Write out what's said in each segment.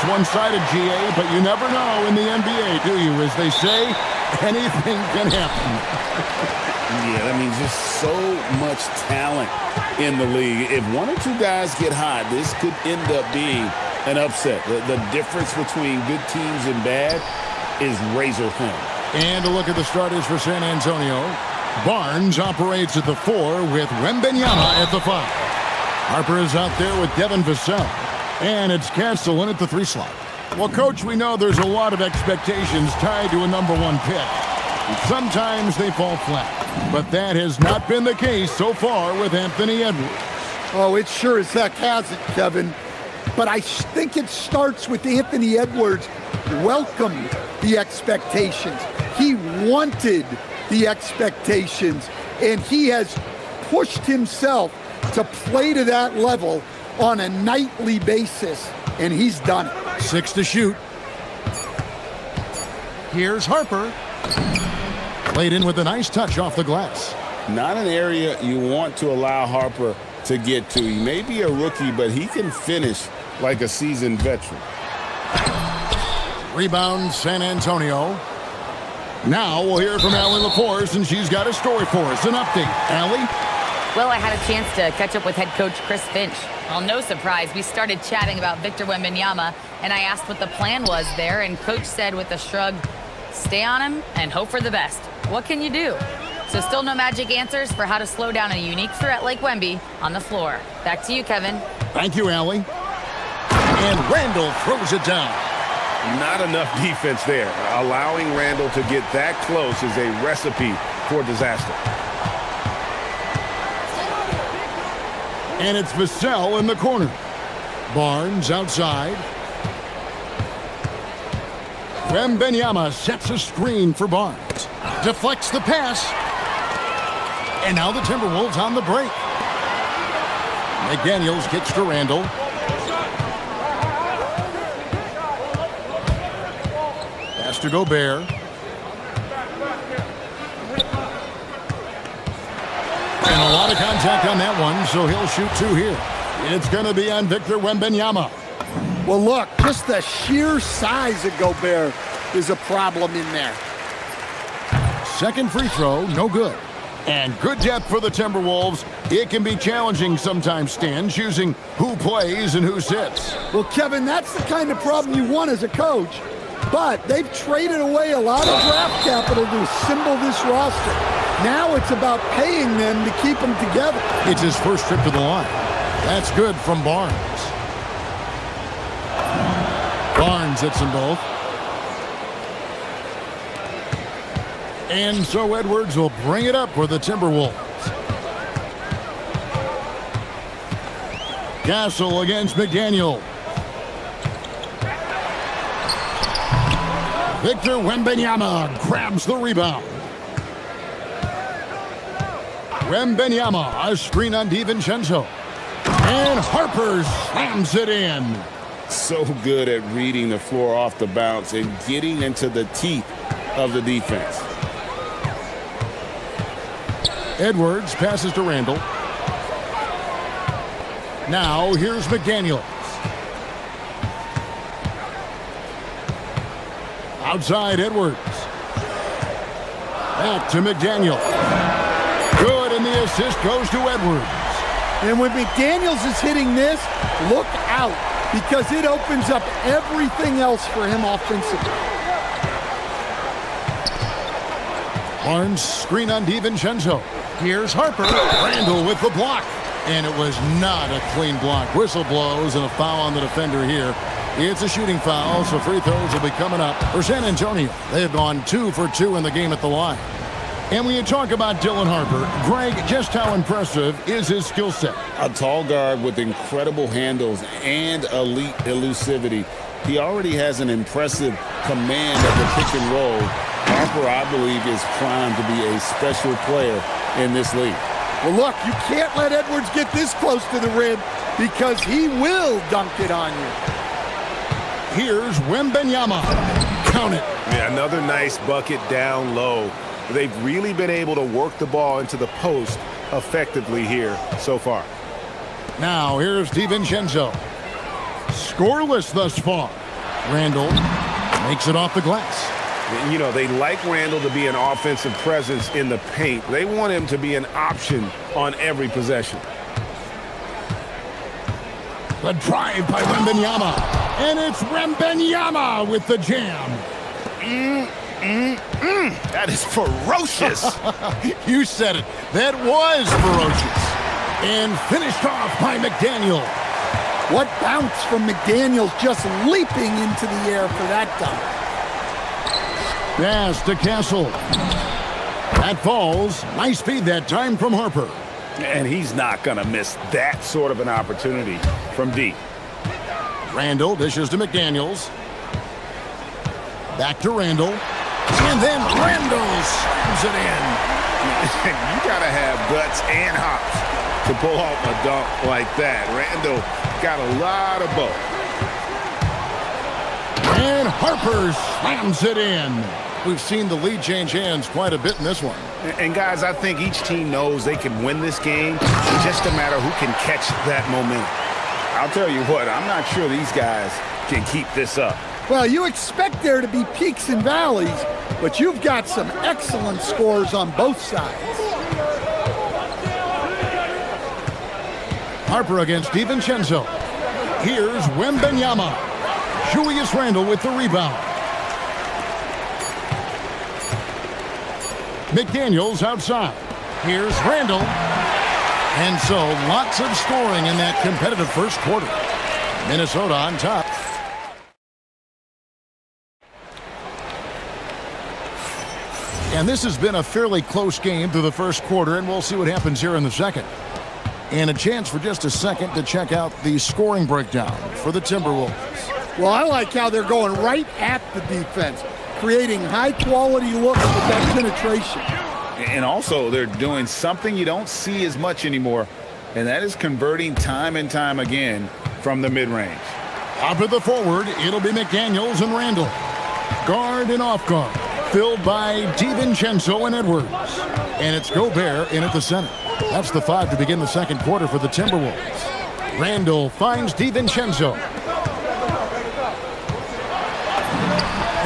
one-sided, GA, but you never know in the NBA, do you? As they say, anything can happen. Yeah, I mean, just so much talent in the league. If one or two guys get hot, this could end up being an upset. The difference between good teams and bad is razor thin. And a look at the starters for San Antonio. Barnes operates at the 4 with Wembanyama at the 5. Harper is out there with Devin Vassell. And it's Castle in at the 3 slot. Well, Coach, we know there's a lot of expectations tied to a #1 pick. Sometimes they fall flat. But that has not been the case so far with Anthony Edwards. Oh, it sure as heck hasn't, Kevin. But I think it starts with Anthony Edwards welcomed the expectations. He wanted the expectations, and he has pushed himself to play to that level on a nightly basis, and he's done it. 6 to shoot. Here's Harper. Played in with a nice touch off the glass. Not an area you want to allow Harper to get to. He may be a rookie, but he can finish like a seasoned veteran. Rebound, San Antonio. Now we'll hear from Allie LaForce, and she's got a story for us. An update. Allie? Well, I had a chance to catch up with head coach Chris Finch. Well, no surprise, we started chatting about Victor Wembanyama, and I asked what the plan was there, and coach said with a shrug, stay on him and hope for the best. What can you do? So still no magic answers for how to slow down a unique threat like Wemby on the floor. Back to you, Kevin. Thank you, Allie. And Randall throws it down. Not enough defense there. Allowing Randall to get that close is a recipe for disaster. And it's Vassell in the corner. Barnes outside. Wembanyama sets a screen for Barnes. Deflects the pass. And now the Timberwolves on the break. McDaniels kicks to Randall. Pass to Gobert. And a lot of contact on that one, so he'll shoot 2 here. It's going to be on Victor Wembanyama. Well, look, just the sheer size of Gobert is a problem in there. Second free throw, no good. And good depth for the Timberwolves. It can be challenging sometimes, Stan, choosing who plays and who sits. Well, Kevin, that's the kind of problem you want as a coach. But they've traded away a lot of draft capital to assemble this roster. Now it's about paying them to keep them together. It's his first trip to the line. That's good from Barnes. Barnes hits them both. And so Edwards will bring it up for the Timberwolves. Castle against McDaniel. Victor Wembanyama grabs the rebound. Wembanyama, a screen on DiVincenzo. And Harper slams it in. So good at reading the floor off the bounce and getting into the teeth of the defense. Edwards passes to Randall. Now here's McDaniels. Outside Edwards. Back to McDaniel. Good, and the assist goes to Edwards. And when McDaniels is hitting this, look out, because it opens up everything else for him offensively. Barnes screen on DiVincenzo. Here's Harper. Randall with the block. And it was not a clean block. Whistle blows and a foul on the defender here. It's a shooting foul, so free throws will be coming up for San Antonio. They have gone 2 for 2 in the game at the line. And when you talk about Dylan Harper, Greg, just how impressive is his skill set? A tall guard with incredible handles and elite elusivity. He already has an impressive command of the pick and roll. Harper, I believe, is primed to be a special player in this league. Well, look, you can't let Edwards get this close to the rim because he will dunk it on you. Here's Wembanyama. Count it. Yeah, another nice bucket down low. They've really been able to work the ball into the post effectively here so far. Now here's DiVincenzo. Scoreless thus far. Randall makes it off the glass. You know, they like Randall to be an offensive presence in the paint. They want him to be an option on every possession. The drive by Wembanyama. And it's Wembanyama with the jam. That is ferocious. You said it. That was ferocious. And finished off by McDaniel. What bounce from McDaniels, just leaping into the air for that dunk. Pass to Castle. That falls. Nice feed that time from Harper. And he's not going to miss that sort of an opportunity from deep. Randall dishes to McDaniels. Back to Randall. And then Randall slams it in. You got to have guts and hops to pull off a dunk like that. Randall got a lot of both. And Harper slams it in. We've seen the lead change hands quite a bit in this one. And guys, I think each team knows they can win this game. It's just a matter who can catch that momentum. I'll tell you what, I'm not sure these guys can keep this up. Well, you expect there to be peaks and valleys, but you've got some excellent scores on both sides. Harper against DiVincenzo. Here's Wembanyama. Julius Randle with the rebound. McDaniels outside. Here's Randle. And so lots of scoring in that competitive first quarter. Minnesota on top. And this has been a fairly close game through the first quarter, and we'll see what happens here in the second. And a chance for just a second to check out the scoring breakdown for the Timberwolves. Well, I like how they're going right at the defense, creating high-quality looks with that penetration. And also, they're doing something you don't see as much anymore, and that is converting time and time again from the mid-range. Up at the forward, it'll be McDaniels and Randall. Guard and off guard, filled by DiVincenzo and Edwards. And it's Gobert in at the center. That's the 5 to begin the second quarter for the Timberwolves. Randall finds DiVincenzo.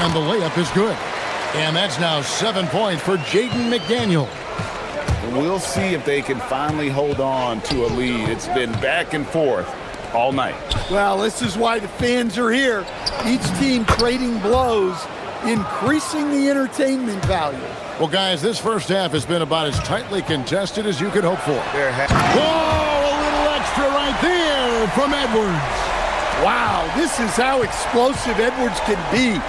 And the layup is good. And that's now 7 points for Jaden McDaniel. We'll see if they can finally hold on to a lead. It's been back and forth all night. Well, this is why the fans are here. Each team trading blows, increasing the entertainment value. Well, guys, this first half has been about as tightly contested as you could hope for. Whoa, a little extra right there from Edwards. Wow, this is how explosive Edwards can be.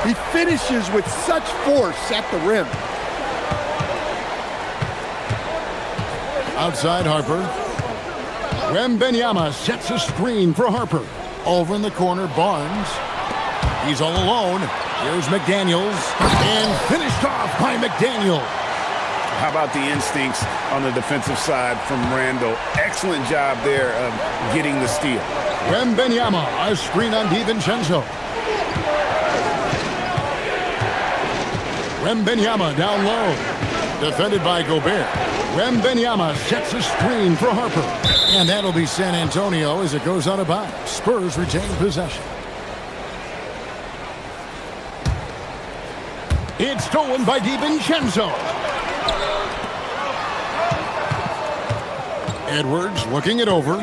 He finishes with such force at the rim. Outside Harper. Wembanyama sets a screen for Harper. Over in the corner, Barnes. He's all alone. Here's McDaniels. And finished off by McDaniel. How about the instincts on the defensive side from Randall? Excellent job there of getting the steal. Wembanyama, a screen on DiVincenzo. Wembanyama down low. Defended by Gobert. Wembanyama sets a screen for Harper. And that'll be San Antonio as it goes out of bounds. Spurs retain possession. It's stolen by DiVincenzo. Edwards looking it over.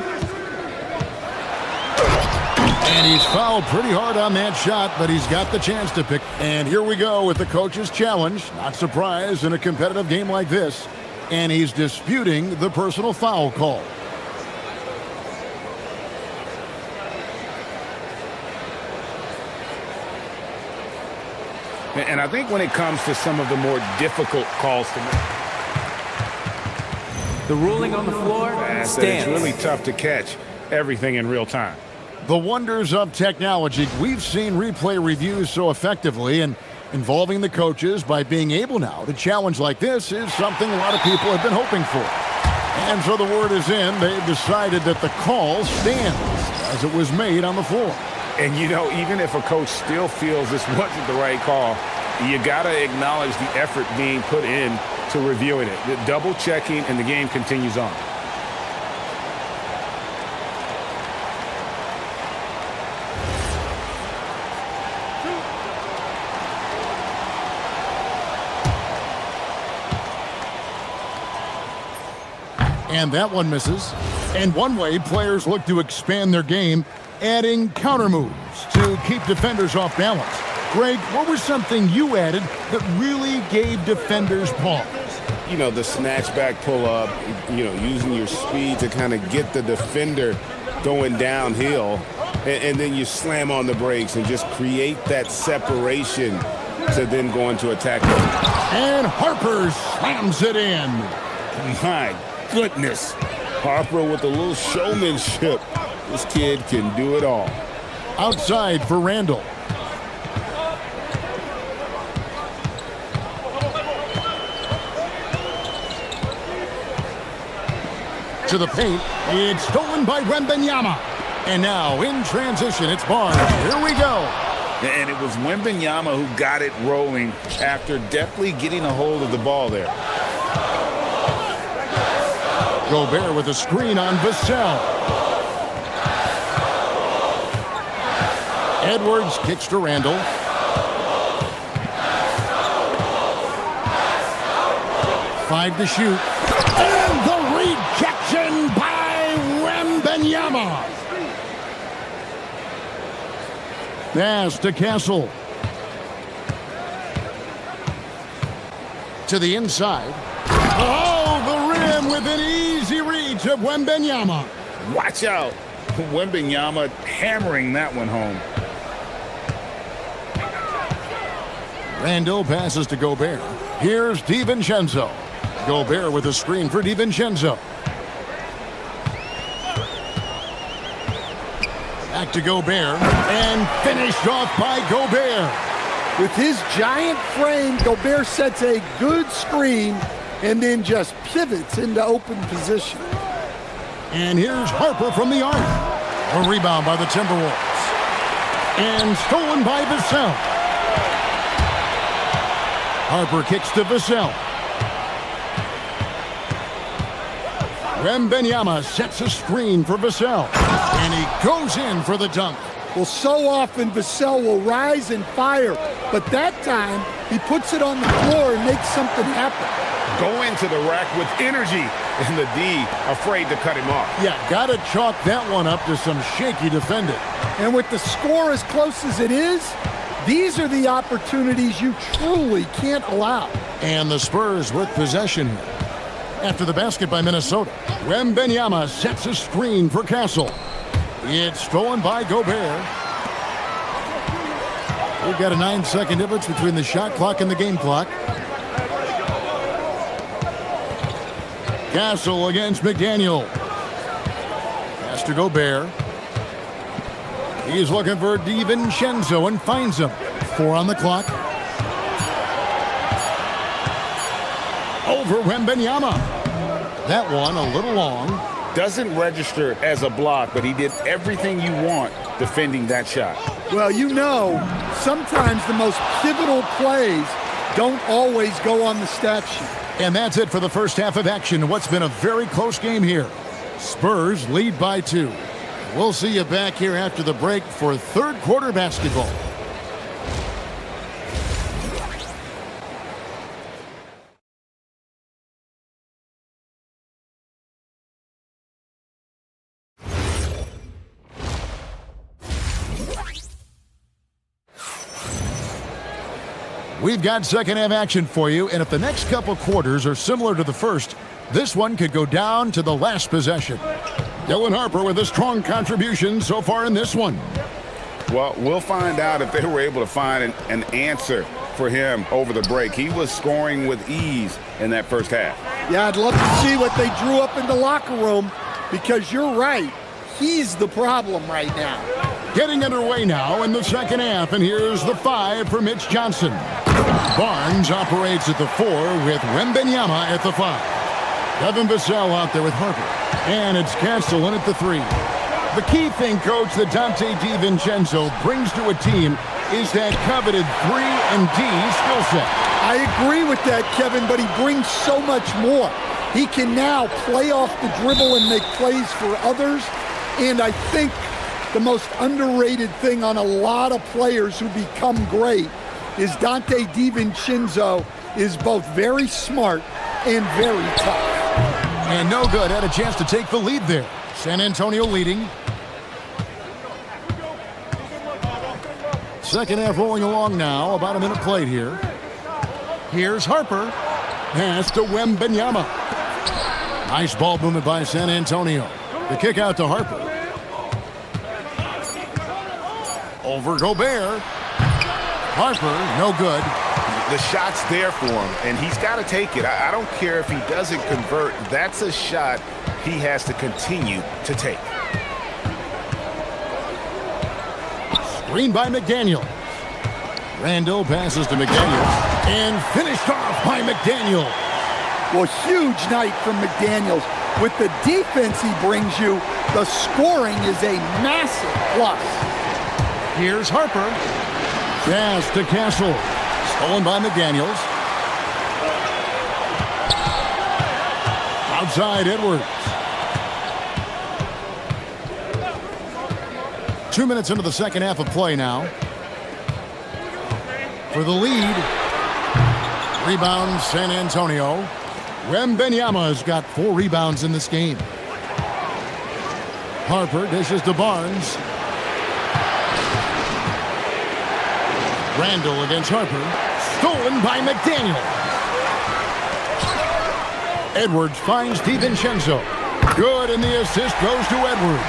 And he's fouled pretty hard on that shot, but he's got the chance to pick. And here we go with the coach's challenge. Not surprised in a competitive game like this. And he's disputing the personal foul call. And I think when it comes to some of the more difficult calls to make, the ruling on the floor stands. It's really tough to catch everything in real time. The wonders of technology. We've seen replay reviews so effectively, and involving the coaches by being able now to challenge like this is something a lot of people have been hoping for. And so the word is in. They've decided that the call stands as it was made on the floor. And, you know, even if a coach still feels this wasn't the right call, you got to acknowledge the effort being put in to reviewing it. The double checking, and the game continues on. And that one misses. And one way players look to expand their game, adding counter moves to keep defenders off balance. Greg, what was something you added that really gave defenders pause? You know, the snatch back pull up, you know, using your speed to kind of get the defender going downhill. And then you slam on the brakes and just create that separation to then go into attack. And Harper slams it in. My goodness. Harper with a little showmanship. This kid can do it all. Outside for Randall. To the paint. It's stolen by Wembanyama. And now in transition, it's Barnes. Here we go. And it was Wembanyama who got it rolling after definitely getting a hold of the ball there. Gobert with a screen on Vassell. Edwards kicks to Randall. Five to shoot. And the rejection by Wembanyama. Pass to Castle. To the inside. Oh, the rim with an easy reach of Wembanyama. Watch out. Wembanyama hammering that one home. Randall passes to Gobert. Here's DiVincenzo. Gobert with a screen for DiVincenzo. Back to Gobert, and finished off by Gobert. With his giant frame, Gobert sets a good screen and then just pivots into open position. And here's Harper from the arc. A rebound by the Timberwolves. And stolen by Vassell. Harper kicks to Vassell. Wembanyama sets a screen for Vassell. And he goes in for the dunk. Well, so often Vassell will rise and fire, but that time he puts it on the floor and makes something happen. Go into the rack with energy, and the D afraid to cut him off. Yeah, gotta chalk that one up to some shaky defending. And with the score as close as it is, these are the opportunities you truly can't allow. And the Spurs with possession. After the basket by Minnesota, Wembanyama sets a screen for Castle. It's stolen by Gobert. We've got a 9-second difference between the shot clock and the game clock. Castle against McDaniel. Pass to Gobert. He's looking for DiVincenzo and finds him. 4 on the clock. Over Wembanyama. That one a little long. Doesn't register as a block, but he did everything you want defending that shot. Well, you know, sometimes the most pivotal plays don't always go on the stat sheet. And that's it for the first half of action. What's been a very close game here. Spurs lead by 2. We'll see you back here after the break for third quarter basketball. We've got second half action for you, and if the next couple quarters are similar to the first, this one could go down to the last possession. Dylan Harper with a strong contribution so far in this one. Well, we'll find out if they were able to find an answer for him over the break. He was scoring with ease in that first half. Yeah, I'd love to see what they drew up in the locker room, because you're right. He's the problem right now. Getting underway now in the second half, and here's the 5 for Mitch Johnson. Barnes operates at the 4 with Wembanyama at the 5. Devin Vassell out there with Harper. And it's Castle in at the 3. The key thing, Coach, that Dante DiVincenzo brings to a team is that coveted 3 and D skill set. I agree with that, Kevin, but he brings so much more. He can now play off the dribble and make plays for others. And I think the most underrated thing on a lot of players who become great is Dante DiVincenzo is both very smart and very tough. And no good. Had a chance to take the lead there. San Antonio leading. Second half rolling along now. About a minute played here. Here's Harper. Pass to Wembanyama. Nice ball movement by San Antonio. The kick out to Harper. Over Gobert. Harper, no good. The shot's there for him, and he's got to take it. I don't care if he doesn't convert. That's a shot he has to continue to take. Screen by McDaniel. Randall passes to McDaniel. And finished off by McDaniel. Well, huge night from McDaniels. With the defense he brings you, the scoring is a massive plus. Here's Harper. Pass to Castle. Stolen by McDaniels. Outside Edwards. 2 minutes into the second half of play now. For the lead. Rebound San Antonio. Wembanyama has got 4 rebounds in this game. Harper dishes to Barnes. Randall against Harper. Stolen by McDaniel. Edwards finds DiVincenzo. Good, and the assist goes to Edwards.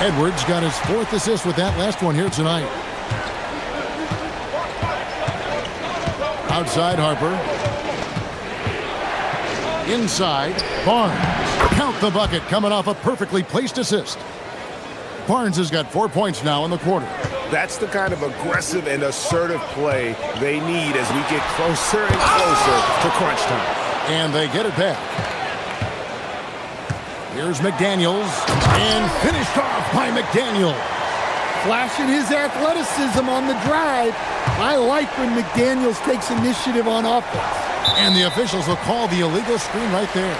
Edwards got his 4th assist with that last one here tonight. Outside Harper. Inside, Barnes. Count the bucket coming off a perfectly placed assist. Barnes has got 4 points now in the quarter. That's the kind of aggressive and assertive play they need as we get closer and closer to crunch time. And they get it back. Here's McDaniels. And finished off by McDaniel. Flashing his athleticism on the drive. I like when McDaniels takes initiative on offense. And the officials will call the illegal screen right there.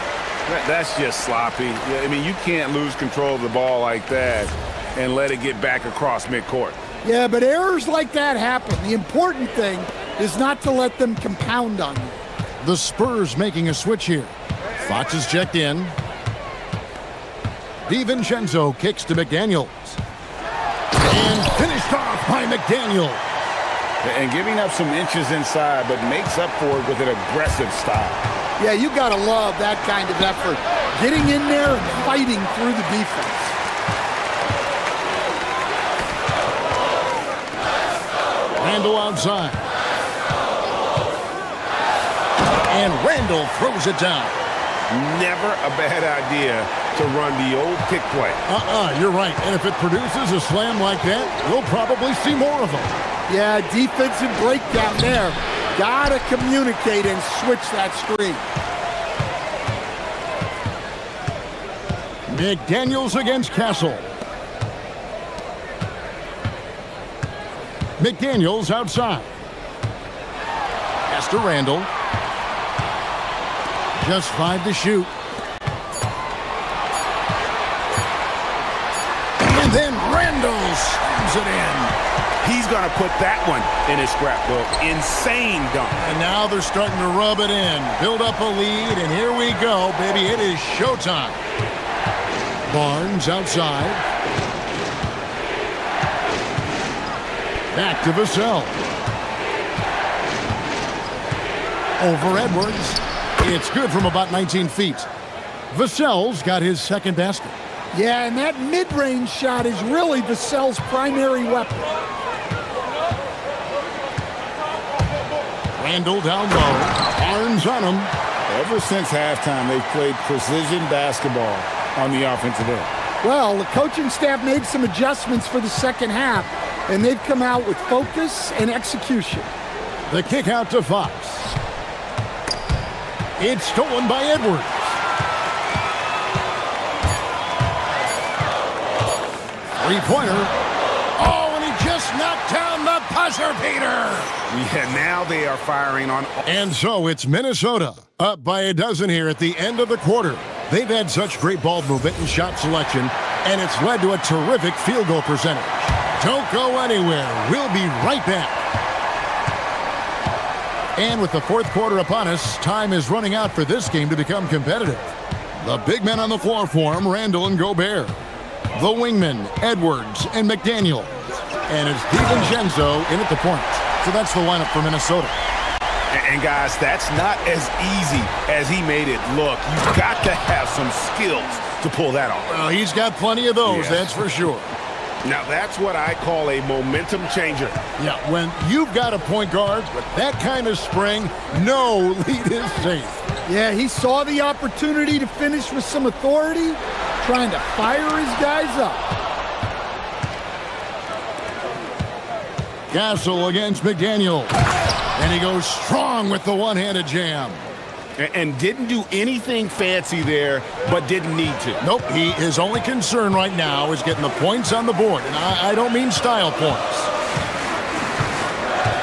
That's just sloppy. I mean, you can't lose control of the ball like that and let it get back across midcourt. Yeah, but errors like that happen. The important thing is not to let them compound on you. The Spurs making a switch here. Fox is checked in. DiVincenzo kicks to McDaniels. And finished off by McDaniel. And giving up some inches inside, but makes up for it with an aggressive style. Yeah, you got to love that kind of effort. Getting in there and fighting through the defense. Randall outside. And Randall throws it down. Never a bad idea to run the old pick play. You're right. And if it produces a slam like that, we'll probably see more of them. Yeah, defensive breakdown there. Gotta communicate and switch that screen. McDaniels against Castle. McDaniels outside. Pass to Randall. Just 5 to shoot. And then Randall slams it in. He's going to put that one in his scrapbook. Insane dunk. And now they're starting to rub it in. Build up a lead, and here we go, baby. It is showtime. Barnes outside. Back to Vassell. Over Edwards. It's good from about 19 feet. Vassell's got his second basket. Yeah, and that mid-range shot is really Vassell's primary weapon. Randall down low. Barnes on him. Ever since halftime, they've played precision basketball on the offensive end. Well, the coaching staff made some adjustments for the second half, and they've come out with focus and execution. The kick out to Fox. It's stolen by Edwards. Three-pointer. Oh, and he just knocked down the buzzer beater. Yeah, now they are firing on. And so it's Minnesota up by a dozen here at the end of the quarter. They've had such great ball movement and shot selection, and it's led to a terrific field goal percentage. Don't go anywhere. We'll be right back. And with the fourth quarter upon us, time is running out for this game to become competitive. The big men on the floor for him, Randall and Gobert. The wingmen, Edwards and McDaniel. And it's DiVincenzo in at the point. So that's the lineup for Minnesota. And guys, that's not as easy as he made it look. You've got to have some skills to pull that off. Well, he's got plenty of those, that's for sure. Now, that's what I call a momentum changer. Yeah, when you've got a point guard with that kind of spring, no lead is safe. Yeah, he saw the opportunity to finish with some authority, trying to fire his guys up. Castle against McDaniel. And he goes strong with the one-handed jam. And didn't do anything fancy there, but didn't need to. Nope, his only concern right now is getting the points on the board. And I don't mean style points.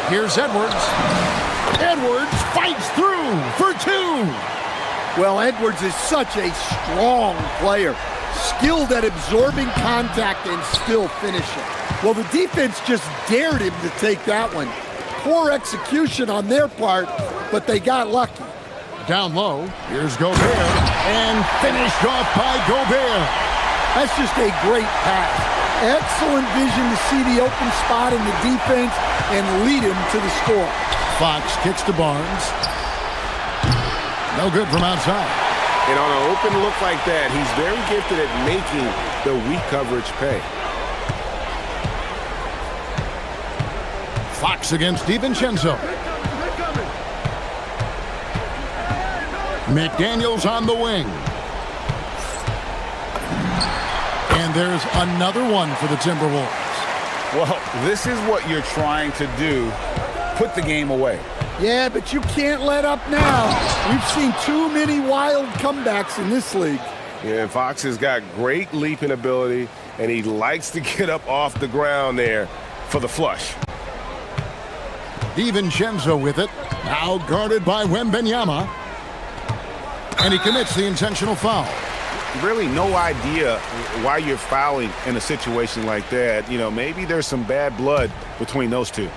Here's Edwards. Edwards fights through for two. Well, Edwards is such a strong player, skilled at absorbing contact and still finishing. Well, the defense just dared him to take that one. Poor execution on their part, but they got lucky. Down low, here's Gobert, and finished off by Gobert. That's just a great pass. Excellent vision to see the open spot in the defense and lead him to the score. Fox kicks to Barnes. No good from outside. And on an open look like that, he's very gifted at making the weak coverage pay. Fox against DiVincenzo. McDaniels on the wing. And there's another one for the Timberwolves. Well, this is what you're trying to do. Put the game away. Yeah, but you can't let up now. We've seen too many wild comebacks in this league. Yeah, and Fox has got great leaping ability, and he likes to get up off the ground there for the flush. DiVincenzo with it. Now guarded by Wembanyama. And he commits the intentional foul. Really no idea why you're fouling in a situation like that. You know, maybe there's some bad blood between those two.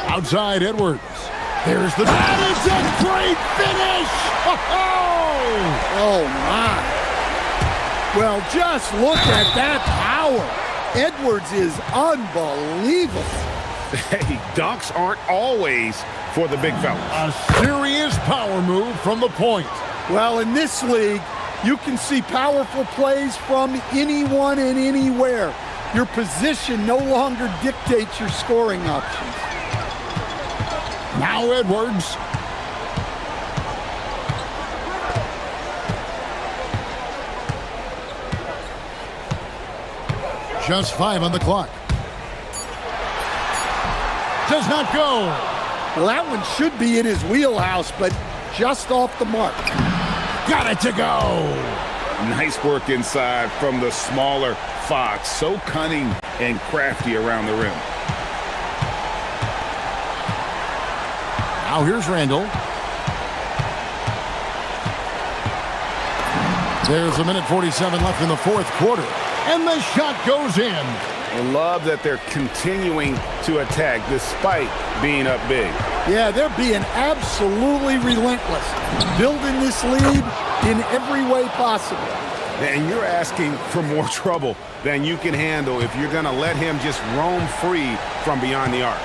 Outside Edwards. There's the... That is a great finish! Oh, my. Well, just look at that power. Edwards is unbelievable. Hey, dunks aren't always for the big fellas. A serious power move from the point. Well, in this league, you can see powerful plays from anyone and anywhere. Your position no longer dictates your scoring options. Now Edwards. Just 5 on the clock. Does not go. Well, that one should be in his wheelhouse, but just off the mark. Got it to go. Nice work inside from the smaller Fox. So cunning and crafty around the rim. Now here's Randall. There's 1:47 left in the fourth quarter. And the shot goes in. I love that they're continuing to attack despite being up big. Yeah, they're being absolutely relentless, building this lead in every way possible. And you're asking for more trouble than you can handle if you're going to let him just roam free from beyond the arc.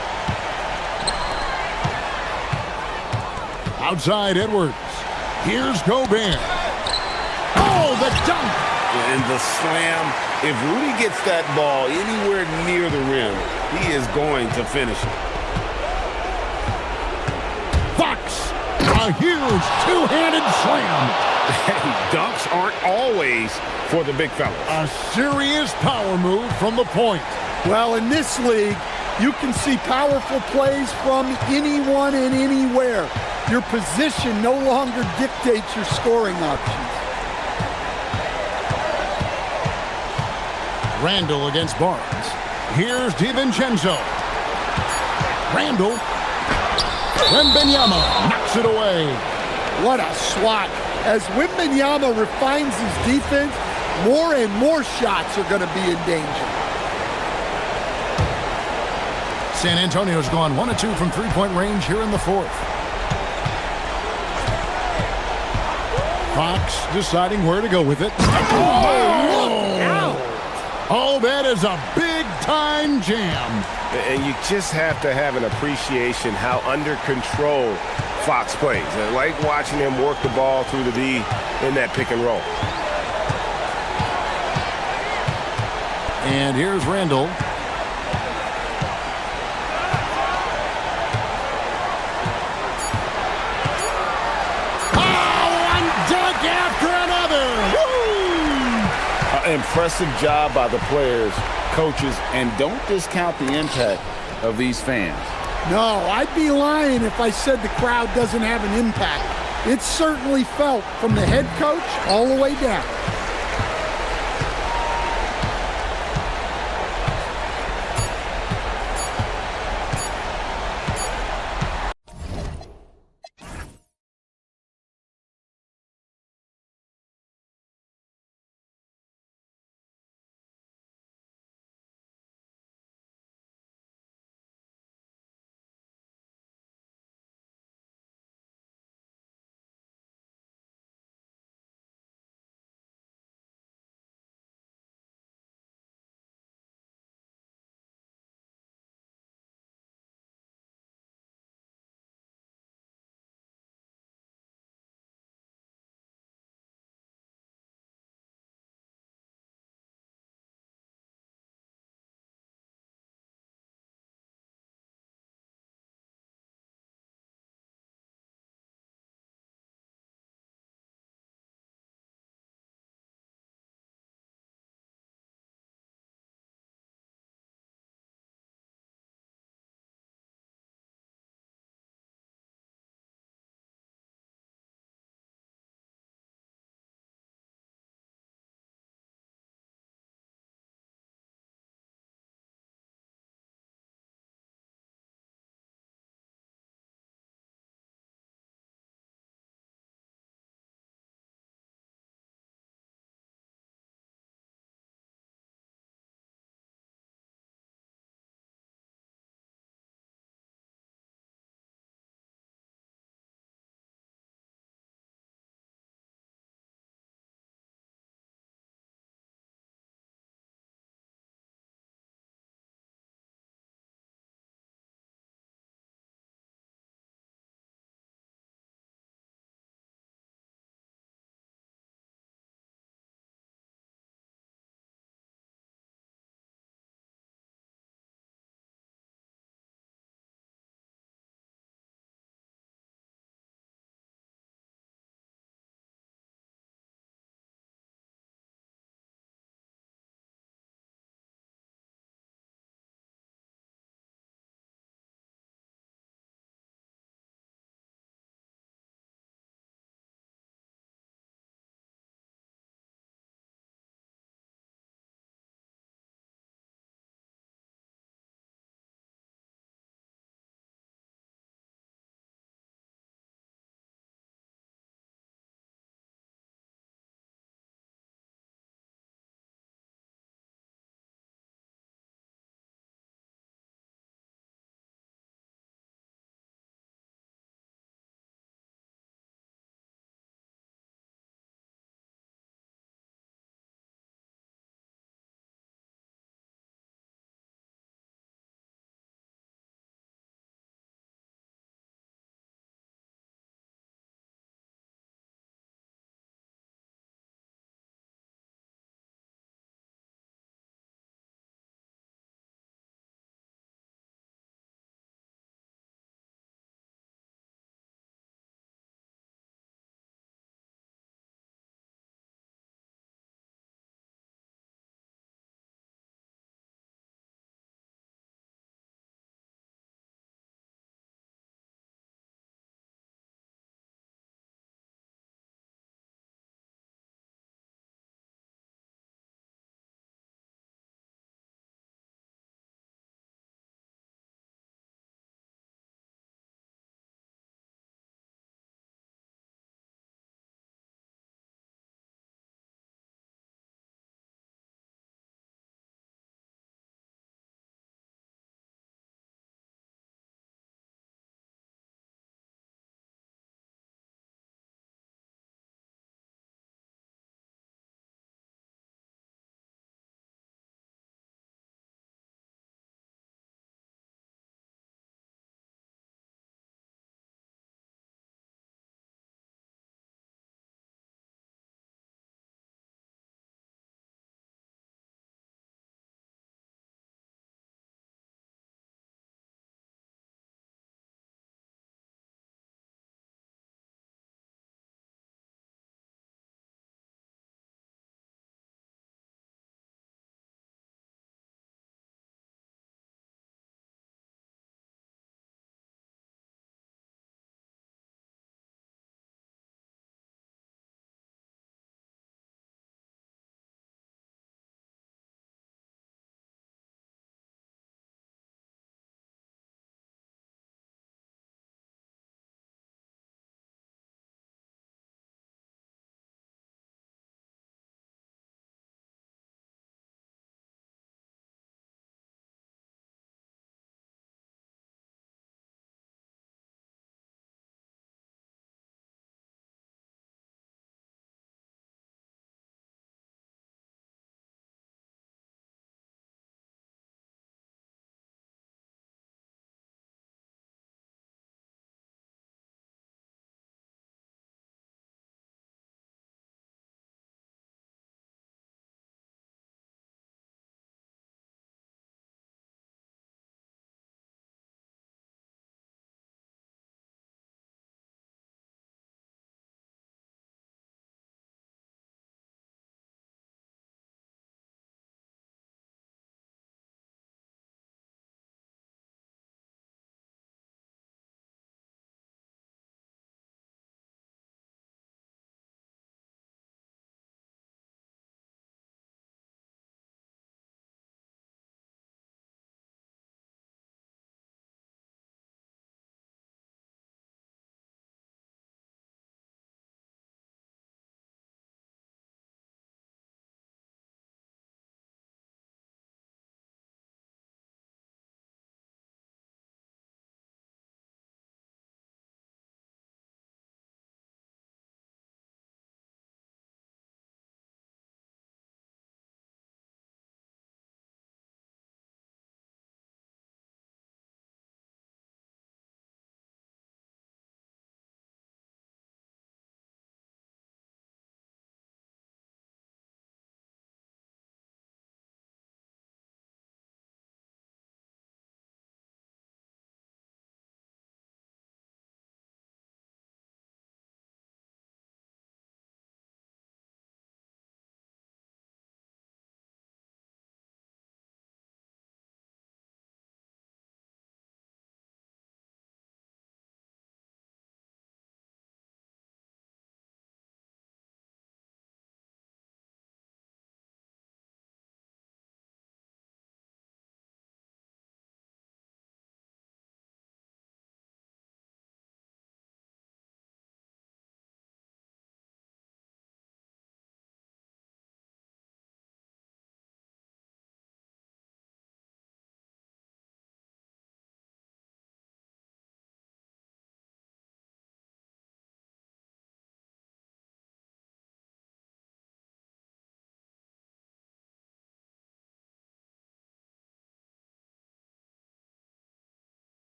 Outside Edwards. Here's Gobert. Oh, the dunk. And the slam. If Rudy gets that ball anywhere near the rim, he is going to finish it. Fox, a huge two-handed slam. Hey, dunks aren't always for the big fellas. A serious power move from the point. Well, in this league, you can see powerful plays from anyone and anywhere. Your position no longer dictates your scoring options. Randall against Barnes. Here's DiVincenzo. Randall. Wembanyama knocks it away. What a swat. As Wembanyama refines his defense, more and more shots are going to be in danger. San Antonio's gone 1 of 2 from three-point range here in the fourth. Fox deciding where to go with it. Oh, that is a big-time jam. And you just have to have an appreciation how under control Fox plays. I like watching him work the ball through the D in that pick and roll. And here's Randall. After another. Impressive job by the players, coaches, and don't discount the impact of these fans. No, I'd be lying if I said the crowd doesn't have an impact. It's certainly felt from the head coach all the way down.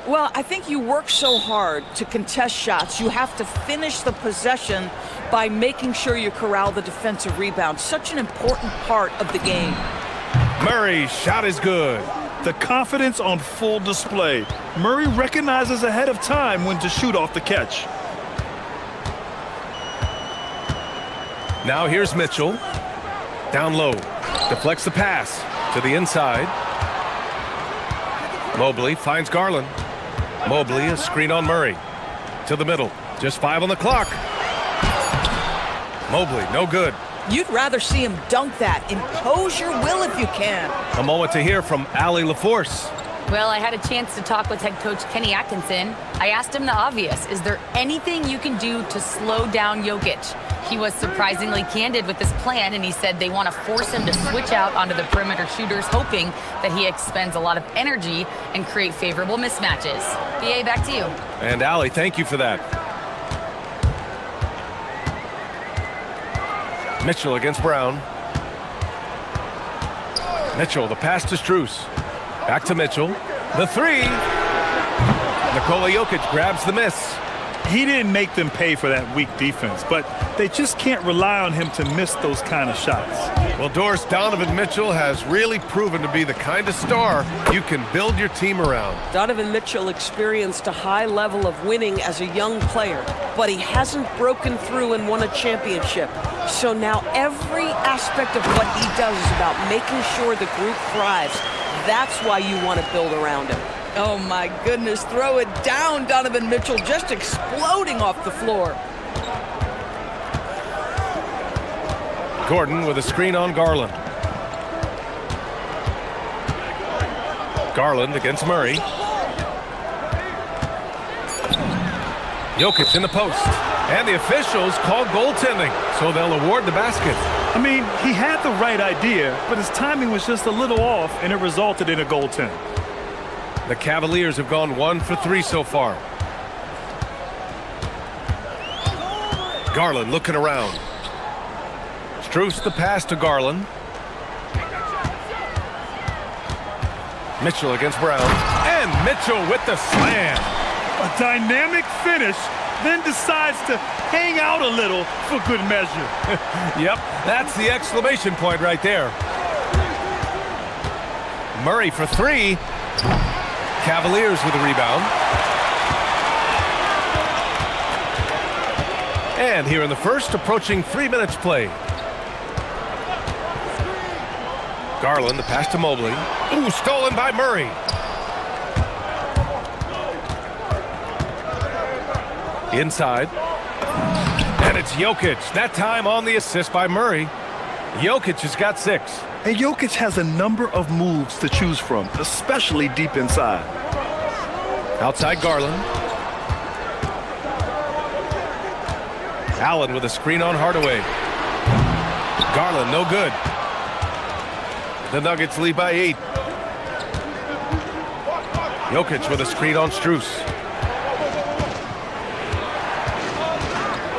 Well, I think you work so hard to contest shots. You have to finish the possession by making sure you corral the defensive rebound. Such an important part of the game. Murray's shot is good. The confidence on full display. Murray recognizes ahead of time when to shoot off the catch. Now here's Mitchell. Down low. Deflects the pass to the inside. Mobley finds Garland. Mobley, a screen on Murray. To the middle. Just 5 on the clock. Mobley, no good. You'd rather see him dunk that. Impose your will if you can. A moment to hear from Allie LaForce. Well, I had a chance to talk with head coach Kenny Atkinson. I asked him the obvious. Is there anything you can do to slow down Jokic? He was surprisingly candid with this plan, and he said they want to force him to switch out onto the perimeter shooters, hoping that he expends a lot of energy and create favorable mismatches. BA, back to you. And Allie, thank you for that. Mitchell against Brown. Mitchell, the pass to Strus. Back to Mitchell. The three. Nikola Jokic grabs the miss. He didn't make them pay for that weak defense, but they just can't rely on him to miss those kind of shots. Well, Doris, Donovan Mitchell has really proven to be the kind of star you can build your team around. Donovan Mitchell experienced a high level of winning as a young player, but he hasn't broken through and won a championship. So now every aspect of what he does is about making sure the group thrives. That's why you want to build around him. Oh my goodness, throw it down, Donovan Mitchell, just exploding off the floor. Gordon with a screen on Garland. Garland against Murray. Jokic in the post. And the officials call goaltending, so they'll award the basket. I mean, he had the right idea, but his timing was just a little off, and it resulted in a goaltend. The Cavaliers have gone 1 for 3 so far. Garland looking around. Strus the pass to Garland. Mitchell against Brown. And Mitchell with the slam. A dynamic finish, then decides to hang out a little for good measure. Yep, that's the exclamation point right there. Murray for 3. Cavaliers with a rebound. And here in the first, approaching 3 minutes play. Garland, the pass to Mobley. Ooh, stolen by Murray. Inside. And it's Jokic. That time on the assist by Murray. Jokic has got 6. And Jokic has a number of moves to choose from, especially deep inside. Outside Garland. Allen with a screen on Hardaway. Garland, no good. The Nuggets lead by 8. Jokic with a screen on Strus.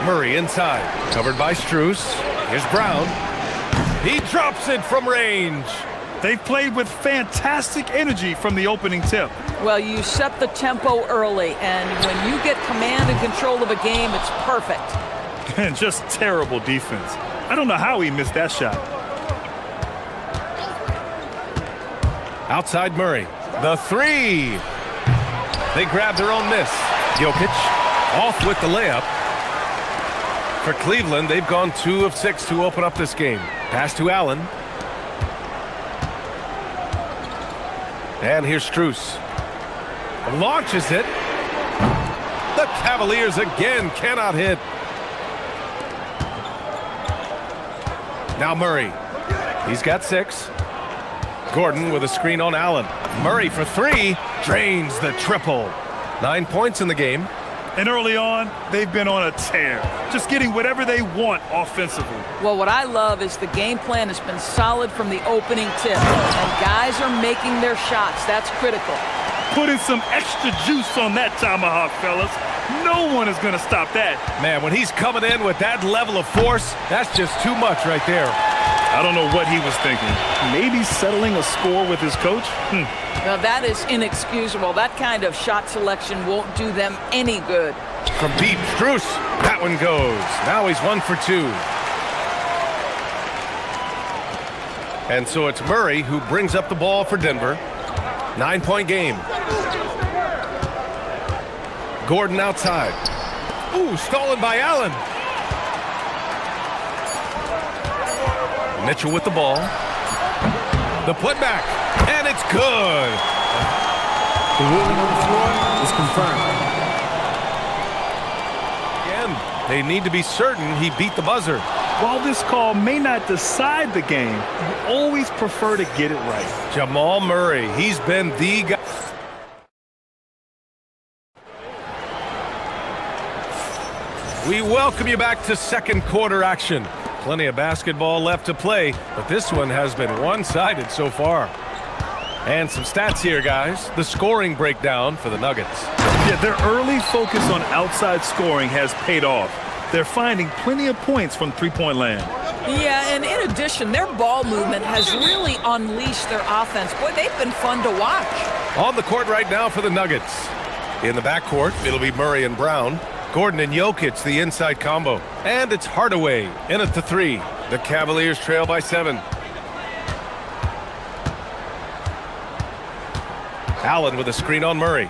Murray inside. Covered by Strus. Here's Brown. He drops it from range. They've played with fantastic energy from the opening tip. Well, you set the tempo early, and when you get command and control of a game, it's perfect. And just terrible defense. I don't know how he missed that shot. Outside Murray. The 3. They grab their own miss. Jokic off with the layup. For Cleveland, they've gone 2 of 6 to open up this game. Pass to Allen. And here's Strus. Launches it. The Cavaliers again cannot hit. Now Murray. He's got 6. Gordon with a screen on Allen. Murray for 3. Drains the triple. 9 points in the game. And early on, they've been on a tear, just getting whatever they want offensively. Well, what I love is the game plan has been solid from the opening tip. And guys are making their shots. That's critical. Putting some extra juice on that tomahawk, fellas. No one is going to stop that. Man, when he's coming in with that level of force, that's just too much right there. I don't know what he was thinking. Maybe settling a score with his coach? Well, that is inexcusable. That kind of shot selection won't do them any good. From deep, Strus. That one goes. Now he's 1 for 2. And so it's Murray who brings up the ball for Denver. 9-point game. Gordon outside. Ooh, stolen by Allen. Mitchell with the ball. The putback, and it's good. The ruling on the floor is confirmed. Again, they need to be certain he beat the buzzer. While this call may not decide the game, you always prefer to get it right. Jamal Murray, he's been the guy. We welcome you back to second quarter action. Plenty of basketball left to play, but this one has been one-sided so far. And some stats here, guys. The scoring breakdown for the Nuggets. Yeah, their early focus on outside scoring has paid off. They're finding plenty of points from three-point land. Yeah, and in addition, their ball movement has really unleashed their offense. Boy, they've been fun to watch. On the court right now for the Nuggets. In the backcourt, it'll be Murray and Brown. Gordon and Jokic, the inside combo. And it's Hardaway in at the 3. The Cavaliers trail by 7. Allen with a screen on Murray.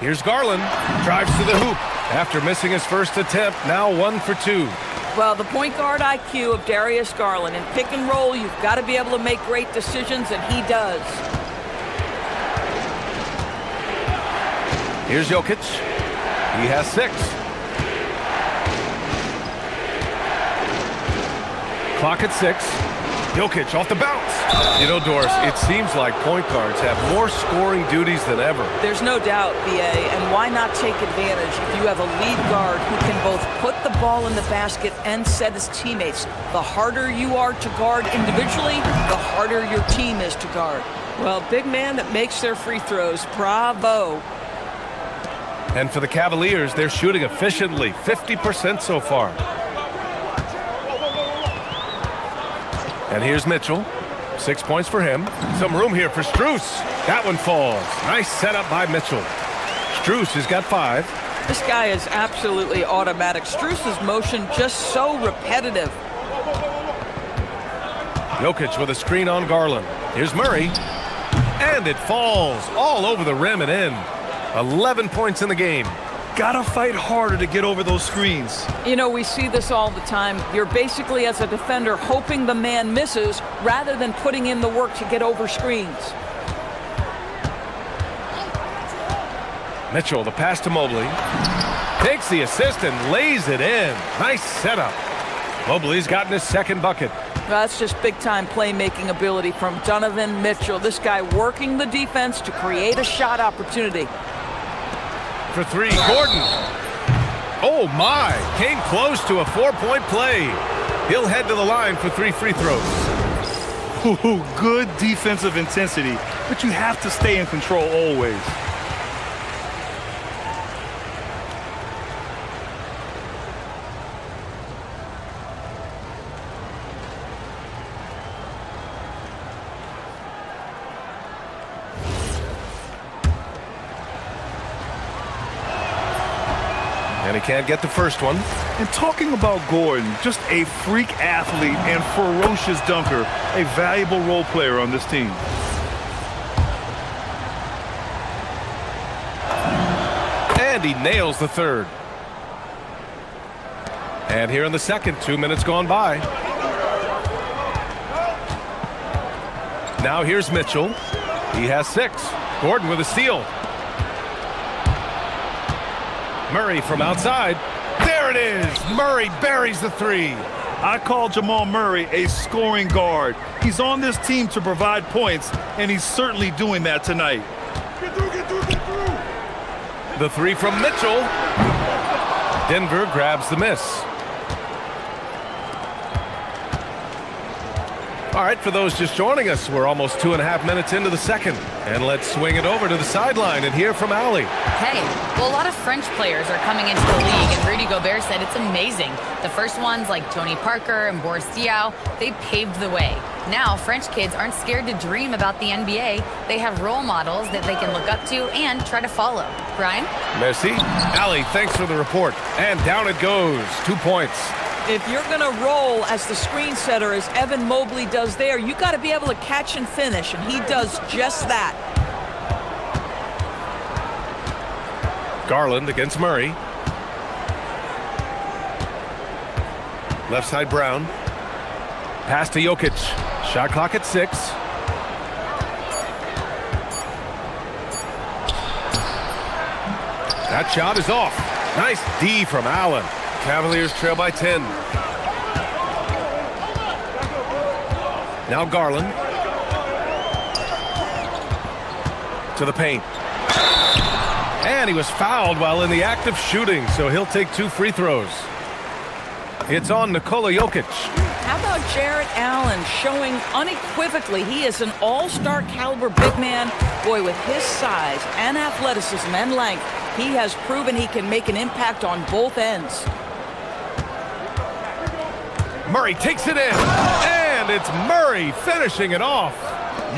Here's Garland. Drives to the hoop. After missing his first attempt, now 1 for 2. Well, the point guard IQ of Darius Garland. In pick and roll, you've got to be able to make great decisions, and he does. Here's Jokic. He has 6. Clock at 6. Jokic off the bounce. You know, Doris, it seems like point guards have more scoring duties than ever. There's no doubt, BA, and why not take advantage if you have a lead guard who can both put the ball in the basket and set his teammates. The harder you are to guard individually, the harder your team is to guard. Well, big man that makes their free throws. Bravo. And for the Cavaliers, they're shooting efficiently, 50% so far. And here's Mitchell. 6 points for him. Some room here for Strus. That one falls. Nice setup by Mitchell. Strus has got 5. This guy is absolutely automatic. Strus's motion just so repetitive. Jokic with a screen on Garland. Here's Murray. And it falls all over the rim and in. 11 points in the game. Gotta fight harder to get over those screens. You know, we see this all the time. You're basically, as a defender, hoping the man misses rather than putting in the work to get over screens. Mitchell, the pass to Mobley. Takes the assist and lays it in. Nice setup. Mobley's gotten his second bucket. That's just big-time playmaking ability from Donovan Mitchell. This guy working the defense to create a shot opportunity. For 3, Gordon. Oh my, came close to a 4-point play. He'll head to the line for 3 free throws. Ooh, good defensive intensity, but you have to stay in control always. And he can't get the first one. And talking about Gordon, just a freak athlete and ferocious dunker, a valuable role player on this team. And he nails the third. And here in the second, 2 minutes gone by. Now here's Mitchell. He has 6. Gordon with a steal. Murray from outside. There it is. Murray buries the 3. I call Jamal Murray a scoring guard. He's on this team to provide points, and he's certainly doing that tonight. Get through. The 3 from Mitchell. Denver grabs the miss. All right, for those just joining us, we're almost 2.5 minutes into the second. And let's swing it over to the sideline and hear from Ali. Hey, well, a lot of French players are coming into the league, and Rudy Gobert said it's amazing. The first ones, like Tony Parker and Boris Diaw, they paved the way. Now, French kids aren't scared to dream about the NBA. They have role models that they can look up to and try to follow. Brian? Merci. Ali, thanks for the report. And down it goes. 2 points. If you're going to roll as the screen setter, as Evan Mobley does there, you got to be able to catch and finish, and he does just that. Garland against Murray. Left side Brown. Pass to Jokic. Shot clock at 6. That shot is off. Nice D from Allen. Cavaliers trail by 10. Now Garland. To the paint. And he was fouled while in the act of shooting, so he'll take 2 free throws. It's on Nikola Jokic. How about Jarrett Allen showing unequivocally he is an all-star caliber big man? Boy, with his size and athleticism and length, he has proven he can make an impact on both ends. Murray takes it in, and it's Murray finishing it off.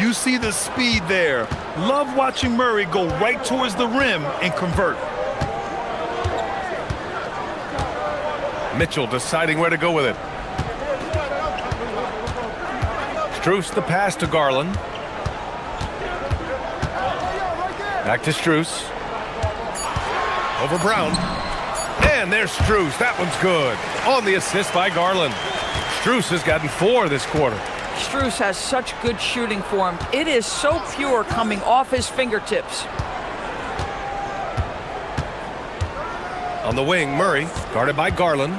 You see the speed there. Love watching Murray go right towards the rim and convert. Mitchell deciding where to go with it. Strus the pass to Garland. Back to Strus. Over Brown. And there's Strus. That one's good. On the assist by Garland. Strus has gotten 4 this quarter. Strus has such good shooting form. It is so pure coming off his fingertips. On the wing, Murray, guarded by Garland.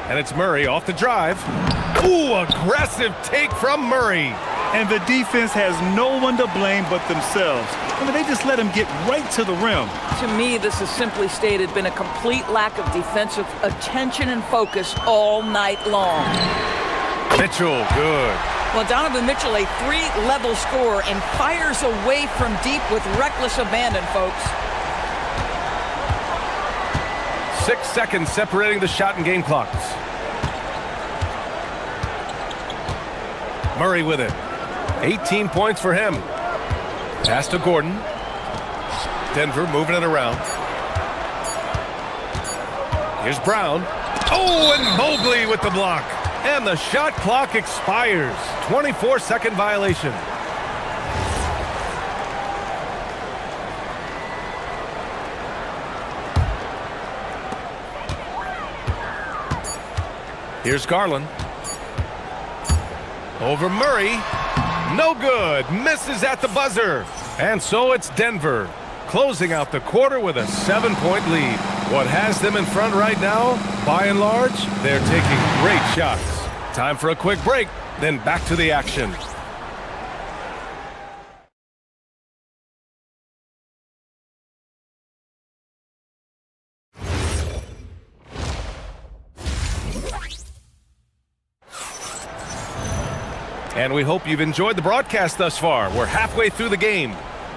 And it's Murray off the drive. Ooh, aggressive take from Murray. And the defense has no one to blame but themselves. I mean, they just let him get right to the rim. To me, this has simply stated been a complete lack of defensive attention and focus all night long. Mitchell, good. Well, Donovan Mitchell, a 3-level scorer, and fires away from deep with reckless abandon, folks. 6 seconds separating the shot and game clocks. Murray with it. 18 points for him. Pass to Gordon. Denver moving it around. Here's Brown. Oh, and Mobley with the block. And the shot clock expires. 24-second violation. Here's Garland. Over Murray. No good. Misses at the buzzer. And so it's Denver closing out the quarter with a 7-point lead. What has them in front right now, by and large, they're taking great shots. Time for a quick break, then back to the action. And we hope you've enjoyed the broadcast thus far. We're halfway through the game.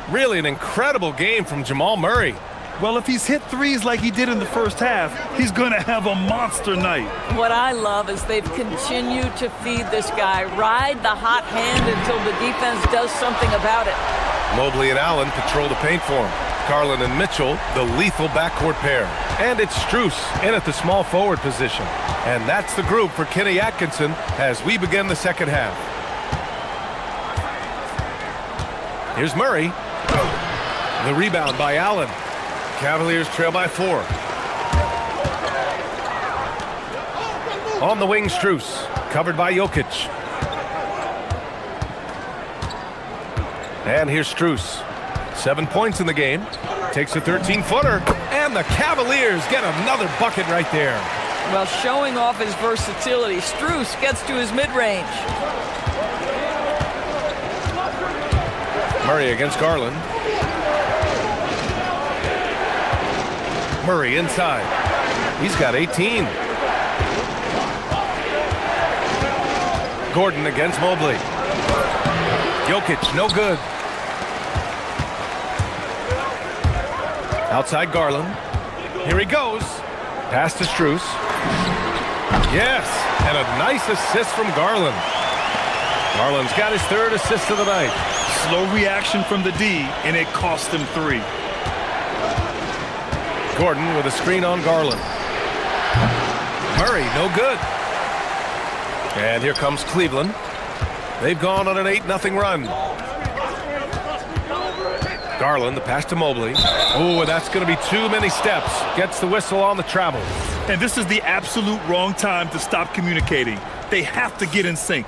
Really an incredible game from Jamal Murray. Well, if he's hit threes like he did in the first half, he's going to have a monster night. What I love is they've continued to feed this guy, ride the hot hand until the defense does something about it. Mobley and Allen patrol the paint for him. Garland and Mitchell, the lethal backcourt pair. And it's Strus in at the small forward position. And that's the group for Kenny Atkinson as we begin the second half. Here's Murray. The rebound by Allen. Cavaliers trail by 4. On the wing, Strus. Covered by Jokic. And here's Strus. 7 points in the game. Takes a 13-footer. And the Cavaliers get another bucket right there. Well, showing off his versatility, Strus gets to his mid-range. Murray against Garland. Murray inside. He's got 18. Gordon against Mobley. Jokic, no good. Outside Garland. Here he goes. Pass to Strus. Yes, and a nice assist from Garland. Garland's got his third assist of the night. Slow reaction from the D, and it cost him 3. Gordon with a screen on Garland. Murray, no good. And here comes Cleveland. They've gone on an 8-0 run. Garland, the pass to Mobley. Oh, that's going to be too many steps. Gets the whistle on the travel. And this is the absolute wrong time to stop communicating. They have to get in sync.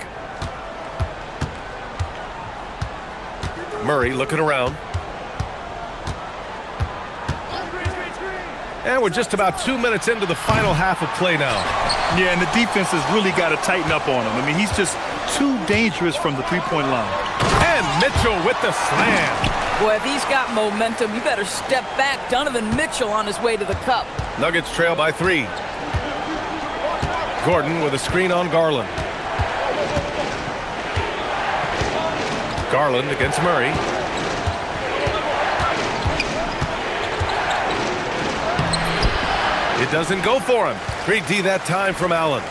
Murray looking around. And we're just about 2 minutes into the final half of play now. Yeah, and the defense has really got to tighten up on him. I mean, he's just too dangerous from the three-point line. And Mitchell with the slam. Boy, if he's got momentum, you better step back. Donovan Mitchell on his way to the cup. Nuggets trail by 3. Gordon with a screen on Garland. Garland against Murray. It doesn't go for him. Great D that time from Allen.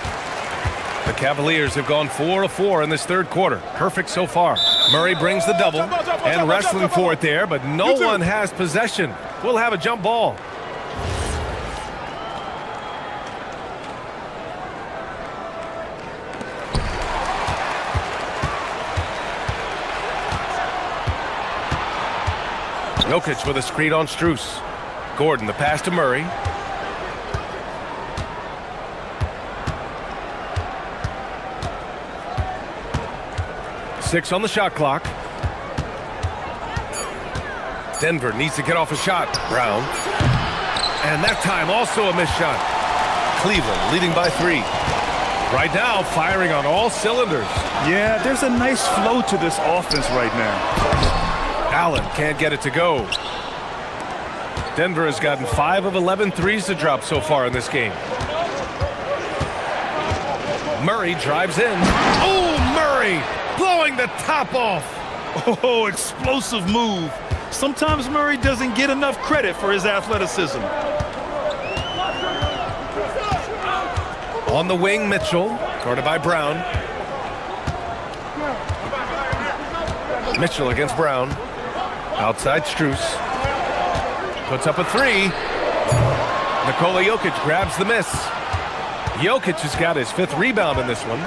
The Cavaliers have gone 4 of 4 in this third quarter. Perfect so far. Murray brings the double and wrestling for it there, but no one has possession. We'll have a jump ball. Jokic with a screen on Strus. Gordon, the pass to Murray. Six on the shot clock. Denver needs to get off a shot. Brown. And that time also a missed shot. Cleveland leading by 3. Right now, firing on all cylinders. Yeah, there's a nice flow to this offense right now. Allen can't get it to go. Denver has gotten 5 of 11 threes to drop so far in this game. Murray drives in. Oh, Murray blowing the top off. Oh, explosive move. Sometimes Murray doesn't get enough credit for his athleticism. On the wing, Mitchell, guarded by Brown. Mitchell against Brown. Outside Strus. Puts up a 3. Nikola Jokic grabs the miss. Jokic has got his 5th rebound in this one.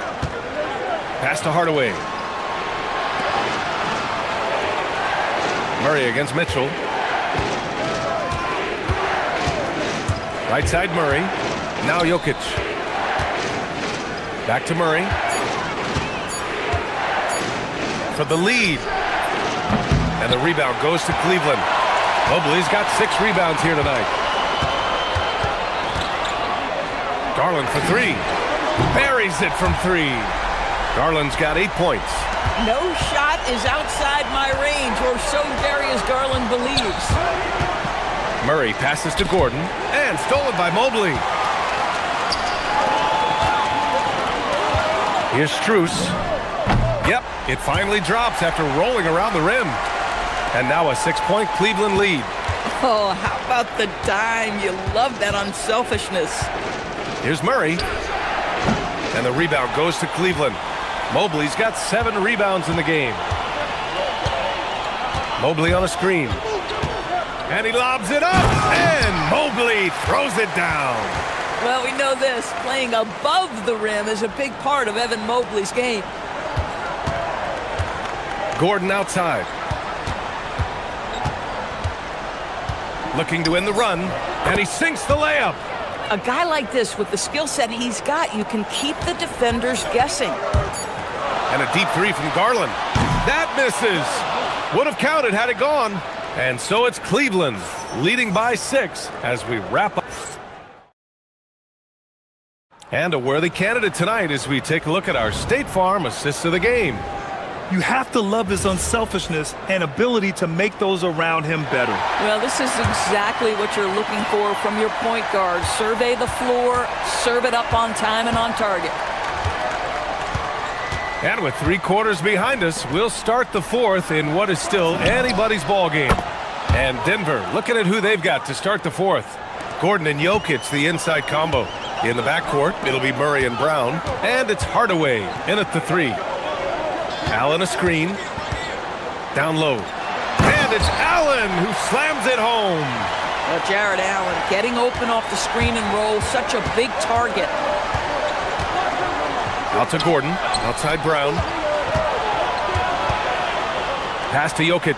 Pass to Hardaway. Murray against Mitchell. Right side Murray. Now Jokic. Back to Murray. For the lead. And the rebound goes to Cleveland. Mobley's got 6 rebounds here tonight. Garland for 3. Buries it from 3. Garland's got 8 points. No shot is outside my range, or so Darius Garland believes. Murray passes to Gordon, and stolen by Mobley. Here's Strus. Yep, it finally drops after rolling around the rim. And now a 6-point Cleveland lead. Oh, how about the dime? You love that unselfishness. Here's Murray. And the rebound goes to Cleveland. Mobley's got 7 rebounds in the game. Mobley on a screen. And he lobs it up. And Mobley throws it down. Well, we know this. Playing above the rim is a big part of Evan Mobley's game. Gordon outside. Looking to end the run. And he sinks the layup. A guy like this, with the skill set he's got, you can keep the defenders guessing. And a deep 3 from Garland. That misses. Would have counted had it gone. And so it's Cleveland leading by 6 as we wrap up. And a worthy candidate tonight as we take a look at our State Farm assists of the game. You have to love his unselfishness and ability to make those around him better. Well, this is exactly what you're looking for from your point guard. Survey the floor, serve it up on time and on target. And with 3 quarters behind us, we'll start the 4th in what is still anybody's ball game. And Denver looking at who they've got to start the 4th. Gordon and Jokic, the inside combo. In the backcourt, it'll be Murray and Brown. And it's Hardaway in at the 3. Allen a screen. Down low. And it's Allen who slams it home. Well, Jared Allen getting open off the screen and roll, such a big target. Out to Gordon, outside Brown. Pass to Jokic.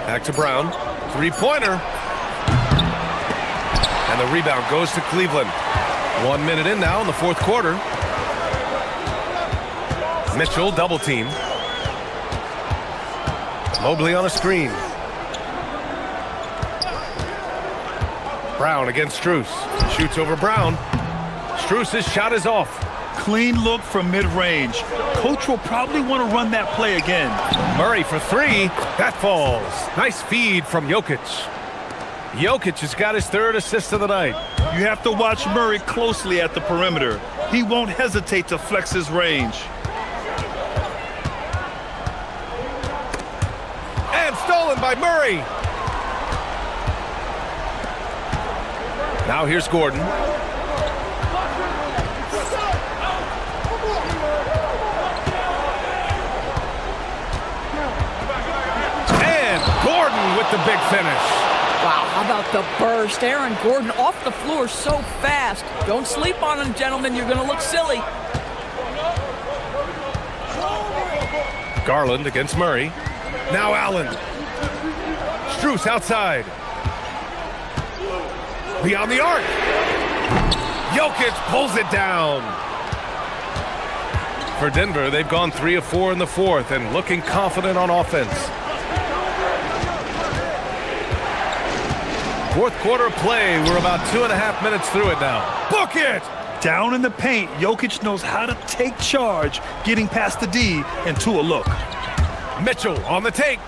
Back to Brown, 3-pointer. And the rebound goes to Cleveland. 1 minute in now in the 4th quarter. Mitchell double team. Mobley on a screen. Brown against Strus. Shoots over Brown. Strus' shot is off. Clean look from mid-range. Coach will probably want to run that play again. Murray for 3. That falls. Nice feed from Jokic. Jokic has got his 3rd assist of the night. You have to watch Murray closely at the perimeter. He won't hesitate to flex his range. Stolen by Murray. Now here's Gordon. And Gordon with the big finish. Wow, how about the burst? Aaron Gordon off the floor so fast. Don't sleep on him, gentlemen. You're going to look silly. Garland against Murray. Now Allen. Strus outside. Beyond the arc. Jokic pulls it down. For Denver, they've gone 3 of 4 in the 4th and looking confident on offense. 4th quarter play. We're about 2.5 minutes through it now. Book it! Down in the paint, Jokic knows how to take charge, getting past the D and to a look. Mitchell on the take.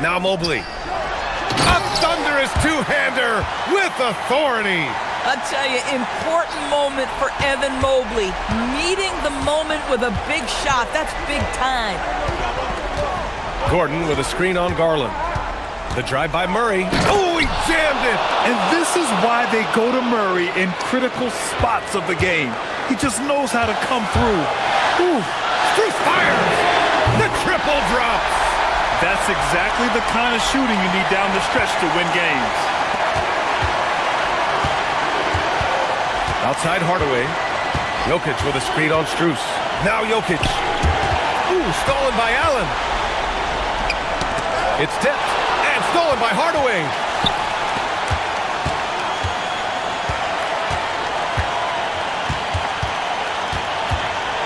Now Mobley. A thunderous two-hander with authority. I'll tell you, important moment for Evan Mobley. Meeting the moment with a big shot. That's big time. Gordon with a screen on Garland. The drive by Murray. Oh, he jammed it. And this is why they go to Murray in critical spots of the game. He just knows how to come through. Ooh. Strus fires. The triple drops. That's exactly the kind of shooting you need down the stretch to win games. Outside Hardaway. Jokic with a screen on Strus. Now Jokic. Ooh, stolen by Allen. It's tipped and stolen by Hardaway.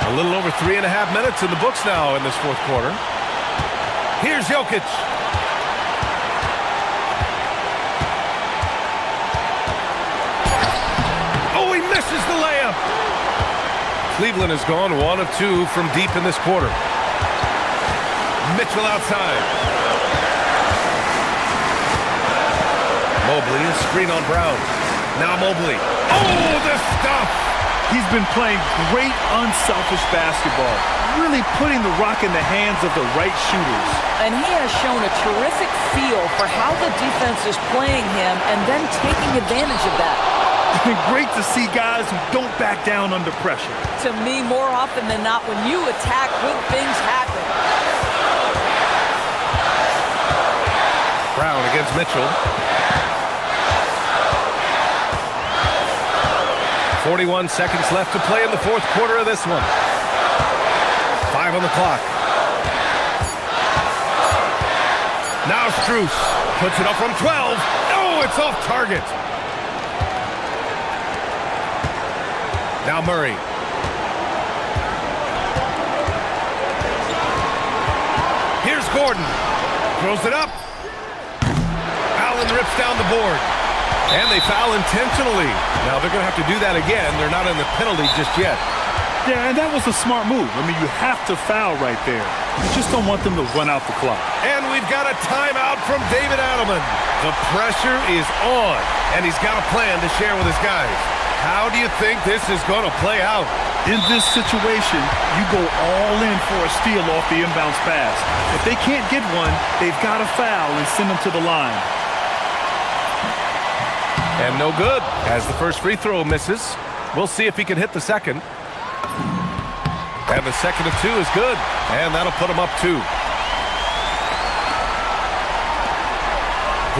A little over 3.5 minutes in the books now in this 4th quarter. Here's Jokic. Oh, he misses the layup. Cleveland has gone 1 of 2 from deep in this quarter. Mitchell outside. Mobley, a screen on Brown. Now Mobley. Oh, the stuff! He's been playing great unselfish basketball, really putting the rock in the hands of the right shooters. And he has shown a terrific feel for how the defense is playing him and then taking advantage of that. Great to see guys who don't back down under pressure. To me, more often than not, when you attack, good things happen. Brown against Mitchell. 41 seconds left to play in the 4th quarter of this one. 5 on the clock. Now Strus puts it up from 12. Oh, it's off target. Now Murray. Here's Gordon. Throws it up. Allen rips down the board. And they foul intentionally. Now they're going to have to do that again. They're not in the penalty just yet. Yeah, and that was a smart move. I mean, you have to foul right there. You just don't want them to run out the clock. And we've got a timeout from David Adelman. The pressure is on, and he's got a plan to share with his guys. How do you think this is going to play out? In this situation, you go all in for a steal off the inbounds pass. If they can't get one, they've got to foul and send them to the line. And no good, as the first free throw misses. We'll see if he can hit the second. And the second of two is good, and that'll put him up 2.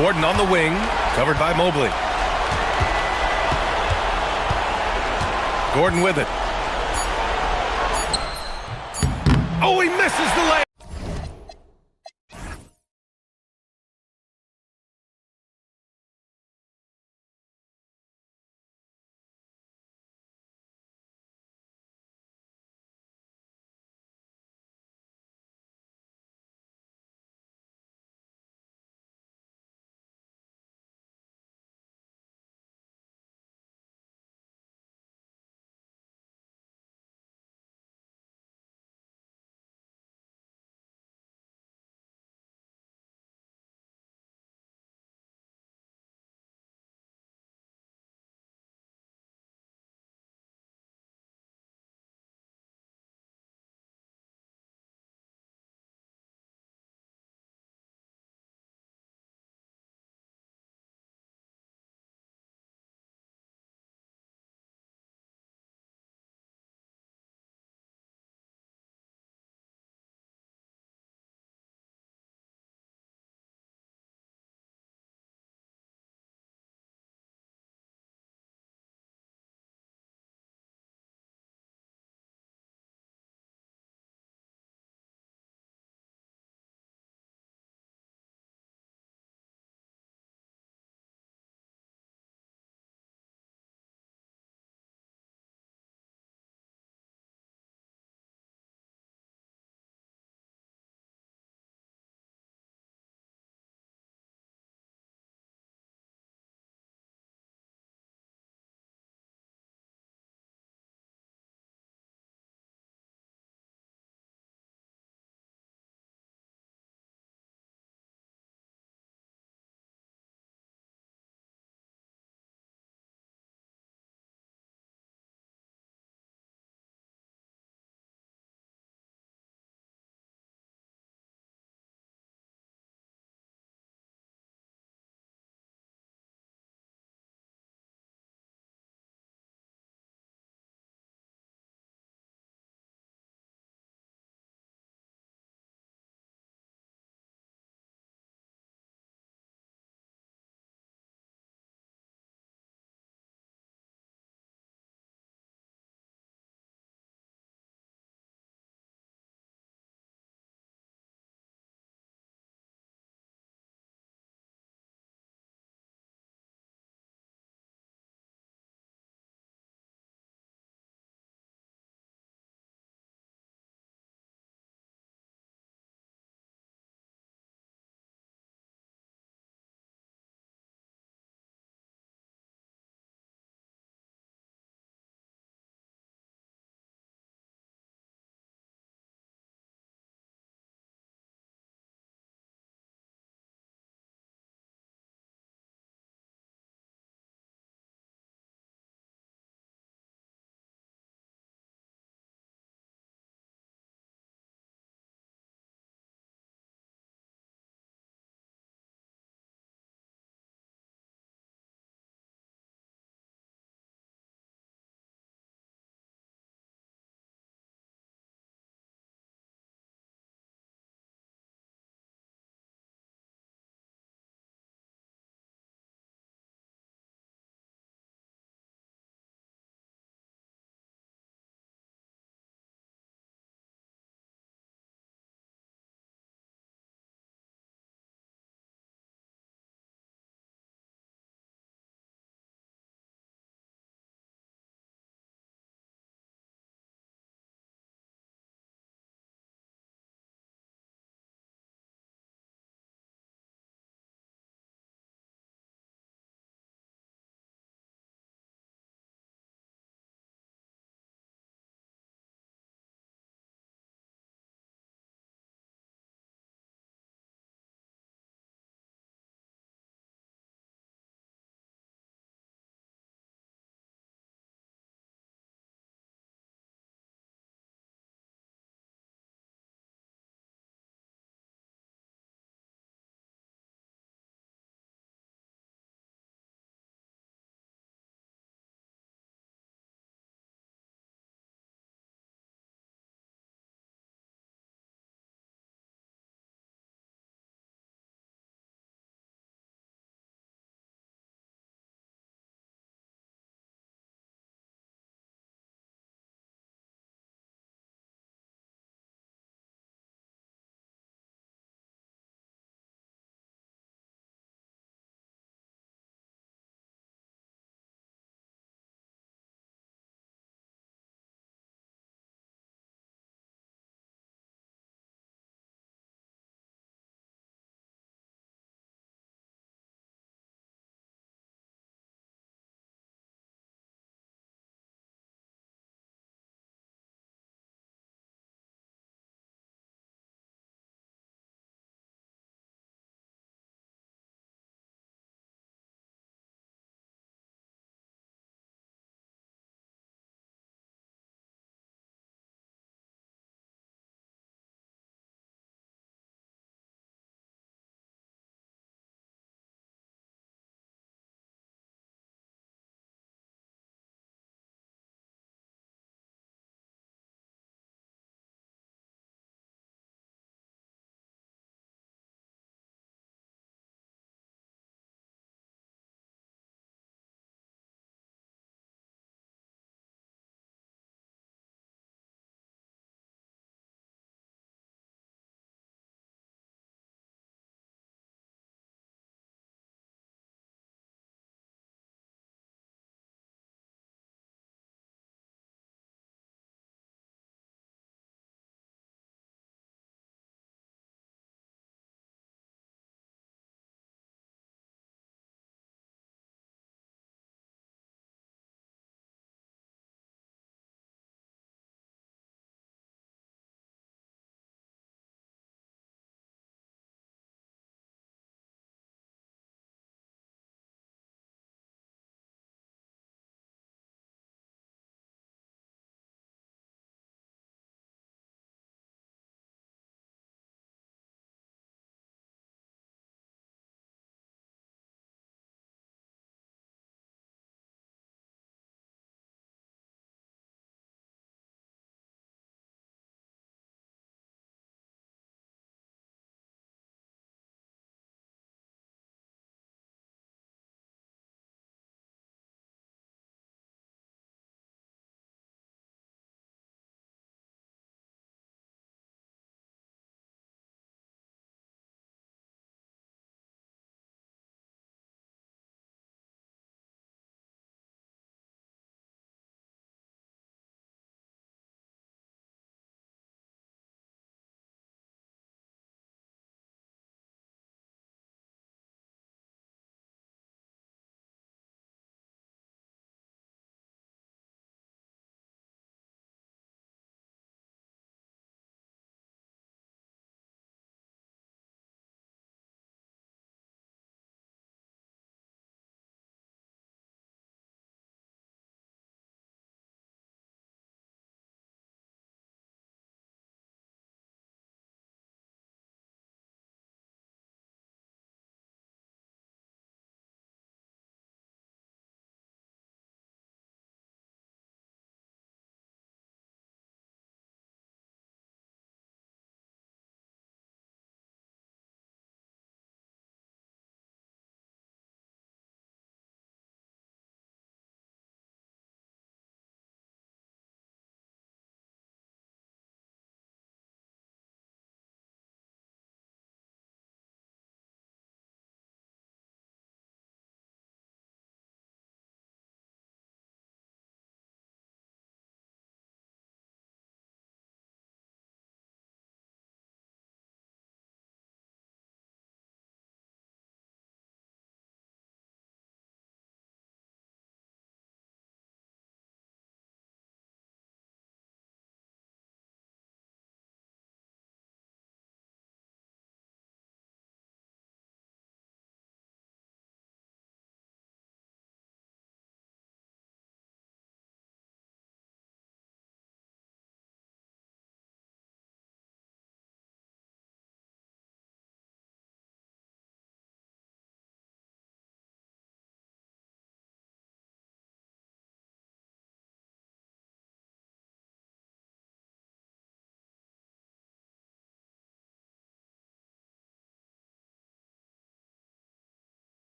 Gordon on the wing, covered by Mobley. Gordon with it. Oh, he misses the layup.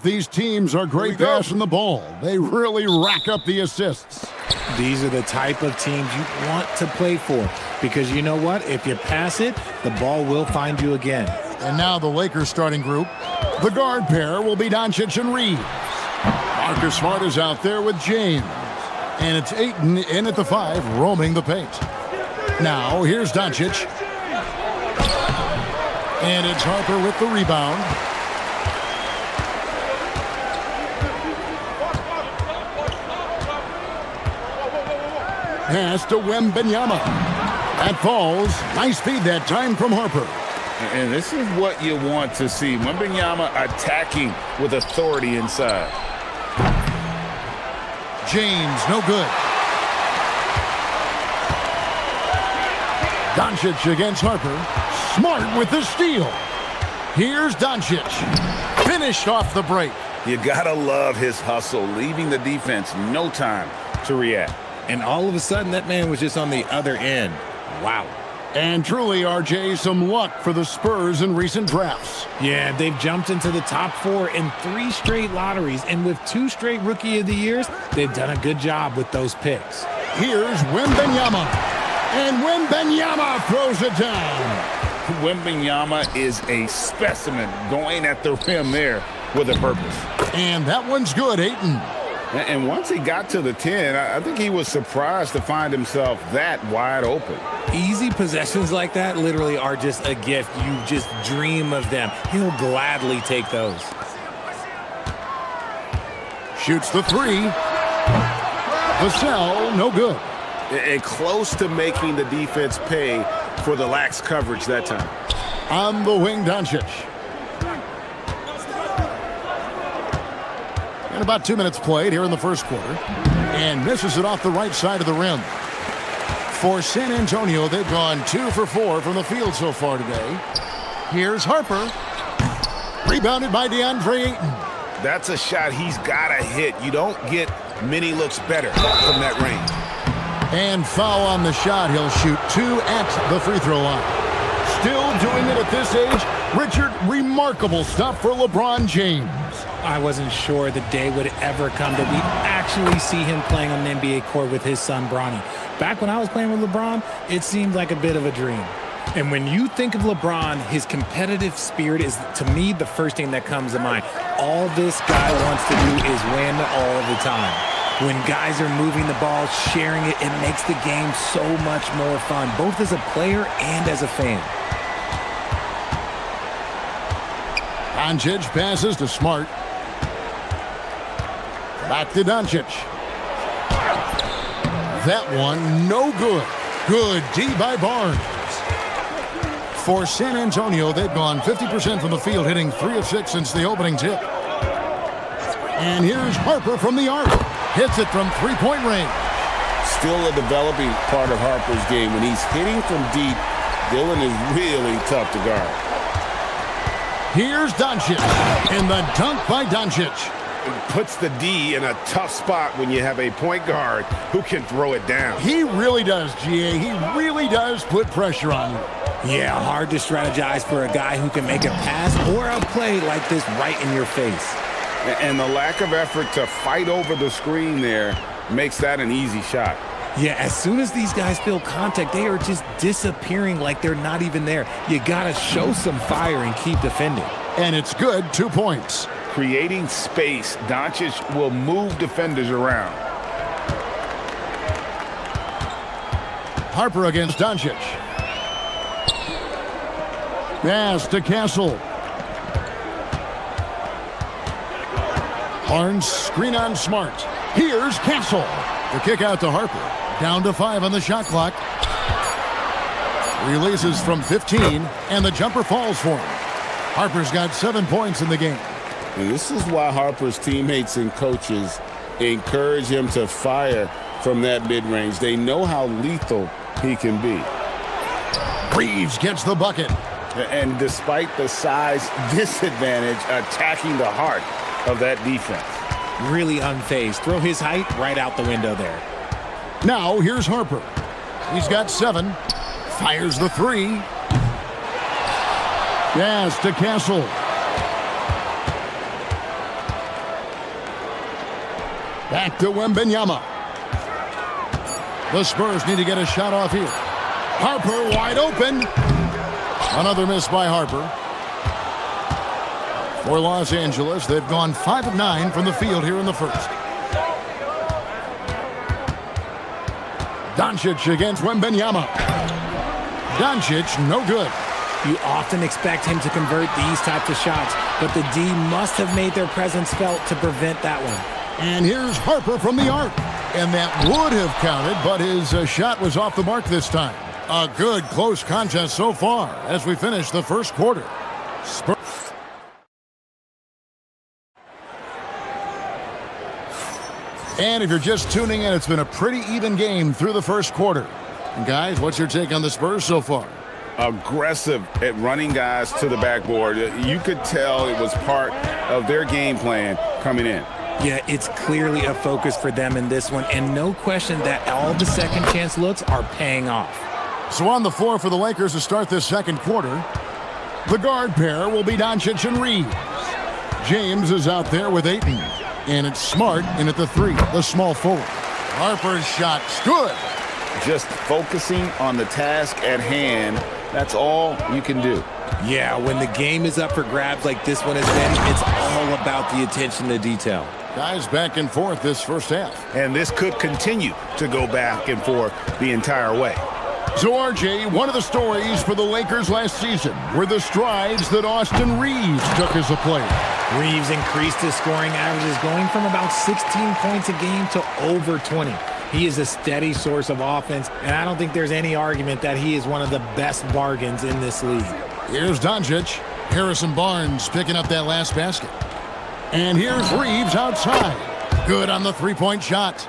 these teams are great passing the ball. They really rack up the assists. These are the type of teams you want to play for because you know what? If you pass it, the ball will find you again. And now the Lakers starting group. The guard pair will be Doncic and Reeves. Marcus Smart is out there with James. And it's Ayton in at the 5, roaming the paint. Now, here's Doncic. And it's Harper with the rebound. Pass to Wembanyama. That falls. Nice feed that time from Harper. And this is what you want to see. Wembanyama attacking with authority inside. James, no good. Doncic against Harper. Smart with the steal. Here's Doncic. Finished off the break. You gotta love his hustle, leaving the defense no time to react. And all of a sudden, that man was just on the other end. Wow. And truly, RJ, some luck for the Spurs in recent drafts. Yeah, they've jumped into the top 4 in 3 straight lotteries, and with 2 straight Rookie of the Years, they've done a good job with those picks. Here's Wembanyama. And Wembanyama throws it down. Wembanyama is a specimen going at the rim there with a purpose. And that one's good, Ayton. And once he got to the 10, I think he was surprised to find himself that wide open. Easy possessions like that literally are just a gift. You just dream of them. He'll gladly take those. Shoots the 3. Vassell, no good. And close to making the defense pay for the lax coverage that time. On the wing, Doncic. And about 2 minutes played here in the first quarter. And misses it off the right side of the rim. For San Antonio, they've gone 2 for 4 from the field so far today. Here's Harper. Rebounded by DeAndre Ayton. That's a shot he's got to hit. You don't get many looks better from that range. And foul on the shot. He'll shoot 2 at the free throw line. Still doing it at this age. Richard, remarkable stuff for LeBron James. I wasn't sure the day would ever come that we'd actually see him playing on an NBA court with his son, Bronny. Back when I was playing with LeBron, it seemed like a bit of a dream. And when you think of LeBron, his competitive spirit is, to me, the first thing that comes to mind. All this guy wants to do is win all the time. When guys are moving the ball, sharing it, it makes the game so much more fun, both as a player and as a fan. Doncic passes to Smart. Back to Doncic. That one, no good. Good D by Barnes. For San Antonio, they've gone 50% from the field, hitting 3 of 6 since the opening tip. And here's Harper from the arc. Hits it from three-point range. Still a developing part of Harper's game. When he's hitting from deep, Dillon is really tough to guard. Here's Doncic. And the dunk by Doncic. Puts the D in a tough spot when you have a point guard who can throw it down. He really does, GA. He really does put pressure on you. Yeah, hard to strategize for a guy who can make a pass or a play like this right in your face. And the lack of effort to fight over the screen there makes that an easy shot. Yeah, as soon as these guys feel contact, they are just disappearing like they're not even there. You got to show some fire and keep defending. And it's good, 2 points. Creating space, Doncic will move defenders around. Harper against Doncic. Pass to Castle. Barnes, screen on Smart. Here's Castle. The kick out to Harper. Down to 5 on the shot clock. Releases from 15, and the jumper falls for him. Harper's got 7 points in the game. And this is why Harper's teammates and coaches encourage him to fire from that mid-range. They know how lethal he can be. Reeves gets the bucket. And despite the size disadvantage, attacking the heart of that defense. Really unfazed. Throw his height right out the window there. Now here's Harper. He's got 7. Fires the 3. Pass to Castle. Back to Wembanyama. The Spurs need to get a shot off here. Harper wide open. Another miss by Harper. For Los Angeles, they've gone 5 of 9 from the field here in the first. Doncic against Wembanyama. Doncic, no good. You often expect him to convert these types of shots, but the D must have made their presence felt to prevent that one. And here's Harper from the arc. And that would have counted, but his shot was off the mark this time. A good close contest so far as we finish the first quarter. And if you're just tuning in, it's been a pretty even game through the first quarter. And guys, what's your take on the Spurs so far? Aggressive at running guys to the backboard. You could tell it was part of their game plan coming in. Yeah, it's clearly a focus for them in this one, and no question that all the second chance looks are paying off. So on the floor for the Lakers to start this second quarter, the guard pair will be Doncic and Reeves. James is out there with Ayton, and it's Smart in at the 3, the small forward. Harper's shot's good. Just focusing on the task at hand, that's all you can do. Yeah, when the game is up for grabs like this one has been, it's all about the attention to detail. Guys back and forth this first half. And this could continue to go back and forth the entire way. So, RJ, one of the stories for the Lakers last season were the strides that Austin Reeves took as a player. Reeves increased his scoring averages, going from about 16 points a game to over 20. He is a steady source of offense, and I don't think there's any argument that he is one of the best bargains in this league. Here's Doncic. Harrison Barnes picking up that last basket. And here's Reeves outside. Good on the three-point shot.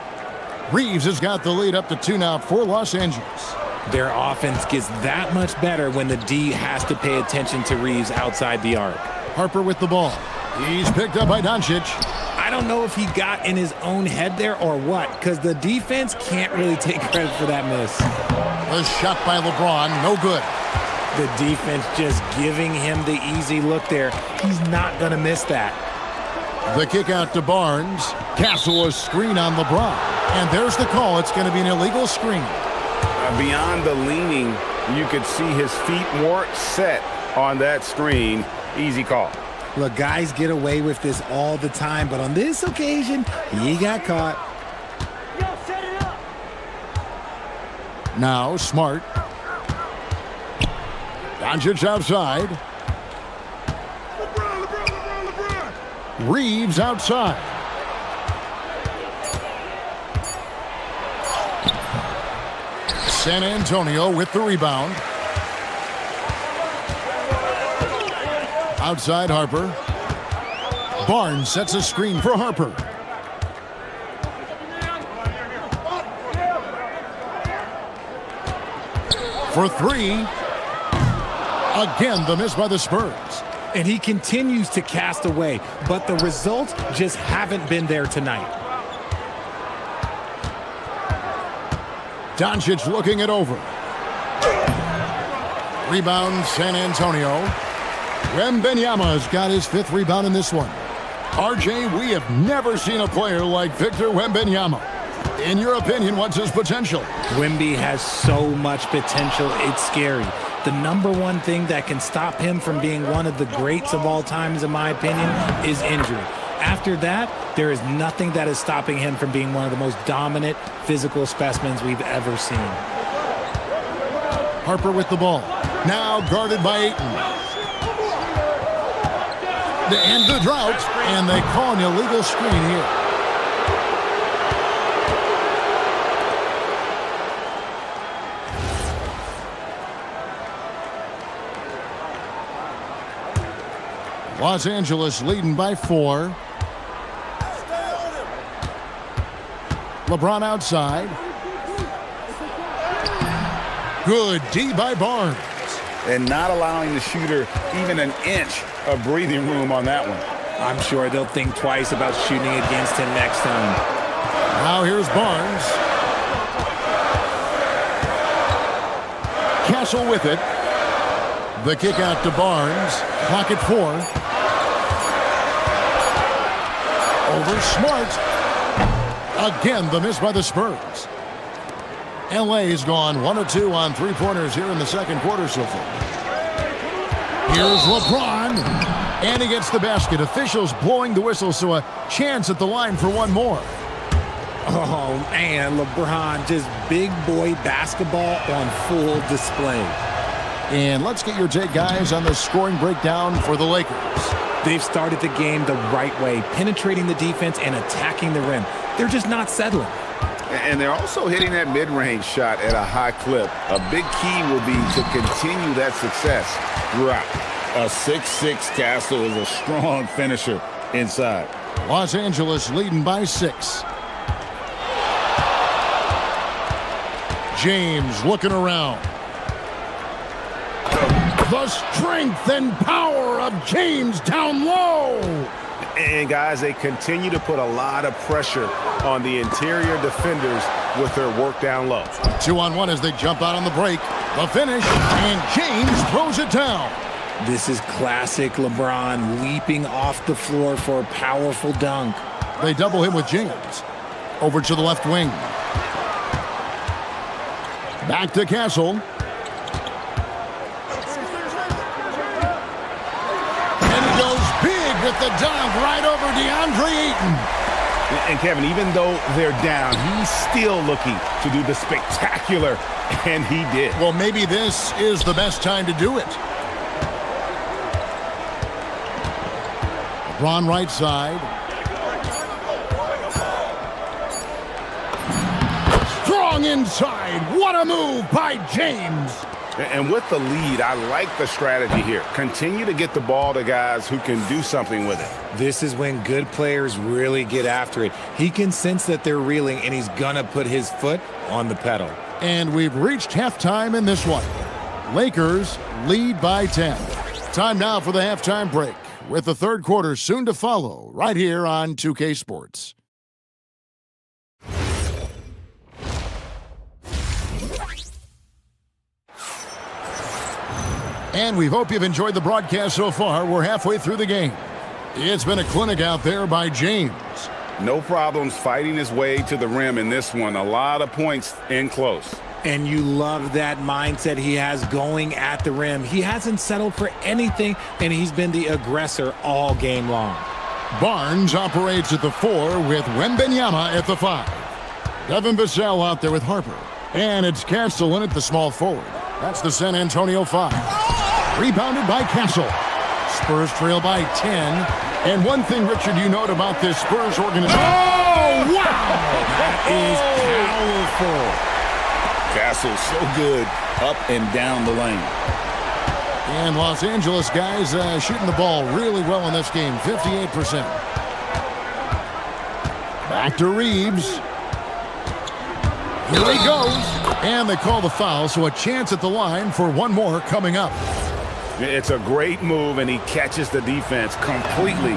Reeves has got the lead up to 2 now for Los Angeles. Their offense gets that much better when the D has to pay attention to Reeves outside the arc. Harper with the ball. He's picked up by Doncic. I don't know if he got in his own head there or what, because the defense can't really take credit for that miss. The shot by LeBron, no good. The defense just giving him the easy look there. He's not going to miss that. The kick out to Barnes. Castle a screen on LeBron. And there's the call. It's going to be an illegal screen. Beyond the leaning, you could see his feet weren't set on that screen. Easy call. Look, guys get away with this all the time, but on this occasion, he got caught. Now, Smart. Doncic outside. Reeves outside. San Antonio with the rebound. Outside Harper. Barnes sets a screen for Harper. For 3. Again, the miss by the Spurs. And he continues to cast away, but the results just haven't been there tonight. Doncic looking it over. Rebound San Antonio. Wembanyama's got his 5th rebound in this one. RJ, we have never seen a player like Victor Wembanyama. In your opinion, what's his potential? Wemby has so much potential, it's scary. The number one thing that can stop him from being one of the greats of all times, in my opinion, is injury. After that, there is nothing that is stopping him from being one of the most dominant physical specimens we've ever seen. Harper with the ball. Now guarded by Ayton. To end the drought, and they call an illegal screen here. Los Angeles leading by 4. LeBron outside. Good D by Barnes. And not allowing the shooter even an inch of breathing room on that one. I'm sure they'll think twice about shooting against him next time. Now here's Barnes. Castle with it. The kick out to Barnes. Clock at 4. Over Smart. Again, the miss by the Spurs. LA's gone 1 of 2 on three-pointers here in the second quarter so far. Here's LeBron, and he gets the basket. Officials blowing the whistle, so a chance at the line for one more. Oh, man, LeBron, just big boy basketball on full display. And let's get your take, guys, on the scoring breakdown for the Lakers. They've started the game the right way, penetrating the defense and attacking the rim. They're just not settling. And they're also hitting that mid-range shot at a high clip. A big key will be to continue that success throughout. A 6'6" Castle is a strong finisher inside. Los Angeles leading by 6. James looking around. The strength and power of James down low. And, guys, they continue to put a lot of pressure on the interior defenders with their work down low. 2-on-1 as they jump out on the break. The finish, and James throws it down. This is classic LeBron leaping off the floor for a powerful dunk. They double him with James. Over to the left wing. Back to Castle. And he goes big with the dunk right over DeAndre Ayton. And Kevin, even though they're down, he's still looking to do the spectacular, and he did. Well, maybe this is the best time to do it. LeBron right side. Strong inside. What a move by James. And with the lead, I like the strategy here. Continue to get the ball to guys who can do something with it. This is when good players really get after it. He can sense that they're reeling, and he's gonna put his foot on the pedal. And we've reached halftime in this one. Lakers lead by 10. Time now for the halftime break, with the third quarter soon to follow, right here on 2K Sports. And we hope you've enjoyed the broadcast so far. We're halfway through the game. It's been a clinic out there by James. No problems fighting his way to the rim in this one. A lot of points in close. And you love that mindset he has going at the rim. He hasn't settled for anything, and he's been the aggressor all game long. Barnes operates at the 4 with Wembanyama at the 5. Devin Vassell out there with Harper. And it's Castle in at the small forward. That's the San Antonio 5. Rebounded by Castle. Spurs trail by 10. And one thing, Richard, you note about this Spurs organization. Oh, wow! That is powerful. Castle so good up and down the lane. And Los Angeles guys shooting the ball really well in this game, 58%. Back to Reeves. Here he goes. And they call the foul, so a chance at the line for one more coming up. It's a great move, and he catches the defense completely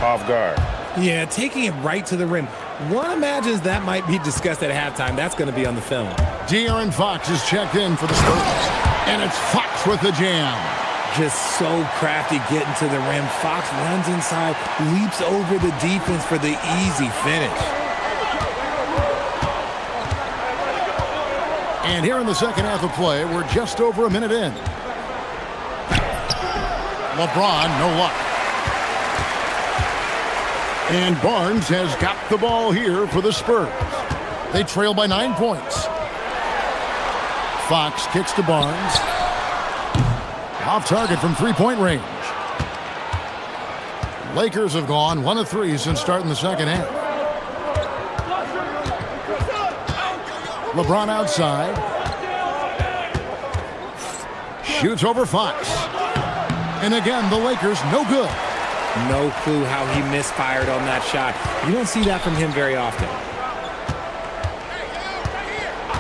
off guard. Yeah, taking it right to the rim. One imagines that might be discussed at halftime. That's going to be on the film. De'Aaron Fox is checked in for the Spurs. And it's Fox with the jam. Just so crafty getting to the rim. Fox runs inside, leaps over the defense for the easy finish. And here in the second half of play, we're just over a minute in. LeBron, no luck. And Barnes has got the ball here for the Spurs. They trail by 9 points. Fox kicks to Barnes. Off target from three-point range. Lakers have gone 1 of 3 since starting the second half. LeBron outside. Shoots over Fox. And again, the Lakers no good. No clue how he misfired on that shot. You don't see that from him very often.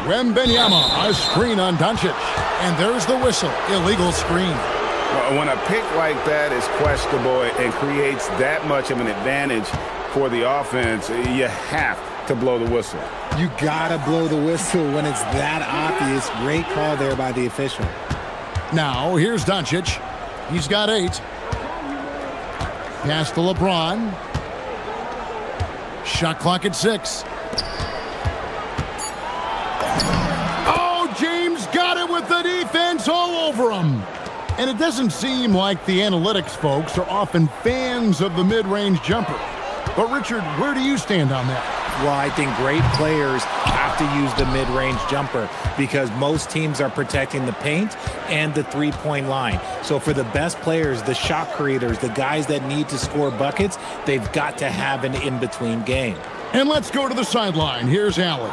Wembanyama, a screen on Doncic. And there's the whistle. Illegal screen. Well, when a pick like that is questionable and creates that much of an advantage for the offense, you have to blow the whistle. You gotta blow the whistle when it's that obvious. Great call there by the official. Now, here's Doncic. He's got 8. Pass to LeBron. Shot clock at 6. Oh, James got it with the defense all over him. And it doesn't seem like the analytics folks are often fans of the mid-range jumper. But, Richard, where do you stand on that? Well, I think great players have to use the mid-range jumper because most teams are protecting the paint and the three-point line. So for the best players, the shot creators, the guys that need to score buckets, they've got to have an in-between game. And let's go to the sideline. Here's Allen.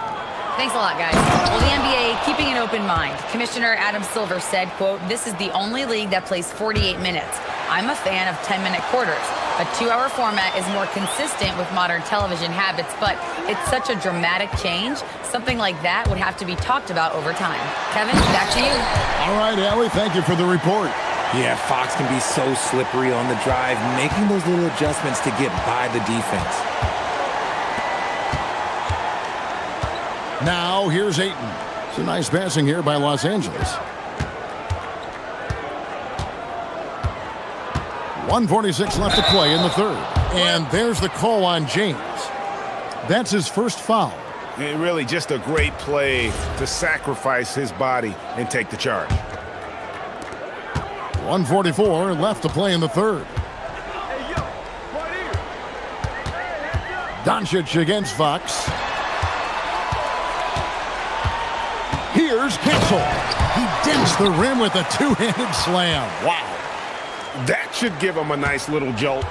Thanks a lot, guys. Well, the NBA keeping an open mind. Commissioner Adam Silver said, quote, "This is the only league that plays 48 minutes. I'm a fan of 10-minute quarters. A 2-hour format is more consistent with modern television habits, but it's such a dramatic change. Something like that would have to be talked about over time." Kevin, back to you. All right, Allie, thank you for the report. Yeah, Fox can be so slippery on the drive, making those little adjustments to get by the defense. Now, here's Ayton. It's a nice passing here by Los Angeles. 1:46 left to play in the third. And there's the call on James. That's his first foul. And really just a great play to sacrifice his body and take the charge. 1:44 left to play in the third. Doncic against Fox. Here's Kessel. He dents the rim with a two-handed slam. Wow. That should give him a nice little jolt.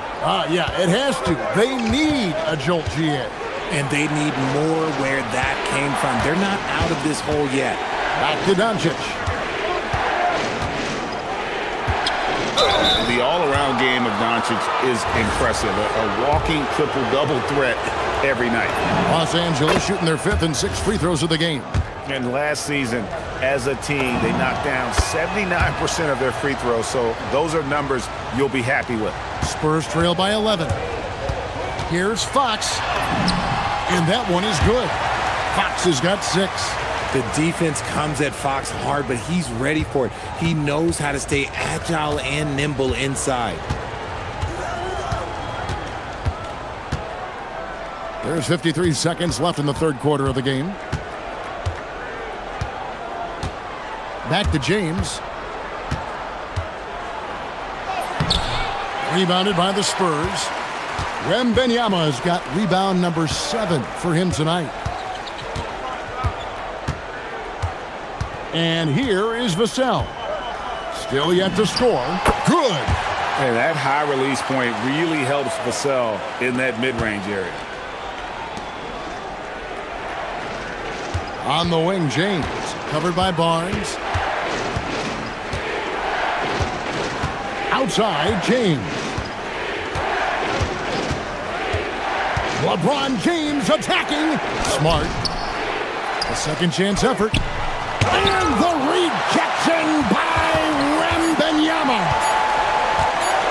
Yeah, it has to. They need a jolt, GA. And they need more where that came from. They're not out of this hole yet. Back to Doncic. The all-around game of Doncic is impressive. A walking triple-double threat every night. Los Angeles shooting their 5th and 6th free throws of the game. And last season, as a team, they knocked down 79% of their free throws. So those are numbers you'll be happy with. Spurs trail by 11. Here's Fox. And that one is good. Fox has got 6. The defense comes at Fox hard, but he's ready for it. He knows how to stay agile and nimble inside. There's 53 seconds left in the third quarter of the game. Back to James. Rebounded by the Spurs. Wembanyama's got rebound number 7 for him tonight. And here is Vassell. Still yet to score. Good. And that high release point really helps Vassell in that mid-range area. On the wing, James. Covered by Barnes. Outside, James. LeBron James attacking. Smart. A second chance effort. And the rejection by Wembanyama.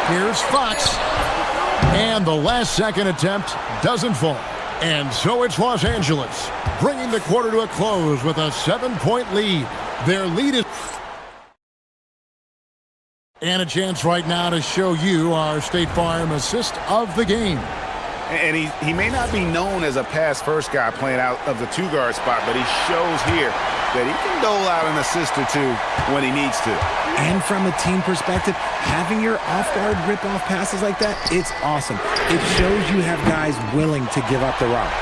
Here's Fox. And the last second attempt doesn't fall. And so it's Los Angeles, bringing the quarter to a close with a 7-point lead. Their lead is... And a chance right now to show you our State Farm assist of the game. And he may not be known as a pass-first guy playing out of the two-guard spot, but he shows here that he can dole out an assist or two when he needs to. And from a team perspective, having your off-guard rip-off passes like that, it's awesome. It shows you have guys willing to give up the rock.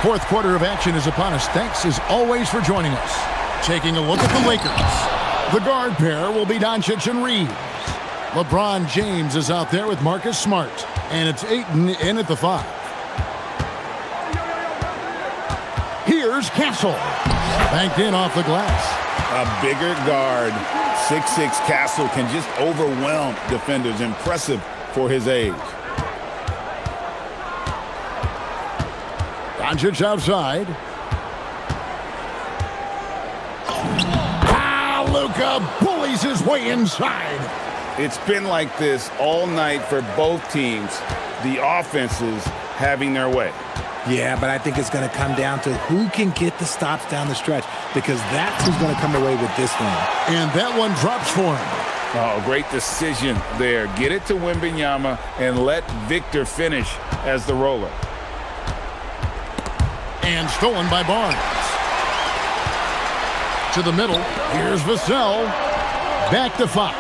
Fourth quarter of action is upon us. Thanks, as always, for joining us. Taking a look at the Lakers. The guard pair will be Doncic and Reeves. LeBron James is out there with Marcus Smart. And it's Ayton in at the 5. Here's Castle. Banked in off the glass. A bigger guard, 6'6" Castle, can just overwhelm defenders. Impressive for his age. Doncic outside. Luka bullies his way inside. It's been like this all night for both teams. The offenses having their way. Yeah, but I think it's going to come down to who can get the stops down the stretch, because that's who's going to come away with this one. And that one drops for him. Oh, great decision there. Get it to Wembanyama and let Victor finish as the roller. And stolen by Barnes. To the middle. Here's Vassell. Back to Fox.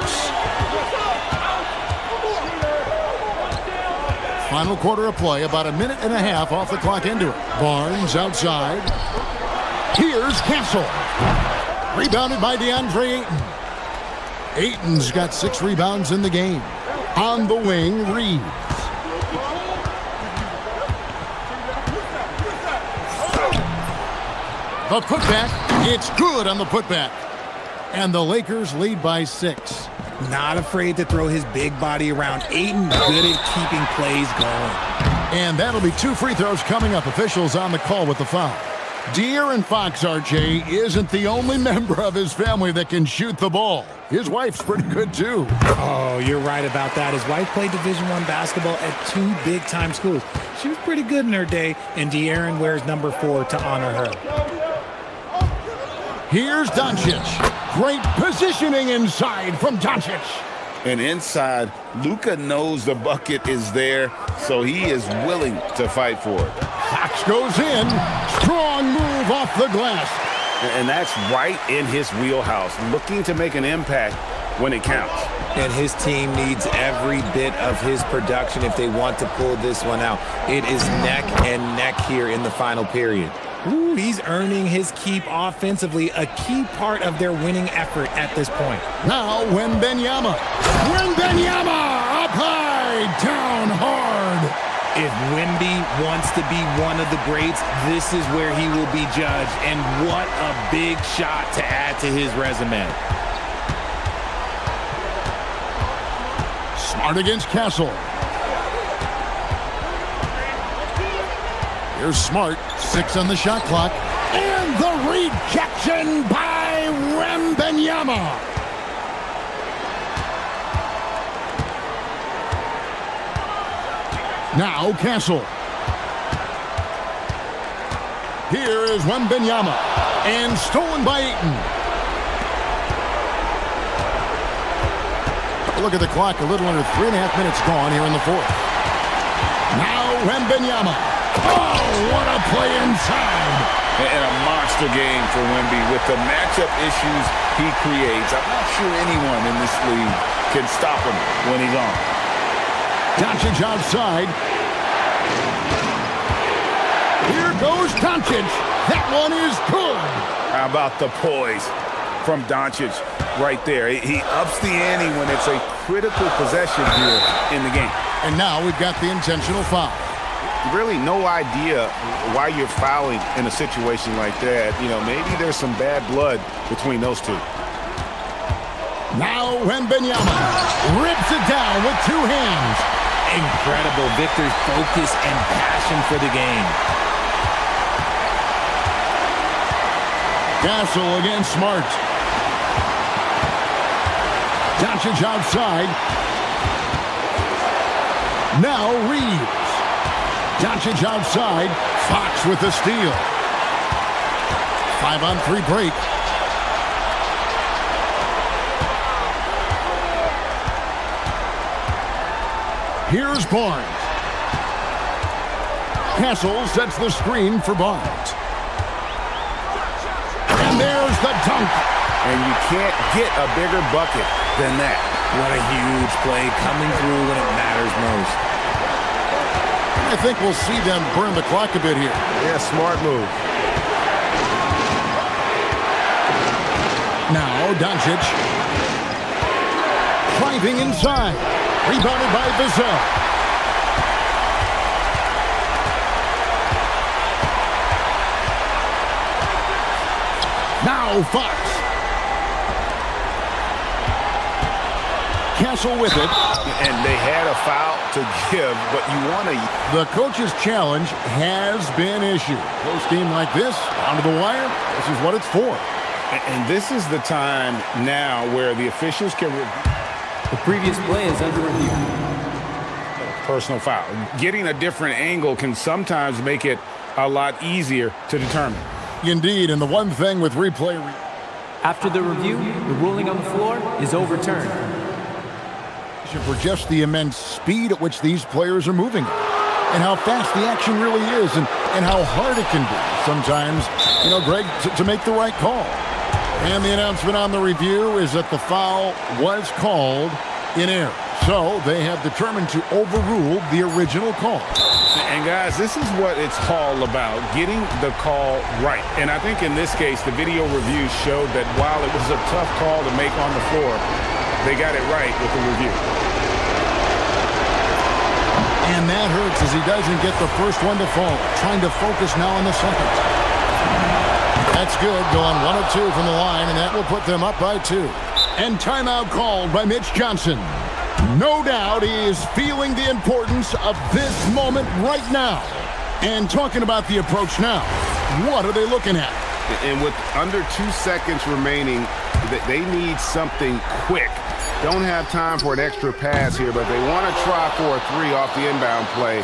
Final quarter of play, about a minute and a half off the clock into it. Barnes outside. Here's Castle. Rebounded by DeAndre Ayton. Ayton's got 6 rebounds in the game. On the wing, Reeves. The putback, it's good on the putback. And the Lakers lead by 6. Not afraid to throw his big body around. Ayton good at keeping plays going. And that'll be 2 free throws coming up. Officials on the call with the foul. De'Aaron Fox, RJ, isn't the only member of his family that can shoot the ball. His wife's pretty good, too. Oh, you're right about that. His wife played Division I basketball at 2 big-time schools. She was pretty good in her day, and De'Aaron wears number 4 to honor her. Here's Doncic. Great positioning inside from Doncic. And inside, Luka knows the bucket is there, so he is willing to fight for it. Fox goes in. Strong move off the glass. And that's right in his wheelhouse, looking to make an impact when it counts. And his team needs every bit of his production if they want to pull this one out. It is neck and neck here in the final period. Ooh, he's earning his keep offensively, a key part of their winning effort at this point. Now, Wembanyama. Wembanyama up high, down hard. If Wemby wants to be one of the greats, this is where he will be judged. And what a big shot to add to his resume. Smart against Castle. Here's Smart. 6 on the shot clock. And the rejection by Wembanyama. Now Castle. Here is Wembanyama. And stolen by Ayton. Look at the clock. A little under 3.5 minutes gone here in the 4th. Now Wembanyama. Oh, what a play inside. And a monster game for Wemby with the matchup issues he creates. I'm not sure anyone in this league can stop him when he's on. Doncic outside. Here goes Doncic. That one is good. How about the poise from Doncic right there? He ups the ante when it's a critical possession here in the game. And now we've got the intentional foul. Really no idea why you're fouling in a situation like that. You know, maybe there's some bad blood between those two. Now Wembanyama rips it down with 2 hands. Incredible. Victor's focus and passion for the game. Castle against Smart. Doncic outside. Now Reeves. Doncic outside. Fox with the steal. 5-on-3 break. Here's Barnes. Castle sets the screen for Barnes. And there's the dunk. And you can't get a bigger bucket than that. What a huge play coming through when it matters most. I think we'll see them burn the clock a bit here. Yeah, smart move. Now Doncic. Driving inside. Rebounded by Vassell. Now Fox. Castle with it. And they had a foul to give, but you want to... The coach's challenge has been issued. Close game like this, down to the wire, this is what it's for. And this is the time now where the officials can... The previous play is under review. Personal foul. Getting a different angle can sometimes make it a lot easier to determine. Indeed, and the one thing with replay... After the review, the ruling on the floor is overturned. For just the immense speed at which these players are moving and how fast the action really is. And and how hard it can be sometimes, Greg, to make the right call. And the announcement on the review is that the foul was called in error. So they have determined to overrule the original call. And guys, this is what it's all about, getting the call right. And I think in this case, the video review showed that while it was a tough call to make on the floor, they got it right with the review. And that hurts as he doesn't get the first one to fall. Trying to focus now on the second. That's good, going 1 of 2 from the line, and that will put them up by 2. And timeout called by Mitch Johnson. No doubt he is feeling the importance of this moment right now. And talking about the approach now, what are they looking at? And with under 2 seconds remaining, they need something quick. Don't have time for an extra pass here, but they want to try for a 3 off the inbound play.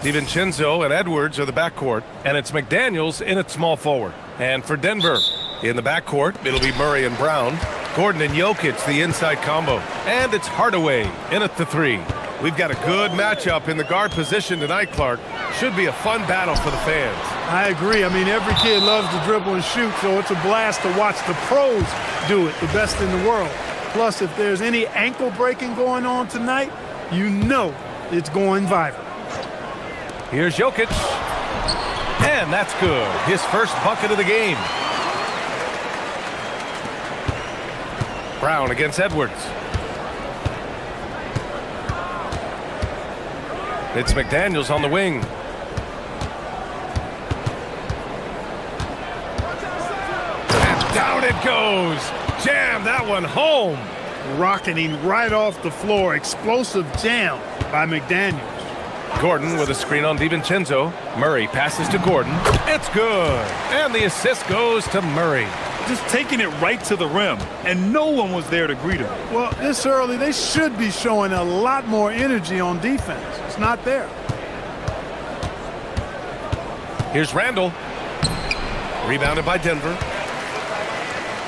DiVincenzo and Edwards are the backcourt, and it's McDaniels in at small forward. And for Denver, in the backcourt, it'll be Murray and Brown. Gordon and Jokic, the inside combo. And it's Hardaway in at the 3. We've got a good matchup in the guard position tonight, Clark. Should be a fun battle for the fans. I agree. I mean, every kid loves to dribble and shoot, so it's a blast to watch the pros do it, the best in the world. Plus, if there's any ankle breaking going on tonight, you know it's going viral. Here's Jokic. And that's good. His first bucket of the game. Brown against Edwards. It's McDaniels on the wing. And down it goes. Jam that one home. Rocketing right off the floor. Explosive jam by McDaniels. Gordon with a screen on DiVincenzo. Murray passes to Gordon. It's good. And the assist goes to Murray. Just taking it right to the rim, and no one was there to greet him. Well, this early, they should be showing a lot more energy on defense. It's not there. Here's Randall. Rebounded by Denver.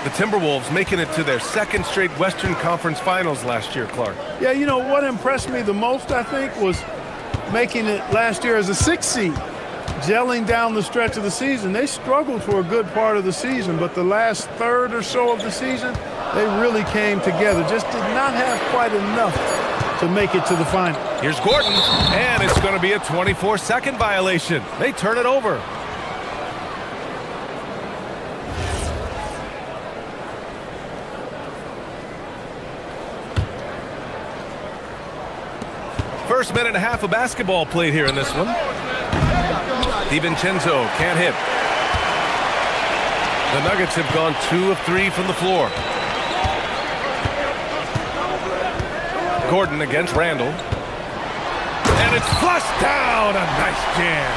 The Timberwolves making it to their second straight Western Conference Finals last year, Clark. Yeah, you know, what impressed me the most, I think, was making it last year as a 6th seed. Gelling down the stretch of the season. They struggled for a good part of the season, but the last third or so of the season, they really came together. Just did not have quite enough to make it to the final. Here's Gordon, and it's going to be a 24-second violation. They turn it over. First minute and a half of basketball played here in this one. DiVincenzo can't hit. The Nuggets have gone 2 of 3 from the floor. Gordon against Randall. And it's flushed down. A nice jam.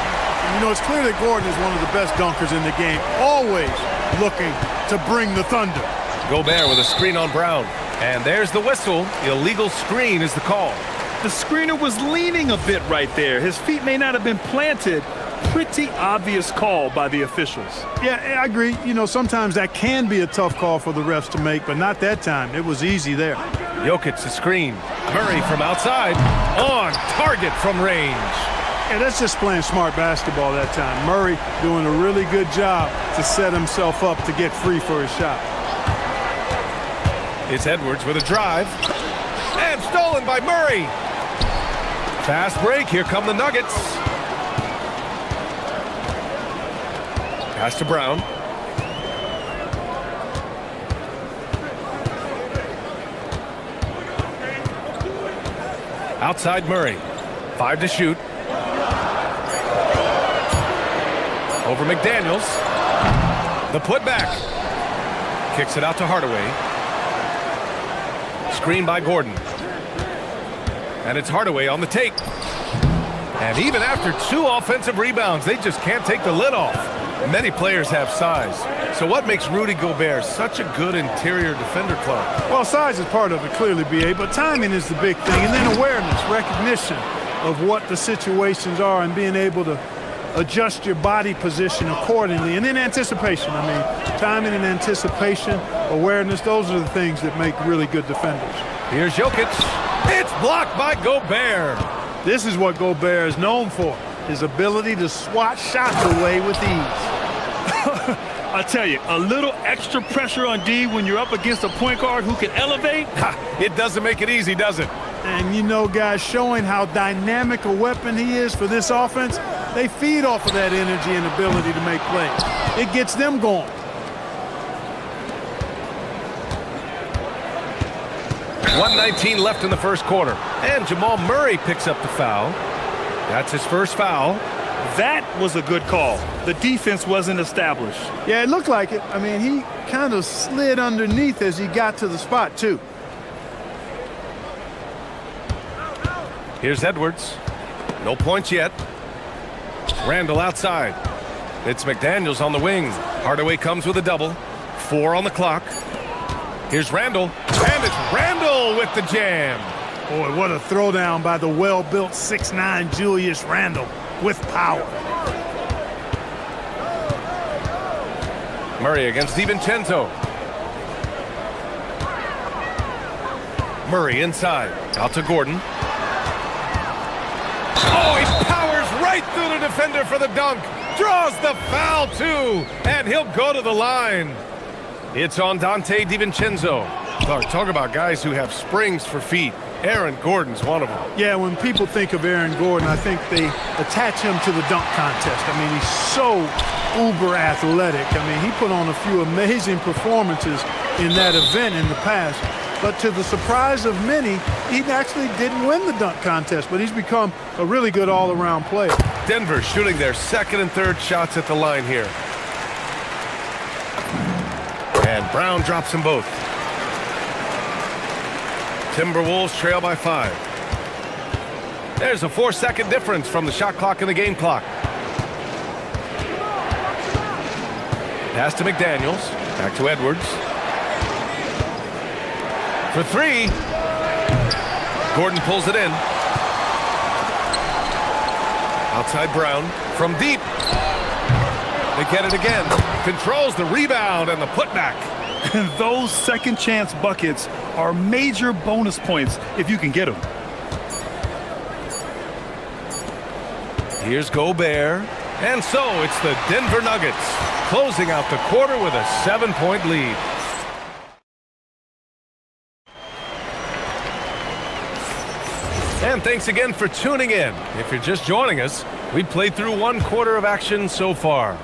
You know, it's clear that Gordon is one of the best dunkers in the game. Always looking to bring the thunder. Gobert with a screen on Brown. And there's the whistle. Illegal screen is the call. The screener was leaning a bit right there. His feet may not have been planted. Pretty obvious call by the officials. Yeah, I agree. You know, sometimes that can be a tough call for the refs to make, but not that time. It was easy there. Jokic the screen. Murray from outside. On target from range. Yeah, that's just playing smart basketball that time. Murray doing a really good job to set himself up to get free for his shot. It's Edwards with a drive. And stolen by Murray. Fast break. Here come the Nuggets. Pass to Brown. Outside Murray. 5 to shoot. Over McDaniels. The putback. Kicks it out to Hardaway. Screen by Gordon. And it's Hardaway on the take. And even after 2 offensive rebounds, they just can't take the lid off. Many players have size. So what makes Rudy Gobert such a good interior defender, Clark? Well, size is part of it, clearly, B.A., but timing is the big thing. And then awareness, recognition of what the situations are and being able to adjust your body position accordingly. And then anticipation. I mean, timing and anticipation, awareness, those are the things that make really good defenders. Here's Jokic. It's blocked by Gobert. This is what Gobert is known for, his ability to swat shots away with ease. I tell you, a little extra pressure on D when you're up against a point guard who can elevate. It doesn't make it easy, does it? And you know, guys, showing how dynamic a weapon he is for this offense, they feed off of that energy and ability to make plays. It gets them going. .119 left in the first quarter. And Jamal Murray picks up the foul. That's his first foul. That was a good call. The defense wasn't established. Yeah, it looked like it. I mean, he kind of slid underneath as he got to the spot, too. Here's Edwards. No points yet. Randall outside. It's McDaniels on the wing. Hardaway comes with a double. 4 on the clock. Here's Randall. And it's Randall with the jam. Boy, what a throwdown by the well-built 6'9" Julius Randle with power. Murray against DiVincenzo. Murray inside. Out to Gordon. Oh, he powers right through the defender for the dunk. Draws the foul, too. And he'll go to the line. It's on Dante DiVincenzo. Talk about guys who have springs for feet. Aaron Gordon's one of them. Yeah, when people think of Aaron Gordon, I think they attach him to the dunk contest. I mean, he's so uber athletic. I mean, he put on a few amazing performances in that event in the past. But to the surprise of many, he actually didn't win the dunk contest, but he's become a really good all-around player. Denver shooting their second and third shots at the line here. And Brown drops them both. Timberwolves trail by 5. There's a 4-second difference from the shot clock and the game clock. Pass to McDaniels. Back to Edwards. For 3. Gordon pulls it in. Outside Brown. From deep. They get it again. Controls the rebound and the putback. And those second chance buckets are major bonus points if you can get them. Here's Gobert. And so it's the Denver Nuggets closing out the quarter with a 7-point lead. And thanks again for tuning in. If you're just joining us, we played through 1 quarter of action so far.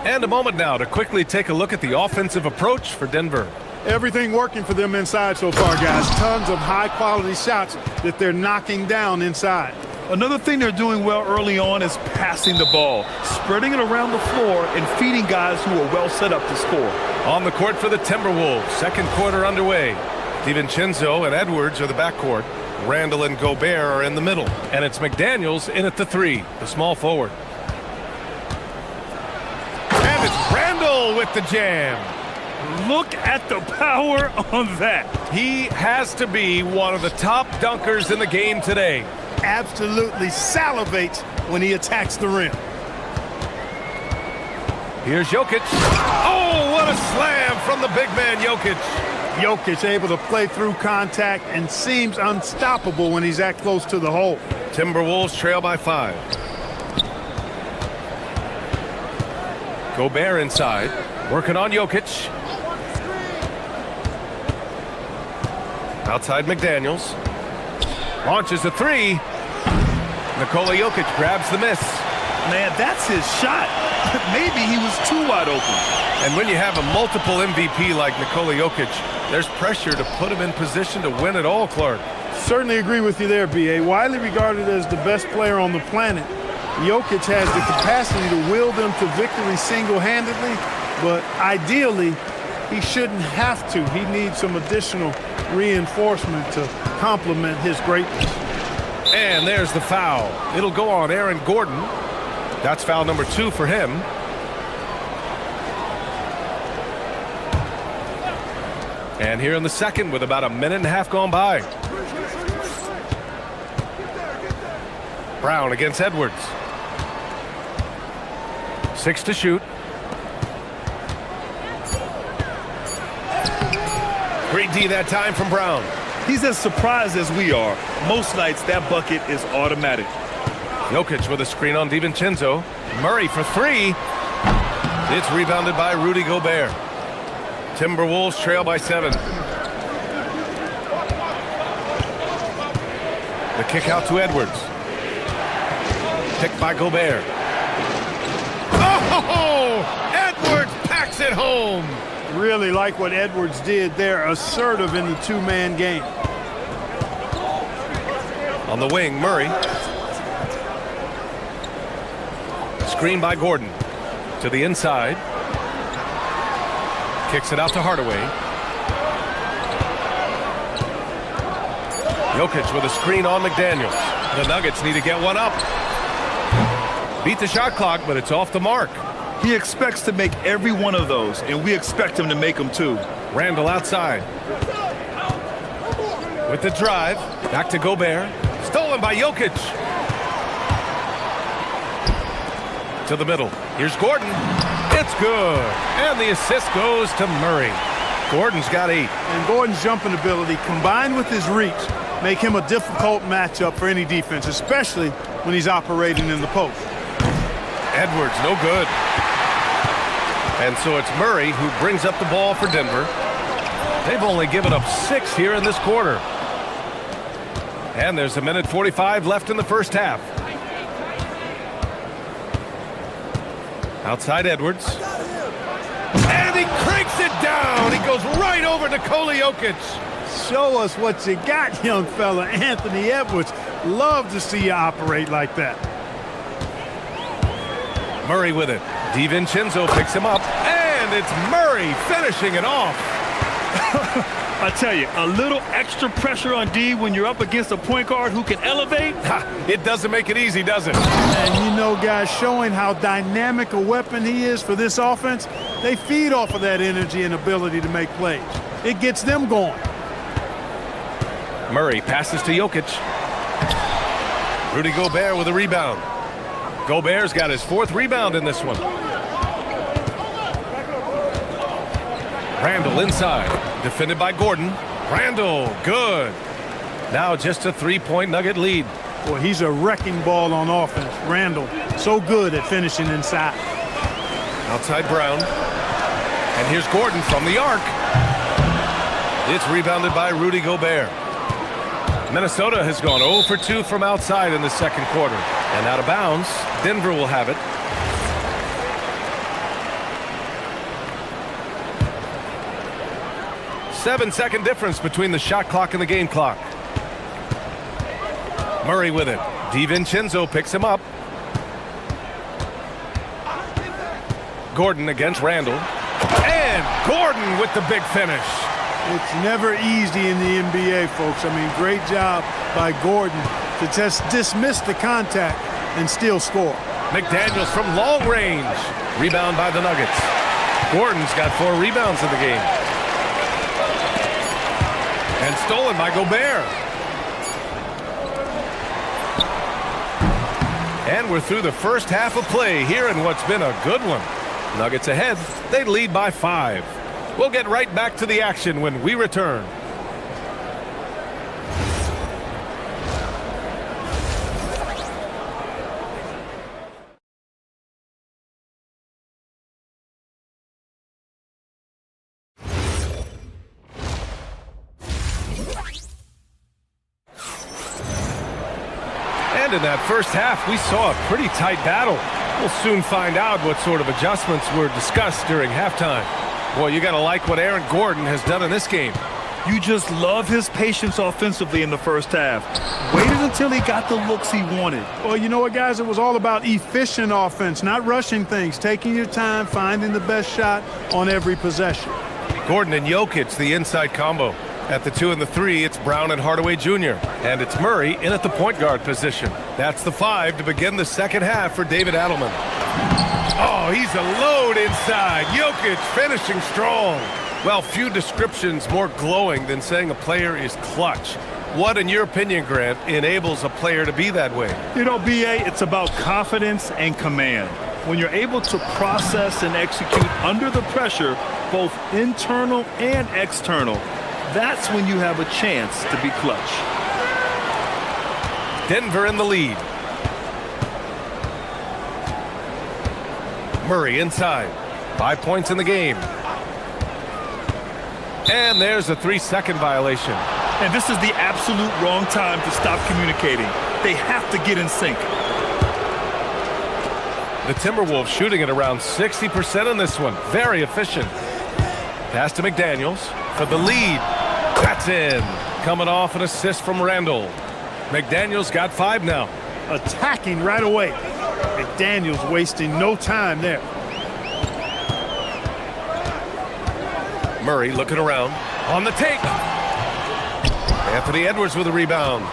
And a moment now to quickly take a look at the offensive approach for Denver. Everything working for them inside so far, guys. Tons of high-quality shots that they're knocking down inside. Another thing they're doing well early on is passing the ball, spreading it around the floor and feeding guys who are well set up to score. On the court for the Timberwolves, second quarter underway. DiVincenzo and Edwards are the backcourt. Randle and Gobert are in the middle. And it's McDaniels in at the 3, the small forward. And it's Randle with the jam. Look at the power on that. He has to be one of the top dunkers in the game today. Absolutely salivates when he attacks the rim. Here's Jokic. Oh, what a slam from the big man, Jokic. Jokic able to play through contact and seems unstoppable when he's that close to the hole. Timberwolves trail by 5. Gobert inside, working on Jokic. Outside McDaniels. Launches a 3. Nikola Jokic grabs the miss. Man, that's his shot. Maybe he was too wide open. And when you have a multiple MVP like Nikola Jokic, there's pressure to put him in position to win it all, Clark. Certainly agree with you there, B.A. Widely regarded as the best player on the planet, Jokic has the capacity to will them to victory single-handedly, but ideally, he shouldn't have to. He needs some additional reinforcement to complement his greatness. And there's the foul. It'll go on Aaron Gordon. That's foul number 2 for him. And here in the second with about a minute and a half gone by. Brown against Edwards. 6 to shoot. Great D that time from Brown. He's as surprised as we are. Most nights that bucket is automatic. Jokic with a screen on DiVincenzo. Murray for 3. It's rebounded by Rudy Gobert. Timberwolves trail by 7. The kick out to Edwards. Picked by Gobert. Oh! Edwards packs it home. Really like what Edwards did there. Assertive in the two-man game. On the wing, Murray. Screen by Gordon. To the inside. Kicks it out to Hardaway. Jokic with a screen on McDaniels. The Nuggets need to get one up. Beat the shot clock, but it's off the mark. He expects to make every one of those, and we expect him to make them too. Randle outside. With the drive. Back to Gobert. Stolen by Jokic. To the middle. Here's Gordon. It's good. And the assist goes to Murray. Gordon's got 8. And Gordon's jumping ability, combined with his reach, make him a difficult matchup for any defense, especially when he's operating in the post. Edwards, no good. And so it's Murray who brings up the ball for Denver. They've only given up 6 here in this quarter. And there's 1:45 left in the first half. Outside Edwards. And he cranks it down. He goes right over Nikola Jokic. Show us what you got, young fella. Anthony Edwards. Love to see you operate like that. Murray with it. DiVincenzo picks him up. And it's Murray finishing it off. I tell you, a little extra pressure on D when you're up against a point guard who can elevate. It doesn't make it easy, does it? And you know, guys, showing how dynamic a weapon he is for this offense, they feed off of that energy and ability to make plays. It gets them going. Murray passes to Jokic. Rudy Gobert with a rebound. Gobert's got his 4th rebound in this one. Randall inside. Defended by Gordon. Randall, good. Now just a 3-point Nugget lead. Boy, he's a wrecking ball on offense. Randall, so good at finishing inside. Outside Brown. And here's Gordon from the arc. It's rebounded by Rudy Gobert. Minnesota has gone 0 for 2 from outside in the second quarter. And out of bounds, Denver will have it. Seven-second difference between the shot clock and the game clock. Murray with it. DiVincenzo picks him up. Gordon against Randall. And Gordon with the big finish. It's never easy in the NBA, folks. I mean, great job by Gordon to just dismiss the contact and still score. McDaniels from long range. Rebound by the Nuggets. Gordon's got 4 rebounds in the game. And stolen by Gobert. And we're through the first half of play here in what's been a good one. Nuggets ahead. They lead by 5. We'll get right back to the action when we return. And in that first half, we saw a pretty tight battle. We'll soon find out what sort of adjustments were discussed during halftime. Boy, you got to like what Aaron Gordon has done in this game. You just love his patience offensively in the first half. Waited until he got the looks he wanted. Well, you know what, guys? It was all about efficient offense, not rushing things, taking your time, finding the best shot on every possession. Gordon and Jokic, the inside combo. At the 2 and the 3, it's Brown and Hardaway Jr. And it's Murray in at the point guard position. That's the 5 to begin the second half for David Adelman. Oh, he's a load inside. Jokic finishing strong. Well, few descriptions more glowing than saying a player is clutch. What, in your opinion, Grant, enables a player to be that way? You know, B.A., it's about confidence and command. When you're able to process and execute under the pressure, both internal and external, that's when you have a chance to be clutch. Denver in the lead. Murray inside. 5 points in the game. And there's a 3-second violation. And this is the absolute wrong time to stop communicating. They have to get in sync. The Timberwolves shooting at around 60% in this one. Very efficient. Pass to McDaniels for the lead. That's in. Coming off an assist from Randall. McDaniels got 5 now. Attacking right away. McDaniels wasting no time there. Murray looking around. On the take. Anthony Edwards with a rebound.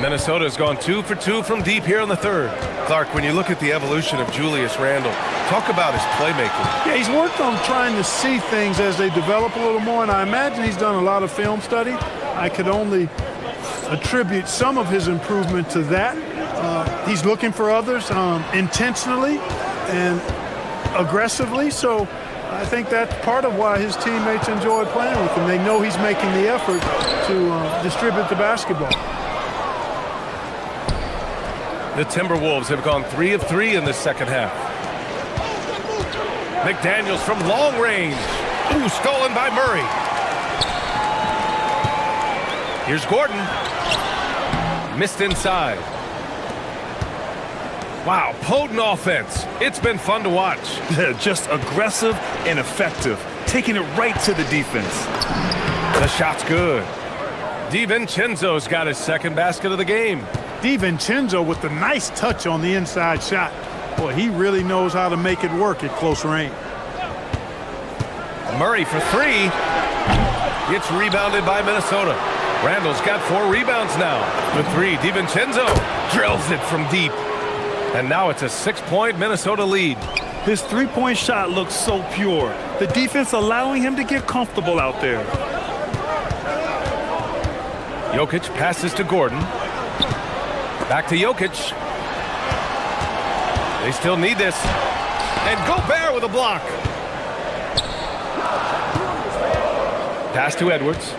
Minnesota's gone 2 for 2 from deep here in the third. Clark, when you look at the evolution of Julius Randle, talk about his playmaking. Yeah, he's worked on trying to see things as they develop a little more, and I imagine he's done a lot of film study. I could only attribute some of his improvement to that. He's looking for others intentionally and aggressively, so I think that's part of why his teammates enjoy playing with him. They know he's making the effort to distribute the basketball. The Timberwolves have gone 3 of 3 in this second half. McDaniels from long range. Ooh, stolen by Murray. Here's Gordon. Missed inside. Wow, potent offense. It's been fun to watch. Just aggressive and effective, taking it right to the defense. The shot's good. DiVincenzo's got his second basket of the game. DiVincenzo with the nice touch on the inside shot. Boy, he really knows how to make it work at close range. Murray for 3. It's rebounded by Minnesota. Randall's got 4 rebounds now. The 3, DiVincenzo drills it from deep. And now it's a 6-point Minnesota lead. His three-point shot looks so pure. The defense allowing him to get comfortable out there. Jokic passes to Gordon. Back to Jokic. They still need this. And Gobert with a block. Pass to Edwards.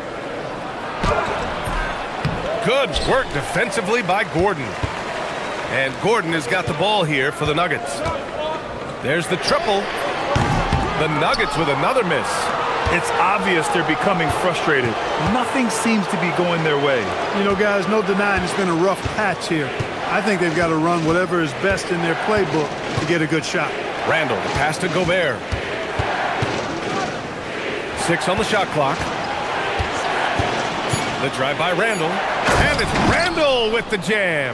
Good work defensively by Gordon. And Gordon has got the ball here for the Nuggets. There's the triple. The Nuggets with another miss. It's obvious they're becoming frustrated. Nothing seems to be going their way. You know, guys, no denying it's been a rough patch here. I think they've got to run whatever is best in their playbook to get a good shot. Randall, the pass to Gobert. 6 on the shot clock. The drive by Randall. And it's Randall with the jam.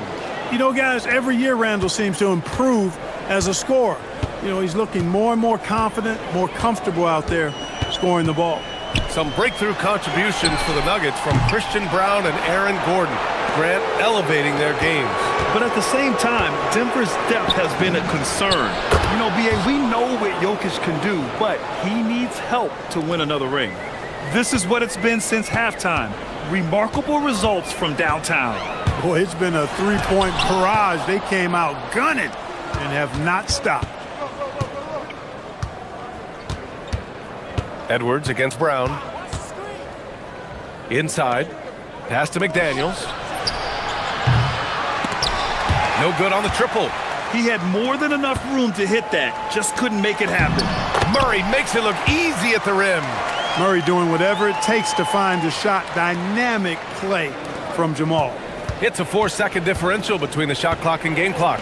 You know, guys, every year Randall seems to improve as a scorer. You know, he's looking more and more confident, more comfortable out there scoring the ball. Some breakthrough contributions for the Nuggets from Christian Brown and Aaron Gordon. Grant elevating their games. But at the same time, Denver's depth has been a concern. You know, B.A., we know what Jokic can do, but he needs help to win another ring. This is what it's been since halftime. Remarkable results from downtown. Boy, it's been a three-point barrage. They came out gunning and have not stopped. Edwards against Brown. Inside. Pass to McDaniels. No good on the triple. He had more than enough room to hit that. Just couldn't make it happen. Murray makes it look easy at the rim. Murray doing whatever it takes to find the shot. Dynamic play from Jamal. It's a 4-second differential between the shot clock and game clock.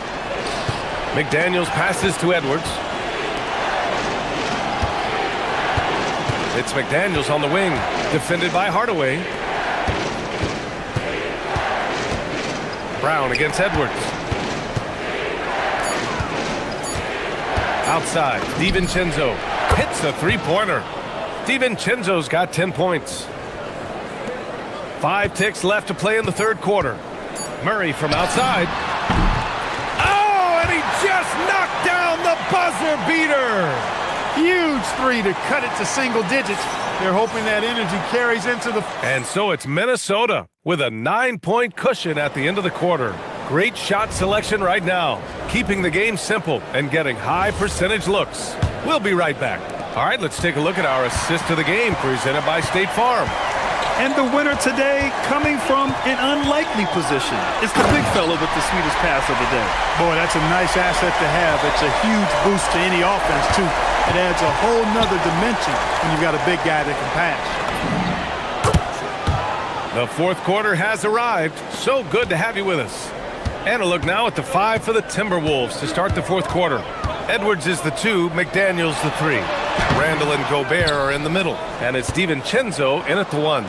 McDaniels passes to Edwards. It's McDaniels on the wing, defended by Hardaway. Brown against Edwards. Outside, DiVincenzo hits the three-pointer. DiVincenzo's got 10 points. 5 ticks left to play in the third quarter. Murray from outside. Oh, and he just knocked down the buzzer beater. Huge 3 to cut it to single digits. They're hoping that energy carries into the... And so it's Minnesota with a 9-point cushion at the end of the quarter. Great shot selection right now, keeping the game simple and getting high percentage looks. We'll be right back. All right, let's take a look at our assist to the game presented by State Farm. And the winner today coming from an unlikely position. It's the big fella with the sweetest pass of the day. Boy, that's a nice asset to have. It's a huge boost to any offense, too. It adds a whole nother dimension when you've got a big guy that can pass. The fourth quarter has arrived. So good to have you with us. And a look now at the 5 for the Timberwolves to start the fourth quarter. Edwards is the 2, McDaniels the 3. Randall and Gobert are in the middle. And it's DiVincenzo in at the 1.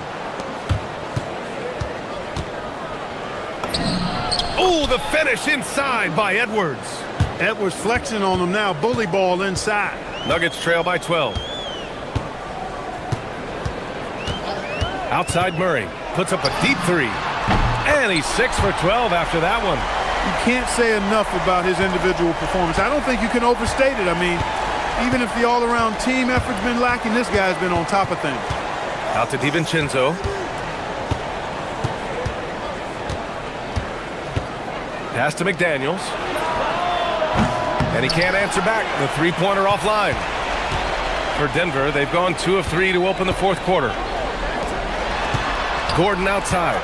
Oh, the finish inside by Edwards. Edwards flexing on them now. Bully ball inside. Nuggets trail by 12. Outside Murray. Puts up a deep 3. And he's 6 for 12 after that one. You can't say enough about his individual performance. I don't think you can overstate it. I mean, even if the all-around team effort's been lacking, this guy's been on top of things. Out to DiVincenzo. Pass to McDaniels. And he can't answer back. The three-pointer offline. For Denver, they've gone 2 of 3 to open the fourth quarter. Gordon outside.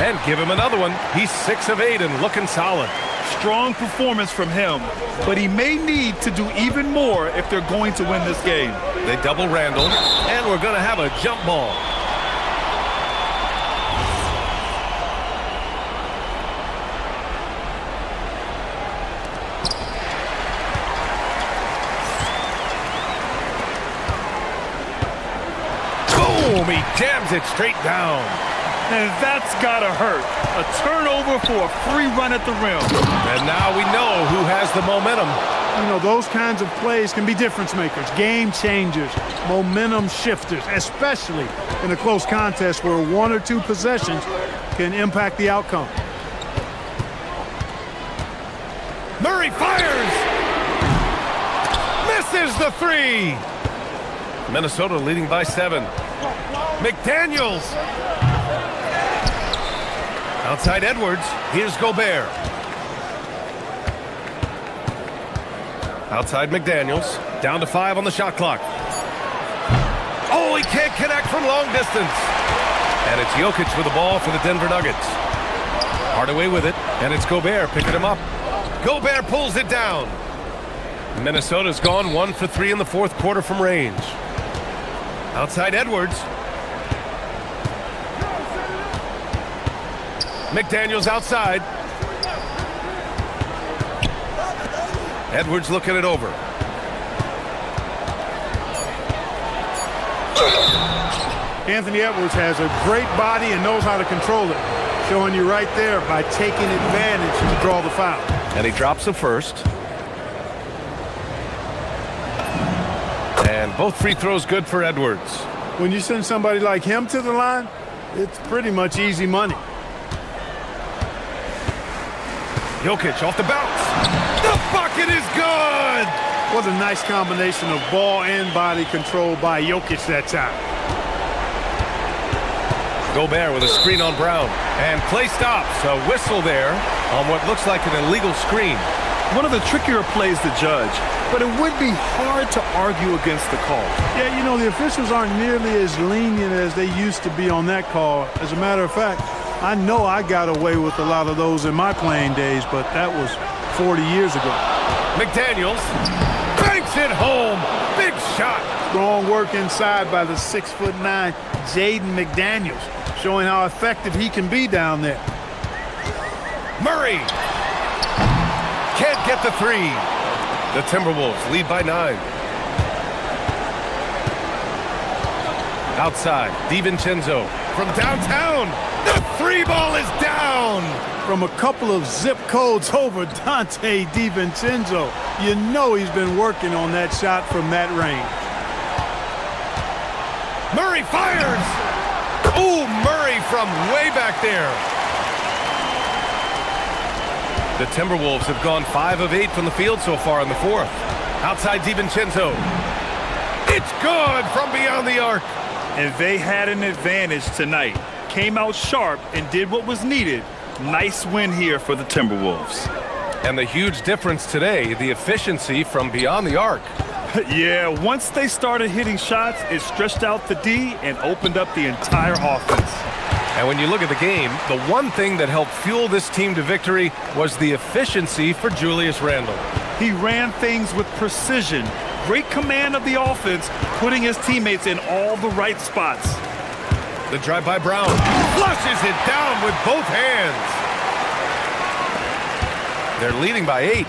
And give him another one. He's 6 of 8 and looking solid. Strong performance from him, but he may need to do even more if they're going to win this game. They double Randall, and we're going to have a jump ball. Boom! He jams it straight down. And that's gotta hurt. A turnover for a free run at the rim. And now we know who has the momentum. You know, those kinds of plays can be difference makers, game changers, momentum shifters, especially in a close contest where 1 or 2 possessions can impact the outcome. Murray fires! Misses the 3! Minnesota leading by 7. McDaniels! Outside Edwards, here's Gobert. Outside McDaniels, down to 5 on the shot clock. Oh, he can't connect from long distance. And it's Jokic with the ball for the Denver Nuggets. Hardaway with it, and it's Gobert picking him up. Gobert pulls it down. Minnesota's gone 1 for 3 in the fourth quarter from range. Outside Edwards. McDaniels outside. Edwards looking it over. Anthony Edwards has a great body and knows how to control it, showing you right there by taking advantage to draw the foul. And he drops the first. And both free throws good for Edwards. When you send somebody like him to the line, it's pretty much easy money. Jokic off the bounce. The bucket is good! What a nice combination of ball and body control by Jokic that time. Gobert with a screen on Brown. And play stops. A whistle there on what looks like an illegal screen. One of the trickier plays to judge, but it would be hard to argue against the call. Yeah, you know, the officials aren't nearly as lenient as they used to be on that call. As a matter of fact, I know I got away with a lot of those in my playing days, but that was 40 years ago. McDaniels banks it home. Big shot. Strong work inside by the 6'9" Jaden McDaniels, showing how effective he can be down there. Murray can't get the 3. The Timberwolves lead by 9. Outside, DiVincenzo from downtown. The 3 ball is down. From a couple of zip codes over Dante DiVincenzo. You know he's been working on that shot from that range. Murray fires. Ooh, Murray from way back there. The Timberwolves have gone 5 of 8 from the field so far in the fourth. Outside DiVincenzo. It's good from beyond the arc. And they had an advantage tonight. Came out sharp and did what was needed. Nice win here for the Timberwolves. And the huge difference today, the efficiency from beyond the arc. Yeah, once they started hitting shots, it stretched out the D and opened up the entire offense. And when you look at the game, the one thing that helped fuel this team to victory was the efficiency for Julius Randle. He ran things with precision, great command of the offense, putting his teammates in all the right spots. The drive by Brown. Flushes it down with both hands. They're leading by 8.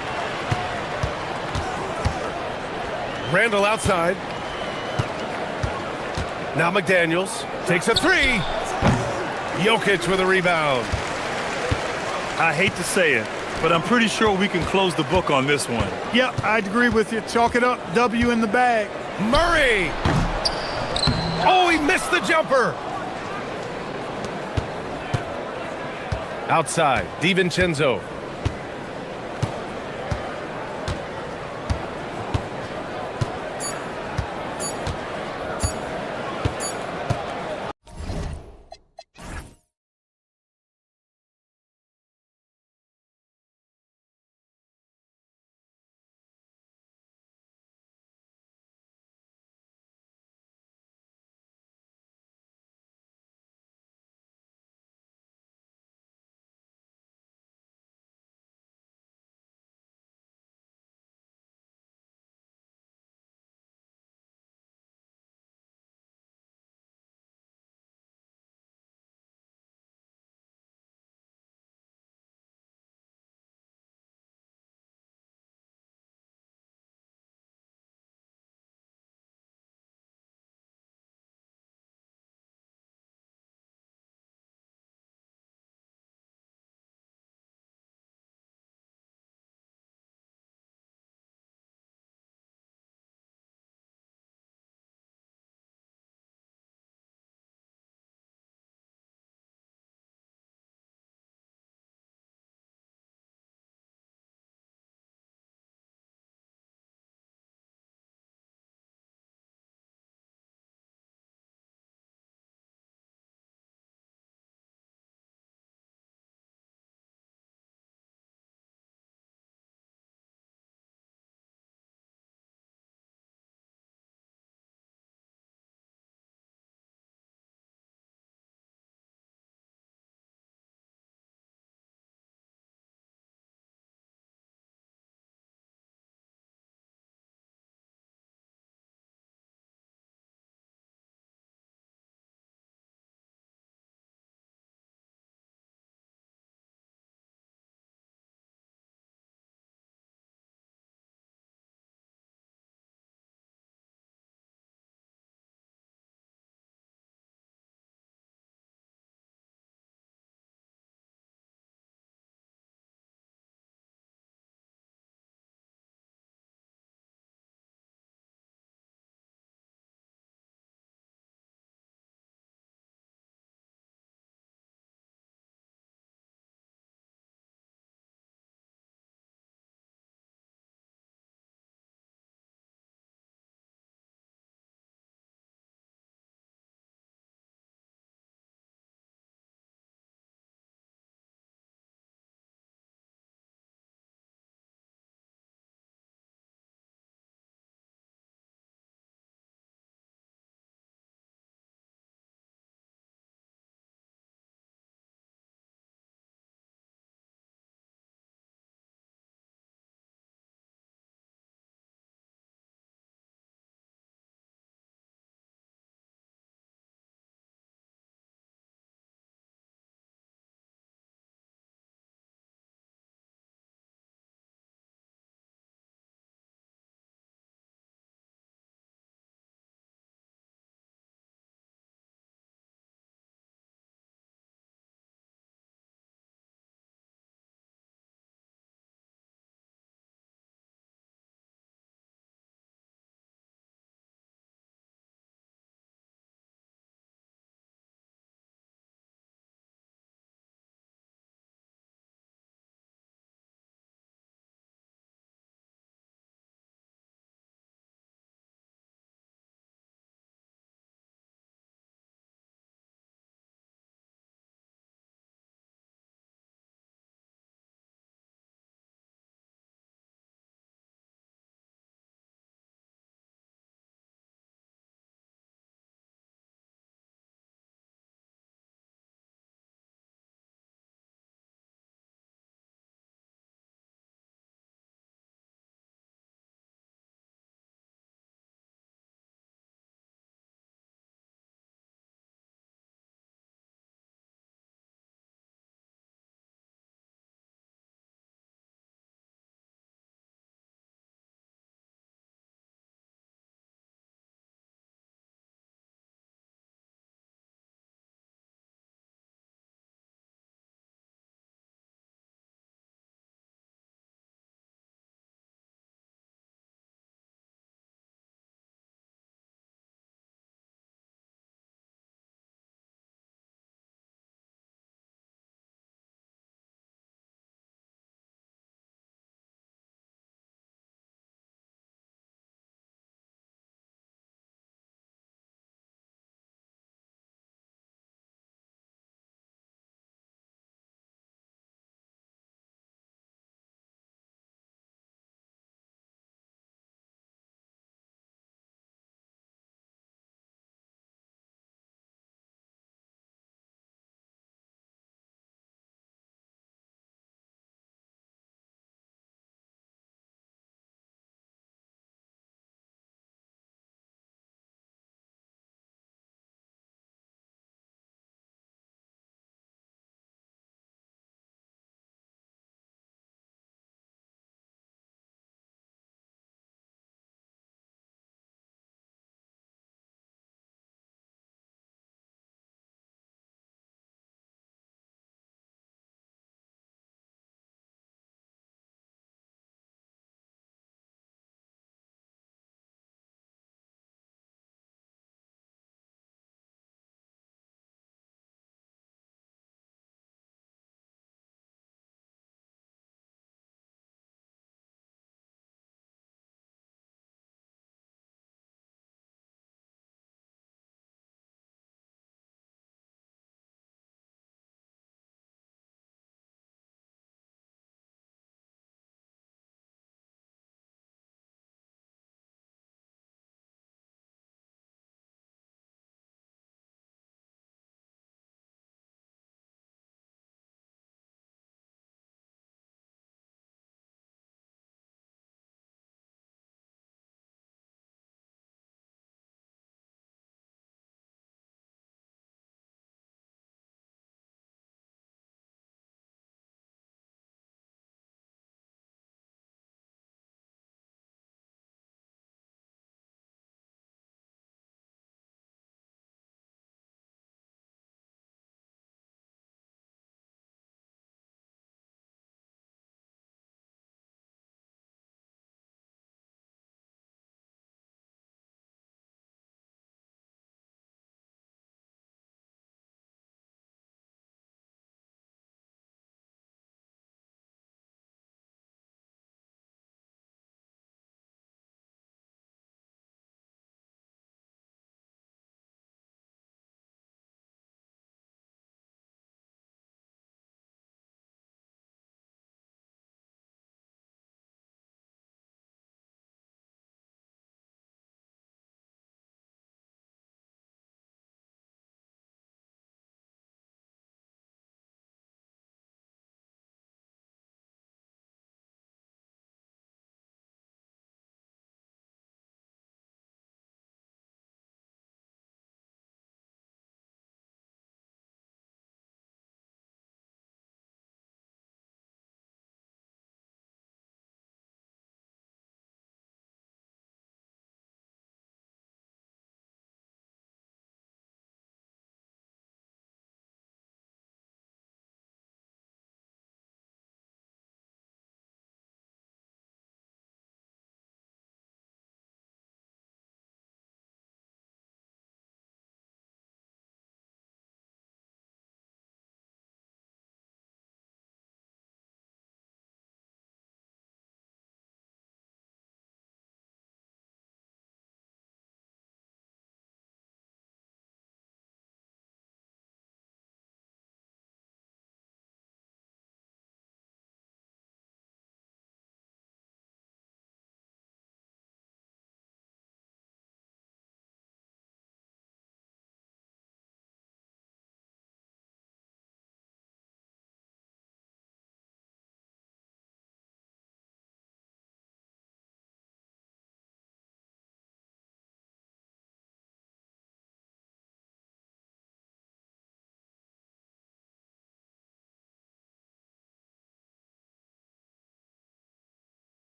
Randall outside. Now McDaniels takes a 3. Jokic with a rebound. I hate to say it, but I'm pretty sure we can close the book on this one. Yeah, I'd agree with you. Chalk it up. W in the bag. Murray. Oh, he missed the jumper. Outside, DiVincenzo.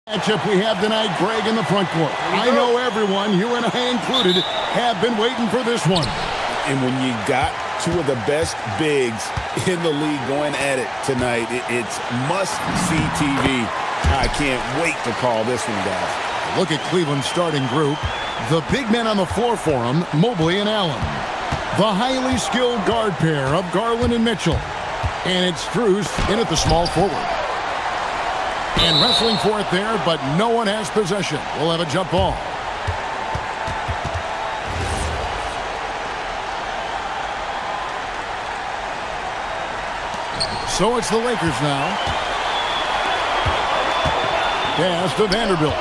Matchup we have tonight, Greg, in the front court. I know everyone, you and I included, have been waiting for this one. And when you got two of the best bigs in the league going at it tonight, it's must-see TV. I can't wait to call this one, guys. Look at Cleveland's starting group. The big men on the floor for them, Mobley and Allen. The highly skilled guard pair of Garland and Mitchell. And it's Strus in at the small forward. And wrestling for it there, but no one has possession. We'll have a jump ball. So it's the Lakers now. Pass to Vanderbilt.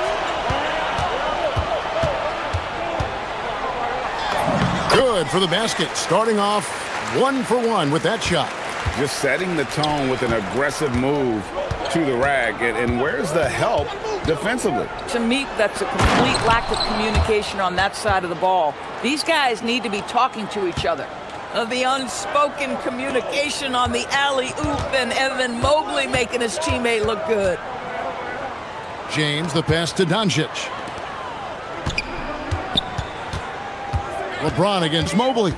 Good for the basket. Starting off 1 for 1 with that shot. Just setting the tone with an aggressive move to the rack. And where's the help defensively? To me, that's a complete lack of communication on that side of the ball. These guys need to be talking to each other. The unspoken communication on the alley-oop, and Evan Mobley making his teammate look good. James, the pass to Doncic. LeBron against Mobley.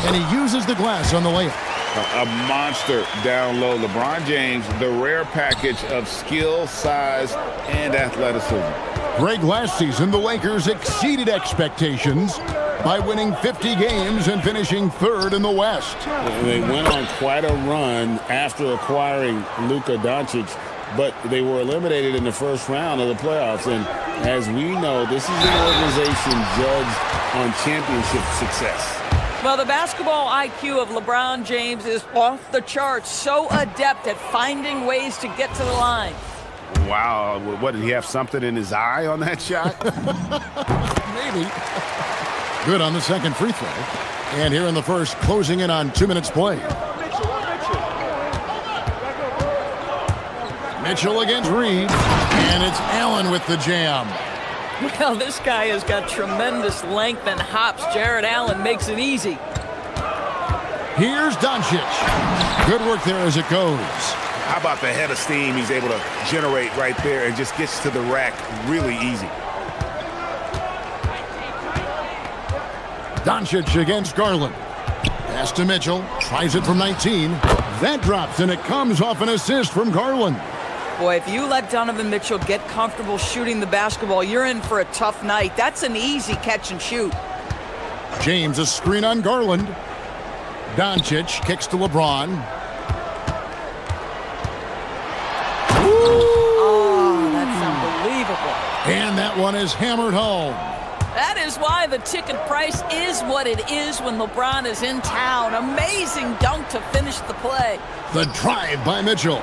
And he uses the glass on the layup. A monster down low. LeBron James, the rare package of skill, size, and athleticism. Greg, last season, the Lakers exceeded expectations by winning 50 games and finishing 3rd in the West. They went on quite a run after acquiring Luka Doncic, but they were eliminated in the first round of the playoffs. And as we know, this is an organization judged on championship success. Well, the basketball IQ of LeBron James is off the charts, so adept at finding ways to get to the line. Wow, what, did he have something in his eye on that shot? Maybe. Good on the second free throw. And here in the first, closing in on 2 minutes play. Mitchell against Reed. And it's Allen with the jam. Well, this guy has got tremendous length and hops. Jared Allen makes it easy. Here's Doncic. Good work there as it goes. How about the head of steam he's able to generate right there and just gets to the rack really easy. Doncic against Garland. Pass to Mitchell. Tries it from 19. That drops, and it comes off an assist from Garland. Boy, if you let Donovan Mitchell get comfortable shooting the basketball, you're in for a tough night. That's an easy catch and shoot. James, a screen on Garland. Doncic kicks to LeBron. Oh, that's unbelievable. And that one is hammered home. That is why the ticket price is what it is when LeBron is in town. Amazing dunk to finish the play. The drive by Mitchell.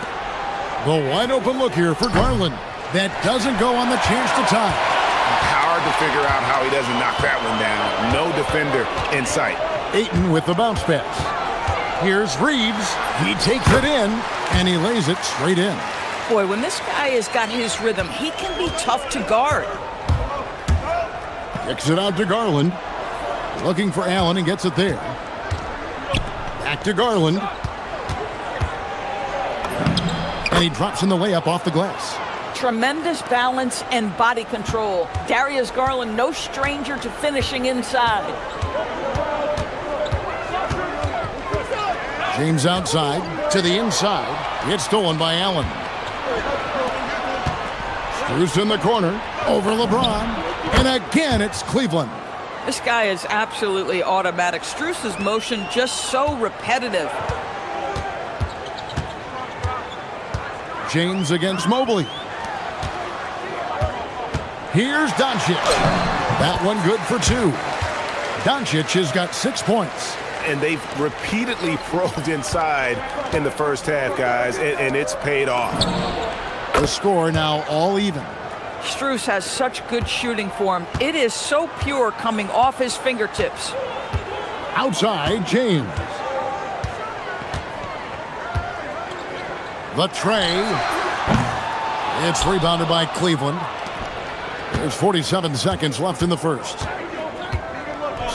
The wide open look here for Garland. That doesn't go on the chance to tie. Hard to figure out how he doesn't knock that one down. No defender in sight. Ayton with the bounce pass. Here's Reeves. He takes it in, and he lays it straight in. Boy, when this guy has got his rhythm, he can be tough to guard. Kicks it out to Garland. Looking for Allen and gets it there. Back to Garland. And he drops in the layup off the glass. Tremendous balance and body control. Darius Garland, no stranger to finishing inside. James outside to the inside. It's stolen by Allen. Strus in the corner. Over LeBron. And again, it's Cleveland. This guy is absolutely automatic. Strus's motion just so repetitive. James against Mobley. Here's Doncic. That one good for 2. Doncic has got 6 points. And they've repeatedly probed inside in the first half, guys, and it's paid off. The score now all even. Strus has such good shooting form. It is so pure coming off his fingertips. Outside, James. The tray. It's rebounded by Cleveland. There's 47 seconds left in the first.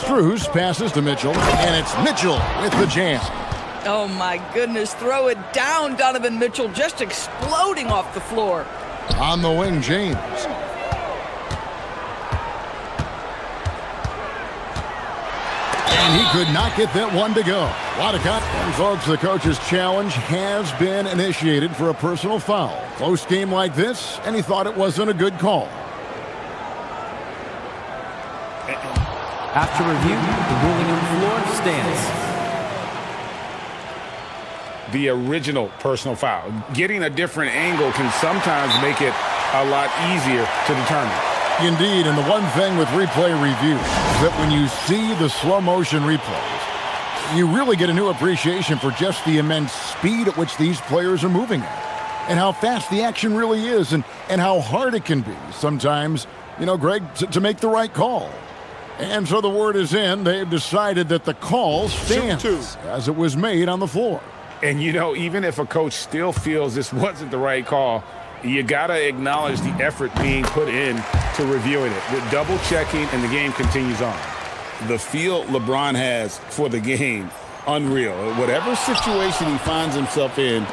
Strus passes to Mitchell, and it's Mitchell with the jam. Oh, my goodness. Throw it down, Donovan Mitchell, just exploding off the floor. On the wing, James. And he could not get that one to go. What a cut. And folks, the coach's challenge has been initiated for a personal foul. Close game like this, and he thought it wasn't a good call. After review, the ruling on the floor stands. The original personal foul. Getting a different angle can sometimes make it a lot easier to determine. Indeed, and the one thing with replay review is that when you see the slow motion replays, you really get a new appreciation for just the immense speed at which these players are moving at, and how fast the action really is, and how hard it can be sometimes, you know, Greg, to make the right call. And so the word is in. They've decided that the call stands as it was made on the floor. And, you know, even if a coach still feels this wasn't the right call, you got to acknowledge the effort being put in to reviewing it. The double checking, and the game continues on. The feel LeBron has for the game, unreal. Whatever situation he finds himself in,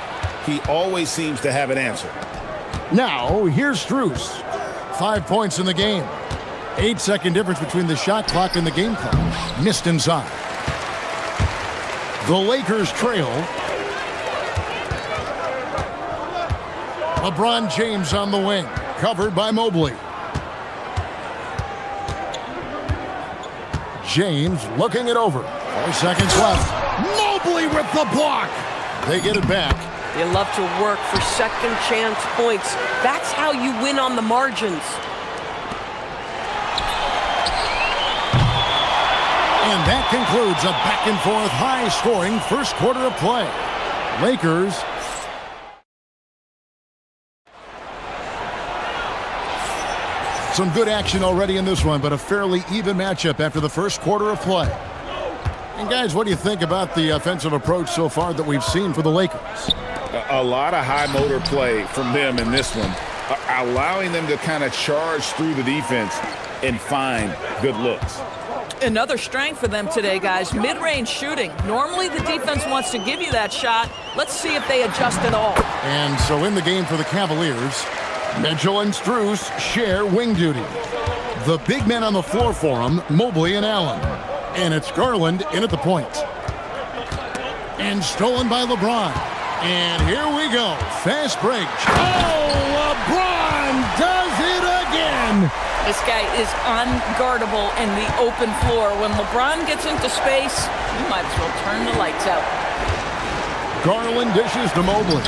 he always seems to have an answer. Now, here's Strus. 5 points in the game. 8-second difference between the shot clock and the game clock. Missed inside. The Lakers trail. LeBron James on the wing, covered by Mobley. James looking it over. 4 seconds left. Mobley with the block. They get it back. You love to work for second chance points. That's how you win on the margins. And that concludes a back-and-forth, high-scoring first quarter of play. Lakers some good action already in this one, but a fairly even matchup after the first quarter of play. And guys, what do you think about the offensive approach so far that we've seen for the Lakers? A lot of high motor play from them in this one, allowing them to kind of charge through the defense and find good looks. Another strength for them today, guys, mid-range shooting. Normally the defense wants to give you that shot. Let's see if they adjust at all. And so in the game for the Cavaliers, Mitchell and Strus share wing duty. The big men on the floor for them, Mobley and Allen. And it's Garland in at the point. And stolen by LeBron. And here we go. Fast break. Oh, LeBron does it again. This guy is unguardable in the open floor. When LeBron gets into space, you might as well turn the lights out. Garland dishes to Mobley.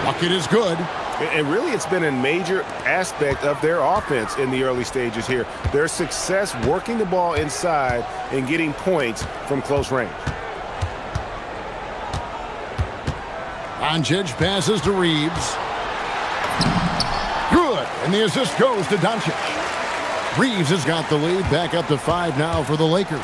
Bucket is good. And really, it's been a major aspect of their offense in the early stages here. Their success working the ball inside and getting points from close range. Doncic passes to Reeves. Good. And the assist goes to Doncic. Reeves has got the lead. Back up to 5 now for the Lakers.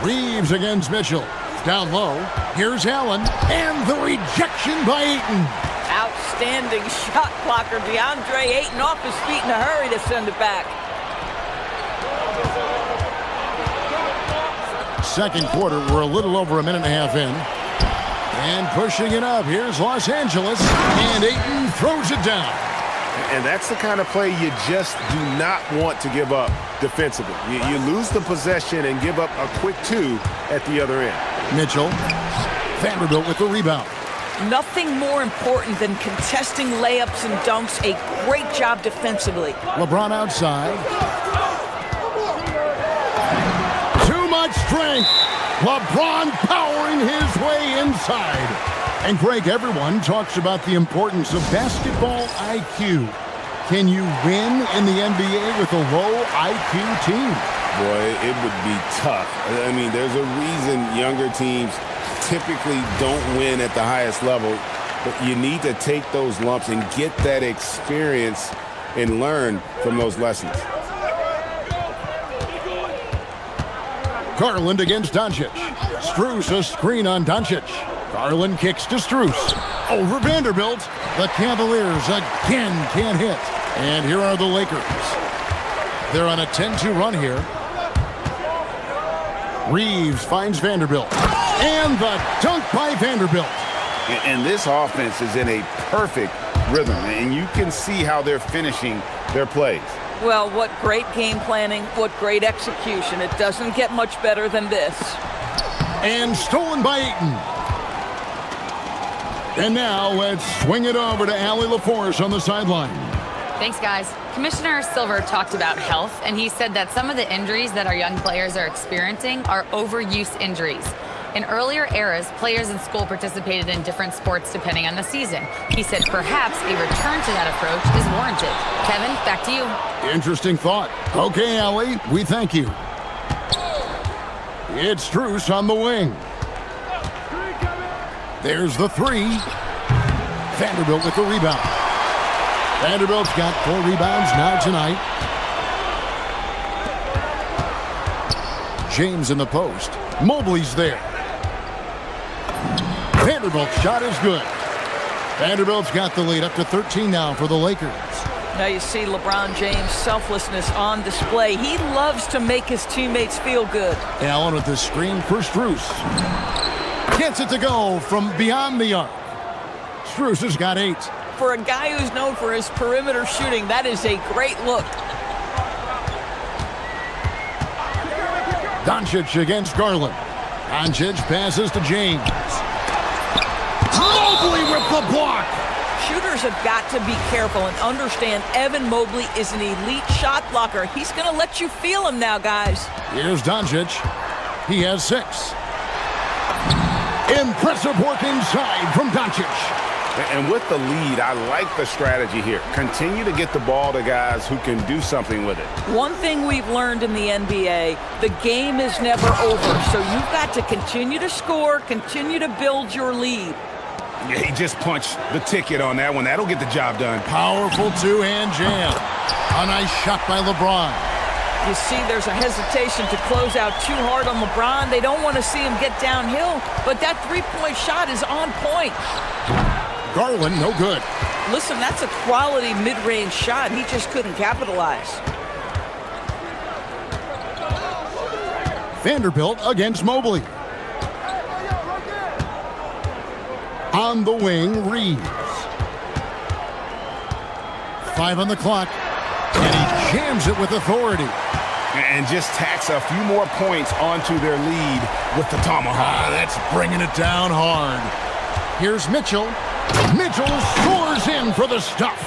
Reeves against Mitchell. Down low. Here's Allen. And the rejection by Ayton. Outstanding shot blocker. DeAndre Ayton off his feet in a hurry to send it back. Second quarter, we're a little over a minute and a half in. And pushing it up. Here's Los Angeles. And Ayton throws it down. And that's the kind of play you just do not want to give up defensively. You lose the possession and give up a quick 2 at the other end. Mitchell. Vanderbilt with the rebound. Nothing more important than contesting layups and dunks. A great job defensively. LeBron outside. Too much strength. LeBron powering his way inside. And Greg, everyone talks about the importance of basketball IQ. Can you win in the NBA with a low IQ team? Boy, it would be tough. I mean, there's a reason younger teams typically don't win at the highest level, but you need to take those lumps and get that experience and learn from those lessons. Garland against Doncic. Strus a screen on Doncic. Garland kicks to Strus. Over Vanderbilt. The Cavaliers again can't hit. And here are the Lakers. They're on a 10-2 run here. Reeves finds Vanderbilt. And the dunk by Vanderbilt. And this offense is in a perfect rhythm, and you can see how they're finishing their plays. Well, what great game planning, what great execution. It doesn't get much better than this. And stolen by Ayton. And now let's swing it over to Allie LaForce on the sideline. Thanks, guys. Commissioner Silver talked about health, and he said that some of the injuries that our young players are experiencing are overuse injuries. In earlier eras, players in school participated in different sports depending on the season. He said perhaps a return to that approach is warranted. Kevin, back to you. Interesting thought. Okay, Allie, we thank you. It's Strus on the wing. There's the three. Vanderbilt with the rebound. Vanderbilt's got 4 rebounds now tonight. James in the post. Mobley's there. Vanderbilt's shot is good. Vanderbilt's got the lead up to 13 now for the Lakers. Now you see LeBron James' selflessness on display. He loves to make his teammates feel good. Allen with the screen for Strus. Gets it to go from beyond the arc. Strus has got 8. For a guy who's known for his perimeter shooting, that is a great look. Doncic against Garland. Doncic passes to James. Mobley with the block. Shooters have got to be careful and understand Evan Mobley is an elite shot blocker. He's going to let you feel him now, guys. Here's Doncic. He has 6. Impressive work inside from Doncic. And with the lead, I like the strategy here. Continue to get the ball to guys who can do something with it. One thing we've learned in the NBA, the game is never over. So you've got to continue to score, continue to build your lead. Yeah, he just punched the ticket on that one. That'll get the job done. Powerful two-hand jam. A nice shot by LeBron. You see there's a hesitation to close out too hard on LeBron. They don't want to see him get downhill, but that three-point shot is on point. Garland, no good. Listen, that's a quality mid-range shot. He just couldn't capitalize. Vanderbilt against Mobley. On the wing, Reeves. 5 on the clock. And he jams it with authority. And just tacks a few more points onto their lead with the tomahawk. That's bringing it down hard. Here's Mitchell. Mitchell scores in for the stuff.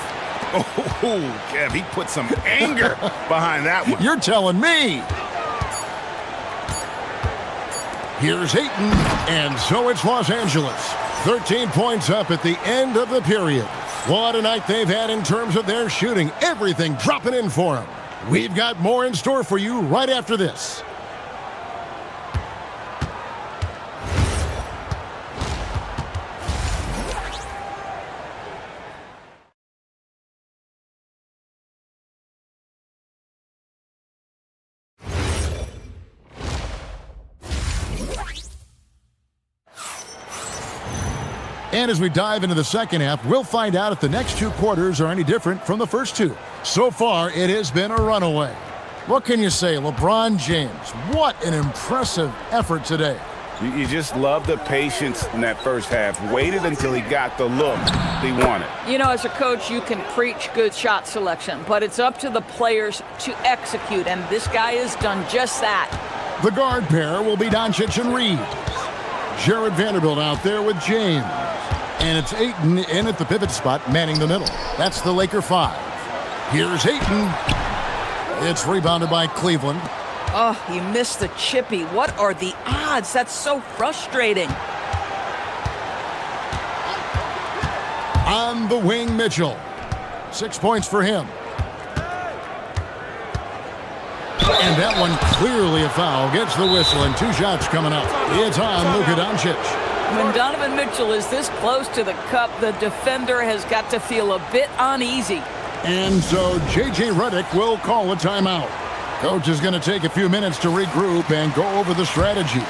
Oh, Kev, he put some anger behind that one. You're telling me. Here's Ayton, and so it's Los Angeles. 13 points up at the end of the period. What a night they've had in terms of their shooting. Everything dropping in for them. We've got more in store for you right after this. And as we dive into the second half, we'll find out if the next 2 quarters are any different from the first 2. So far, it has been a runaway. What can you say, LeBron James? What an impressive effort today. You just love the patience in that first half. Waited until he got the look he wanted. You know, as a coach, you can preach good shot selection, but it's up to the players to execute, and this guy has done just that. The guard pair will be Doncic and Reeves. Jared Vanderbilt out there with James. And it's Ayton in at the pivot spot, manning the middle. That's the Laker 5. Here's Ayton. It's rebounded by Cleveland. Oh, he missed the chippy. What are the odds? That's so frustrating. On the wing, Mitchell. 6 points for him. And that one clearly a foul. Gets the whistle, and 2 shots coming up. It's on Luka Doncic. When Donovan Mitchell is this close to the cup, the defender has got to feel a bit uneasy. And so J.J. Redick will call a timeout. Coach is going to take a few minutes to regroup and go over the strategy.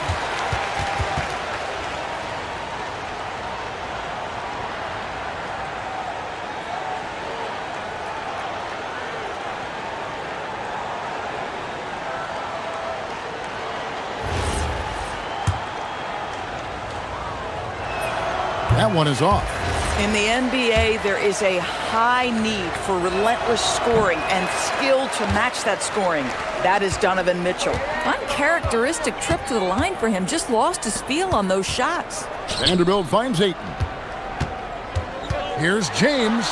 that one is off. In the NBA, there is a high need for relentless scoring and skill to match that scoring. That is Donovan Mitchell. Uncharacteristic trip to the line for him. Just lost his feel on those shots. Vanderbilt finds Ayton. Here's James.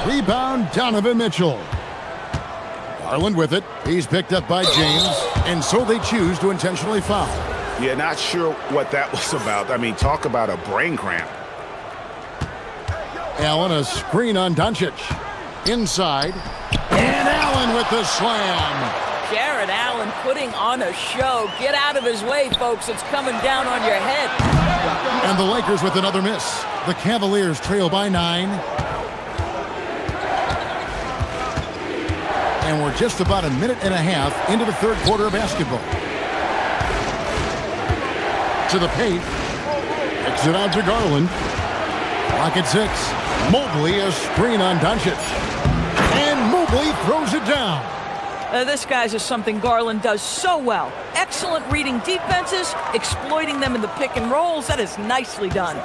Rebound, Donovan Mitchell. Garland with it. He's picked up by James, and so they choose to intentionally foul. Yeah, not sure what that was about. I mean, talk about a brain cramp. Allen, a screen on Doncic. Inside. And Allen with the slam. Jared Allen putting on a show. Get out of his way, folks. It's coming down on your head. And the Lakers with another miss. The Cavaliers trail by 9. And we're just about a minute and a half into the third quarter of basketball. To the paint. Kicks it out to Garland. Clock at 6. Mobley, a screen on Doncic. And Mobley throws it down. This, guys, is something Garland does so well. Excellent reading defenses, exploiting them in the pick and rolls. That is nicely done.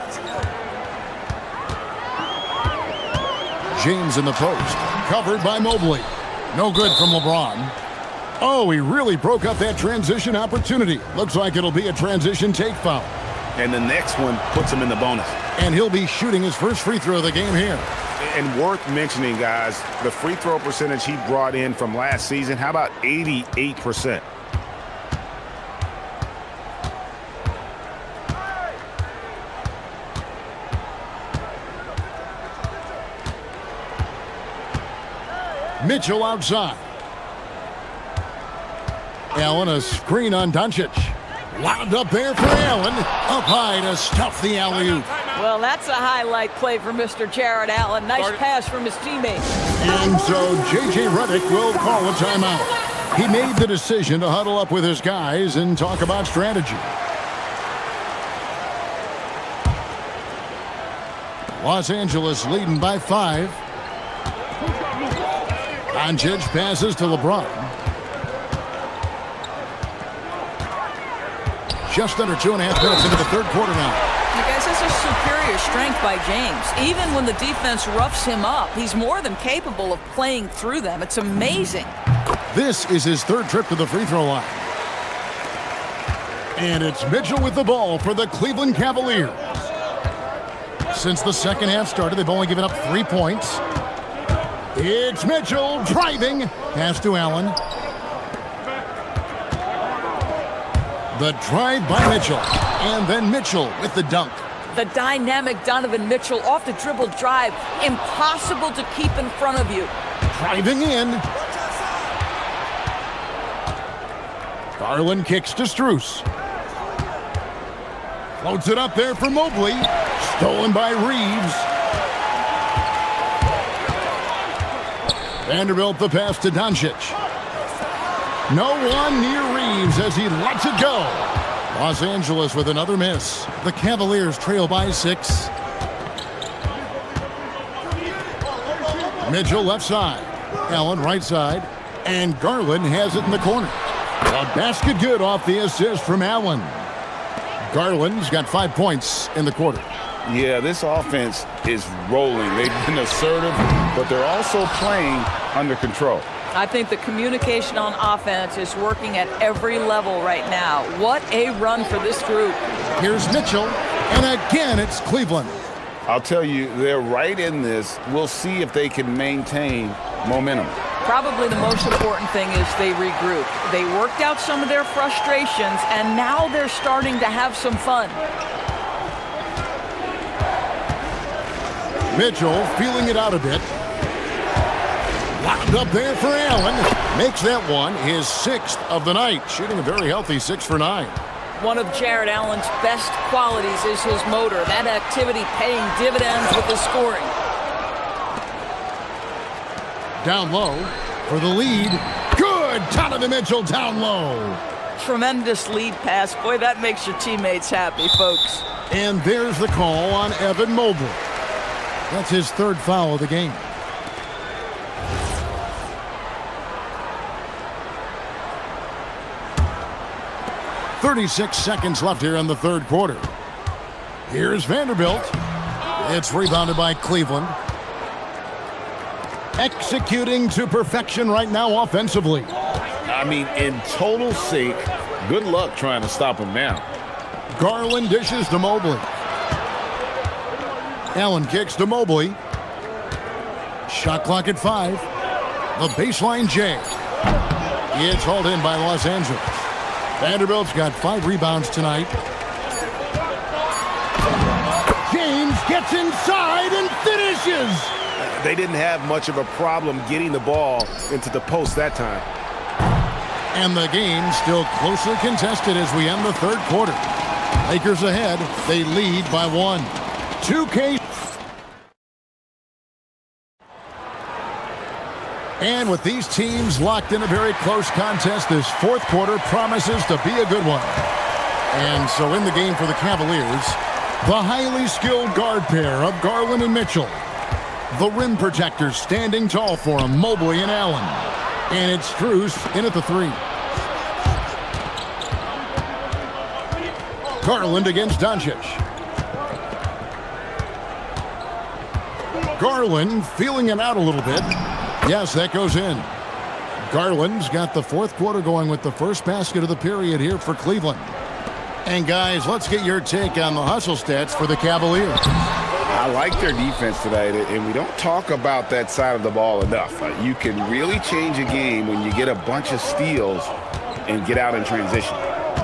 James in the post. Covered by Mobley. No good from LeBron. Oh, he really broke up that transition opportunity. Looks like it'll be a transition take foul. And the next one puts him in the bonus. And he'll be shooting his first free throw of the game here. And worth mentioning, guys, the free throw percentage he brought in from last season, how about 88%? Mitchell outside. Allen, a screen on Doncic. Wound up there for Allen. Up high to stuff the alley-oop. Well, that's a highlight play for Mr. Jared Allen. Nice pass from his teammate. And so J.J. Redick will call a timeout. He made the decision to huddle up with his guys and talk about strategy. Los Angeles leading by 5. Doncic passes to LeBron. Just under 2.5 minutes into the third quarter now. You guys, that's a superior strength by James. Even when the defense roughs him up, he's more than capable of playing through them. It's amazing. This is his third trip to the free throw line. And it's Mitchell with the ball for the Cleveland Cavaliers. Since the second half started, they've only given up 3 points. It's Mitchell driving. Pass to Allen. The drive by Mitchell. And then Mitchell with the dunk. The dynamic Donovan Mitchell off the dribble drive. Impossible to keep in front of you. Driving in. Garland kicks to Strus. Floats it up there for Mobley. Stolen by Reeves. Vanderbilt the pass to Doncic. No one near Reeves as he lets it go. Los Angeles with another miss. The Cavaliers trail by 6. Mitchell left side. Allen right side. And Garland has it in the corner. A basket good off the assist from Allen. Garland's got 5 points in the quarter. Yeah, this offense is rolling. They've been assertive, but they're also playing under control. I think the communication on offense is working at every level right now. What a run for this group. Here's Mitchell, and again it's Cleveland. I'll tell you, they're right in this. We'll see if they can maintain momentum. Probably the most important thing is they regroup. They worked out some of their frustrations, and now they're starting to have some fun. Mitchell feeling it out a bit. Wound up there for Allen. Makes that one his 6th of the night. Shooting a very healthy 6 for 9. One of Jared Allen's best qualities is his motor. That activity paying dividends with his scoring. Down low for the lead. Good! Donovan Mitchell down low. Tremendous lead pass. Boy, that makes your teammates happy, folks. And there's the call on Evan Mobley. That's his 3rd foul of the game. .36 seconds left here in the third quarter. Here's Vanderbilt. It's rebounded by Cleveland. Executing to perfection right now offensively. I mean, in total sync. Good luck trying to stop him now. Garland dishes to Mobley. Allen kicks to Mobley. Shot clock at 5. The baseline J. It's hauled in by Los Angeles. Vanderbilt's got 5 rebounds tonight. James gets inside and finishes. They didn't have much of a problem getting the ball into the post that time. And the game still closely contested as we end the third quarter. Lakers ahead. They lead by 1. 2K. And with these teams locked in a very close contest, this fourth quarter promises to be a good one. And so in the game for the Cavaliers, the highly skilled guard pair of Garland and Mitchell. The rim protectors standing tall for him, Mobley and Allen. And it's Strus in at the 3. Garland against Doncic. Garland feeling it out a little bit. Yes, that goes in. Garland's got the fourth quarter going with the first basket of the period here for Cleveland. And guys, let's get your take on the hustle stats for the Cavaliers. I like their defense tonight, and we don't talk about that side of the ball enough. You can really change a game when you get a bunch of steals and get out in transition.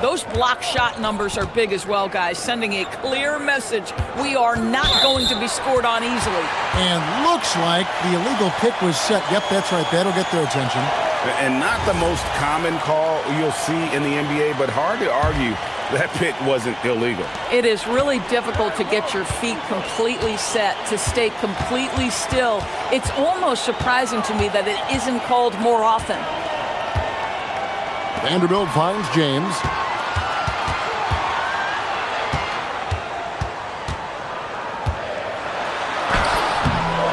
Those block shot numbers are big as well, guys, sending a clear message. We are not going to be scored on easily. And looks like the illegal pick was set. Yep, that's right. That'll get their attention. And not the most common call you'll see in the NBA, but hard to argue that pick wasn't illegal. It is really difficult to get your feet completely set, to stay completely still. It's almost surprising to me that it isn't called more often. Vanderbilt finds James.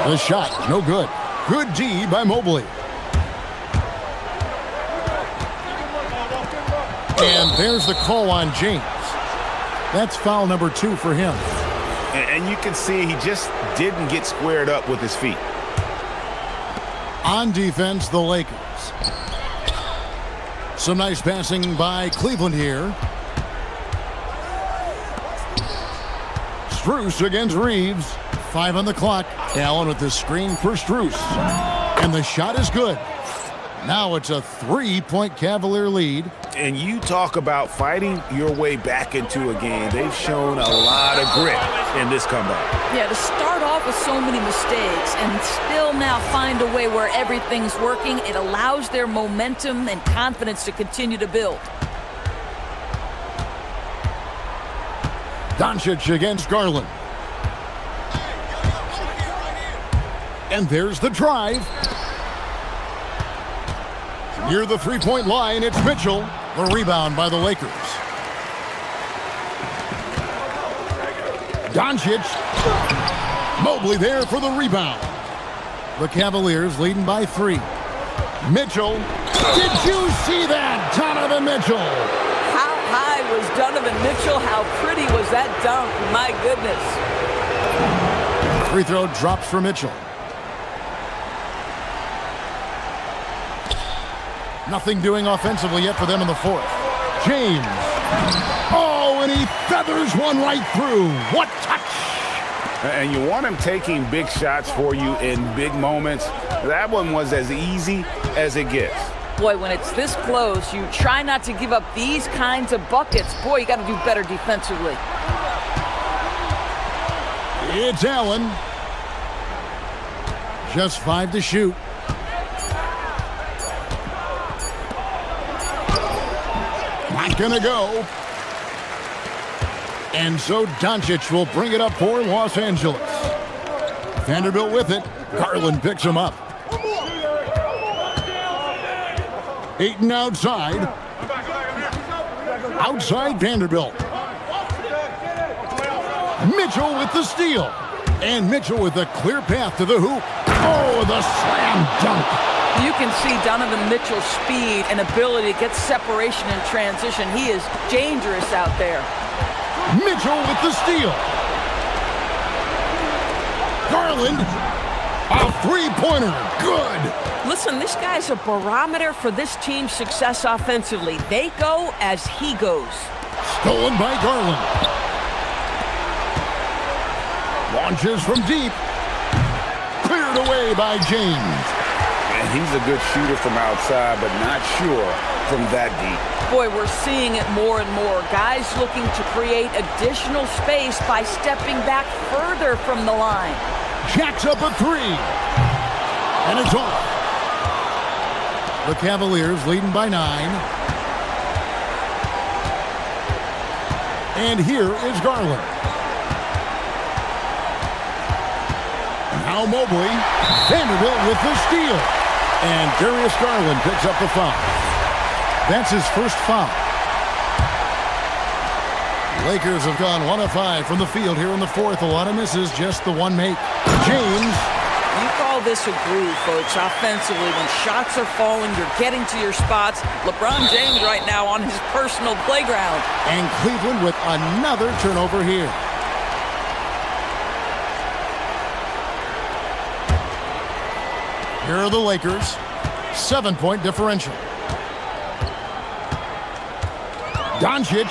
The shot, no good. Good D by Mobley. And there's the call on James. That's foul number 2 for him. And you can see he just didn't get squared up with his feet. On defense, the Lakers. Some nice passing by Cleveland here. Strus against Reeves. 5 on the clock. Allen with the screen for Strus. And the shot is good. Now it's a 3-point Cavalier lead. And you talk about fighting your way back into a game. They've shown a lot of grit in this comeback. Yeah, to start off with so many mistakes and still now find a way where everything's working, it allows their momentum and confidence to continue to build. Doncic against Garland. And there's the drive. Near the 3-point line, it's Mitchell. The rebound by the Lakers. Doncic. Mobley there for the rebound. The Cavaliers leading by 3. Mitchell. Did you see that? Donovan Mitchell. How high was Donovan Mitchell? How pretty was that dunk? My goodness. Free throw drops for Mitchell. Nothing doing offensively yet for them in the fourth. James. Oh, and he feathers one right through. What touch! And you want him taking big shots for you in big moments. That one was as easy as it gets. Boy, when it's this close, you try not to give up these kinds of buckets. Boy, you got to do better defensively. It's Allen. Just 5 to shoot. Not gonna go. And so Doncic will bring it up for Los Angeles. Vanderbilt with it. Garland picks him up. Ayton outside. Outside Vanderbilt. Mitchell with the steal. And Mitchell with a clear path to the hoop. Oh, the slam dunk. You can see Donovan Mitchell's speed and ability to get separation in transition. He is dangerous out there. Mitchell with the steal. Garland. A three-pointer. Good. Listen, this guy's a barometer for this team's success offensively. They go as he goes. Stolen by Garland. Launches from deep. Cleared away by James. And he's a good shooter from outside, but not sure from that deep. Boy, we're seeing it more and more. Guys looking to create additional space by stepping back further from the line. Jacks up a three. And it's off. The Cavaliers leading by 9. And here is Garland. Now Mobley. Vanderbilt with the steal. And Darius Garland picks up the foul. That's his first foul. Lakers have gone 1 of 5 from the field here in the fourth. A lot of misses, just the one make. James. You call this a groove, folks, offensively. When shots are falling, you're getting to your spots. LeBron James right now on his personal playground. And Cleveland with another turnover here. Here are the Lakers. 7-point differential. Doncic.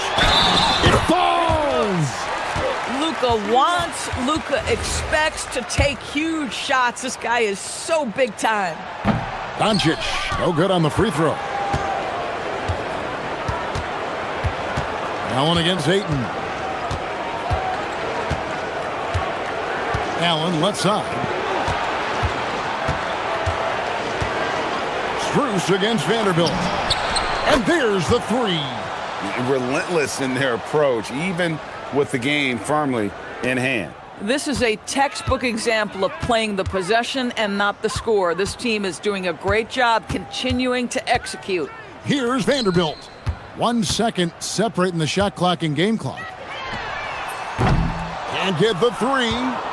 It falls! Luka wants, Luka expects to take huge shots. This guy is so big time. Doncic, no good on the free throw. Allen against Ayton. Allen left side. Strus against Vanderbilt. And there's the three. Relentless in their approach, even with the game firmly in hand. This is a textbook example of playing the possession and not the score. This team is doing a great job continuing to execute. Here's Vanderbilt. 1 second separating the shot clock and game clock. Can't get the three.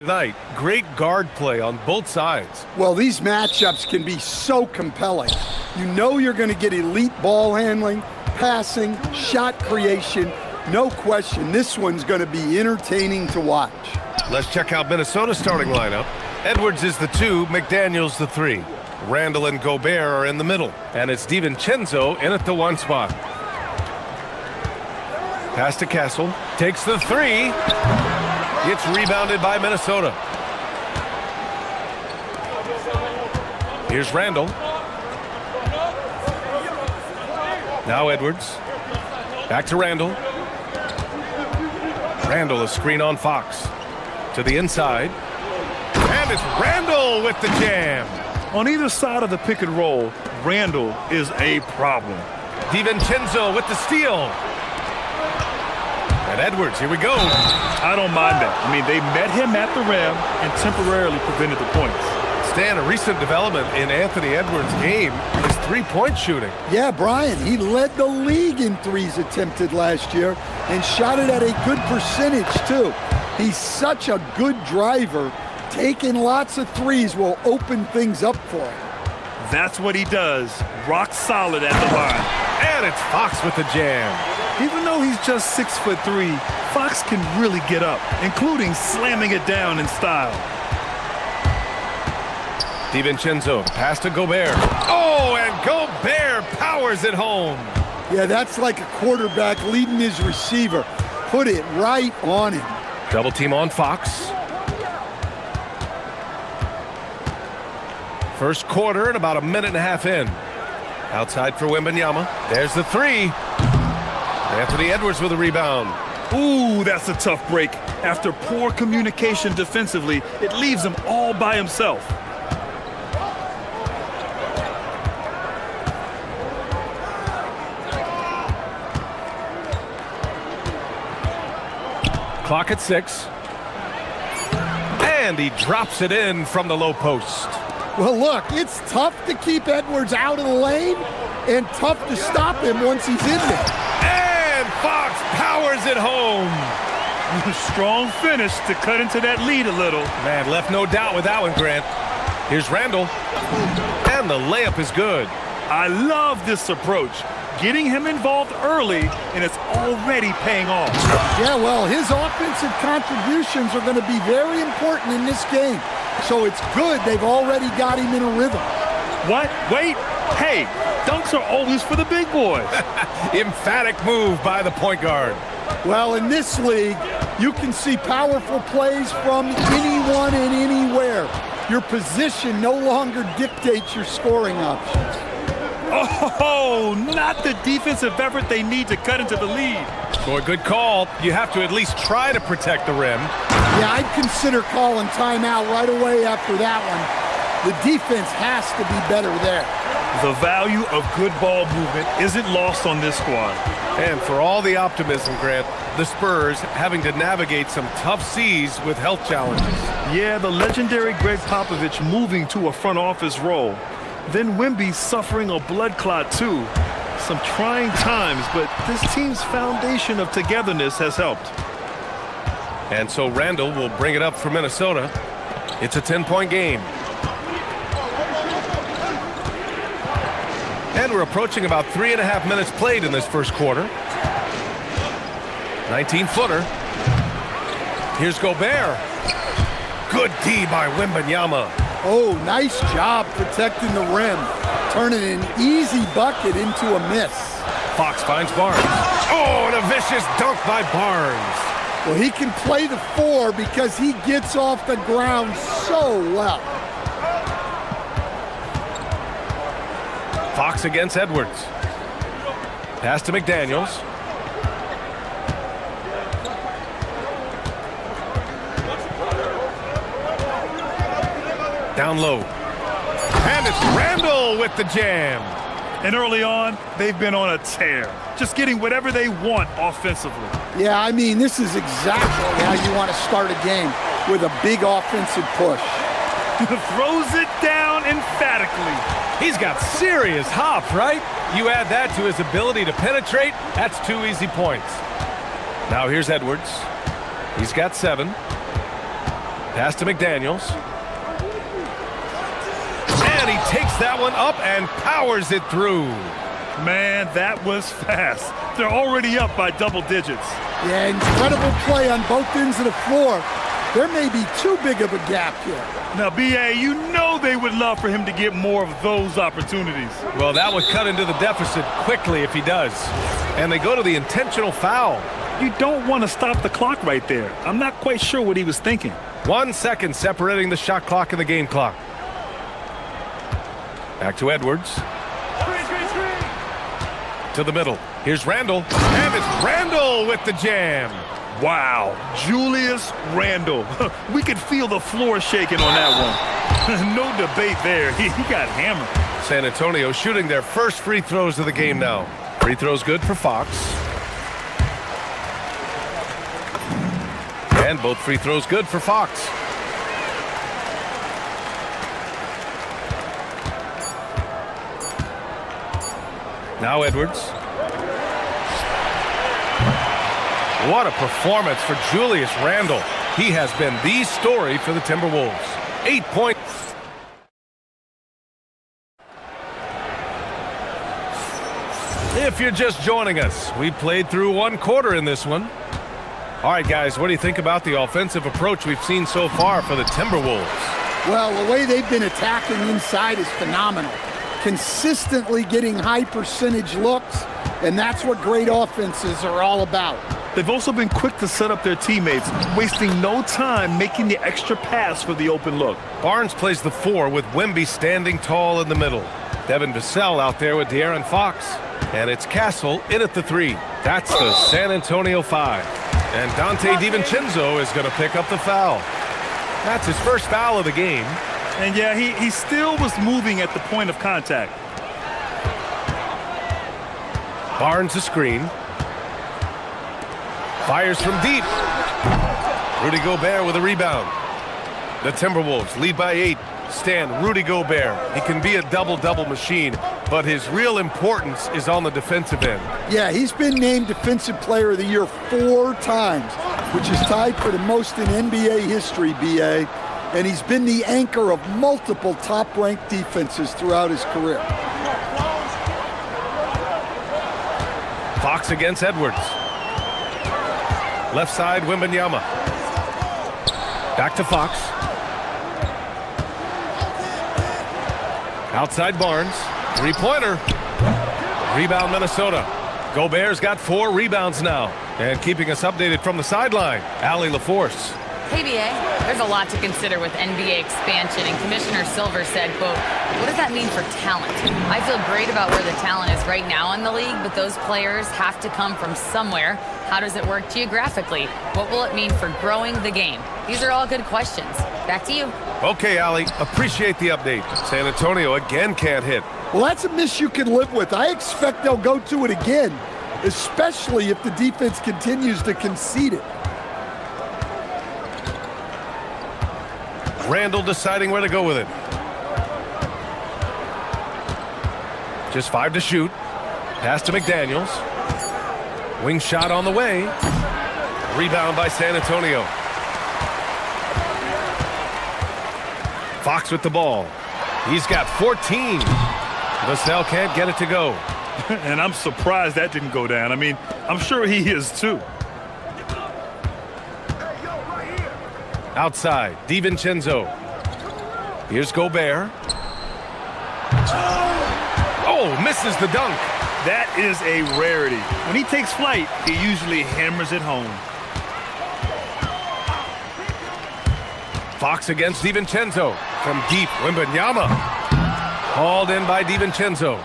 Tonight, great guard play on both sides. Well, these matchups can be so compelling. You know you're going to get elite ball handling, passing, shot creation. No question, this one's going to be entertaining to watch. Let's check out Minnesota's starting lineup. Edwards is the 2, McDaniels the 3. Randall and Gobert are in the middle. And it's DiVincenzo in at the 1 spot. Pass to Castle. Takes the 3. It's rebounded by Minnesota. Here's Randall. Now Edwards. Back to Randall. Randall, a screen on Fox. To the inside. And it's Randall with the jam. On either side of the pick and roll, Randall is a problem. DiVincenzo with the steal. And Edwards, here we go. I don't mind that. I mean, they met him at the rim and temporarily prevented the points. Stan, a recent development in Anthony Edwards' game is three-point shooting. Yeah, Brian, he led the league in threes attempted last year and shot it at a good percentage, too. He's such a good driver. Taking lots of threes will open things up for him. That's what he does. Rock solid at the line. And it's Fox with the jam. Even though he's just 6'3", Fox can really get up, including slamming it down in style. DiVincenzo, pass to Gobert. Oh, and Gobert powers it home. Yeah, that's like a quarterback leading his receiver. Put it right on him. Double team on Fox. First quarter and about a minute and a half in. Outside for Wembanyama. There's the 3. Anthony Edwards with a rebound. Ooh, that's a tough break. After poor communication defensively, it leaves him all by himself. Clock at 6. And he drops it in from the low post. Well, look, it's tough to keep Edwards out of the lane and tough to stop him once he's in there. And Fox powers it home. Strong finish to cut into that lead a little. Man, left no doubt with that one, Grant. Here's Randall. And the layup is good. I love this approach. Getting him involved early, and it's already paying off. Yeah, well, his offensive contributions are going to be very important in this game. So it's good they've already got him in a rhythm. What? Wait. Hey, dunks are always for the big boys. Emphatic move by the point guard. Well, in this league, you can see powerful plays from anyone and anywhere. Your position no longer dictates your scoring options. Oh, not the defensive effort they need to cut into the lead. Boy, good call. You have to at least try to protect the rim. Yeah, I'd consider calling timeout right away after that one. The defense has to be better there. The value of good ball movement isn't lost on this squad. And for all the optimism, Grant, the Spurs having to navigate some tough seas with health challenges. Yeah, the legendary Greg Popovich moving to a front office role. Then Wemby suffering a blood clot too. Some trying times, but this team's foundation of togetherness has helped. And so Randall will bring it up for Minnesota. It's a 10-point game. And we're approaching about 3.5 minutes played in this first quarter. 19-footer. Here's Gobert. Good D by Wembanyama. Oh, nice job protecting the rim. Turning an easy bucket into a miss. Fox finds Barnes. Oh, and a vicious dunk by Barnes. Well, he can play the 4 because he gets off the ground so well. Fox against Edwards. Pass to McDaniels. Down low. And it's Randall with the jam. And early on, they've been on a tear. Just getting whatever they want offensively. Yeah, I mean, this is exactly how you want to start a game, with a big offensive push. Throws it down emphatically. He's got serious hop, right? You add that to his ability to penetrate, that's 2 easy points. Now here's Edwards. He's got 7. Pass to McDaniels. And he takes that one up and powers it through. Man, that was fast. They're already up by double digits. Yeah, incredible play on both ends of the floor. There may be too big of a gap here. Now, B.A., you know they would love for him to get more of those opportunities. Well, that would cut into the deficit quickly if he does. And they go to the intentional foul. You don't want to stop the clock right there. I'm not quite sure what he was thinking. 1 second separating the shot clock and the game clock. Back to Edwards. To the middle. Here's Randall. And it's Randall with the jam. Wow, Julius Randle. We could feel the floor shaking on that one. No debate there. He got hammered. San Antonio shooting their first free throws of the game now. Free throws good for Fox. And both free throws good for Fox. Now Edwards. What a performance for Julius Randle. He has been the story for the Timberwolves. 8 points. If you're just joining us, we played through 1 quarter in this one. All right, guys, what do you think about the offensive approach we've seen so far for the Timberwolves? Well, the way they've been attacking inside is phenomenal. Consistently getting high percentage looks, and that's what great offenses are all about. They've also been quick to set up their teammates, wasting no time making the extra pass for the open look. Barnes plays the 4 with Wemby standing tall in the middle. Devin Vassell out there with De'Aaron Fox. And it's Castle in at the 3. That's the San Antonio 5. And Dante DiVincenzo is going to pick up the foul. That's his first foul of the game. And yeah, he still was moving at the point of contact. Barnes a screen. Fires from deep. Rudy Gobert with a rebound. The Timberwolves lead by 8. Stan, Rudy Gobert. He can be a double-double machine, but his real importance is on the defensive end. Yeah, he's been named Defensive Player of the Year 4 times, which is tied for the most in NBA history, B.A., and he's been the anchor of multiple top-ranked defenses throughout his career. Fox against Edwards. Left side, Wembanyama. Back to Fox. Outside Barnes. 3-pointer. Rebound Minnesota. Gobert's got 4 rebounds now. And keeping us updated from the sideline, Allie LaForce. Hey, BA, there's a lot to consider with NBA expansion, and Commissioner Silver said, quote, what does that mean for talent? I feel great about where the talent is right now in the league, but those players have to come from somewhere. How does it work geographically? What will it mean for growing the game? These are all good questions. Back to you. Okay, Allie, appreciate the update. San Antonio again can't hit. Well, that's a miss you can live with. I expect they'll go to it again, especially if the defense continues to concede it. Randall deciding where to go with it. Just 5 to shoot. Pass to McDaniels. Wing shot on the way. Rebound by San Antonio. Fox with the ball. He's got 14. Vassell can't get it to go. And I'm surprised that didn't go down. I mean, I'm sure he is too. Outside, DiVincenzo. Here's Gobert. Oh, misses the dunk. That is a rarity. When he takes flight, he usually hammers it home. Fox against DiVincenzo. From deep, Wembanyama. Hauled in by DiVincenzo.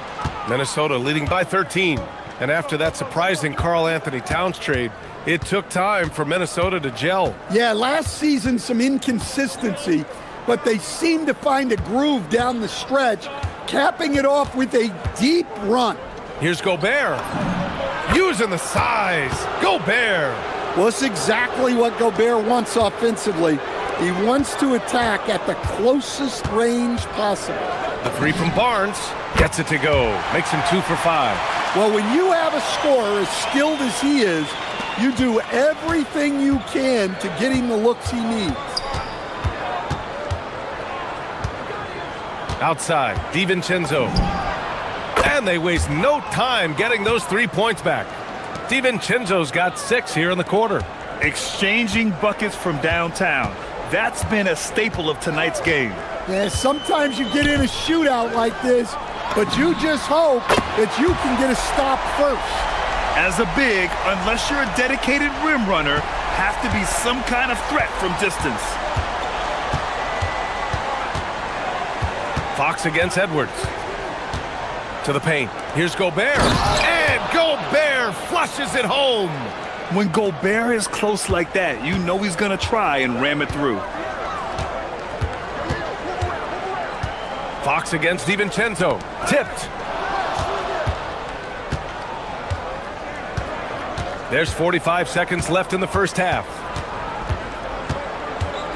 Minnesota leading by 13. And after that surprising Karl Anthony Towns trade, it took time for Minnesota to gel. Yeah, last season some inconsistency, but they seem to find a groove down the stretch, capping it off with a deep run. Here's Gobert. Using the size. Gobert. Well, it's exactly what Gobert wants offensively. He wants to attack at the closest range possible. The 3 from Barnes. Gets it to go. Makes him 2 for 5. Well, when you have a scorer as skilled as he is, you do everything you can to get him the looks he needs. Outside, DiVincenzo. And they waste no time getting those 3 points back. DiVincenzo's got 6 here in the quarter. Exchanging buckets from downtown. That's been a staple of tonight's game. Yeah, sometimes you get in a shootout like this, but you just hope that you can get a stop first. As a big, unless you're a dedicated rim runner, have to be some kind of threat from distance. Fox against Edwards. To the paint. Here's Gobert. And Gobert flushes it home. When Gobert is close like that, you know he's going to try and ram it through. Fox against DiVincenzo. Tipped. There's 45 seconds left in the first half.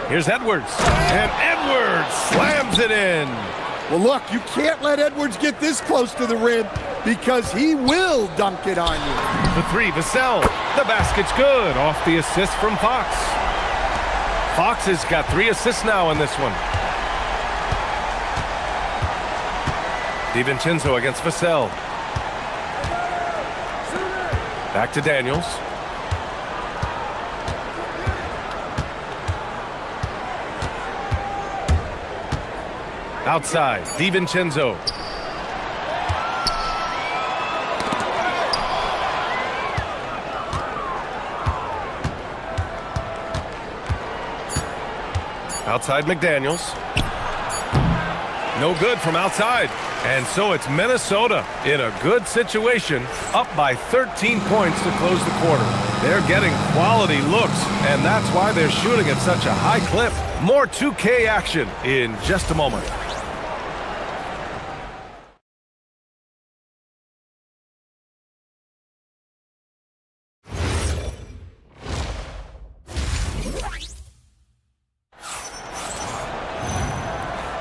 Here's Edwards. And Edwards slams it in. Well, look, you can't let Edwards get this close to the rim because he will dunk it on you. The 3, Vassell. The basket's good off the assist from Fox. Fox has got 3 assists now in this one. DiVincenzo against Vassell. Back to Daniels. Outside, DiVincenzo. Outside McDaniels. No good from outside. And so it's Minnesota in a good situation, up by 13 points to close the quarter. They're getting quality looks, and that's why they're shooting at such a high clip. More 2K action in just a moment.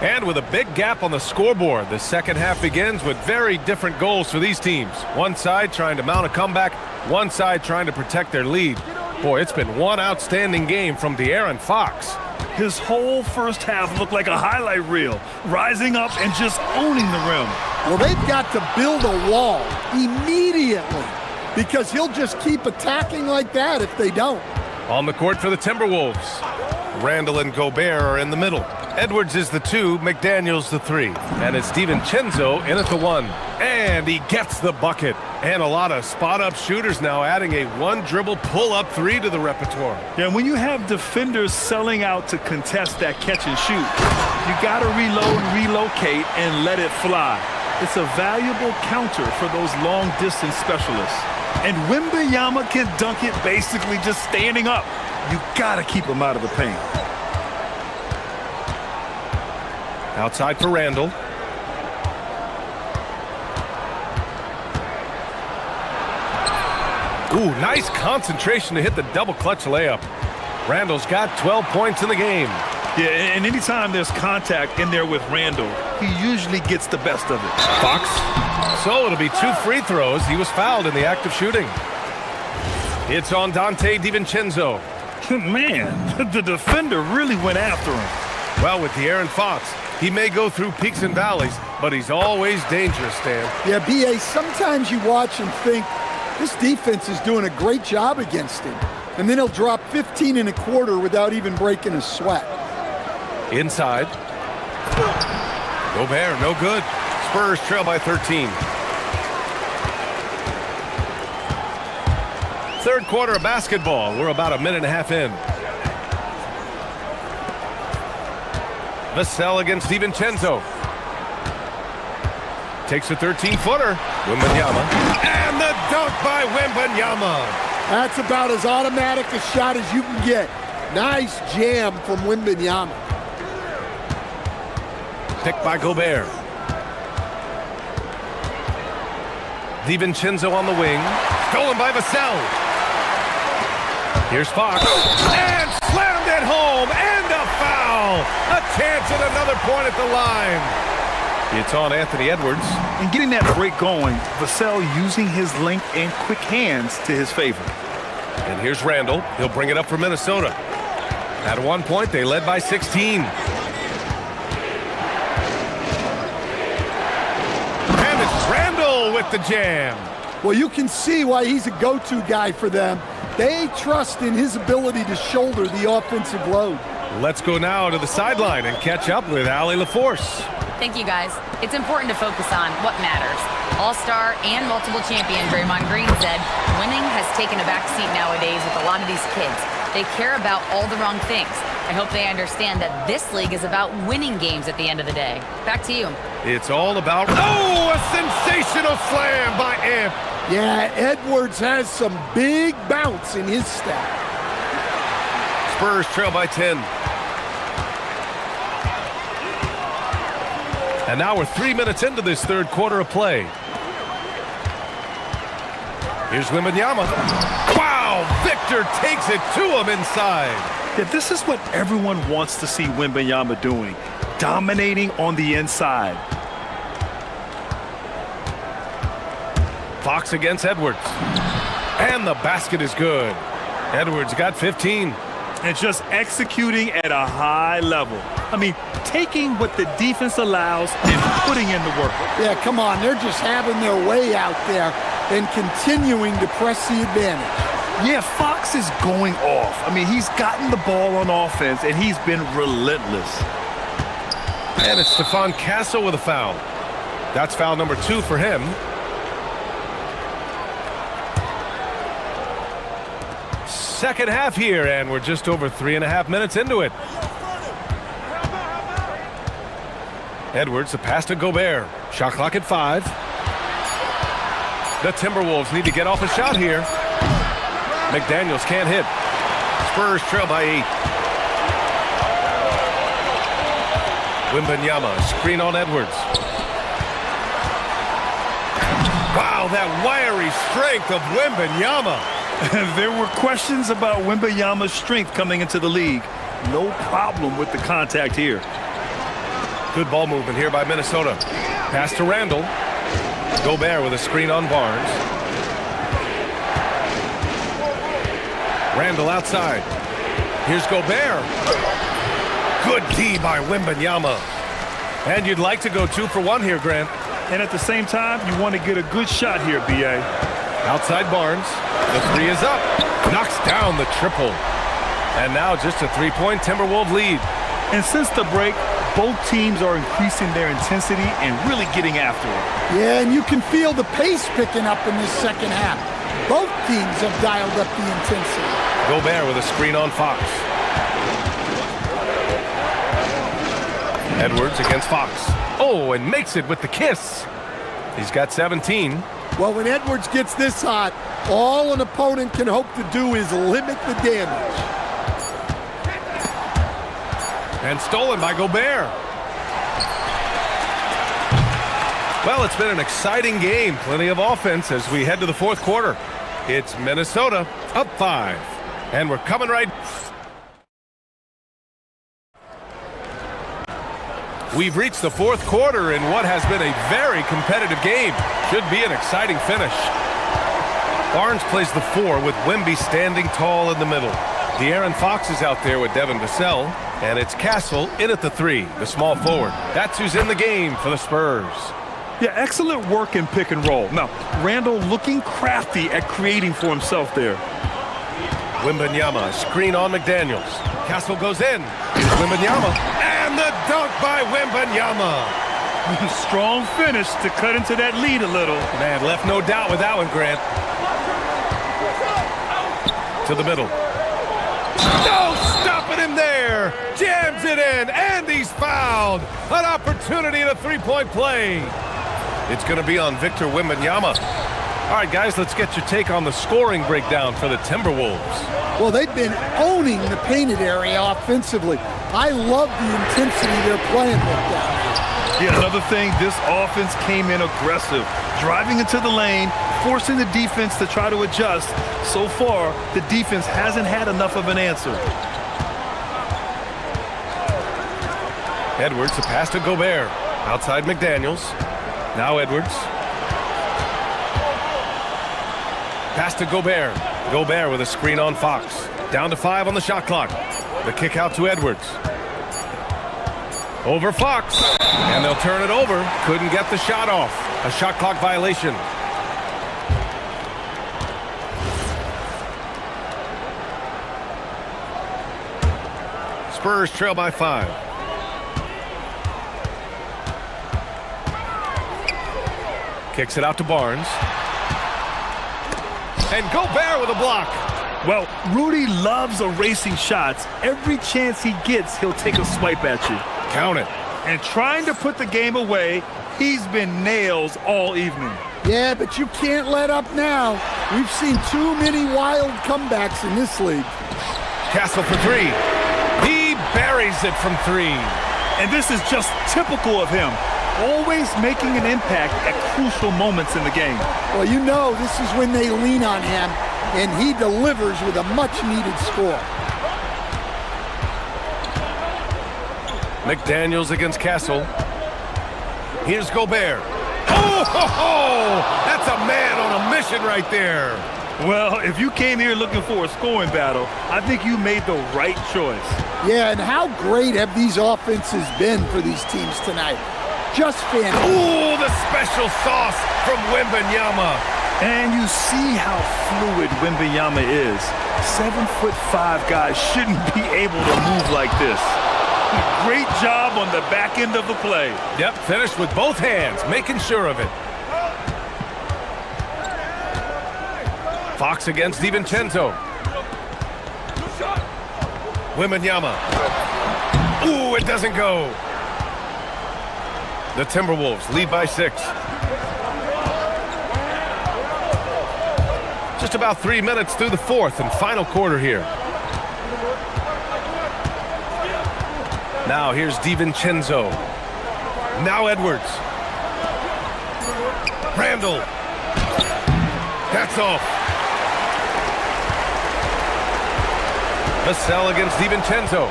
And with a big gap on the scoreboard, the second half begins with very different goals for these teams. One side trying to mount a comeback, one side trying to protect their lead. Boy, it's been one outstanding game from De'Aaron Fox. His whole first half looked like a highlight reel, rising up and just owning the rim. Well, they've got to build a wall immediately because he'll just keep attacking like that if they don't. On the court for the Timberwolves, Randall and Gobert are in the middle. Edwards is the 2, McDaniels the 3. And it's DiVincenzo in at the 1. And he gets the bucket. And a lot of spot-up shooters now adding a one-dribble pull-up 3 to the repertoire. Yeah, when you have defenders selling out to contest that catch and shoot, you got to reload, relocate, and let it fly. It's a valuable counter for those long-distance specialists. And Wembanyama can dunk it basically just standing up. You got to keep him out of the paint. Outside for Randall. Ooh, nice concentration to hit the double clutch layup. Randall's got 12 points in the game. Yeah, and anytime there's contact in there with Randall, he usually gets the best of it. Fox. So it'll be 2 free throws. He was fouled in the act of shooting. It's on Dante DiVincenzo. Man, the defender really went after him. Well, with De'Aaron Fox, he may go through peaks and valleys, but he's always dangerous, Stan. Yeah, B.A., sometimes you watch and think, this defense is doing a great job against him. And then he'll drop 15 and a quarter without even breaking a sweat. Inside. Gobert, no good. Spurs trail by 13. Third quarter of basketball. We're about a minute and a half in. Vassell against DiVincenzo. Takes a 13-footer. Wembanyama. And the dunk by Wembanyama. That's about as automatic a shot as you can get. Nice jam from Wembanyama. Picked by Gobert. DiVincenzo on the wing. Stolen by Vassell. Here's Fox. And slammed it home. And a foul. A chance at another point at the line. It's on Anthony Edwards. And getting that break going, Vassell using his length and quick hands to his favor. And here's Randall. He'll bring it up for Minnesota. At one point, they led by 16. with the jam. Well, you can see why he's a go-to guy for them. They trust in his ability to shoulder the offensive load. Let's go now to the sideline and catch up with Allie LaForce. Thank you, guys. It's important to focus on what matters. All-star and multiple champion Draymond Green said, winning has taken a backseat nowadays with a lot of these kids. They care about all the wrong things. I hope they understand that this league is about winning games at the end of the day. Back to you. It's all about... Oh, a sensational slam by Amp. Yeah, Edwards has some big bounce in his step. Spurs trail by 10. And now we're 3 minutes into this third quarter of play. Here's Wembanyama. Wow, Victor takes it to him inside. Yeah, this is what everyone wants to see Wembanyama doing, dominating on the inside. Fox against Edwards. And the basket is good. Edwards got 15. And just executing at a high level. I mean, taking what the defense allows and putting in the work. Yeah, come on. They're just having their way out there and continuing to press the advantage. Yeah, Fox is going off. I mean, he's gotten the ball on offense, and he's been relentless. And it's Stephon Castle with a foul. That's foul number 2 for him. Second half here, and we're just over 3.5 minutes into it. Edwards, the pass to Gobert. Shot clock at 5. The Timberwolves need to get off a shot here. McDaniels can't hit. Spurs trail by 8. Wembanyama, screen on Edwards. Wow, that wiry strength of Wembanyama. There were questions about Wembanyama's strength coming into the league. No problem with the contact here. Good ball movement here by Minnesota. Pass to Randall. Gobert with a screen on Barnes. Randall outside. Here's Gobert. Good D by Wembanyama. And you'd like to go 2 for 1 here, Grant. And at the same time, you want to get a good shot here, B.A. Outside Barnes. The 3 is up. Knocks down the triple. And now just a 3-point Timberwolves lead. And since the break, both teams are increasing their intensity and really getting after it. Yeah, and you can feel the pace picking up in this second half. Both teams have dialed up the intensity. Gobert with a screen on Fox. Edwards against Fox. Oh, and makes it with the kiss. He's got 17. Well, when Edwards gets this hot, all an opponent can hope to do is limit the damage. And stolen by Gobert. Well, it's been an exciting game. Plenty of offense as we head to the fourth quarter. It's Minnesota up 5. And we're coming right... We've reached the fourth quarter in what has been a very competitive game. Should be an exciting finish. Barnes plays the 4 with Wemby standing tall in the middle. De'Aaron Fox is out there with Devin Vassell. And it's Castle in at the 3, the small forward. That's who's in the game for the Spurs. Yeah, excellent work in pick and roll. Now, Randall looking crafty at creating for himself there. Wembanyama, screen on McDaniels. Castle goes in. Here's Wembanyama. And the dunk by Wembanyama. Strong finish to cut into that lead a little. Man, left no doubt with that one, Grant. To the middle. No, stopping him there. Jams it in, and he's fouled. An opportunity in a 3-point play. It's going to be on Victor Wembanyama. All right, guys, let's get your take on the scoring breakdown for the Timberwolves. Well, they've been owning the painted area offensively. I love the intensity they're playing with down there. Yeah, another thing, this offense came in aggressive, driving into the lane, forcing the defense to try to adjust. So far, the defense hasn't had enough of an answer. Edwards, the pass to Gobert. Outside McDaniels. Now Edwards. Pass to Gobert. Gobert with a screen on Fox. Down to 5 on the shot clock. The kick out to Edwards. Over Fox. And they'll turn it over. Couldn't get the shot off. A shot clock violation. Spurs trail by 5. Kicks it out to Barnes. And Gobert with a block. Well, Rudy loves erasing shots. Every chance he gets, he'll take a swipe at you. Count it. And trying to put the game away, he's been nails all evening. Yeah, but you can't let up now. We've seen too many wild comebacks in this league. Castle for 3. He buries it from 3. And this is just typical of him. Always making an impact at crucial moments in the game. Well, you know this is when they lean on him, and he delivers with a much-needed score. McDaniels against Castle. Here's Gobert. Oh, ho, ho! That's a man on a mission right there. Well, if you came here looking for a scoring battle, I think you made the right choice. Yeah, and how great have these offenses been for these teams tonight? Just fantastic. Ooh, the special sauce from Wembanyama. And you see how fluid Wembanyama is. 7'5" guys shouldn't be able to move like this. Great job on the back end of the play. Yep, finished with both hands, making sure of it. Fox against DiVincenzo. Wembanyama. Ooh, it doesn't go. The Timberwolves lead by 6. Just about 3 minutes through the fourth and final quarter here. Now here's DiVincenzo. Now Edwards. Randall. That's off. Vassell against DiVincenzo.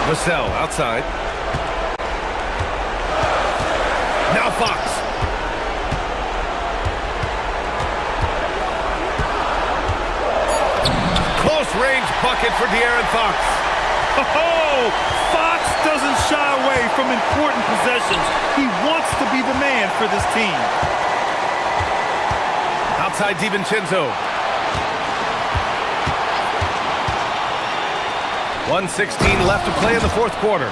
Vassell outside. Now Fox. Close range bucket for De'Aaron Fox. Oh, Fox doesn't shy away from important possessions. He wants to be the man for this team. Outside DiVincenzo. 1:16 left to play in the fourth quarter.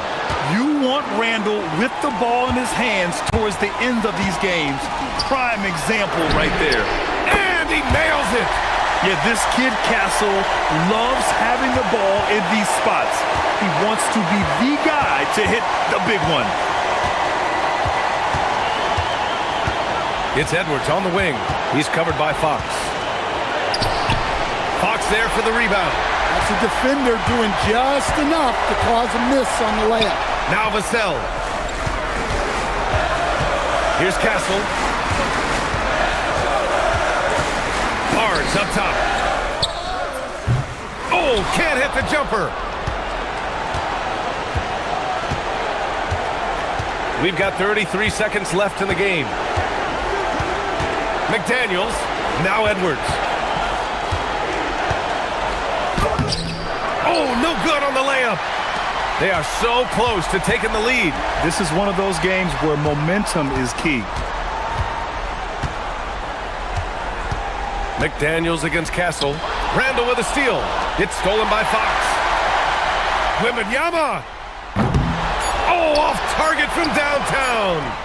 You want Randall with the ball in his hands towards the end of these games. Prime example right there. And he nails it. Yeah, this kid Castle loves having the ball in these spots. He wants to be the guy to hit the big one. It's Edwards on the wing. He's covered by Fox. Fox there for the rebound. That's a defender doing just enough to cause a miss on the layup. Now Vassell. Here's Castle. Barnes up top. Oh, can't hit the jumper. We've got 33 seconds left in the game. McDaniels. Now Edwards. Oh, no good on the layup. They are so close to taking the lead. This is one of those games where momentum is key. McDaniels against Castle. Randall with a steal. It's stolen by Fox. Wembanyama. Oh, off target from downtown.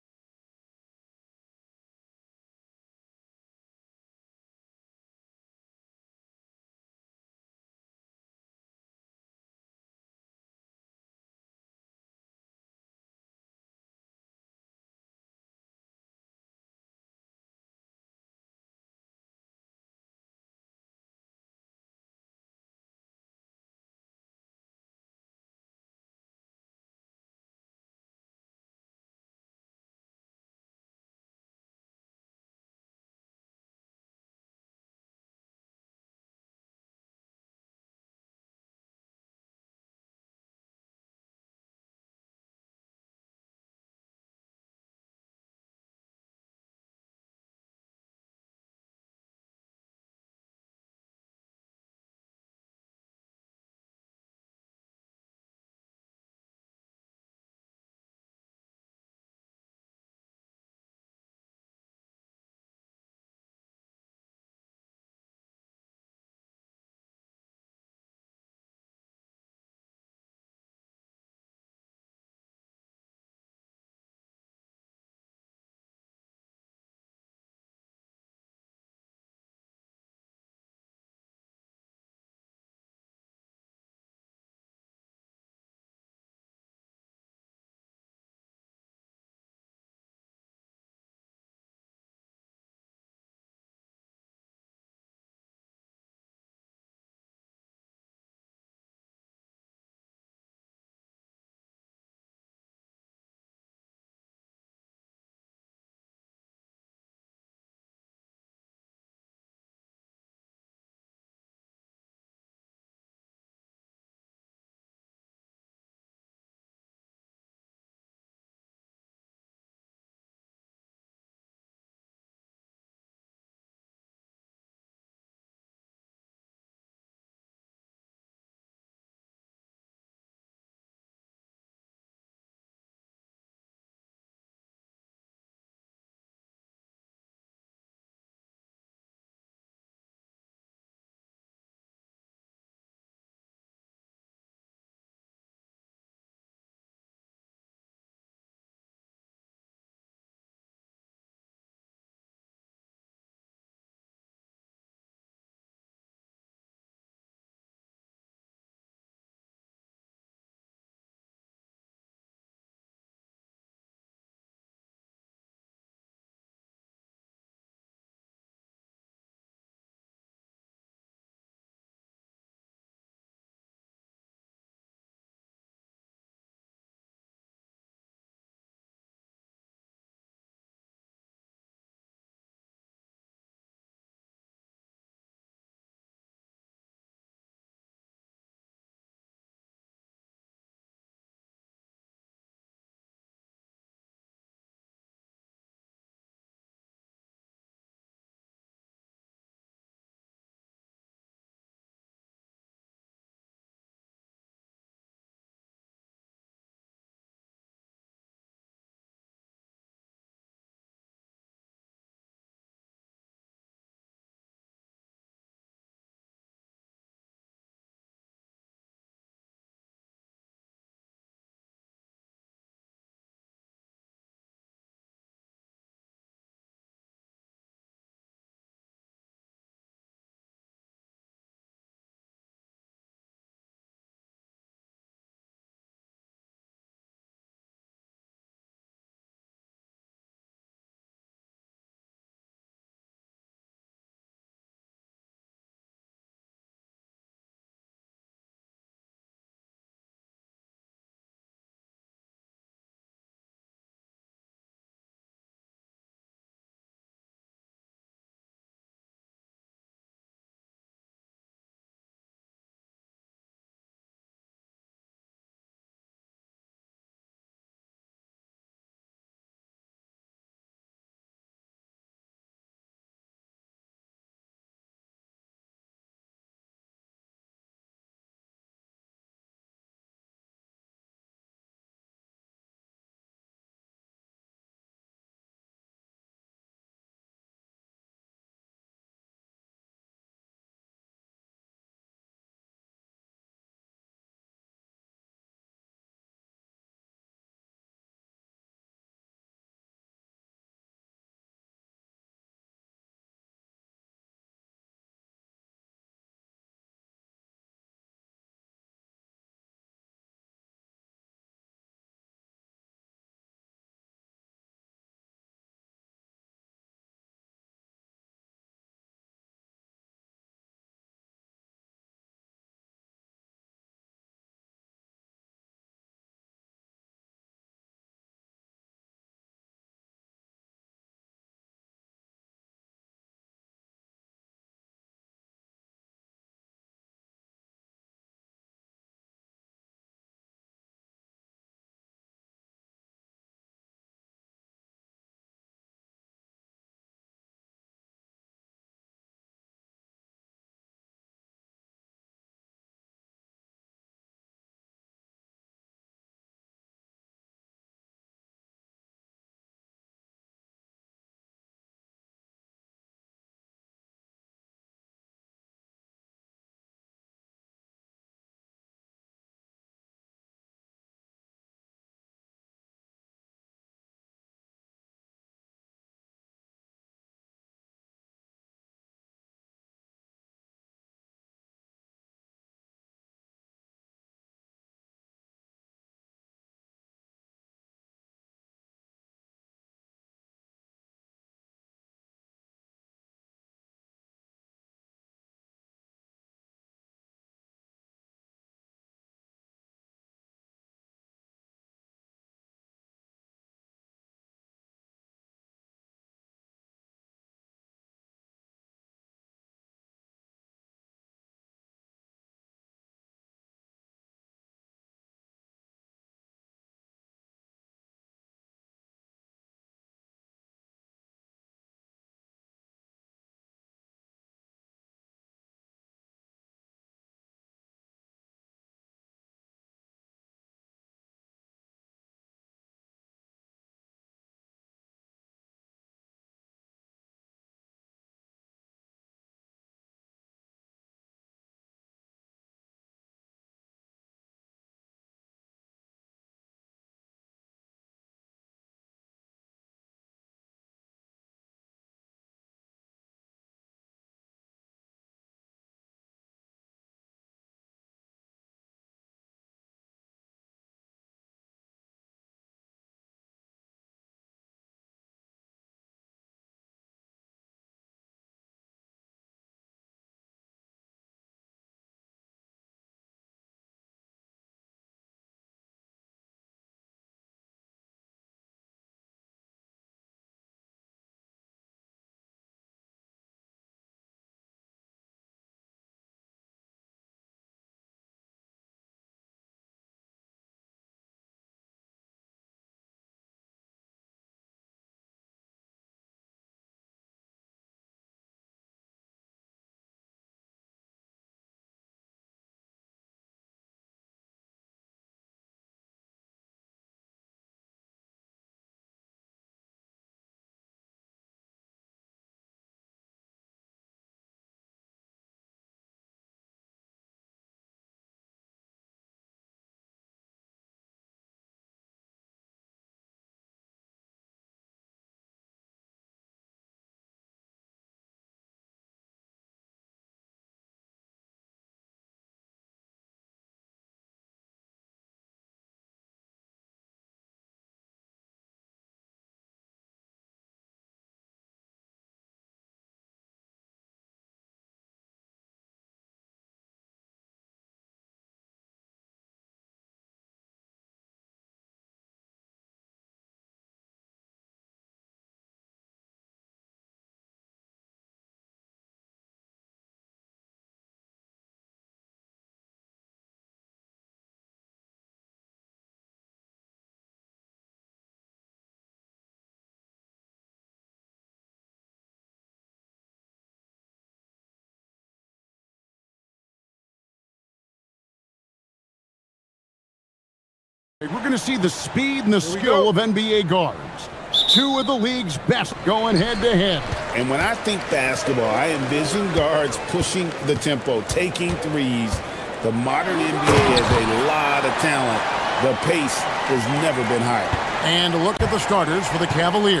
We're going to see the speed and the skill of NBA guards. Two of the league's best going head-to-head. And when I think basketball, I envision guards pushing the tempo, taking threes. The modern NBA has a lot of talent. The pace has never been higher. And look at the starters for the Cavaliers.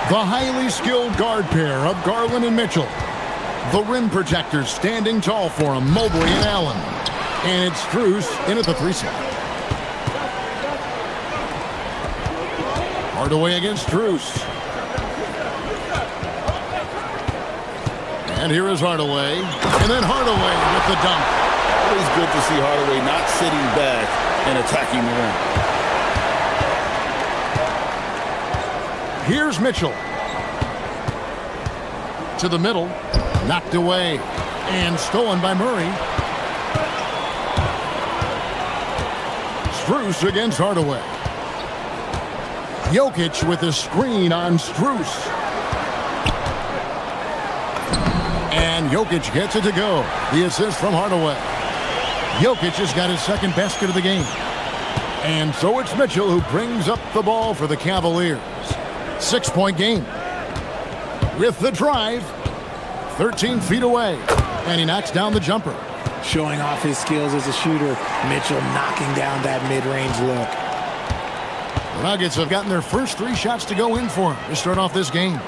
The highly skilled guard pair of Garland and Mitchell. The rim protectors standing tall for him, Mobley and Allen. And it's Strus in at the 3 slot. Hardaway against Strus. And here is Hardaway. And then Hardaway with the dunk. Always good to see Hardaway not sitting back and attacking the rim. Here's Mitchell. To the middle. Knocked away. And stolen by Murray. Strus against Hardaway. Jokic with a screen on Strus. And Jokic gets it to go. The assist from Hardaway. Jokic has got his second basket of the game. And so it's Mitchell who brings up the ball for the Cavaliers. 6-point game. With the drive. 13 feet away. And he knocks down the jumper. Showing off his skills as a shooter. Mitchell knocking down that mid-range look. The Nuggets have gotten their first 3 shots to go in for him to start off this game.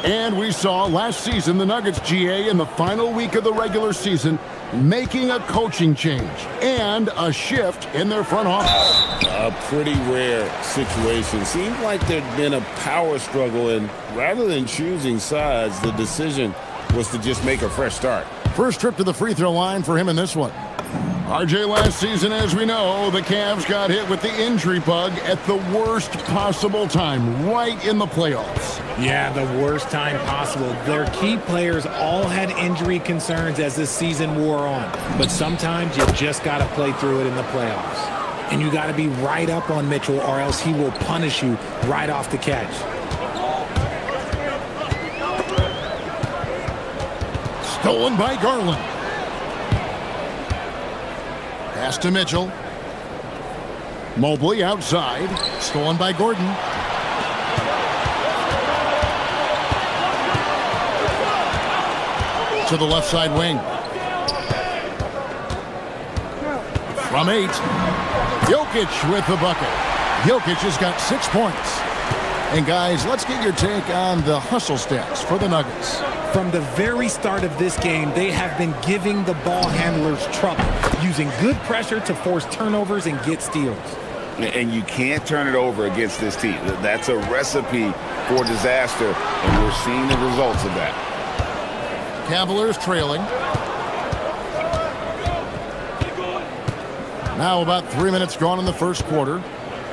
And we saw last season the Nuggets GA in the final week of the regular season making a coaching change and a shift in their front office. A pretty rare situation. Seems like there'd been a power struggle, and rather than choosing sides, the decision was to just make a fresh start. First trip to the free throw line for him in this one. RJ, last season, as we know, the Cavs got hit with the injury bug at the worst possible time, right in the playoffs. Yeah, the worst time possible. Their key players all had injury concerns as the season wore on. But sometimes you just got to play through it in the playoffs. And you got to be right up on Mitchell, or else he will punish you right off the catch. Stolen by Garland. Pass to Mitchell. Mobley outside. Stolen by Gordon. To the left side wing. From 8. Jokic with the bucket. Jokic has got 6 points. And guys, let's get your take on the hustle stats for the Nuggets. From the very start of this game, they have been giving the ball handlers trouble, using good pressure to force turnovers and get steals. And you can't turn it over against this team. That's a recipe for disaster, and we're seeing the results of that. Cavaliers trailing. Now about 3 minutes gone in the first quarter.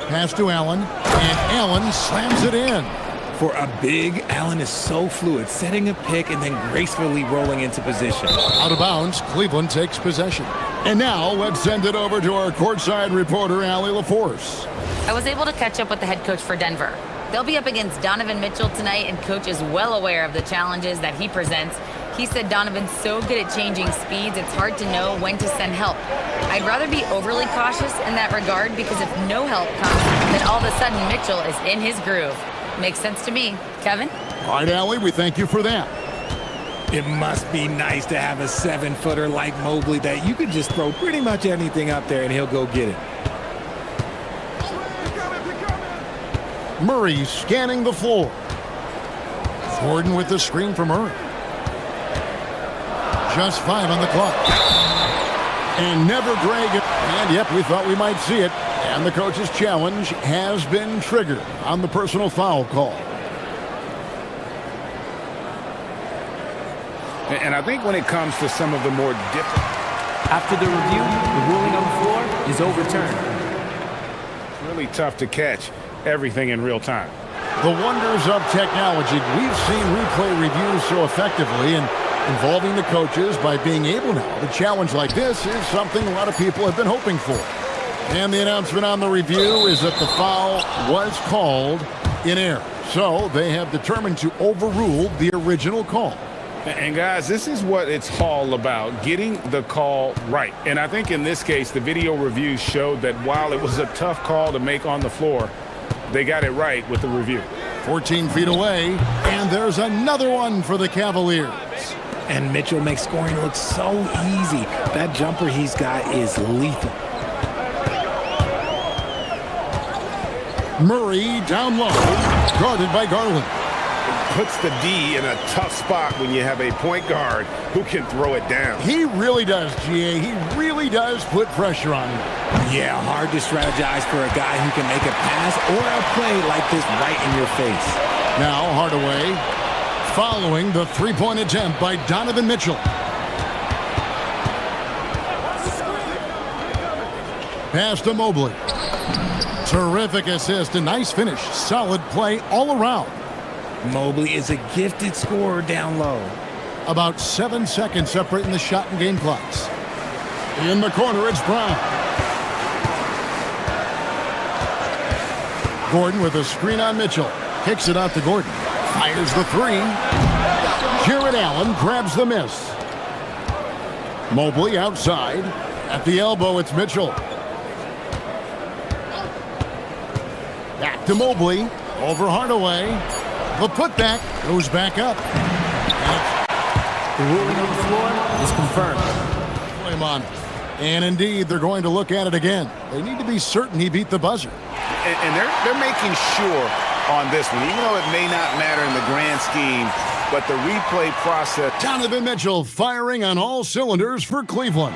Pass to Allen, and Allen slams it in. For a big, Allen is so fluid, setting a pick and then gracefully rolling into position. Out of bounds, Cleveland takes possession. And now let's send it over to our courtside reporter, Allie LaForce. I was able to catch up with the head coach for Denver. They'll be up against Donovan Mitchell tonight, and coach is well aware of the challenges that he presents. He said Donovan's so good at changing speeds, it's hard to know when to send help. I'd rather be overly cautious in that regard, because if no help comes, then all of a sudden Mitchell is in his groove. Makes sense to me. Kevin? All right, Allie, we thank you for that. It must be nice to have a 7-footer like Mobley that you could just throw pretty much anything up there and he'll go get it. Murray scanning the floor. Gordon with the screen for Murray. Just 5 on the clock. And never drag it. And yep, we thought we might see it. And the coach's challenge has been triggered on the personal foul call. And I think when it comes to some of the more different... After the review, the ruling on the floor is overturned. It's really tough to catch everything in real time. The wonders of technology. We've seen replay reviews so effectively, and involving the coaches by being able now to challenge like this is something a lot of people have been hoping for. And the announcement on the review is that the foul was called in error. So they have determined to overrule the original call. And guys, this is what it's all about, getting the call right. And I think in this case, the video review showed that while it was a tough call to make on the floor, they got it right with the review. 14 feet away, and there's another one for the Cavaliers. And Mitchell makes scoring look so easy. That jumper he's got is lethal. Murray down low, guarded by Garland. Puts the D in a tough spot when you have a point guard who can throw it down. He really does, GA. He really does put pressure on him. Yeah, hard to strategize for a guy who can make a pass or a play like this right in your face. Now Hardaway following the three-point attempt by Donovan Mitchell. Pass to Mobley. Terrific assist, a nice finish. Solid play all around. Mobley is a gifted scorer down low. About 7 seconds separating the shot and game clocks. In the corner, it's Brown. Gordon with a screen on Mitchell. Kicks it out to Gordon. Fires the three. Jarrett Allen grabs the miss. Mobley outside. At the elbow, it's Mitchell. Back to Mobley. Over Hardaway. The putback goes back up. The ruling on the floor is confirmed. Flame on. And indeed, they're going to look at it again. They need to be certain he beat the buzzer. And they're making sure on this one, even though it may not matter in the grand scheme, but the replay process. Donovan Mitchell firing on all cylinders for Cleveland.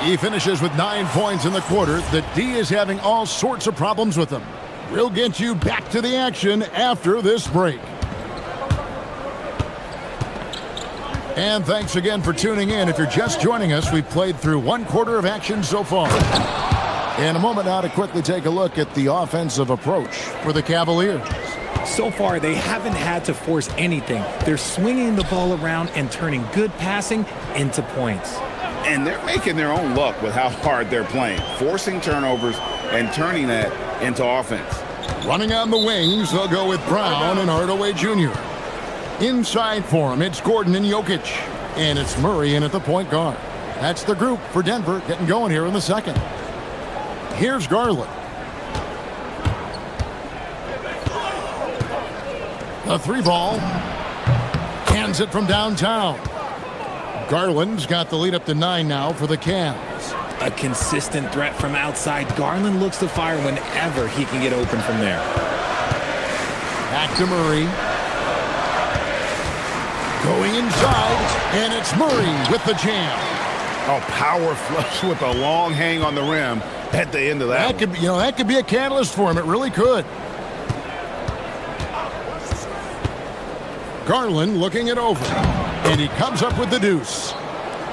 He finishes with 9 points in the quarter. The D is having all sorts of problems with him. We'll get you back to the action after this break. And thanks again for tuning in. If you're just joining us, we've played through 1 quarter of action so far. In a moment now to quickly take a look at the offensive approach for the Cavaliers. So far, they haven't had to force anything. They're swinging the ball around and turning good passing into points. And they're making their own luck with how hard they're playing, forcing turnovers and turning that into offense. Running on the wings, they'll go with Brown and Hardaway Jr. Inside for him, it's Gordon and Jokic. And it's Murray in at the point guard. That's the group for Denver getting going here in the second. Here's Garland. The three ball. Cans it from downtown. Garland's got the lead up to 9 now for the Cavs. A consistent threat from outside. Garland looks to fire whenever he can get open from there. Back to Murray. Going inside, and it's Murray with the jam. Oh, power flush with a long hang on the rim at the end of that. That could be a catalyst for him. It really could. Garland looking it over, and he comes up with the deuce.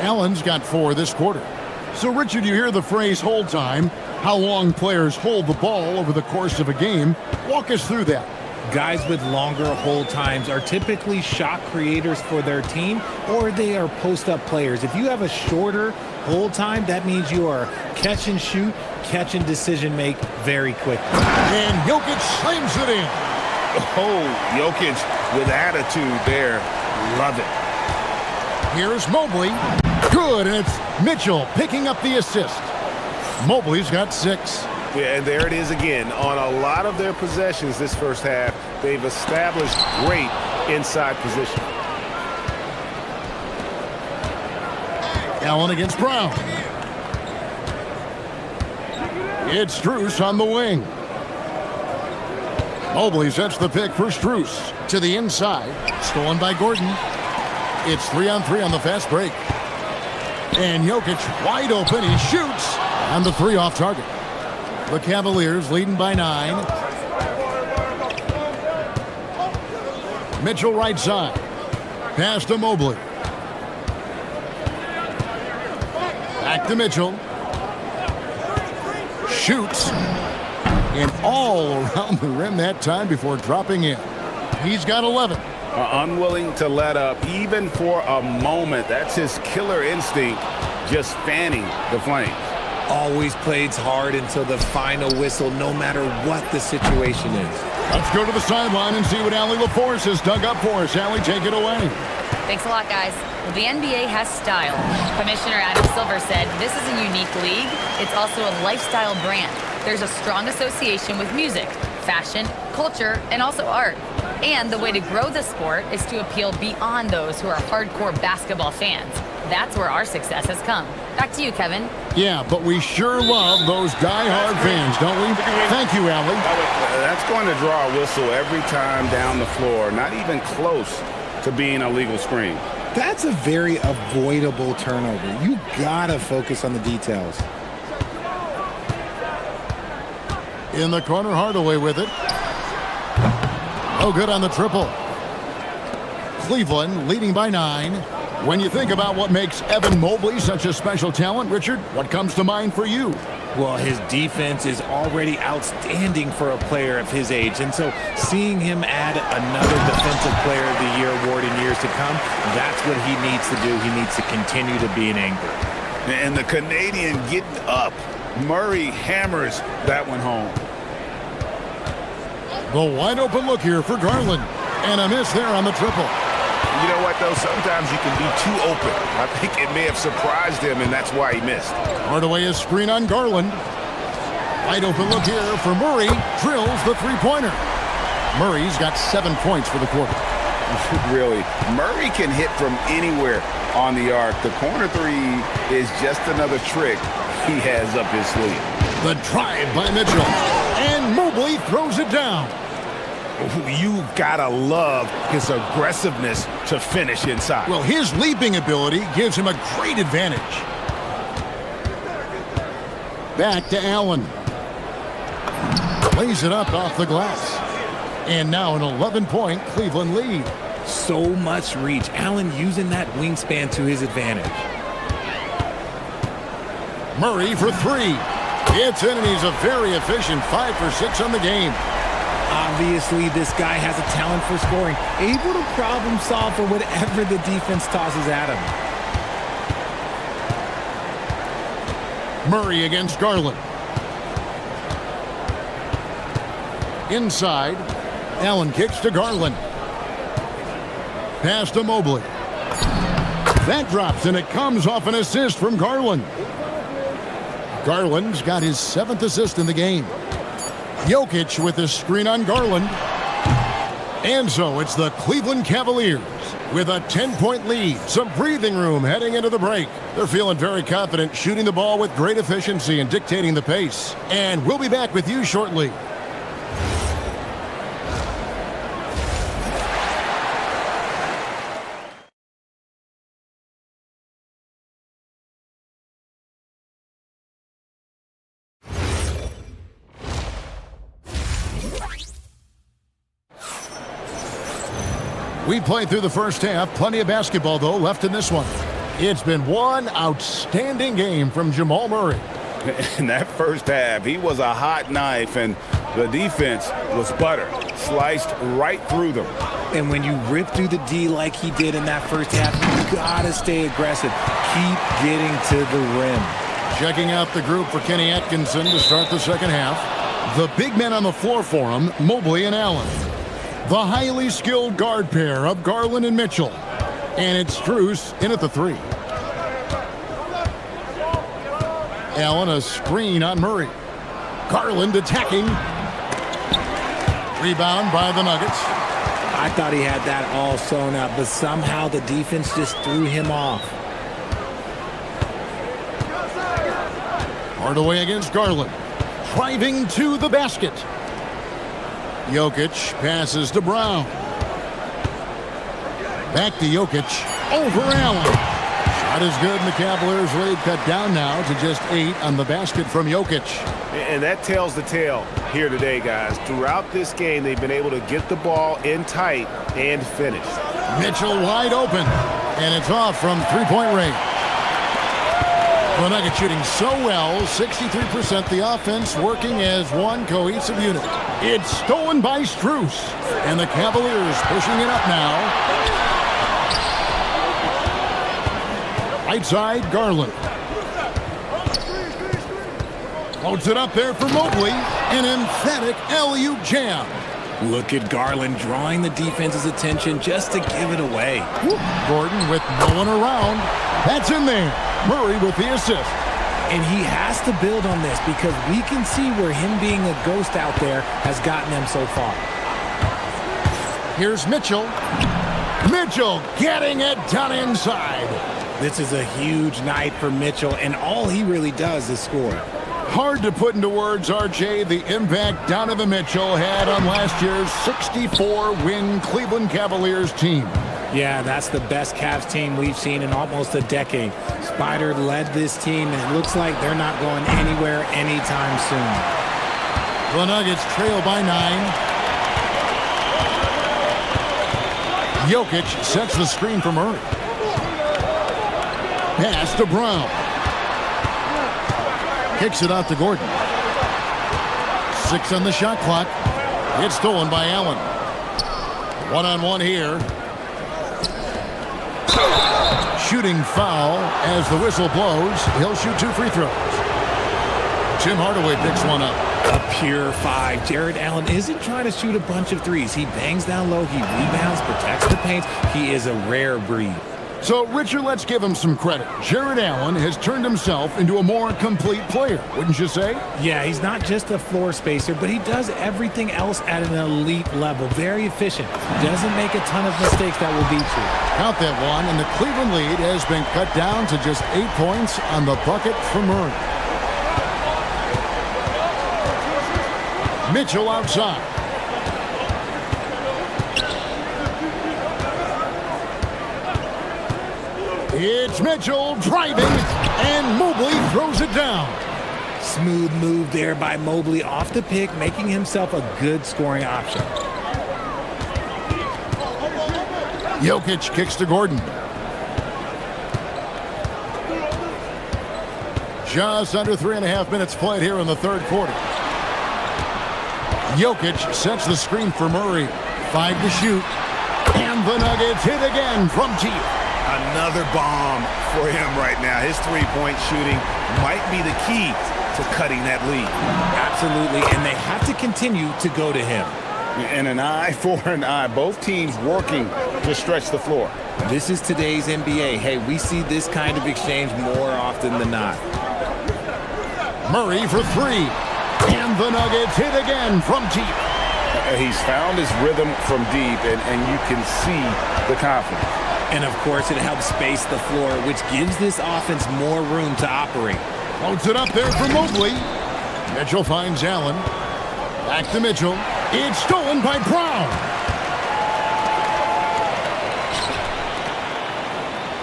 Allen's got 4 this quarter. So, Richard, you hear the phrase hold time, how long players hold the ball over the course of a game. Walk us through that. Guys with longer hold times are typically shot creators for their team, or they are post-up players. If you have a shorter hold time, that means you are catch and shoot, catch and decision make very quickly. And Jokic slams it in. Oh, Jokic with attitude there. Love it. Here's Mobley. Good, and it's Mitchell picking up the assist. Mobley's got 6. Yeah, and there it is again. On a lot of their possessions this first half, they've established great inside position. Allen against Brown. It's Strus on the wing. Mobley sets the pick for Strus to the inside. Stolen by Gordon. It's 3-on-3 on the fast break. And Jokic wide open. He shoots on the 3 off target. The Cavaliers leading by 9. Mitchell right side. Pass to Mobley. Back to Mitchell. Shoots. And all around the rim that time before dropping in. He's got 11. Unwilling to let up even for a moment. That's his killer instinct, just fanning the flames. Always plays hard until the final whistle, no matter what the situation is. Let's go to the sideline and see what Allie LaForce has dug up for us. Allie, take it away. Thanks a lot, guys. Well, the NBA has style. Commissioner Adam Silver said this is a unique league. It's also a lifestyle brand. There's a strong association with music, fashion, culture, and also art. And the way to grow the sport is to appeal beyond those who are hardcore basketball fans. That's where our success has come. Back to you, Kevin. Yeah, but we sure love those die-hard fans, don't we? Thank you, Allie. That's going to draw a whistle every time down the floor. Not even close to being a legal screen. That's a very avoidable turnover. You gotta focus on the details. In the corner, Hardaway with it. Oh, good on the triple. Cleveland leading by 9. When you think about what makes Evan Mobley such a special talent, Richard, what comes to mind for you? Well, his defense is already outstanding for a player of his age. And so seeing him add another Defensive Player of the Year award in years to come, that's what he needs to do. He needs to continue to be an anchor. And the Canadian getting up. Murray hammers that one home. The wide open look here for Garland. And a miss there on the triple. You know what, though? Sometimes you can be too open. I think it may have surprised him, and that's why he missed. Hardaway is screen on Garland. Wide open look here for Murray. Drills the three-pointer. Murray's got 7 points for the quarter. Really, Murray can hit from anywhere on the arc. The corner three is just another trick he has up his sleeve. The drive by Mitchell. And Mobley throws it down. You gotta love his aggressiveness to finish inside. Well, his leaping ability gives him a great advantage. Back to Allen. Lays it up off the glass. And now an 11-point Cleveland lead. So much reach. Allen using that wingspan to his advantage. Murray for 3. It's in, and he's a very efficient 5 for 6 on the game. Obviously, this guy has a talent for scoring, able to problem solve for whatever the defense tosses at him. Murray against Garland. Inside, Allen kicks to Garland. Pass to Mobley. That drops, and it comes off an assist from Garland. Garland's got his 7th assist in the game. Jokic with a screen on Garland. And so it's the Cleveland Cavaliers with a 10-point lead. Some breathing room heading into the break. They're feeling very confident, shooting the ball with great efficiency and dictating the pace. And we'll be back with you shortly. We played through the first half. Plenty of basketball, though, left in this one. It's been one outstanding game from Jamal Murray. In that first half, he was a hot knife, and the defense was butter. Sliced right through them. And when you rip through the D like he did in that first half, you gotta stay aggressive. Keep getting to the rim. Checking out the group for Kenny Atkinson to start the second half. The big men on the floor for him, Mobley and Allen. The highly skilled guard pair of Garland and Mitchell. And it's Strus in at the 3. Allen a screen on Murray. Garland attacking. Rebound by the Nuggets. I thought he had that all sewn up, but somehow the defense just threw him off. Hardaway against Garland. Driving to the basket. Jokic passes to Brown. Back to Jokic. Over Allen. Shot is good, and the Cavaliers' lead cut down now to just 8 on the basket from Jokic. And that tells the tale here today, guys. Throughout this game, they've been able to get the ball in tight and finish. Mitchell wide open, and it's off from three-point range. The Nuggets shooting so well, 63% the offense working as one cohesive unit. It's stolen by Strus, and the Cavaliers pushing it up now. Right side, Garland. Floats it up there for Mobley. An emphatic alley-oop jam. Look at Garland drawing the defense's attention just to give it away. Gordon with no one around. That's in there. Murray with the assist. And he has to build on this because we can see where him being a ghost out there has gotten them so far. Here's Mitchell. Mitchell getting it done inside. This is a huge night for Mitchell, and all he really does is score. Hard to put into words, RJ, the impact Donovan Mitchell had on last year's 64-win Cleveland Cavaliers team. Yeah, that's the best Cavs team we've seen in almost a decade. Spider led this team, and it looks like they're not going anywhere anytime soon. The Nuggets trail by 9. Jokic sets the screen for Murray. Pass to Brown. Kicks it out to Gordon. 6 on the shot clock. It's stolen by Allen. One-on-one here. Shooting foul as the whistle blows. He'll shoot 2 free throws. Tim Hardaway picks one up. A pure 5. Jared Allen isn't trying to shoot a bunch of threes. He bangs down low. He rebounds, protects the paint. He is a rare breed. So, Richard, let's give him some credit. Jared Allen has turned himself into a more complete player, wouldn't you say? Yeah, he's not just a floor spacer, but he does everything else at an elite level. Very efficient. Doesn't make a ton of mistakes that will beat you. Count that one, and the Cleveland lead has been cut down to just 8 points on the bucket for Murray. Mitchell outside. It's Mitchell driving, and Mobley throws it down. Smooth move there by Mobley off the pick, making himself a good scoring option. Jokic kicks to Gordon. Just under 3.5 minutes played here in the third quarter. Jokic sets the screen for Murray. 5 to shoot. And the Nuggets hit again from deep. Another bomb for him right now. His three-point shooting might be the key to cutting that lead. Absolutely, and they have to continue to go to him. And an eye for an eye. Both teams working to stretch the floor. This is today's NBA. Hey, we see this kind of exchange more often than not. Murray for 3. And the Nuggets hit again from deep. He's found his rhythm from deep, and you can see the confidence. And, of course, it helps space the floor, which gives this offense more room to operate. Floats it up there for Mobley. Mitchell finds Allen. Back to Mitchell. It's stolen by Brown.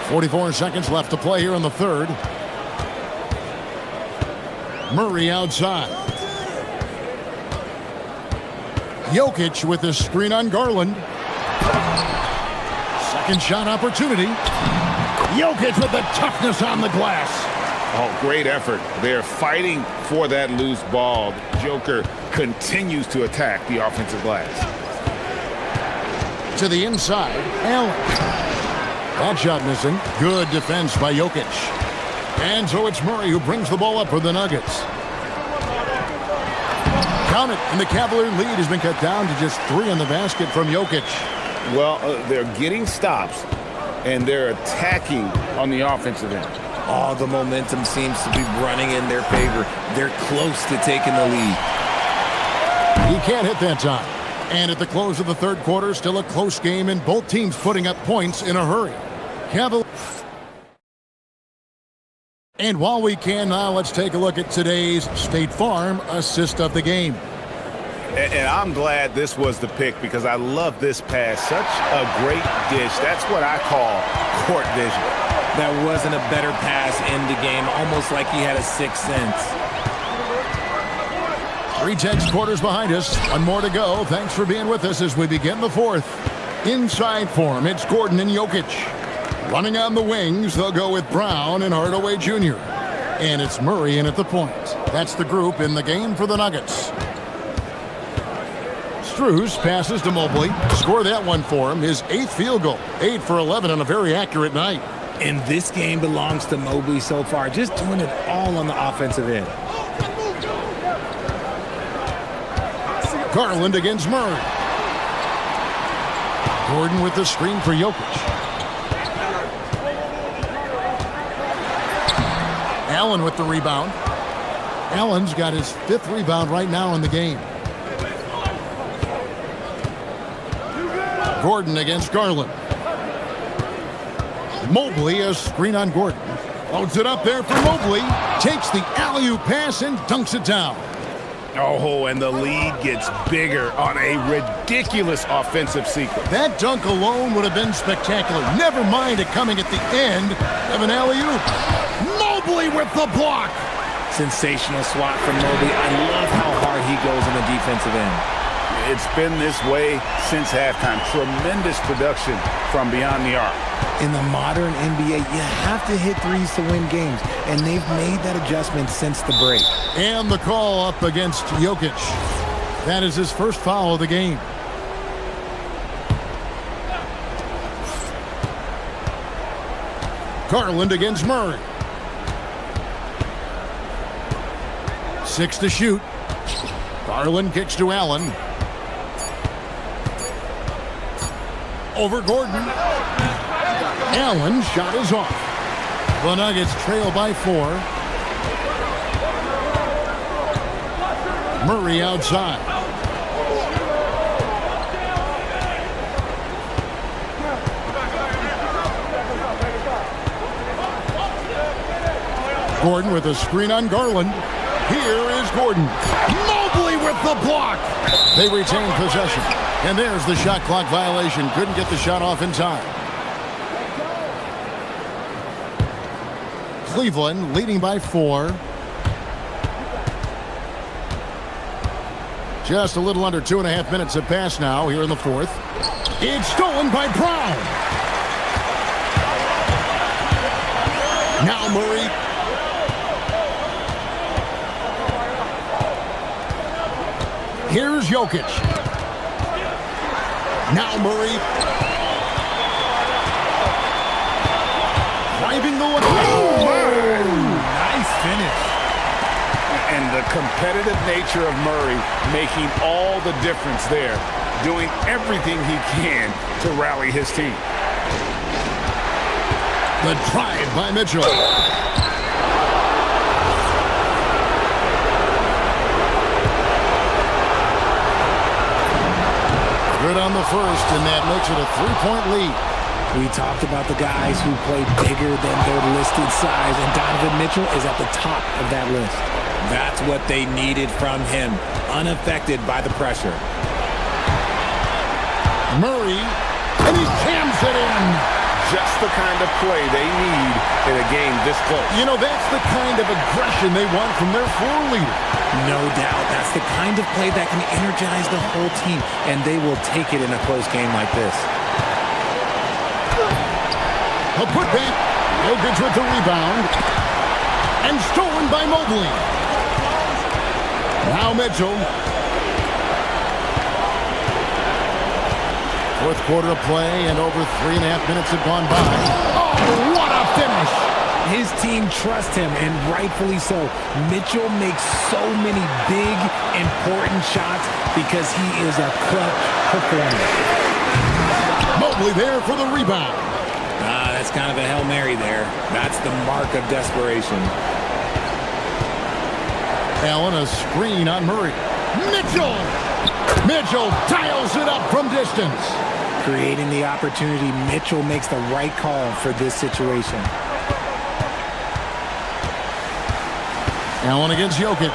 44 seconds left to play here in the third. Murray outside. Jokic with the screen on Garland. Second shot opportunity. Jokic with the toughness on the glass. Oh, great effort. They're fighting for that loose ball. Joker continues to attack the offensive glass. To the inside, Allen. That shot missing. Good defense by Jokic. And so it's Murray who brings the ball up for the Nuggets. Count it, and the Cavalier lead has been cut down to just 3 on the basket from Jokic. Well, they're getting stops, and they're attacking on the offensive end. All the momentum seems to be running in their favor. They're close to taking the lead. He can't hit that time. And at the close of the third quarter, still a close game, and both teams putting up points in a hurry. And while we can now, let's take a look at today's State Farm assist of the game. And I'm glad this was the pick because I love this pass. Such a great dish. That's what I call court vision. That wasn't a better pass in the game, almost like he had a sixth sense. 3 tenths quarters behind us. 1 more to go. Thanks for being with us as we begin the fourth. Inside form, it's Gordon and Jokic. Running on the wings, they'll go with Brown and Hardaway Jr. And it's Murray in at the point. That's the group in the game for the Nuggets. Strus passes to Mobley. Score that one for him. His 8th field goal. 8 for 11 on a very accurate night. And this game belongs to Mobley so far. Just doing it all on the offensive end. Garland against Murray. Gordon with the screen for Jokic. Allen with the rebound. Allen's got his 5th rebound right now in the game. Gordon against Garland. Mobley, a screen on Gordon. Loads it up there for Mobley. Takes the alley-oop pass and dunks it down. Oh, and the lead gets bigger on a ridiculous offensive sequence. That dunk alone would have been spectacular. Never mind it coming at the end of an alley-oop. Mobley with the block. Sensational swat from Mobley. I love how hard he goes on the defensive end. It's been this way since halftime. Tremendous production from beyond the arc. In the modern NBA, you have to hit threes to win games, and they've made that adjustment since the break. And the call up against Jokic. That is his first foul of the game. Garland against Murray. 6 to shoot. Garland kicks to Allen. Over Gordon. Allen shot is off. The Nuggets trail by 4. Murray outside. Gordon with a screen on Garland. Here is Gordon. Mobley with the block. They retain possession. And there's the shot clock violation. Couldn't get the shot off in time. Cleveland leading by 4. Just a little under 2.5 minutes have passed now here in the 4th. It's stolen by Brown. Now Murray. Here's Jokic. Now Murray. Driving the one. Oh, nice finish. And the competitive nature of Murray making all the difference there. Doing everything he can to rally his team. The drive by Mitchell. Good on the first, and that makes it a 3-point lead. We talked about the guys who play bigger than their listed size, and Donovan Mitchell is at the top of that list. That's what they needed from him, unaffected by the pressure. Murray, and he jams it in. Just the kind of play they need in a game this close. You know, that's the kind of aggression they want from their floor leader. No doubt. That's the kind of play that can energize the whole team, and they will take it in a close game like this. A putback. Jokic with the rebound. And stolen by Mobley. Now Mitchell. 4th quarter of play, and over 3.5 minutes have gone by. Oh, what a finish! His team trusts him, and rightfully so. Mitchell makes so many big, important shots because he is a clutch performer. Mobley there for the rebound. That's kind of a Hail Mary there. That's the mark of desperation. Allen, a screen on Murray. Mitchell! Mitchell dials it up from distance. Creating the opportunity, Mitchell makes the right call for this situation. Allen against Jokic.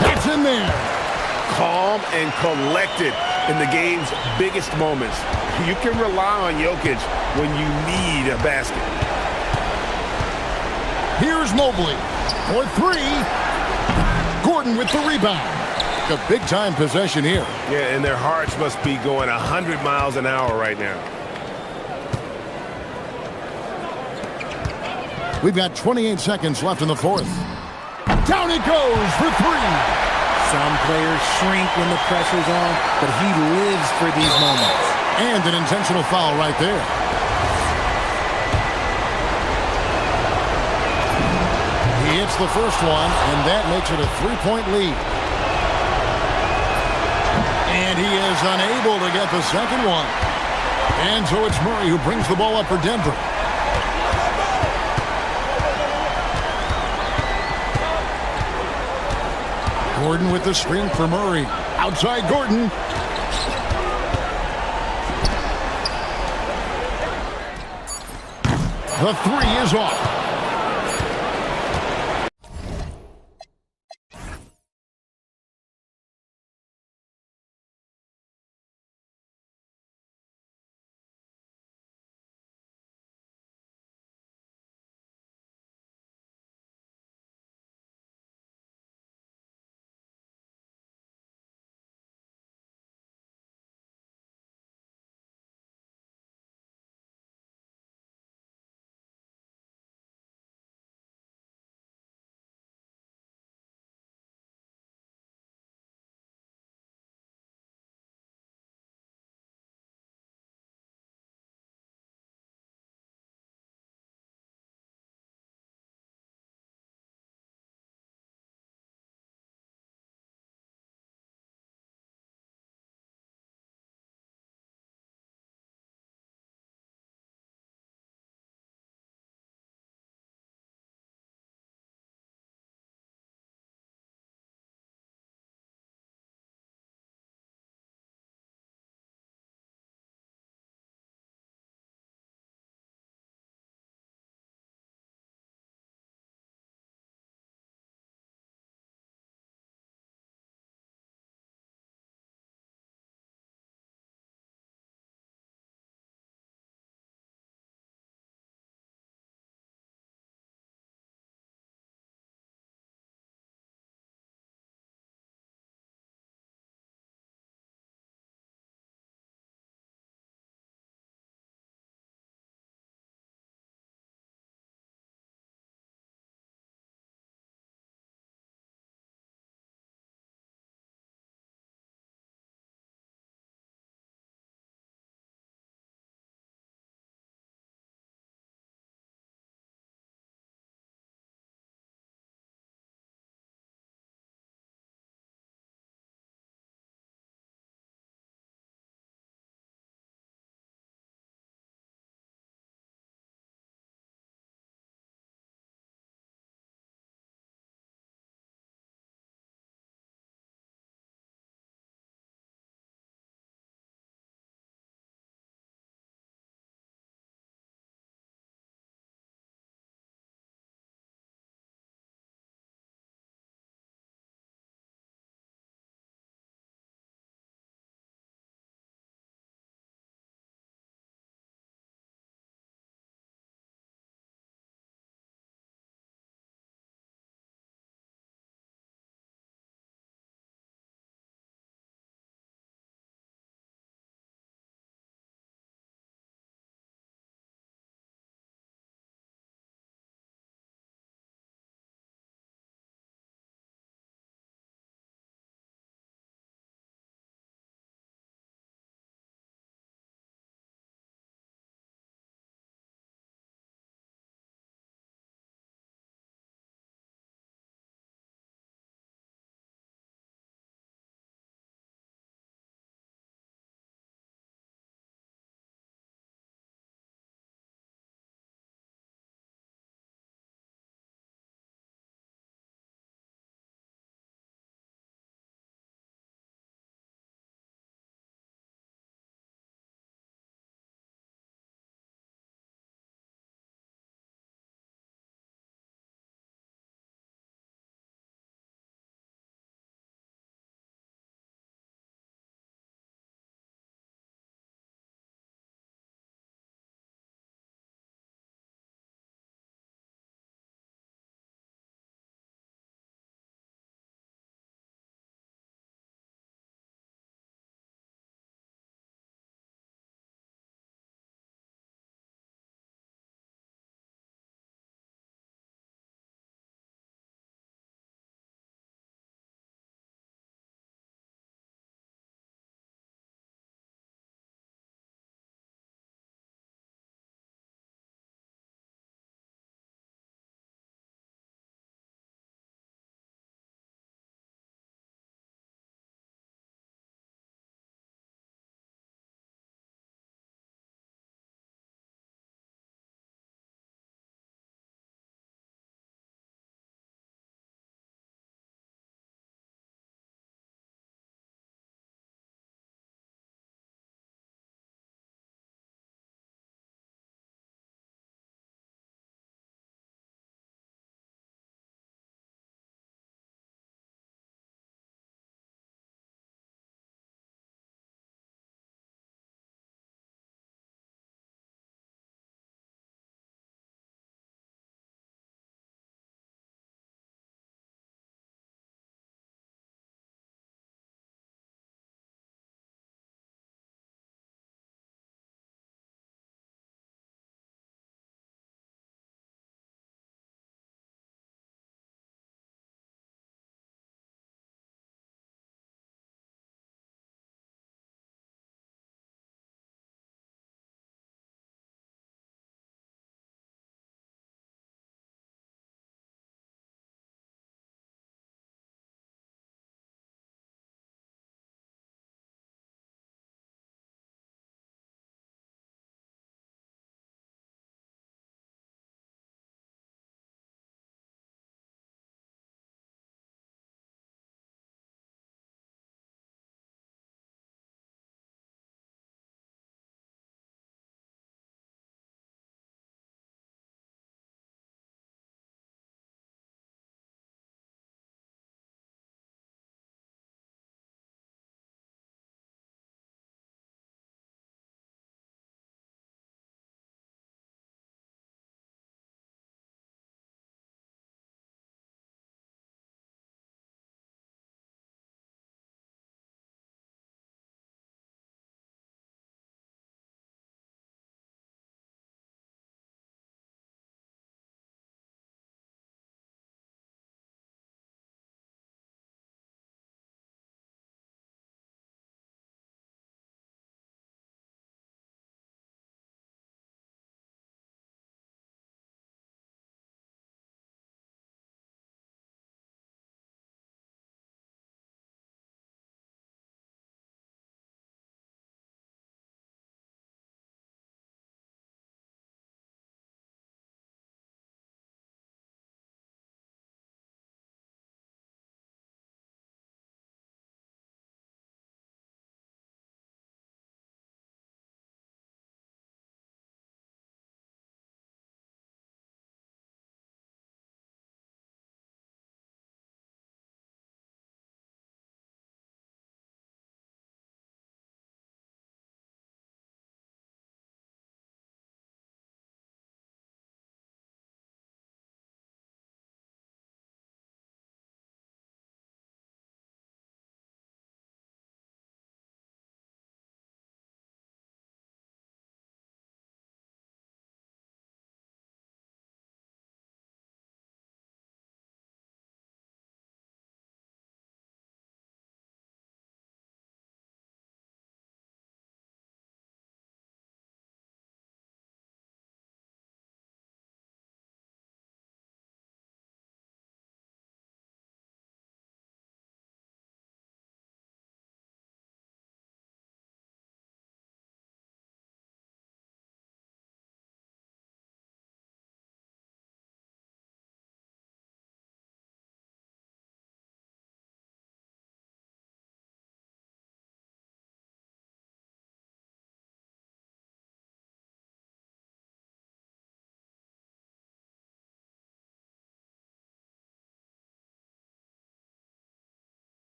That's in there. Calm and collected in the game's biggest moments. You can rely on Jokic when you need a basket. Here's Mobley for 3. Gordon with the rebound. A big-time possession here. Yeah, and their hearts must be going 100 miles an hour right now. We've got 28 seconds left in the 4th. Down it goes for 3. Some players shrink when the pressure's on, but he lives for these moments. And an intentional foul right there. He hits the first one, and that makes it a 3-point lead. And And he is unable to get the second one. And so it's Murray who brings the ball up for Denver. Gordon with the screen for Murray. Outside Gordon. The three is off.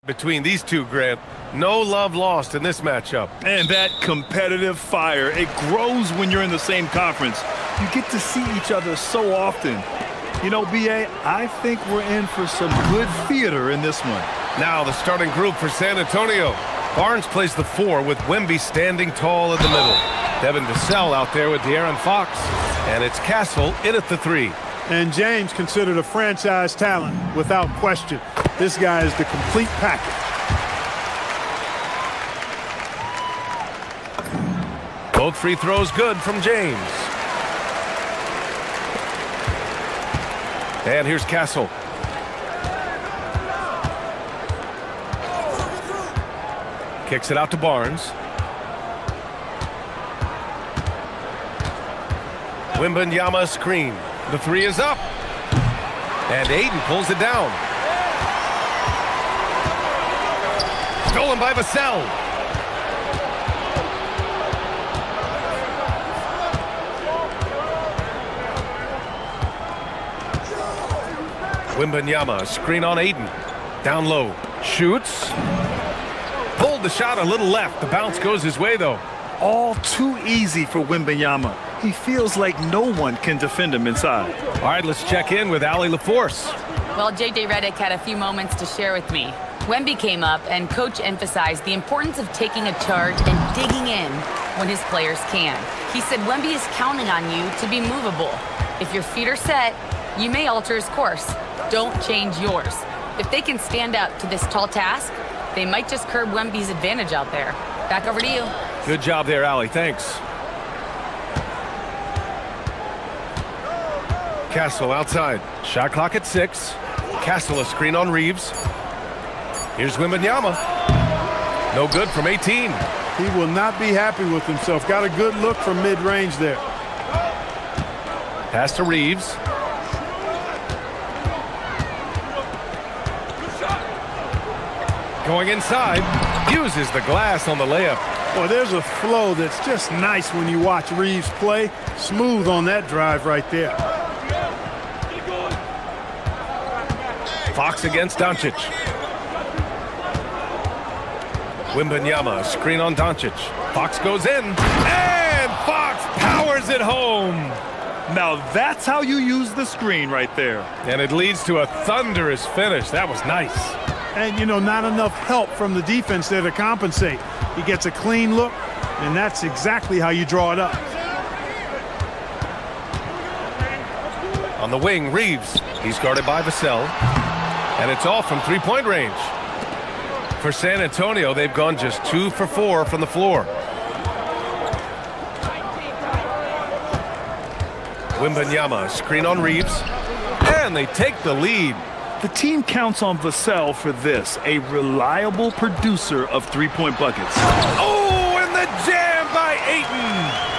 between these two, Grant. No love lost in this matchup. And that competitive fire, it grows when you're in the same conference. You get to see each other so often. You know, B.A., I think we're in for some good theater in this one. Now the starting group for San Antonio. Barnes plays the 4 with Wemby standing tall in the middle. Devin Vassell out there with De'Aaron Fox. And it's Castle in at the 3. And James considered a franchise talent, without question. This guy is the complete package. Both free throws good from James. And here's Castle. Kicks it out to Barnes. Wembanyama screen. The 3 is up. And Aiden pulls it down. Stolen by Vassell. Wembanyama, screen on Aiden. Down low. Shoots. Pulled the shot a little left. The bounce goes his way, though. All too easy for Wembanyama. He feels like no one can defend him inside. All right, let's check in with Allie LaForce. Well, J.J. Redick had a few moments to share with me. Wemby came up, and Coach emphasized the importance of taking a charge and digging in when his players can. He said Wemby is counting on you to be movable. If your feet are set, you may alter his course. Don't change yours. If they can stand up to this tall task, they might just curb Wemby's advantage out there. Back over to you. Good job there, Allie. Thanks. Castle outside. Shot clock at 6. Castle a screen on Reeves. Here's Wembanyama. No good from 18. He will not be happy with himself. Got a good look from mid-range there. Pass to Reeves. Going inside. Uses the glass on the layup. Well, there's a flow that's just nice when you watch Reeves play. Smooth on that drive right there. Fox against Doncic. Wembanyama, screen on Doncic. Fox goes in, and Fox powers it home. Now that's how you use the screen right there. And it leads to a thunderous finish. That was nice. And, you know, not enough help from the defense there to compensate. He gets a clean look, and that's exactly how you draw it up. On the wing, Reeves. He's guarded by Vassell. And it's all from three-point range. For San Antonio, they've gone just 2 for 4 from the floor. Wembanyama, screen on Reeves. And they take the lead. The team counts on Vassell for this, a reliable producer of three-point buckets. Oh, and the jam by Ayton.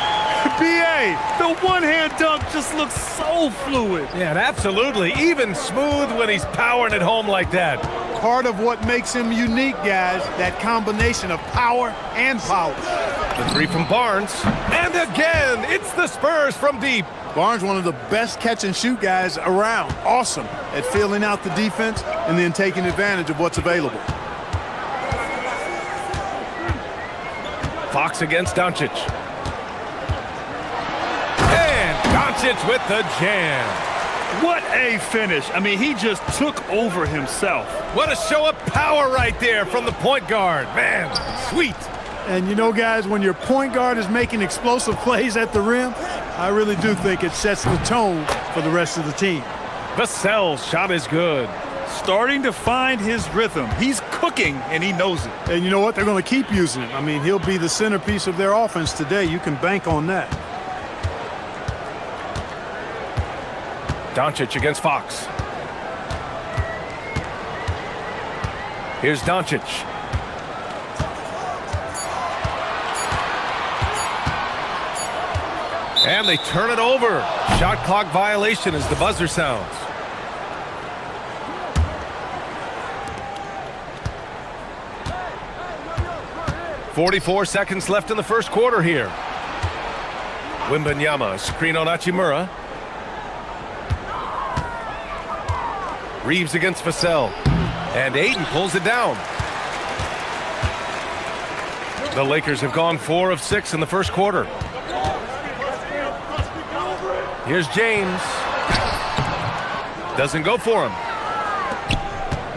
B.A., the one-hand dunk just looks so fluid. Yeah, absolutely. Even smooth when he's powering it home like that. Part of what makes him unique, guys, that combination of power and power. The 3 from Barnes. And again, it's the Spurs from deep. Barnes, one of the best catch-and-shoot guys around. Awesome at filling out the defense and then taking advantage of what's available. Fox against Doncic. And Doncic with the jam. What a finish. I mean, he just took over himself. What a show of power right there from the point guard. Man, sweet. And you know, guys, when your point guard is making explosive plays at the rim, I really do think it sets the tone for the rest of the team. Vassell's shot is good. Starting to find his rhythm. He's cooking, and he knows it. And you know what? They're going to keep using him. I mean, he'll be the centerpiece of their offense today. You can bank on that. Doncic against Fox. Here's Doncic. And they turn it over. Shot clock violation as the buzzer sounds. .44 seconds left in the first quarter here. Wembanyama, screen on Hachimura. Reeves against Vassell. And Ayton pulls it down. The Lakers have gone 4 of 6 in the first quarter. Here's James. Doesn't go for him.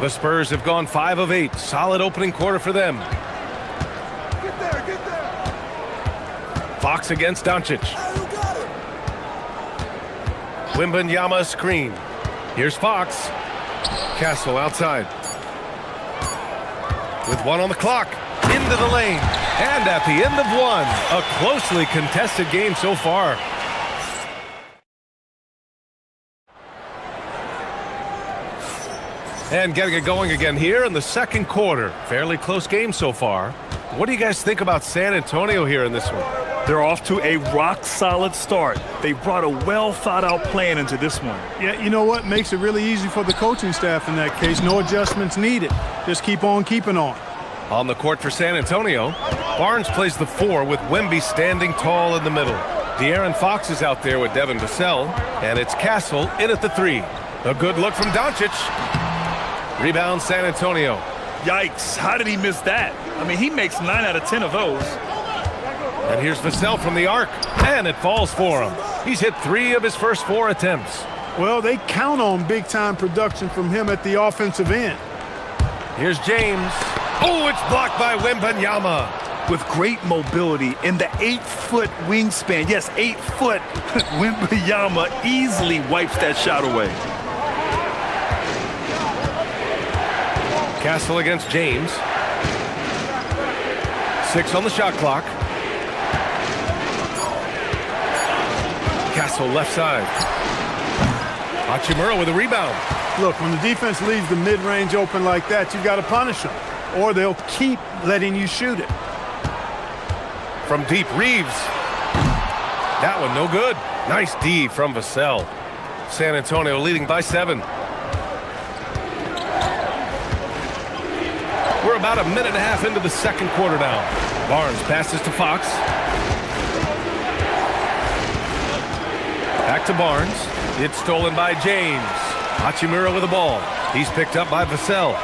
The Spurs have gone 5 of 8. Solid opening quarter for them. Fox against Doncic. Wembanyama screen. Here's Fox. Castle outside. With 1 on the clock. Into the lane. And at the end of 1, a closely contested game so far. And getting it going again here in the second quarter. Fairly close game so far. What do you guys think about San Antonio here in this one? They're off to a rock-solid start. They brought a well-thought-out plan into this one. Yeah, you know what? Makes it really easy for the coaching staff in that case. No adjustments needed. Just keep on keeping on. On the court for San Antonio, Barnes plays the 4 with Wemby standing tall in the middle. De'Aaron Fox is out there with Devin Vassell, and it's Castle in at the 3. A good look from Doncic. Rebound San Antonio. Yikes, how did he miss that? I mean, he makes 9 out of 10 of those. And here's Vassell from the arc, and it falls for him. He's hit 3 of his first 4 attempts. Well, they count on big-time production from him at the offensive end. Here's James. Oh, it's blocked by Wembanyama. With great mobility in the 8-foot wingspan. Yes, 8 foot. Wembanyama easily wipes that shot away. Castle against James. 6 on the shot clock. Castle left side. Hachimura with a rebound. Look, when the defense leaves the mid-range open like that, you've got to punish them, or they'll keep letting you shoot it. From deep, Reeves. That one no good. Nice D from Vassell. San Antonio leading by 7. We're about a minute and a half into the second quarter now. Barnes passes to Fox. Back to Barnes. It's stolen by James. Hachimura with the ball. He's picked up by Vassell.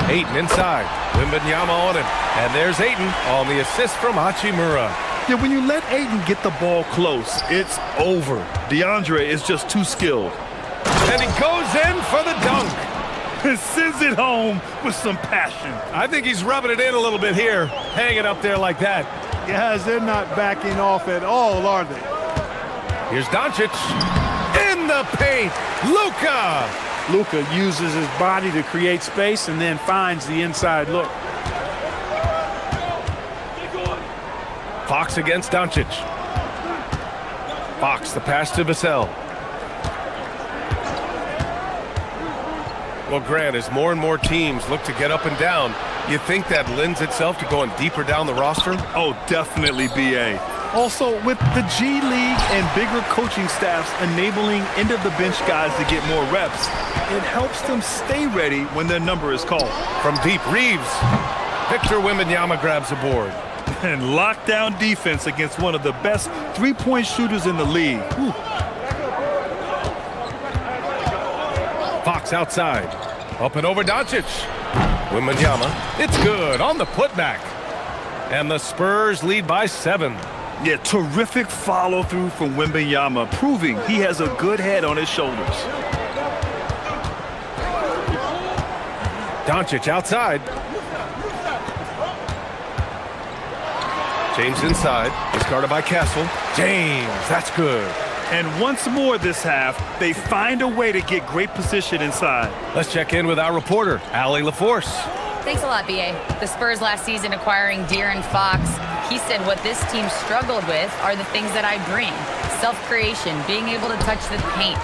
Ayton inside. Wembanyama on him. And there's Ayton on the assist from Hachimura. Yeah, when you let Ayton get the ball close, it's over. DeAndre is just too skilled. And he goes in for the dunk. And sends it home with some passion. I think he's rubbing it in a little bit here. Hanging up there like that. Guys, they're not backing off at all, are they? Here's Doncic. In the paint. Luka uses his body to create space and then finds the inside look. Fox against Doncic. Fox, the pass to Vassell. Well, Grant, as more and more teams look to get up and down, you think that lends itself to going deeper down the roster? Oh, definitely, B.A. Also, with the G League and bigger coaching staffs enabling end-of-the-bench guys to get more reps, it helps them stay ready when their number is called. From deep, Reeves. Victor Wembanyama grabs a board. And lockdown defense against one of the best three-point shooters in the league. Whew. Fox outside. Up and over Doncic. Wembanyama. It's good on the putback. And the Spurs lead by 7. Yeah, terrific follow-through from Wembanyama, proving he has a good head on his shoulders. Doncic outside. James inside. He's guarded by Castle. James, that's good. And once more this half, they find a way to get great position inside. Let's check in with our reporter, Allie LaForce. Thanks a lot, B.A. The Spurs last season acquiring De'Aaron Fox. He said what this team struggled with are the things that I bring. Self-creation, being able to touch the paint,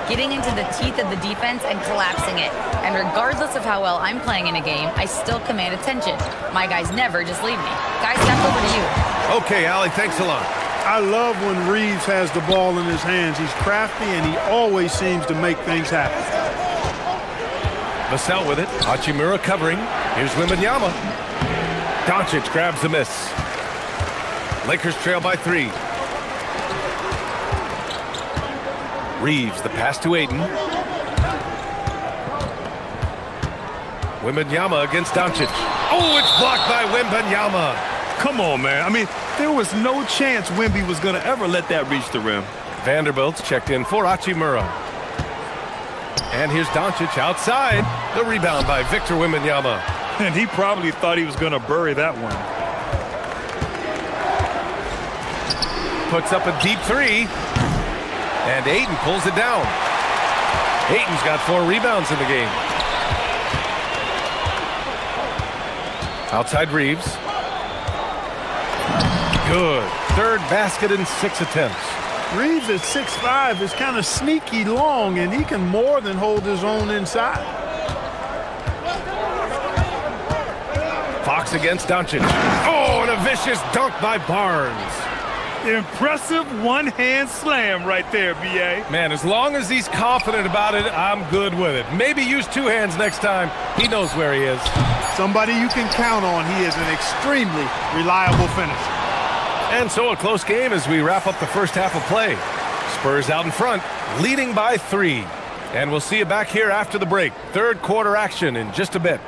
getting into the teeth of the defense and collapsing it. And regardless of how well I'm playing in a game, I still command attention. My guys never just leave me. Guys, back over to you. Okay, Allie, thanks a lot. I love when Reeves has the ball in his hands. He's crafty, and he always seems to make things happen. Vassell with it. Hachimura covering. Here's Wembanyama. Doncic grabs the miss. Lakers trail by 3. Reeves, the pass to Ayton. Wembanyama against Doncic. Oh, it's blocked by Wembanyama. Come on, man. I mean, there was no chance Wemby was going to ever let that reach the rim. Vanderbilt's checked in for Hachimura. And here's Doncic outside. The rebound by Victor Wembanyama. And he probably thought he was going to bury that one. Puts up a deep three. And Ayton pulls it down. Ayton's got 4 rebounds in the game. Outside Reeves. Good. 3rd basket in 6 attempts. Reeves at 6'5" is kind of sneaky long, and he can more than hold his own inside. Fox against Doncic. Oh, and a vicious dunk by Barnes. Impressive one-hand slam right there, B.A. Man, as long as he's confident about it, I'm good with it. Maybe use 2 hands next time. He knows where he is. Somebody you can count on. He is an extremely reliable finisher. And so a close game as we wrap up the first half of play. Spurs out in front, leading by 3. And we'll see you back here after the break. 3rd quarter action in just a bit.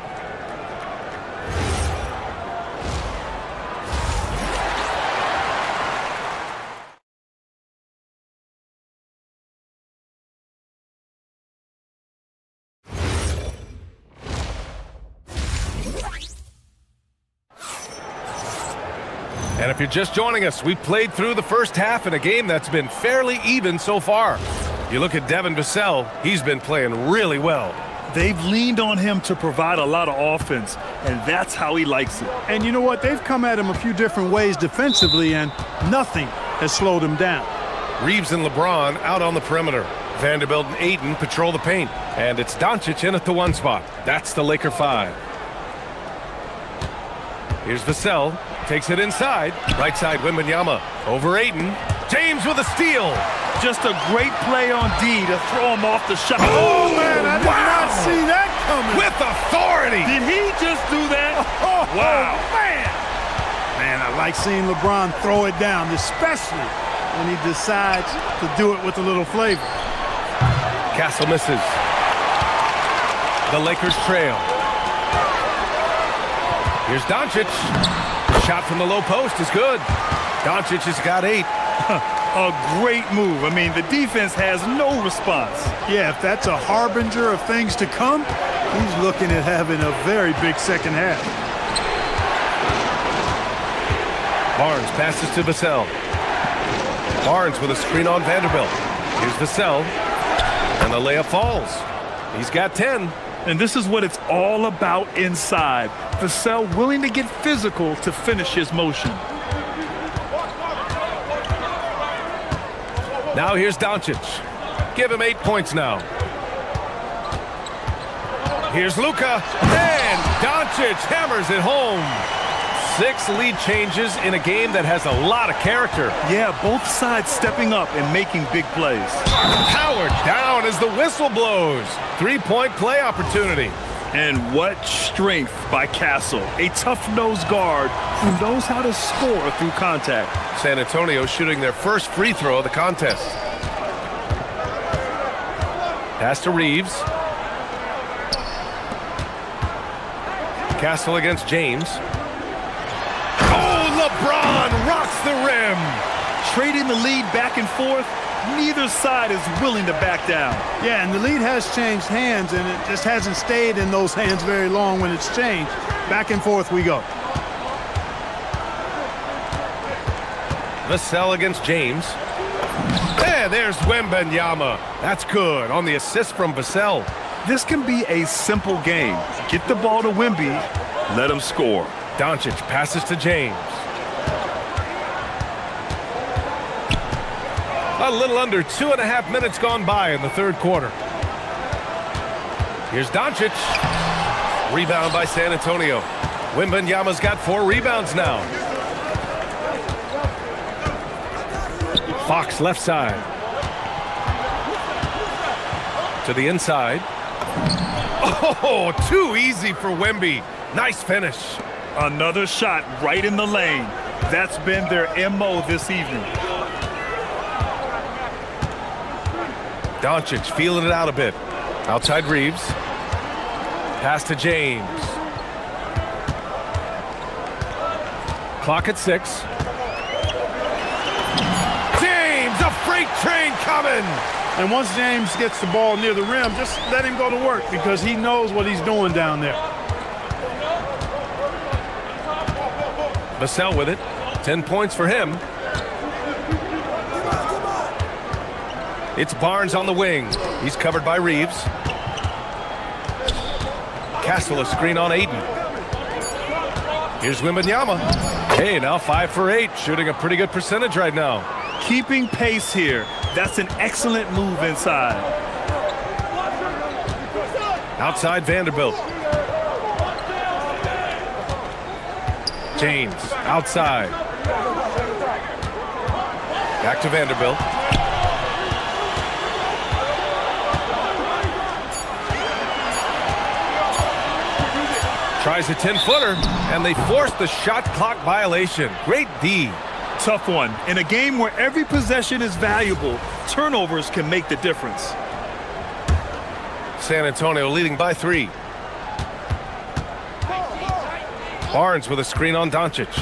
And if you're just joining us, we played through the first half in a game that's been fairly even so far. You look at Devin Vassell, he's been playing really well. They've leaned on him to provide a lot of offense, and that's how he likes it. And you know what? They've come at him a few different ways defensively, and nothing has slowed him down. Reeves and LeBron out on the perimeter. Vanderbilt and Ayton patrol the paint. And it's Doncic in at the 1 spot. That's the Laker 5. Here's Vassell. Takes it inside. Right side, Wembanyama. Over Ayton. James with a steal. Just a great play on D to throw him off the shot. Oh, man, I did not see that coming. With authority. Did he just do that? Wow. Man. Man, I like seeing LeBron throw it down, especially when he decides to do it with a little flavor. Castle misses. The Lakers trail. Here's Doncic. Shot from the low post is good. Doncic has got 8. A great move. I mean, the defense has no response. Yeah, if that's a harbinger of things to come, he's looking at having a very big second half. Barnes passes to Vassell. Barnes with a screen on Vanderbilt. Here's Vassell. And the layup falls. He's got 10. And this is what it's all about inside. Vassell willing to get physical to finish his motion. Now here's Doncic. Give him 8 points now. Here's Luka. And Doncic hammers it home. 6 lead changes in a game that has a lot of character. Yeah, both sides stepping up and making big plays. Powered down as the whistle blows. 3-point play opportunity. And what strength by Castle. A tough-nosed guard who knows how to score through contact. San Antonio shooting their first free throw of the contest. Pass to Reeves. Castle against James. Oh, LeBron rocks the rim. Trading the lead back and forth. Neither side is willing to back down. Yeah, and the lead has changed hands, and it just hasn't stayed in those hands very long when it's changed. Back and forth we go. Vassell against James. There's Wembanyama. That's good on the assist from Vassell. This can be a simple game. Get the ball to Wemby, let him score. Doncic passes to James. A little under 2.5 minutes gone by in the 3rd quarter. Here's Doncic. Rebound by San Antonio. Wembanyama's got 4 rebounds now. Fox left side. To the inside. Oh, too easy for Wemby. Nice finish. Another shot right in the lane. That's been their MO this evening. Doncic feeling it out a bit. Outside Reeves. Pass to James. Clock at 6. James, a freight train coming. And once James gets the ball near the rim, just let him go to work because he knows what he's doing down there. Vassell with it. 10 points for him. It's Barnes on the wing. He's covered by Reeves. Castle a screen on Aiden. Here's Wembanyama. Hey, now 5 for 8, shooting a pretty good percentage right now. Keeping pace here. That's an excellent move inside. Outside Vanderbilt. James, outside. Back to Vanderbilt. Tries a 10-footer, and they force the shot clock violation. Great D. Tough one. In a game where every possession is valuable, turnovers can make the difference. San Antonio leading by 3. Barnes with a screen on Doncic.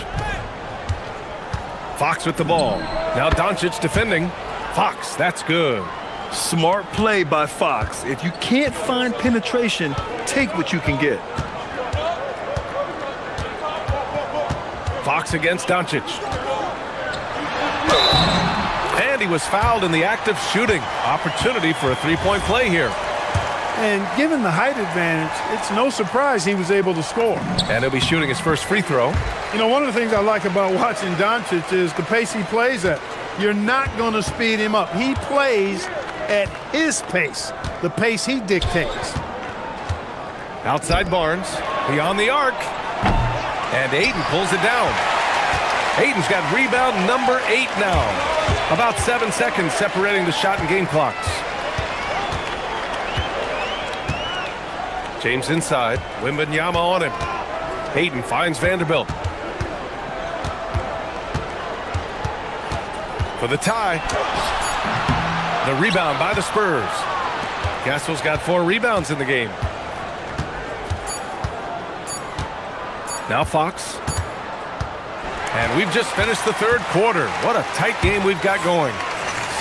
Fox with the ball. Now Doncic defending. Fox, that's good. Smart play by Fox. If you can't find penetration, take what you can get. Fox against Doncic. And he was fouled in the act of shooting. Opportunity for a three-point play here. And given the height advantage, it's no surprise he was able to score. And he'll be shooting his first free throw. You know, one of the things I like about watching Doncic is the pace he plays at. You're not going to speed him up. He plays at his pace, the pace he dictates. Outside Barnes, beyond the arc. And Aiden pulls it down. Aiden's got rebound number 8 now. About 7 seconds separating the shot and game clocks. James inside. Wembanyama on him. Aiden finds Vanderbilt. For the tie. The rebound by the Spurs. Castle's got 4 rebounds in the game. Now Fox. And we've just finished the third quarter. What a tight game we've got going.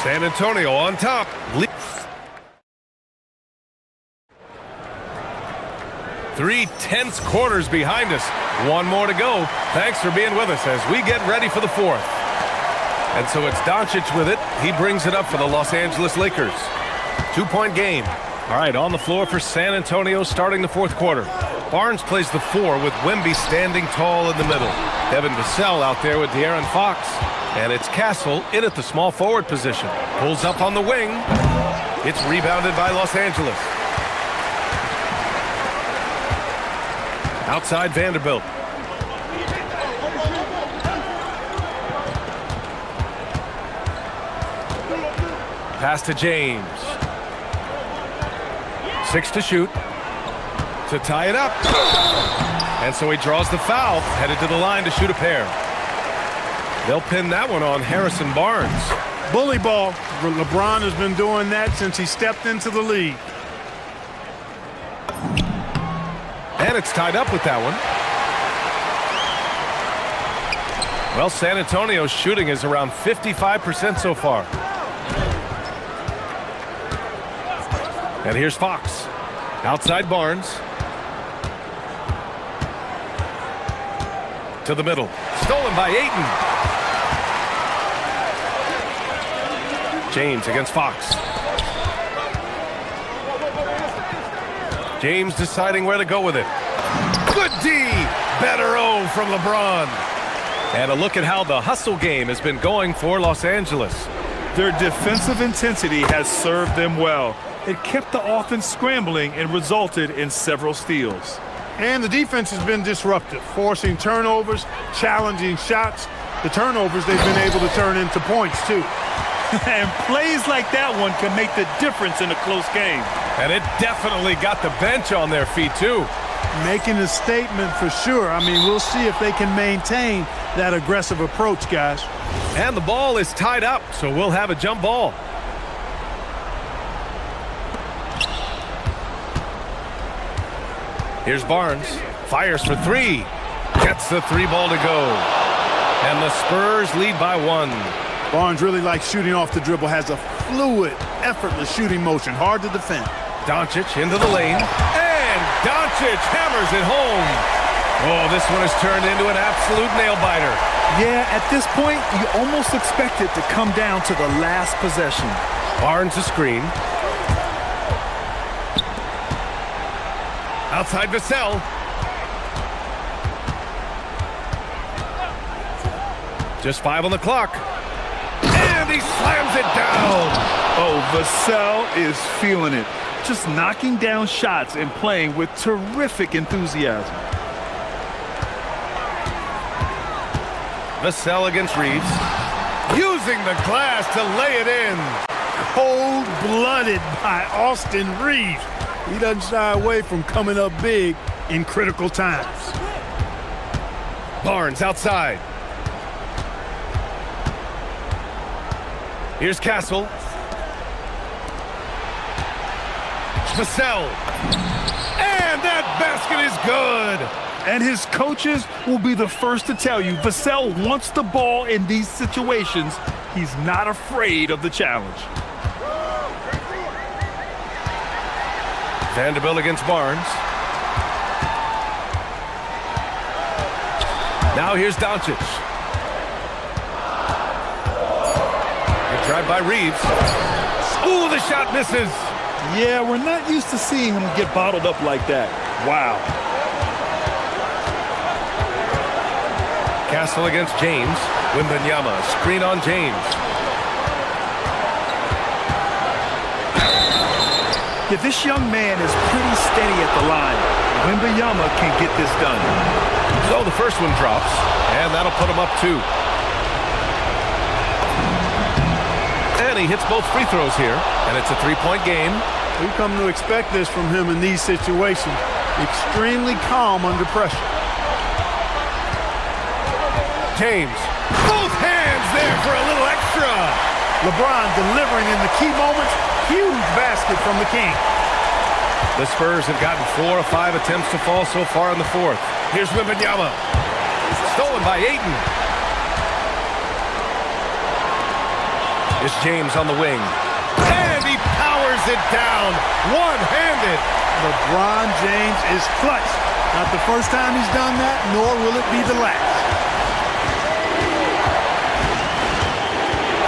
San Antonio on top. 3 tense quarters behind us. 1 more to go. Thanks for being with us as we get ready for the 4th. And so it's Doncic with it. He brings it up for the Los Angeles Lakers. 2-point game. All right, on the floor for San Antonio starting the 4th quarter. Barnes plays the 4 with Wemby standing tall in the middle. Devin Vassell out there with De'Aaron Fox. And it's Castle in at the small forward position. Pulls up on the wing. It's rebounded by Los Angeles. Outside Vanderbilt. Pass to James. 6 to shoot. To tie it up. And so he draws the foul, headed to the line to shoot a pair. They'll pin that one on Harrison Barnes. Bully ball. LeBron has been doing that since he stepped into the league. And it's tied up with that one. Well, San Antonio's shooting is around 55% so far. And here's Fox. Outside Barnes. To the middle. Stolen by Ayton. James against Fox. James deciding where to go with it. Good D! Better O from LeBron. And a look at how the hustle game has been going for Los Angeles. Their defensive intensity has served them well. It kept the offense scrambling and resulted in several steals. And the defense has been disruptive, forcing turnovers, challenging shots. The turnovers they've been able to turn into points, too. And plays like that one can make the difference in a close game. And it definitely got the bench on their feet, too. Making a statement for sure. I mean, we'll see if they can maintain that aggressive approach, guys. And the ball is tied up, so we'll have a jump ball. Here's Barnes. Fires for three. Gets the three ball to go. And the Spurs lead by 1. Barnes really likes shooting off the dribble, has a fluid, effortless shooting motion, hard to defend. Doncic into the lane. And Doncic hammers it home. Oh, this one has turned into an absolute nail-biter. Yeah, at this point, you almost expect it to come down to the last possession. Barnes a screen. Outside Vassell. Just 5 on the clock. And he slams it down. Oh, Vassell is feeling it. Just knocking down shots and playing with terrific enthusiasm. Vassell against Reeves. Using the glass to lay it in. Cold-blooded by Austin Reeves. He doesn't shy away from coming up big in critical times. Barnes outside. Here's Castle. Vassell. And that basket is good. And his coaches will be the first to tell you Vassell wants the ball in these situations. He's not afraid of the challenge. Vanderbilt against Barnes. Now here's Doncic. Good drive by Reeves. Ooh, the shot misses. Yeah, we're not used to seeing him get bottled up like that. Wow. Castle against James. Wembanyama, screen on James. Yeah, this young man is pretty steady at the line. Wembanyama can get this done. So the first one drops, and that'll put him up 2. And he hits both free throws here, and it's a 3-point game. We've come to expect this from him in these situations. Extremely calm under pressure. James, both hands there for a little extra. LeBron delivering in the key moments. Huge basket from the King. The Spurs have gotten 4 of 5 attempts to fall so far in the 4th. Here's Wembanyama. Stolen by Ayton. Here's James on the wing. And he powers it down, one-handed. LeBron James is clutch. Not the first time he's done that, nor will it be the last.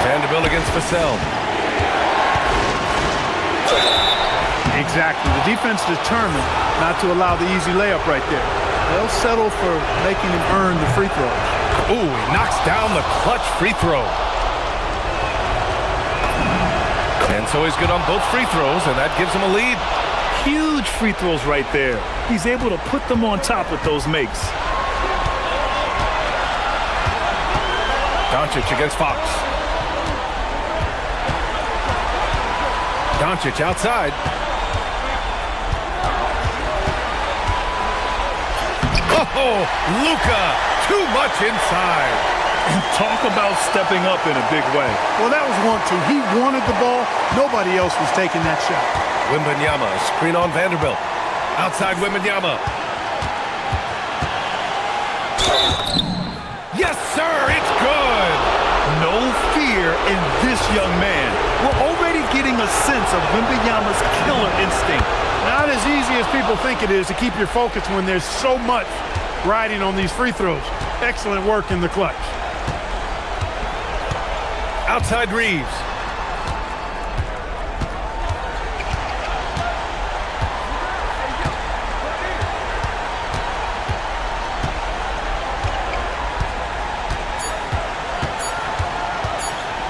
Vanderbilt against Vassell. Exactly. The defense determined not to allow the easy layup right there. They'll settle for making him earn the free throw. Ooh, he knocks down the clutch free throw. And so he's good on both free throws, and that gives him a lead. Huge free throws right there. He's able to put them on top with those makes. Doncic against Fox. Doncic outside. Oh, Luka, too much inside. Talk about stepping up in a big way. Well, that was 1-2. He wanted the ball. Nobody else was taking that shot. Wembanyama, screen on Vanderbilt. Outside Wembanyama. Yes, sir, it's good. No fear in this young man. We're already getting a sense of Wembanyama's killer instinct. Not as easy as people think it is to keep your focus when there's so much riding on these free throws. Excellent work in the clutch. Outside Reeves.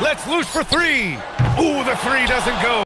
Let's loose for 3. Ooh, the 3 doesn't go.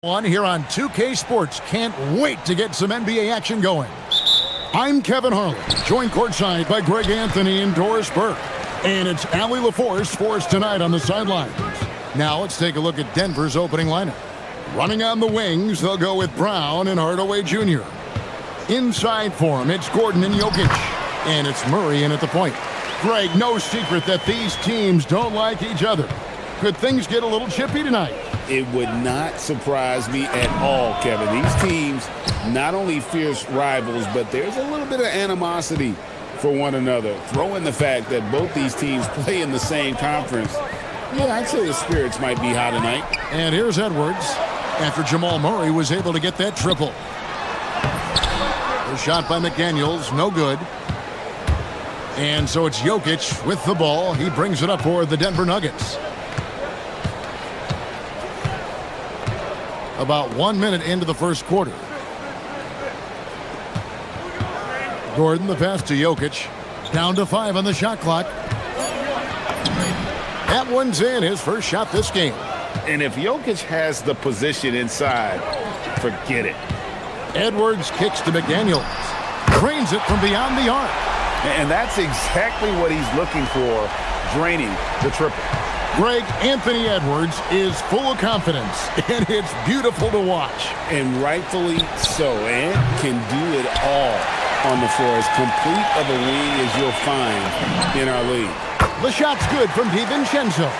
On here on 2K Sports. Can't wait to get some NBA action going. I'm Kevin Harlan, joined courtside by Greg Anthony and Doris Burke. And it's Allie LaForce for us tonight on the sidelines. Now let's take a look at Denver's opening lineup. Running on the wings, they'll go with Brown and Hardaway Jr. Inside for him, it's Gordon and Jokic. And it's Murray in at the point. Greg, no secret that these teams don't like each other. Could things get a little chippy tonight? It would not surprise me at all, Kevin. These teams, not only fierce rivals, but there's a little bit of animosity for one another. Throw in the fact that both these teams play in the same conference. Yeah, I'd say the spirits might be high tonight. And here's Edwards after Jamal Murray was able to get that triple. The shot by McDaniels, no good. And so it's Jokic with the ball. He brings it up for the Denver Nuggets. About 1 minute into the first quarter. Gordon, the pass to Jokic. Down to 5 on the shot clock. That one's in, his first shot this game. And if Jokic has the position inside, forget it. Edwards kicks to McDaniels. Drains it from beyond the arc. And that's exactly what he's looking for, draining the triple. Greg, Anthony Edwards is full of confidence, and it's beautiful to watch. And rightfully so. And can do it all on the floor. As complete of a wing as you'll find in our league. The shot's good from DiVincenzo.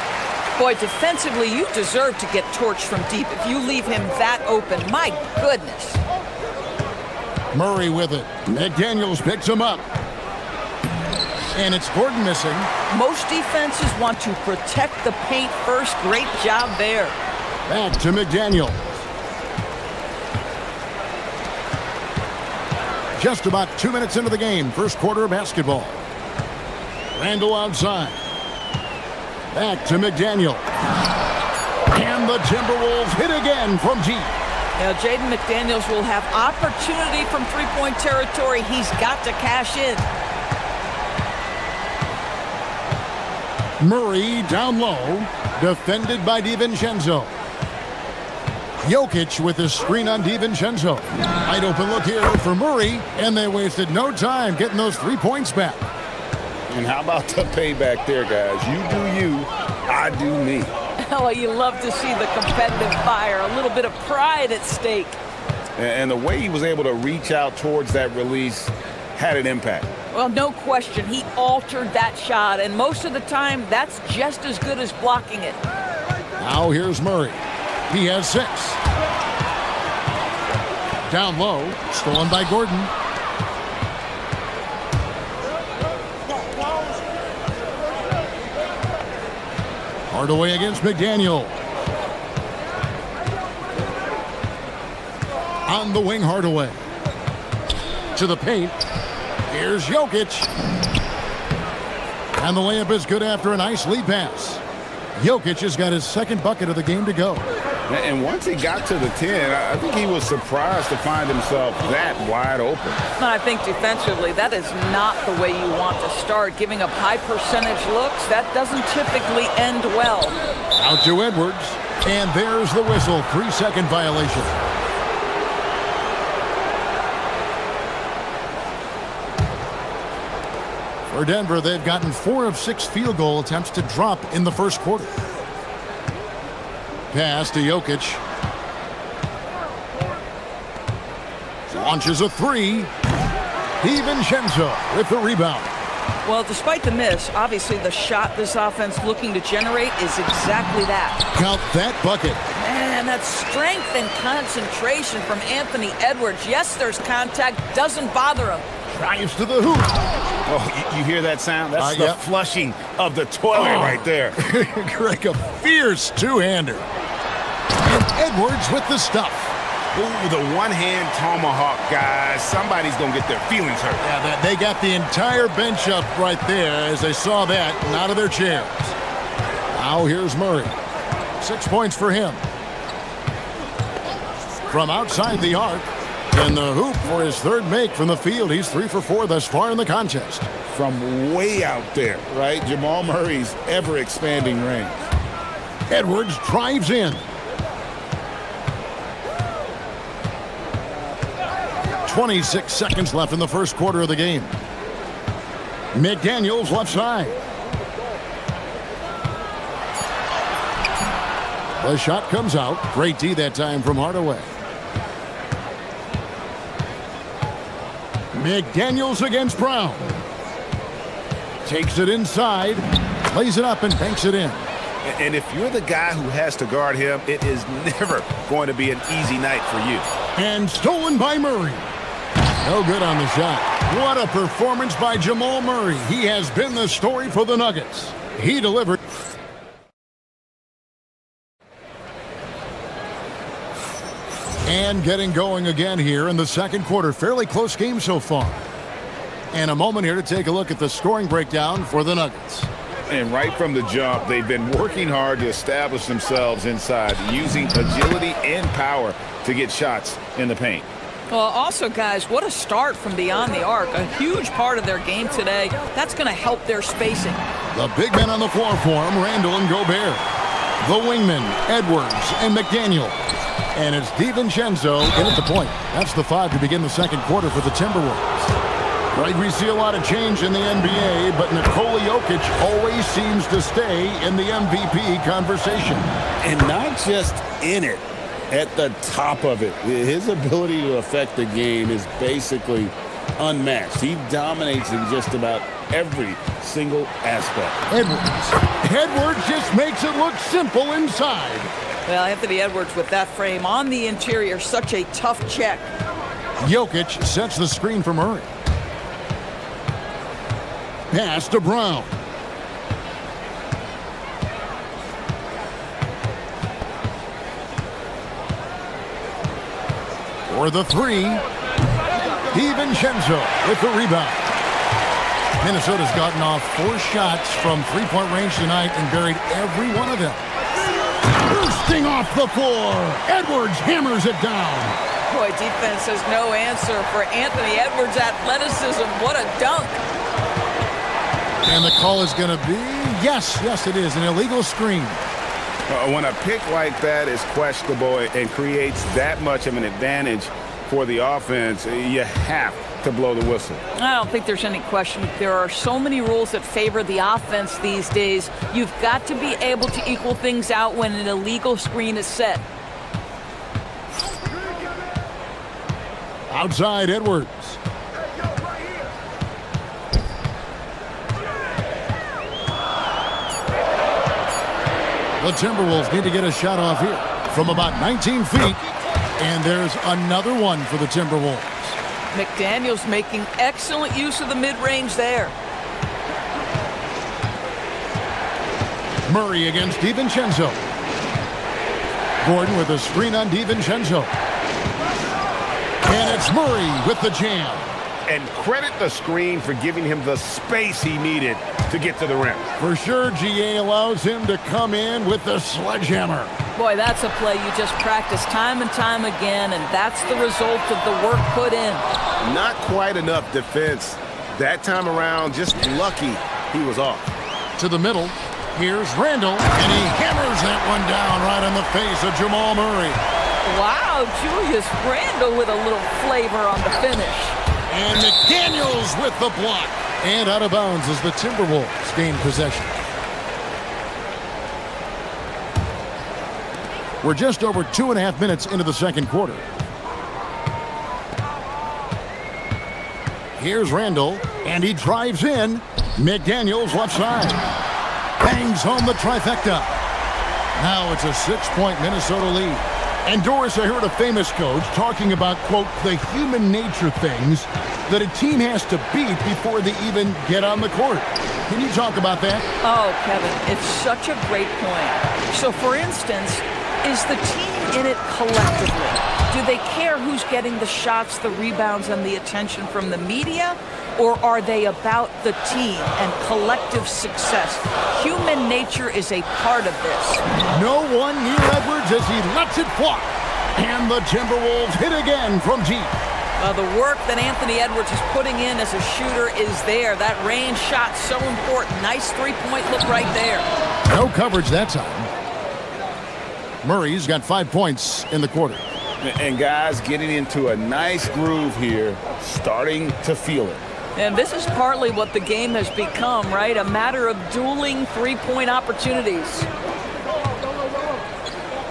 Boy, defensively, you deserve to get torched from deep if you leave him that open. My goodness. Murray with it. McDaniels picks him up. And it's Gordon missing. Most defenses want to protect the paint first. Great job there. Back to McDaniel. Just about 2 minutes into the game. First quarter of basketball. Randall outside. Back to McDaniel. And the Timberwolves hit again from deep. Now, Jaden McDaniels will have opportunity from three-point territory. He's got to cash in. Murray down low, defended by DiVincenzo. Jokic with his screen on DiVincenzo. Wide open look here for Murray, and they wasted no time getting those 3 points back. And how about the payback there, guys? You do you, I do me. Oh, you love to see the competitive fire, a little bit of pride at stake. And the way he was able to reach out towards that release had an impact. Well, no question. He altered that shot, and most of the time, that's just as good as blocking it. Now here's Murray. He has 6. Down low, stolen by Gordon. Hardaway against McDaniel. On the wing, Hardaway. To the paint. Here's Jokic. And the layup is good after a nice lead pass. Jokic has got his second bucket of the game to go. And once he got to the 10, I think he was surprised to find himself that wide open. I think defensively, that is not the way you want to start. Giving up high percentage looks, that doesn't typically end well. Out to Edwards. And there's the whistle. 3-second violation. For Denver, they've gotten 4 of 6 field goal attempts to drop in the first quarter. Pass to Jokic. Launches a 3. DiVincenzo with the rebound. Well, despite the miss, obviously the shot this offense looking to generate is exactly that. Count that bucket. Man, that strength and concentration from Anthony Edwards. Yes, there's contact, doesn't bother him. Drives to the hoop. Oh, you hear that sound? That's the flushing of the toilet right there. Greg, a fierce two-hander. And Edwards with the stuff. Ooh, the one-hand tomahawk, guys. Somebody's going to get their feelings hurt. Yeah, they got the entire bench up right there as they saw that and out of their chairs. Now here's Murray. 6 points for him. From outside the arc. And the hoop for his third make from the field. He's 3 for 4 thus far in the contest. From way out there, right? Jamal Murray's ever-expanding range. Edwards drives in. 26 seconds left in the first quarter of the game. McDaniels left side. The shot comes out. Great D that time from Hardaway. McDaniels against Brown. Takes it inside, lays it up and banks it in. And if you're the guy who has to guard him, it is never going to be an easy night for you. And stolen by Murray. No good on the shot. What a performance by Jamal Murray. He has been the story for the Nuggets. He delivered. And getting going again here in the second quarter. Fairly close game so far. And a moment here to take a look at the scoring breakdown for the Nuggets. And right from the jump, they've been working hard to establish themselves inside, using agility and power to get shots in the paint. Well, also, guys, what a start from beyond the arc. A huge part of their game today. That's going to help their spacing. The big men on the floor for him, Randall and Gobert. The wingmen, Edwards and McDaniel. And it's DiVincenzo in at the point. That's the 5 to begin the second quarter for the Timberwolves. Right, we see a lot of change in the NBA, but Nikola Jokic always seems to stay in the MVP conversation. And not just in it, at the top of it. His ability to affect the game is basically unmatched. He dominates in just about every single aspect. Edwards just makes it look simple inside. Well, Anthony Edwards with that frame on the interior, such a tough check. Jokic sets the screen for Murray. Pass to Brown. For the 3, DiVincenzo with the rebound. Minnesota's gotten off 4 shots from three-point range tonight and buried every one of them. Bursting off the floor. Edwards hammers it down. Boy, defense has no answer for Anthony Edwards' athleticism. What a dunk. And the call is going to be, yes, it is, an illegal screen. When a pick like that is questionable and creates that much of an advantage for the offense, you have to blow the whistle. I don't think there's any question. There are so many rules that favor the offense these days. You've got to be able to equal things out when an illegal screen is set. Outside Edwards. The Timberwolves need to get a shot off here from about 19 feet. And there's another one for the Timberwolves. McDaniels making excellent use of the mid-range there. Murray against DiVincenzo. Gordon with a screen on DiVincenzo. And it's Murray with the jam. And credit the screen for giving him the space he needed to get to the rim. For sure, GA allows him to come in with the sledgehammer. Boy, that's a play you just practice time and time again, and that's the result of the work put in. Not quite enough defense that time around. Just lucky he was off. To the middle. Here's Randall, and he hammers that one down right on the face of Jamal Murray. Wow, Julius Randall with a little flavor on the finish. And McDaniels with the block. And out of bounds as the Timberwolves gain possession. We're just over 2.5 minutes into the second quarter. Here's Randall, and he drives in. McDaniels left side. Bangs home the trifecta. Now it's a 6-point Minnesota lead. And Doris, I heard a famous coach talking about, quote, the human nature things that a team has to beat before they even get on the court. Can you talk about that? Oh, Kevin, it's such a great point. So, for instance, is the team in it collectively? Do they care who's getting the shots, the rebounds, and the attention from the media? Or are they about the team and collective success? Human nature is a part of this. No one near Edwards as he lets it fly. And the Timberwolves hit again from deep. The work that Anthony Edwards is putting in as a shooter is there. That range shot so important. Nice three-point look right there. No coverage that time. Murray's got 5 points in the quarter. And guys getting into a nice groove here, starting to feel it. And this is partly what the game has become, right? A matter of dueling three-point opportunities.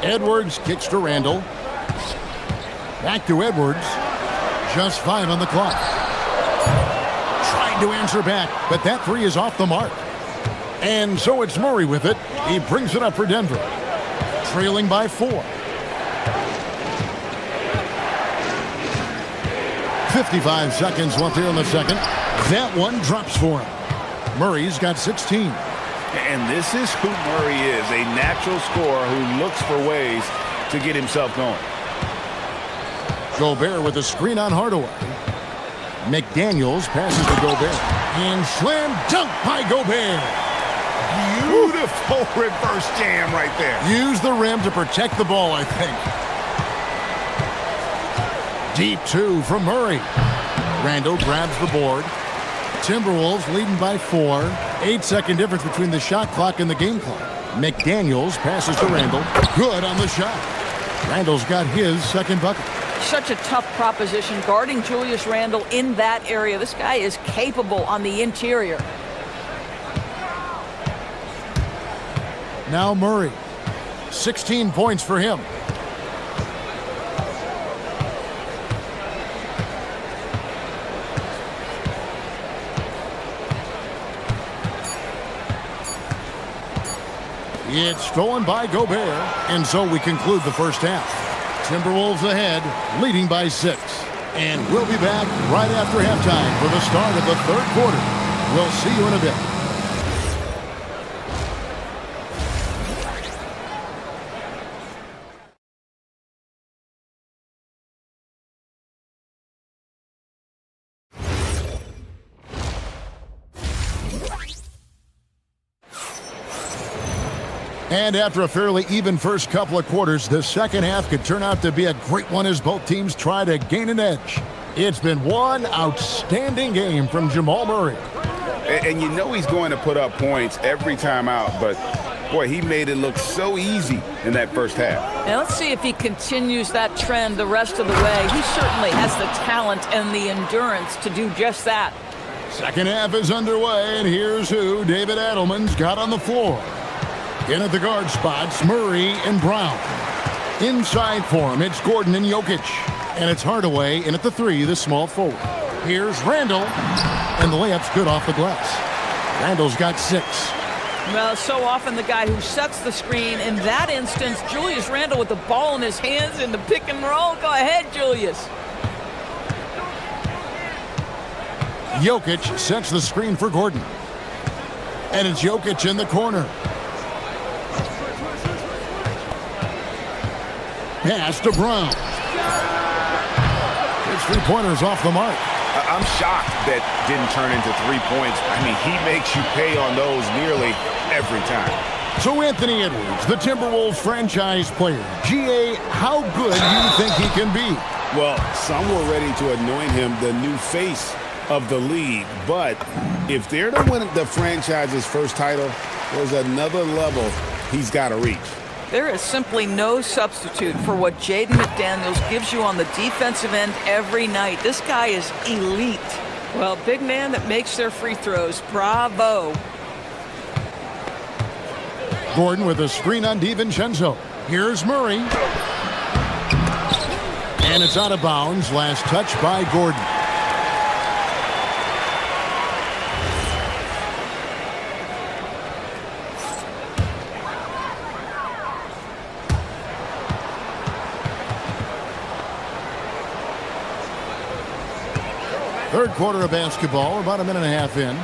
Edwards kicks to Randall. Back to Edwards. Just 5 on the clock. Trying to answer back, but that three is off the mark. And so it's Murray with it. He brings it up for Denver. Trailing by 4. 55 seconds left here in the second. That one drops for him. Murray's got 16. And this is who Murray is, a natural scorer who looks for ways to get himself going. Gobert with a screen on Hardaway. McDaniels passes to Gobert. And slam dunk by Gobert. Beautiful reverse jam right there. Use the rim to protect the ball, I think. Deep 2 from Murray. Randall grabs the board. Timberwolves leading by 4. 8-second difference between the shot clock and the game clock. McDaniels passes to Randall. Good on the shot. Randall's got his second bucket. Such a tough proposition guarding Julius Randle in that area. This guy is capable on the interior. Now Murray. 16 points for him. It's stolen by Gobert, and so we conclude the first half. Timberwolves ahead, leading by 6. And we'll be back right after halftime for the start of the third quarter. We'll see you in a bit. And after a fairly even first couple of quarters, the second half could turn out to be a great one as both teams try to gain an edge. It's been one outstanding game from Jamal Murray. And you know he's going to put up points every time out, but boy, he made it look so easy in that first half. Now let's see if he continues that trend the rest of the way. He certainly has the talent and the endurance to do just that. Second half is underway, and here's who David Adelman's got on the floor. In at the guard spots, Murray and Brown. Inside for him, it's Gordon and Jokic. And it's Hardaway in at the 3, the small forward. Here's Randall, and the layup's good off the glass. Randall's got 6. Well, so often the guy who sets the screen. In that instance, Julius Randle with the ball in his hands in the pick and roll. Go ahead, Julius. Jokic sets the screen for Gordon. And it's Jokic in the corner. Pass to Brown. His three-pointer's off the mark. I'm shocked that didn't turn into 3 points. I mean, he makes you pay on those nearly every time. So Anthony Edwards, the Timberwolves franchise player. GA, how good do you think he can be? Well, some were ready to anoint him the new face of the league. But if they're to win the franchise's first title, there's another level he's got to reach. There is simply no substitute for what Jaden McDaniels gives you on the defensive end every night. This guy is elite. Well, big man that makes their free throws. Bravo. Gordon with a screen on DiVincenzo. Here's Murray. And it's out of bounds. Last touch by Gordon. Third quarter of basketball, about a minute and a half in.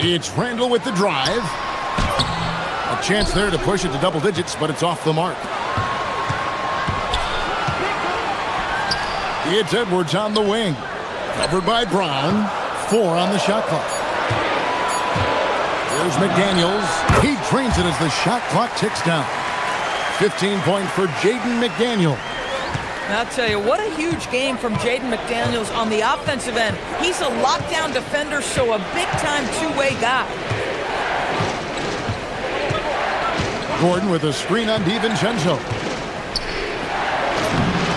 It's Randall with the drive. A chance there to push it to double digits, but it's off the mark. It's Edwards on the wing. Covered by Brown. 4 on the shot clock. Here's McDaniels. He drains it as the shot clock ticks down. 15 points for Jaden McDaniels. I'll tell you, what a huge game from Jaden McDaniels on the offensive end. He's a lockdown defender, so a big-time two-way guy. Gordon with a screen on DiVincenzo.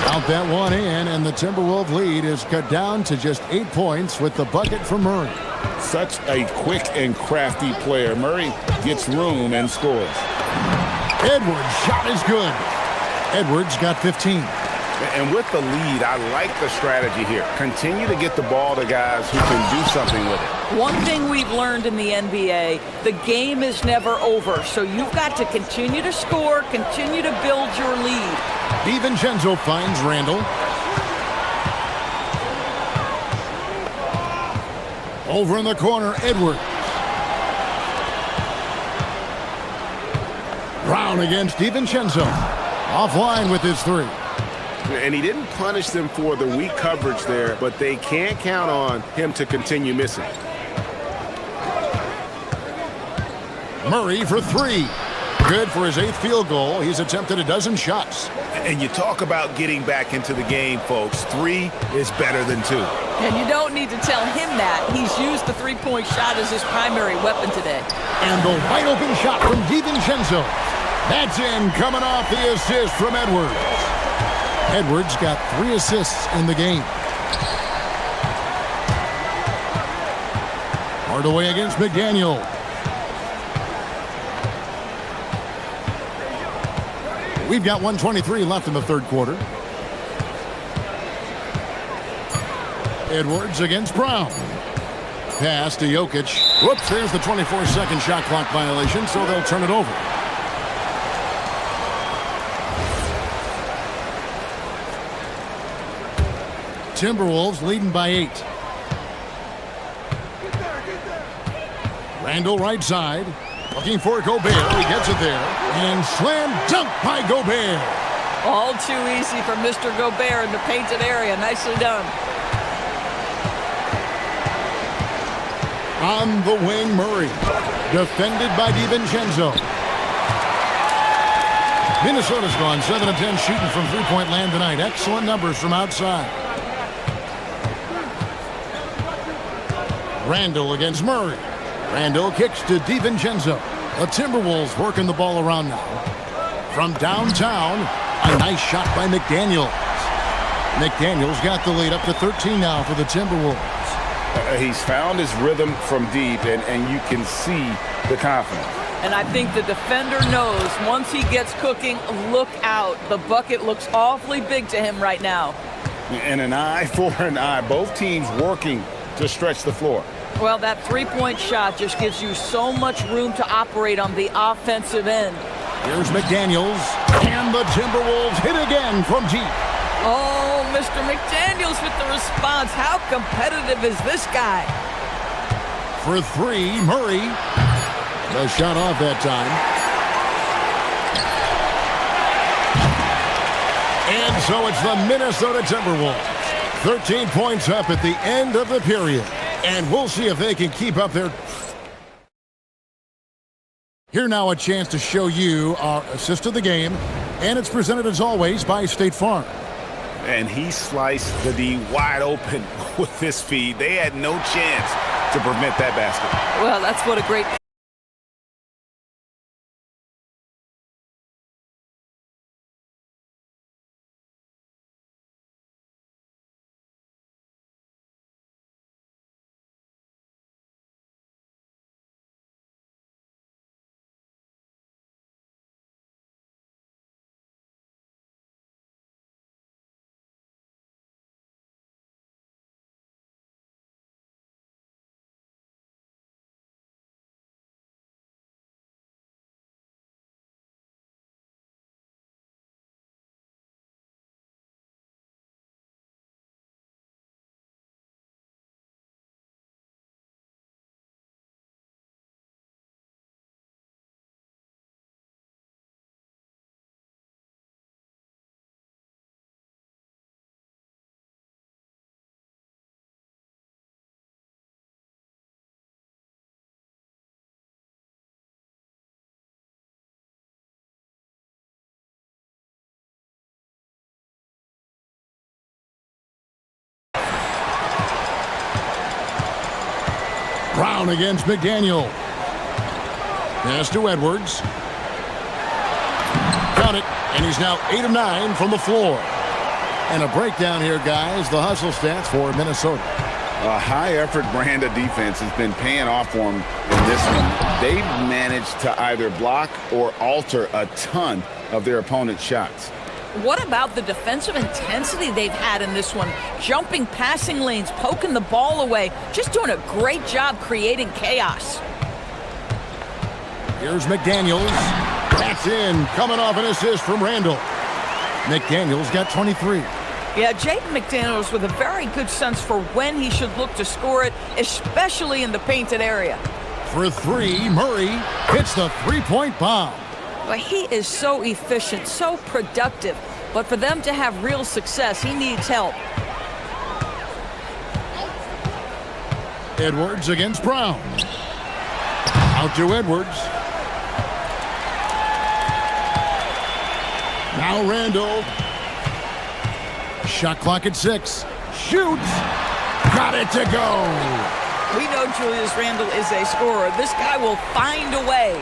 Count that one in, and the Timberwolves lead is cut down to just 8 points with the bucket from Murray. Such a quick and crafty player. Murray gets room and scores. Edwards' shot is good. Edwards got 15. And with the lead, I like the strategy here. Continue to get the ball to guys who can do something with it. One thing we've learned in the NBA, the game is never over. So you've got to continue to score, continue to build your lead. DiVincenzo finds Randall. Over in the corner, Edwards. Brown against DiVincenzo. Offline with his three. And he didn't punish them for the weak coverage there, but they can't count on him to continue missing. Murray for three. Good for his 8th field goal. He's attempted a dozen shots. And you talk about getting back into the game, folks. 3 is better than 2. And you don't need to tell him that. He's used the three-point shot as his primary weapon today. And the wide open shot from DiVincenzo. That's in, coming off the assist from Edwards. Edwards got 3 assists in the game. Hardaway against McDaniel. We've got 1:23 left in the third quarter. Edwards against Brown. Pass to Jokic. Whoops, there's the 24-second shot clock violation, so they'll turn it over. Timberwolves leading by 8. Randall right side. Looking for Gobert. He gets it there. And slam dunk by Gobert. All too easy for Mr. Gobert in the painted area. Nicely done. On the wing, Murray. Defended by DiVincenzo. Minnesota's gone 7 of 10 shooting from three-point land tonight. Excellent numbers from outside. Randall against Murray. Randall kicks to DiVincenzo. The Timberwolves working the ball around now. From downtown, a nice shot by McDaniels. McDaniels got the lead up to 13 now for the Timberwolves. He's found his rhythm from deep, and you can see the confidence. And I think the defender knows once he gets cooking, look out. The bucket looks awfully big to him right now. And an eye for an eye. Both teams working to stretch the floor. Well, that three-point shot just gives you so much room to operate on the offensive end. Here's McDaniels, and the Timberwolves hit again from deep. Oh, Mr. McDaniels with the response. How competitive is this guy? For 3, Murray. The shot off that time. And so it's the Minnesota Timberwolves. 13 points up at the end of the period. And we'll see if they can keep up their... Here now a chance to show you our assist of the game. And it's presented as always by State Farm. And he sliced the D wide open with this feed. They had no chance to prevent that basket. Well, that's what a great... Brown against McDaniel. Pass to Edwards. Count it, and he's now 8 of 9 from the floor. And a breakdown here, guys. The hustle stats for Minnesota. A high-effort brand of defense has been paying off for them in this one. They've managed to either block or alter a ton of their opponent's shots. What about the defensive intensity they've had in this one? Jumping passing lanes, poking the ball away, just doing a great job creating chaos. Here's McDaniels. That's in, coming off an assist from Randall. McDaniels got 23. Yeah, Jaden McDaniels with a very good sense for when he should look to score it, especially in the painted area. For three, Murray hits the three-point bomb. Well, he is so efficient, so productive, but for them to have real success, he needs help. Edwards against Brown. Out to Edwards. Now Randall. Shot clock at 6. Shoots. Got it to go. We know Julius Randle is a scorer. This guy will find a way.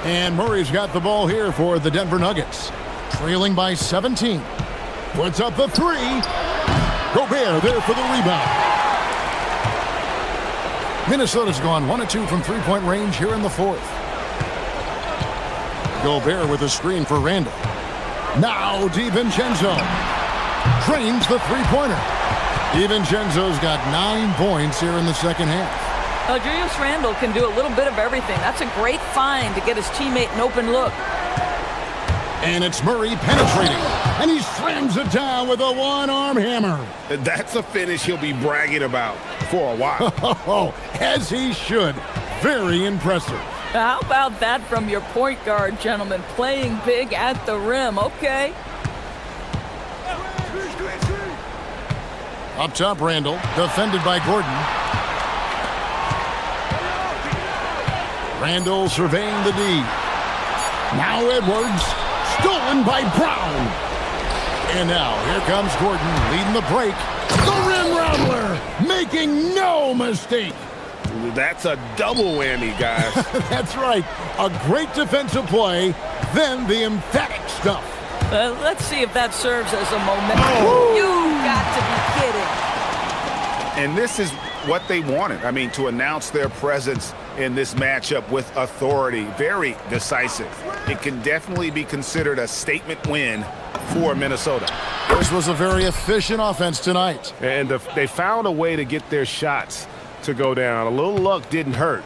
And Murray's got the ball here for the Denver Nuggets. Trailing by 17. Puts up the 3. Gobert there for the rebound. Minnesota's gone 1 of 2 from three-point range here in the fourth. Gobert with a screen for Randall. Now DiVincenzo drains the three-pointer. DiVincenzo's got 9 points here in the second half. Julius Randle can do a little bit of everything. That's a great find to get his teammate an open look. And it's Murray penetrating. And he slams it down with a one-arm hammer. That's a finish he'll be bragging about for a while. As he should. Very impressive. How about that from your point guard, gentlemen? Playing big at the rim. Okay. Up top, Randall, defended by Gordon. Randall surveying the D. Now Edwards, stolen by Brown. And now here comes Gordon leading the break. The rim rattler, making no mistake. That's a double whammy, guys. That's right. A great defensive play, then the emphatic stuff. Let's see if that serves as a momentum. Oh. You've got to be kidding. And this is what they wanted. I mean, to announce their presence in this matchup with authority. Very decisive. It can definitely be considered a statement win for Minnesota. This was a very efficient offense tonight. And they found a way to get their shots to go down. A little luck didn't hurt.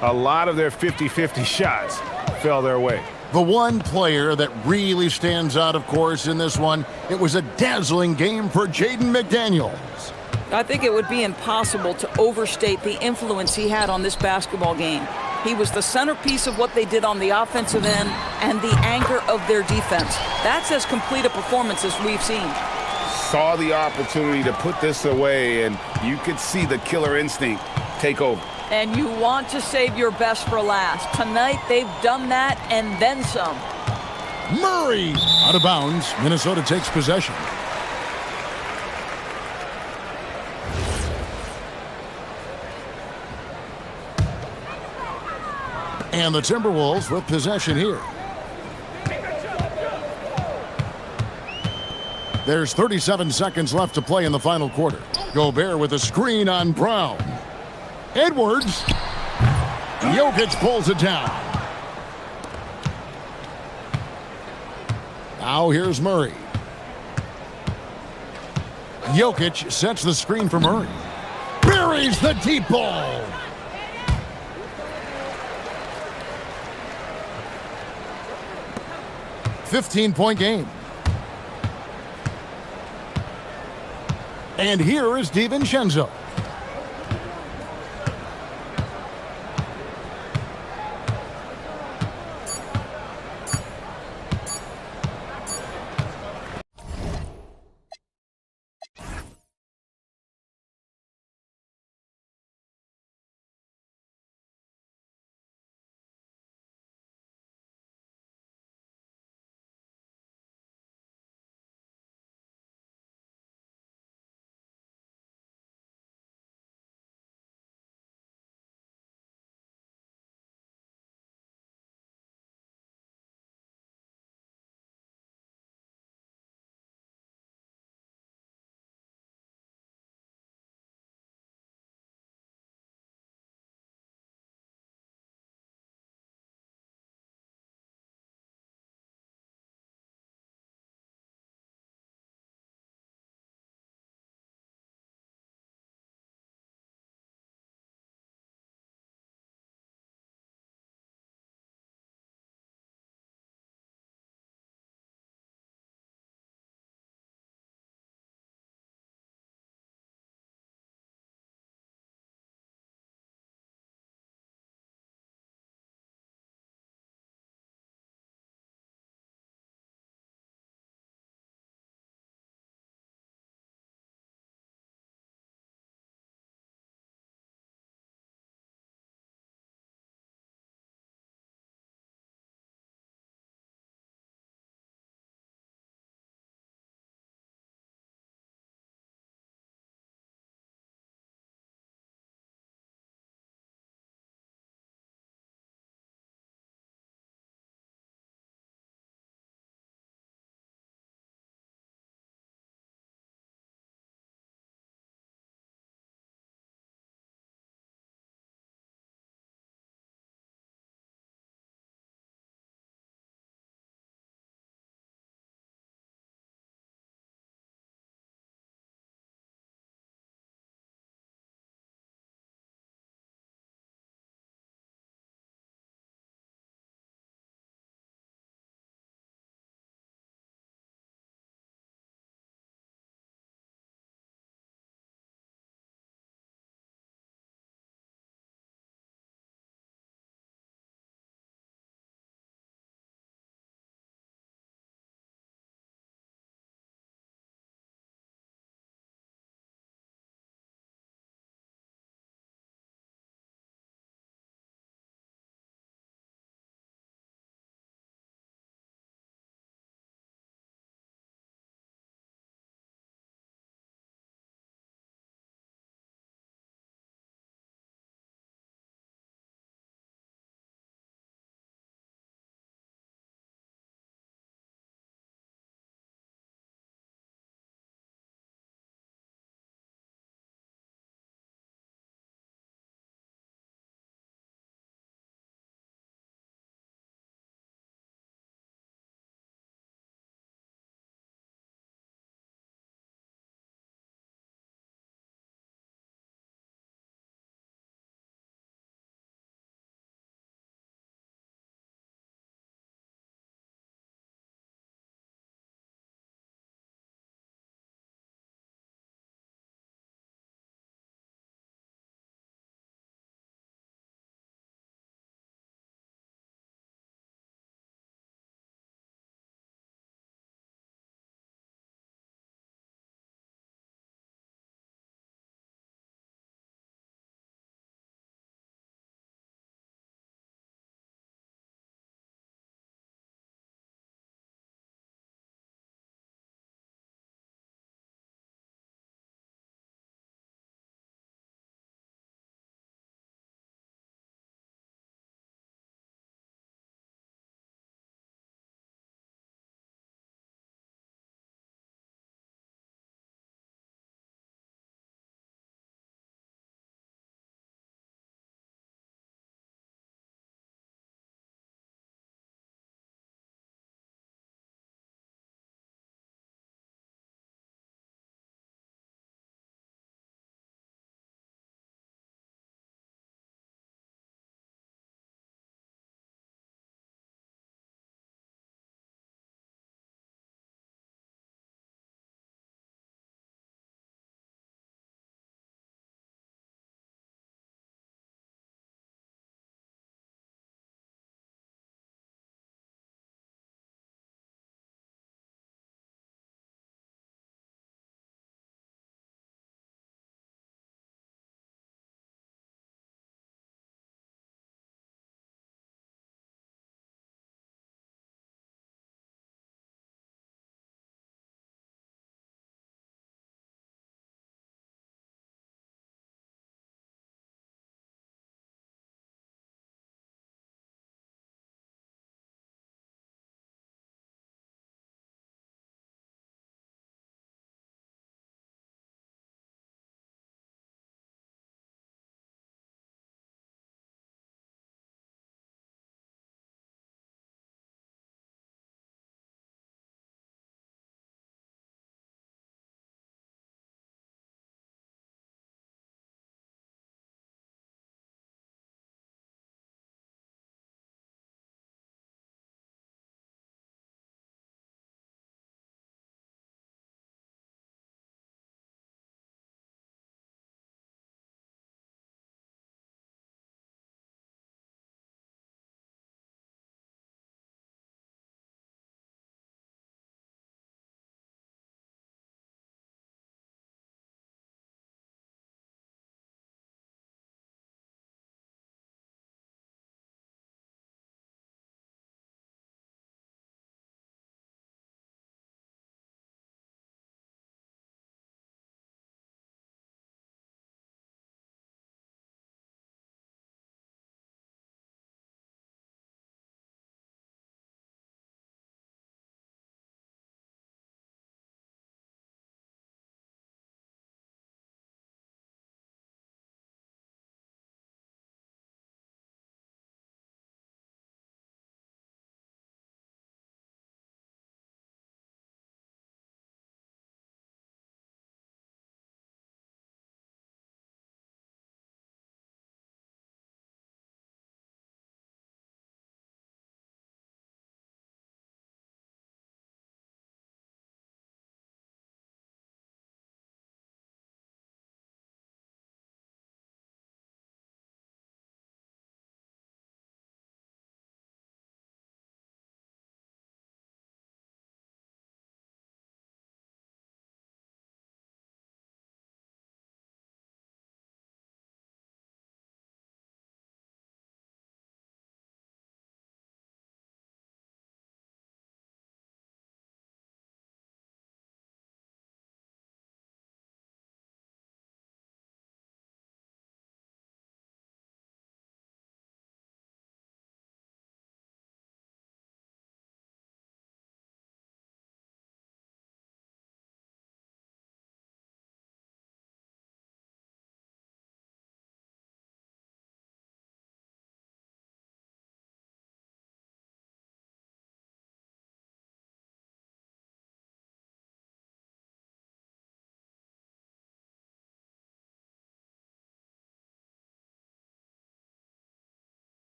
A lot of their 50-50 shots fell their way. The one player that really stands out, of course, in this one, it was a dazzling game for Jaden McDaniels. I think it would be impossible to overstate the influence he had on this basketball game. He was the centerpiece of what they did on the offensive end and the anchor of their defense. That's as complete a performance as we've seen. Saw the opportunity to put this away, and you could see the killer instinct take over. And you want to save your best for last. Tonight, they've done that and then some. Murray! Out of bounds. Minnesota takes possession. And the Timberwolves with possession here. There's 37 seconds left to play in the final quarter. Gobert with a screen on Brown. Edwards. Jokic pulls it down. Now here's Murray. Jokic sets the screen for Murray. Buries the deep ball. .-point game. And here is DiVincenzo.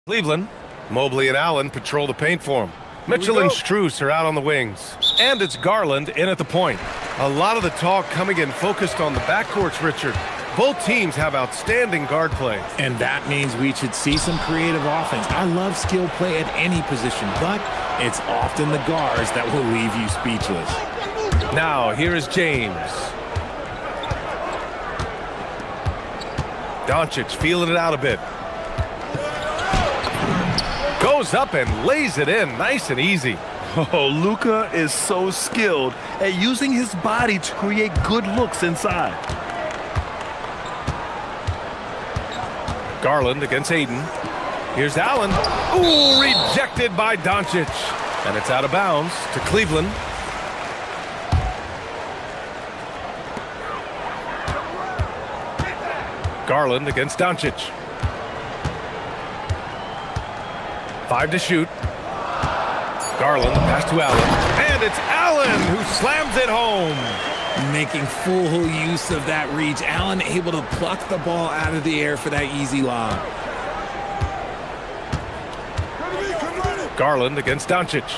Cleveland, Mobley and Allen patrol the paint for him. Mitchell and Strus are out on the wings. And it's Garland in at the point. A lot of the talk coming in focused on the backcourts, Richard. Both teams have outstanding guard play. And that means we should see some creative offense. I love skill play at any position, but it's often the guards that will leave you speechless. Now, here is James. Doncic feeling it out a bit. Goes up and lays it in nice and easy. Oh, Luka is so skilled at using his body to create good looks inside. Garland against Aiden. Here's Allen. Ooh, rejected by Doncic. And it's out of bounds to Cleveland. Garland against Doncic. 5 to shoot. Garland, pass to Allen. And it's Allen who slams it home. Making full use of that reach. Allen able to pluck the ball out of the air for that easy lob. Garland against Doncic.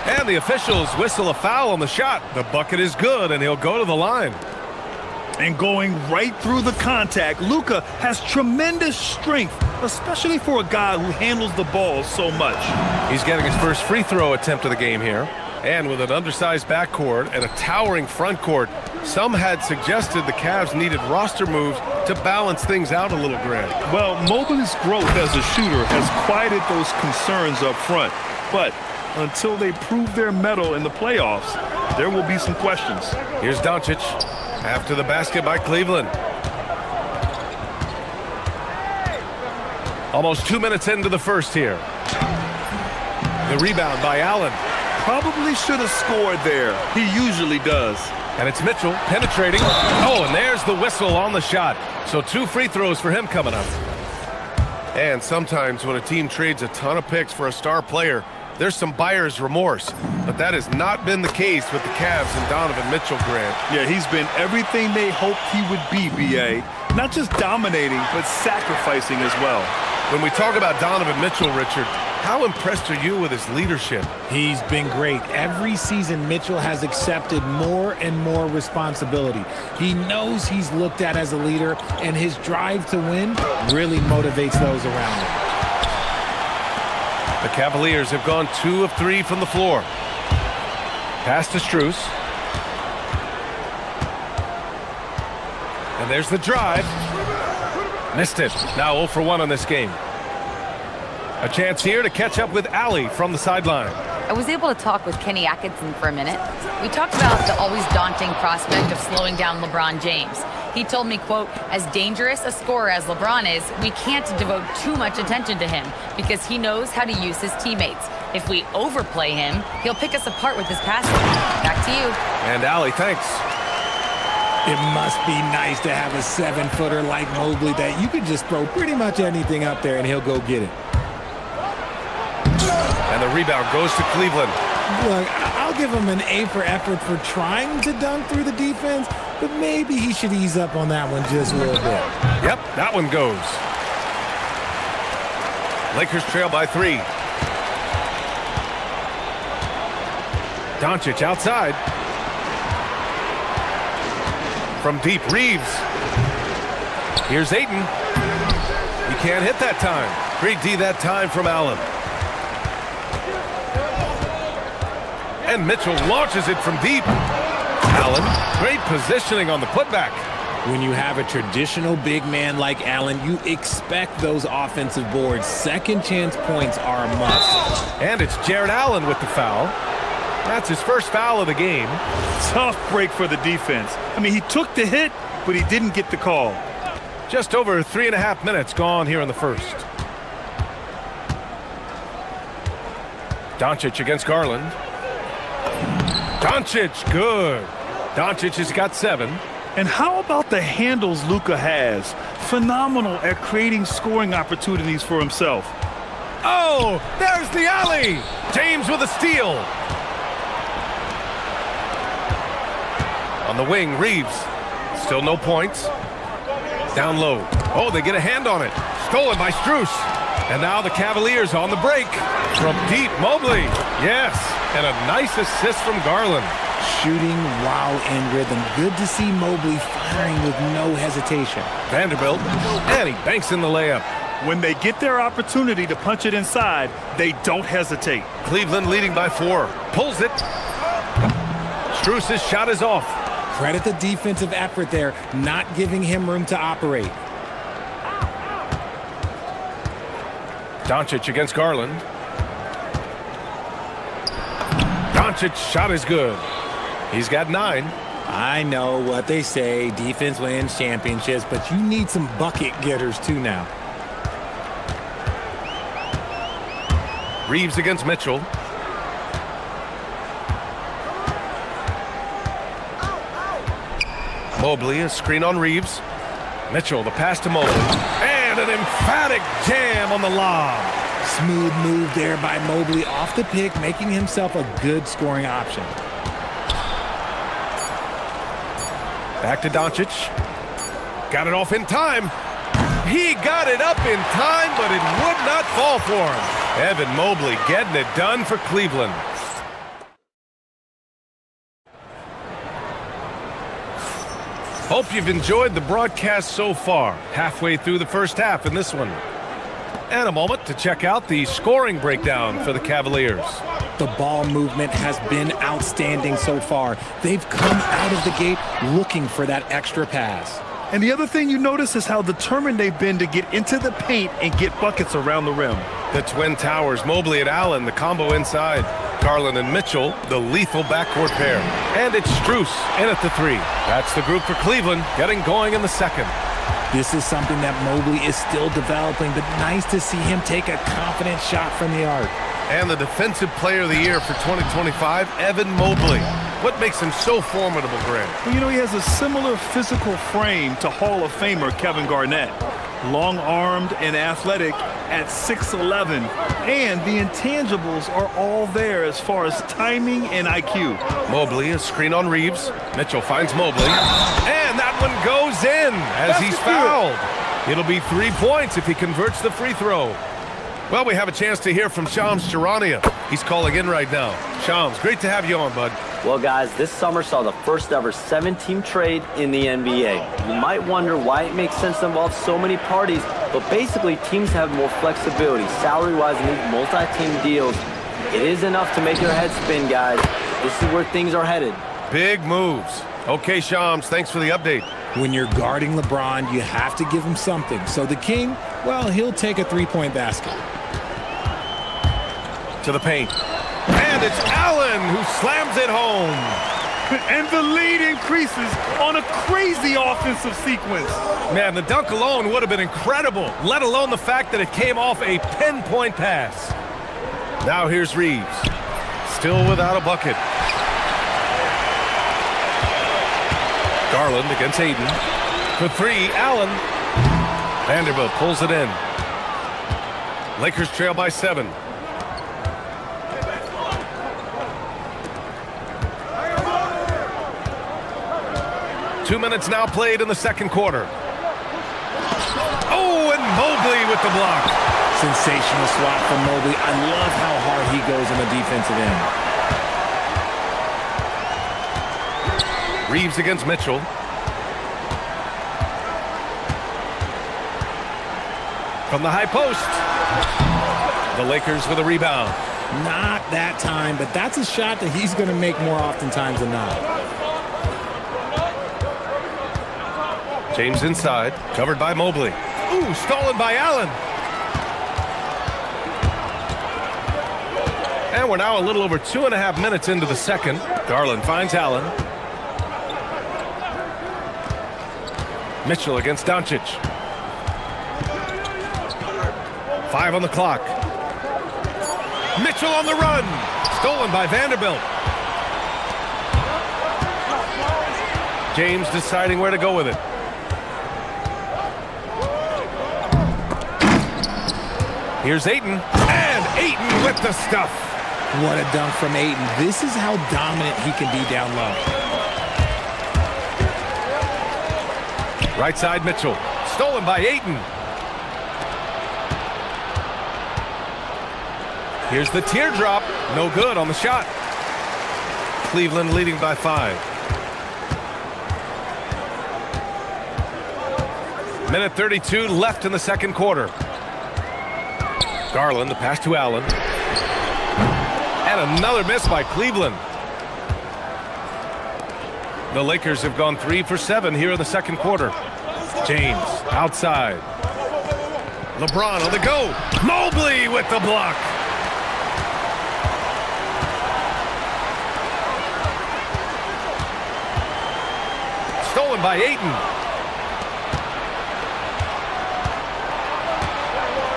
And the officials whistle a foul on the shot. The bucket is good, and he'll go to the line. And going right through the contact, Luka has tremendous strength, especially for a guy who handles the ball so much. He's getting his first free throw attempt of the game here. And with an undersized backcourt and a towering front court, some had suggested the Cavs needed roster moves to balance things out a little, Grant. Well, Mobley's growth as a shooter has quieted those concerns up front. But until they prove their mettle in the playoffs, there will be some questions. Here's Doncic after the basket by Cleveland. Almost 2 minutes into the first here. The rebound by Allen. Probably should have scored there. He usually does. And it's Mitchell penetrating. Oh, and there's the whistle on the shot. So 2 free throws for him coming up. And sometimes when a team trades a ton of picks for a star player, there's some buyer's remorse. But that has not been the case with the Cavs and Donovan Mitchell, Grant. Yeah, he's been everything they hoped he would be, B.A. Not just dominating, but sacrificing as well. When we talk about Donovan Mitchell, Richard, how impressed are you with his leadership? He's been great. Every season, Mitchell has accepted more and more responsibility. He knows he's looked at as a leader, and his drive to win really motivates those around him. The Cavaliers have gone 2 of 3 from the floor. Pass to Strus. And there's the drive. Missed it. Now 0 for 1 on this game. A chance here to catch up with Allie from the sideline. I was able to talk with Kenny Atkinson for a minute. We talked about the always daunting prospect of slowing down LeBron James. He told me, quote, as dangerous a scorer as LeBron is, we can't devote too much attention to him because he knows how to use his teammates. If we overplay him, he'll pick us apart with his passing. Back to you. And Allie, thanks. It must be nice to have a 7-footer like Mobley that you could just throw pretty much anything up there and he'll go get it. And the rebound goes to Cleveland. Look, I'll give him an A for effort for trying to dunk through the defense, but maybe he should ease up on that one just a little bit. Yep, that one goes. Lakers trail by 3. Doncic outside. From deep, Reeves. Here's Ayton. He can't hit that time. Great D that time from Allen. And Mitchell launches it from deep. Allen, great positioning on the putback. When you have a traditional big man like Allen, you expect those offensive boards. Second chance points are a must. And it's Jared Allen with the foul. That's his first foul of the game. Tough break for the defense. I mean, he took the hit, but he didn't get the call. Just over 3.5 minutes gone here in the first. Doncic against Garland. Doncic, good. Doncic has got 7. And how about the handles Luka has? Phenomenal at creating scoring opportunities for himself. Oh, there's the alley. James with a steal. On the wing, Reeves. Still no points. Down low. Oh, they get a hand on it. Stolen by Strus. And now the Cavaliers on the break. From deep, Mobley. Yes, and a nice assist from Garland. Shooting while in rhythm. Good to see Mobley firing with no hesitation. Vanderbilt, and he banks in the layup. When they get their opportunity to punch it inside, they don't hesitate. Cleveland leading by 4. Pulls it. Strus's shot is off. Credit the defensive effort there, not giving him room to operate. Doncic against Garland. Doncic's shot is good. He's got 9. I know what they say, defense wins championships, but you need some bucket getters too now. Reeves against Mitchell. Mobley, a screen on Reeves. Mitchell, the pass to Mobley. And an emphatic jam on the lob. Smooth move there by Mobley off the pick, making himself a good scoring option. Back to Doncic. Got it off in time. He got it up in time, but it would not fall for him. Evan Mobley getting it done for Cleveland. Hope you've enjoyed the broadcast so far. Halfway through the first half in this one. And a moment to check out the scoring breakdown for the Cavaliers. The ball movement has been outstanding so far. They've come out of the gate looking for that extra pass. And the other thing you notice is how determined they've been to get into the paint and get buckets around the rim. The Twin Towers, Mobley and Allen, the combo inside. Garland and Mitchell, the lethal backcourt pair. And it's Strus in at the 3. That's the group for Cleveland, getting going in the second. This is something that Mobley is still developing, but nice to see him take a confident shot from the arc. And the Defensive Player of the Year for 2025, Evan Mobley. What makes him so formidable, Grant? Well, you know, he has a similar physical frame to Hall of Famer Kevin Garnett. Long-armed and athletic at 6'11", and the intangibles are all there as far as timing and IQ. Mobley, a screen on Reeves. Mitchell finds Mobley. And that one goes in as he's fouled. It'll be 3 points if he converts the free throw. Well, we have a chance to hear from Shams Charania. He's calling in right now. Shams, great to have you on, bud. Well, guys, this summer saw the first ever 7-team trade in the NBA. You might wonder why it makes sense to involve so many parties, but basically teams have more flexibility salary-wise in these multi-team deals. It is enough to make your head spin, guys. This is where things are headed. Big moves. Okay, Shams, thanks for the update. When you're guarding LeBron, you have to give him something. So the King, well, he'll take a three-point basket. To the paint. And it's Allen who slams it home. And the lead increases on a crazy offensive sequence. Man, the dunk alone would have been incredible, let alone the fact that it came off a pinpoint pass. Now here's Reeves. Still without a bucket. Garland against Aiden. For 3, Allen. Vanderbilt pulls it in. Lakers trail by 7. Two minutes now played in the second quarter. Oh, and Mobley with the block. Sensational swat from Mobley. I love how hard he goes on the defensive end. Reeves against Mitchell. From the high post. The Lakers with a rebound. Not that time, but that's a shot that he's going to make more oftentimes than not. James inside, covered by Mobley. Ooh, stolen by Allen. And we're now a little over 2.5 minutes into the second. Garland finds Allen. Mitchell against Doncic. 5 on the clock. Mitchell on the run. Stolen by Vanderbilt. James deciding where to go with it. Here's Ayton, and Ayton with the stuff. What a dunk from Ayton. This is how dominant he can be down low. Right side, Mitchell. Stolen by Ayton. Here's the teardrop. No good on the shot. Cleveland leading by 5. Minute 32 left in the second quarter. Garland, the pass to Allen. And another miss by Cleveland. The Lakers have gone 3 for 7 here in the second quarter. James outside. LeBron on the go. Mobley with the block. Stolen by Ayton.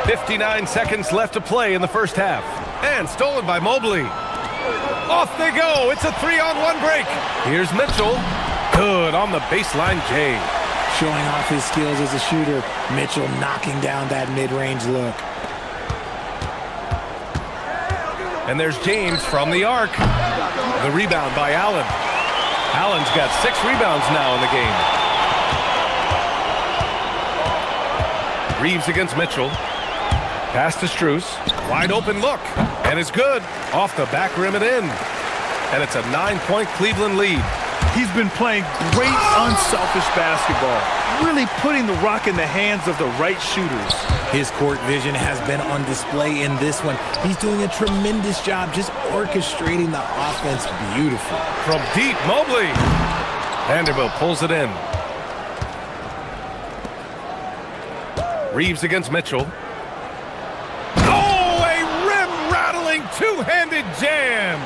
59 seconds left to play in the first half. And stolen by Mobley. Off they go. It's a 3-on-1 break. Here's Mitchell. Good on the baseline, Jay. Showing off his skills as a shooter. Mitchell knocking down that mid-range look. And there's James from the arc. The rebound by Allen. Allen's got 6 rebounds now in the game. Reeves against Mitchell. Pass to Strus. Wide open look. And it's good. Off the back rim and in. And it's a 9-point Cleveland lead. He's been playing great unselfish basketball, really putting the rock in the hands of the right shooters. His court vision has been on display in this one. He's doing a tremendous job just orchestrating the offense beautifully. From deep, Mobley. Vanderbilt pulls it in. Reeves against Mitchell. Oh, a rim-rattling two-handed jam.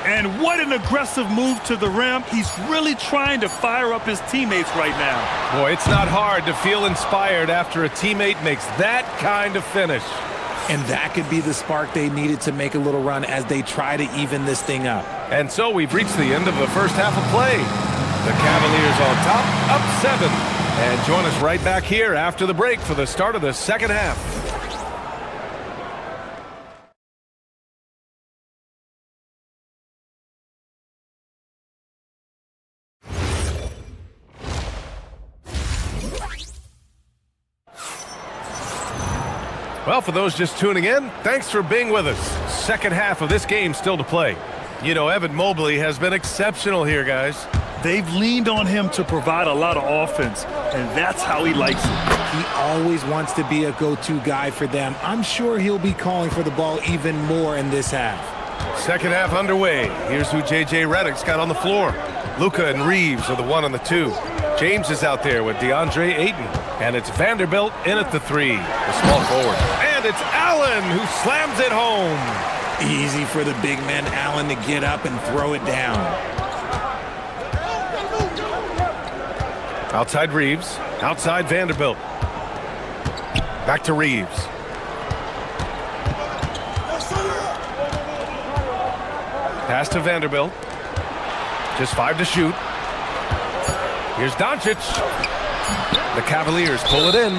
And what an aggressive move to the rim. He's really trying to fire up his teammates right now. Boy, it's not hard to feel inspired after a teammate makes that kind of finish. And that could be the spark they needed to make a little run as they try to even this thing up. And so we've reached the end of the first half of play. The Cavaliers on top, up 7. And join us right back here after the break for the start of the second half. Well, for those just tuning in, thanks for being with us. Second half of this game still to play. You know, Evan Mobley has been exceptional here, guys. They've leaned on him to provide a lot of offense, and that's how he likes it. He always wants to be a go-to guy for them. I'm sure he'll be calling for the ball even more in this half. Second half underway. Here's who J.J. Redick's got on the floor. Luka and Reeves are the 1 and the 2. James is out there with DeAndre Ayton. And it's Vanderbilt in at the 3, the small forward. And it's Allen who slams it home. Easy for the big man Allen to get up and throw it down. Outside Reeves. Outside Vanderbilt. Back to Reeves. Pass to Vanderbilt. Just 5 to shoot. Here's Doncic. The Cavaliers pull it in.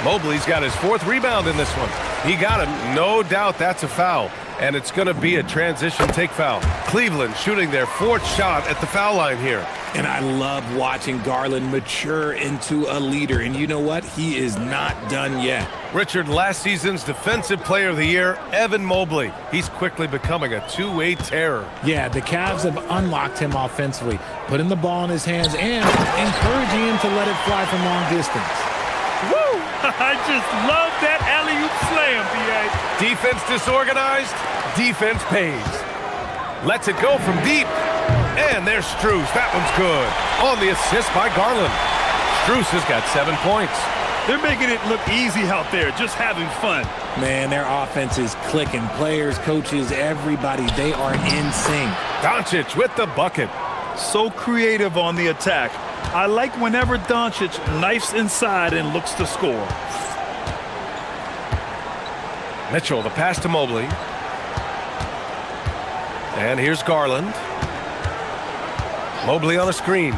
Mobley's got his 4th rebound in this one. He got it. No doubt that's a foul. And it's going to be a transition take foul. Cleveland shooting their 4th shot at the foul line here. And I love watching Garland mature into a leader. And you know what? He is not done yet. Richard, last season's Defensive Player of the Year, Evan Mobley. He's quickly becoming a two-way terror. Yeah, the Cavs have unlocked him offensively, putting the ball in his hands and encouraging him to let it fly from long distance. Woo! I just love that alley-oop slam, B.A. Defense disorganized, defense pays. Lets it go from deep. And there's Strus. That one's good. On the assist by Garland. Strus has got 7 points. They're making it look easy out there, just having fun. Man, their offense is clicking. Players, coaches, everybody, they are in sync. Doncic with the bucket. So creative on the attack. I like whenever Doncic knifes inside and looks to score. Mitchell, the pass to Mobley. And here's Garland. Mobley on a screen.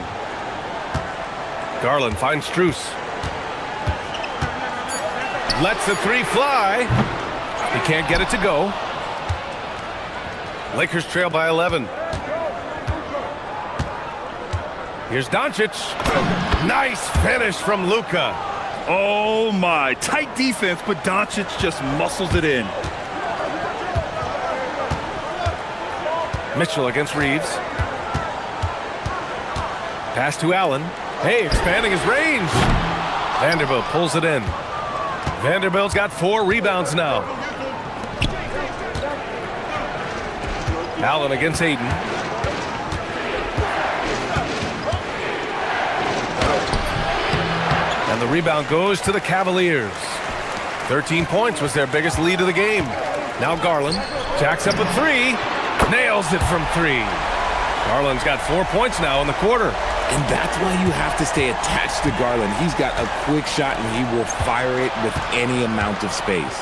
Garland finds Strus. Lets the 3 fly. He can't get it to go. Lakers trail by 11. Here's Doncic. Nice finish from Luka. Oh, my. Tight defense, but Doncic just muscles it in. Mitchell against Reeves. Pass to Allen. Hey, expanding his range. Vanderbilt pulls it in. Vanderbilt's got 4 rebounds now. Allen against Aiden. And the rebound goes to the Cavaliers. 13 points was their biggest lead of the game. Now Garland jacks up a 3. Nails it from 3. Garland's got 4 points now in the quarter. And that's why you have to stay attached to Garland. He's got a quick shot, and he will fire it with any amount of space.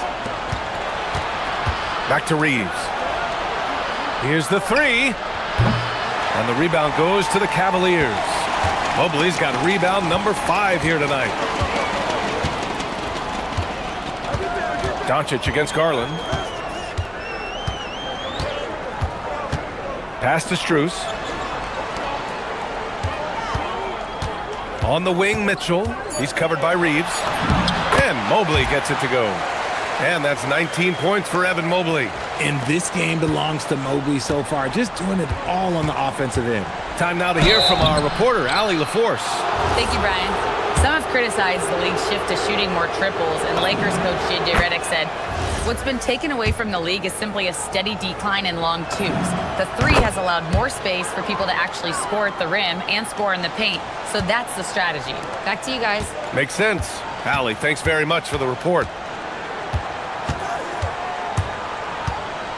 Back to Reeves. Here's the 3. And the rebound goes to the Cavaliers. Mobley's got rebound number 5 here tonight. Doncic against Garland. Pass to Strus. On the wing, Mitchell. He's covered by Reeves. And Mobley gets it to go. And that's 19 points for Evan Mobley. And this game belongs to Mobley so far, just doing it all on the offensive end. Time now to hear from our reporter, Allie LaForce. Thank you, Brian. Some have criticized the league's shift to shooting more triples, and Lakers coach J.J. Redick said, what's been taken away from the league is simply a steady decline in long twos. The 3 has allowed more space for people to actually score at the rim and score in the paint, so that's the strategy. Back to you guys. Makes sense. Allie, thanks very much for the report.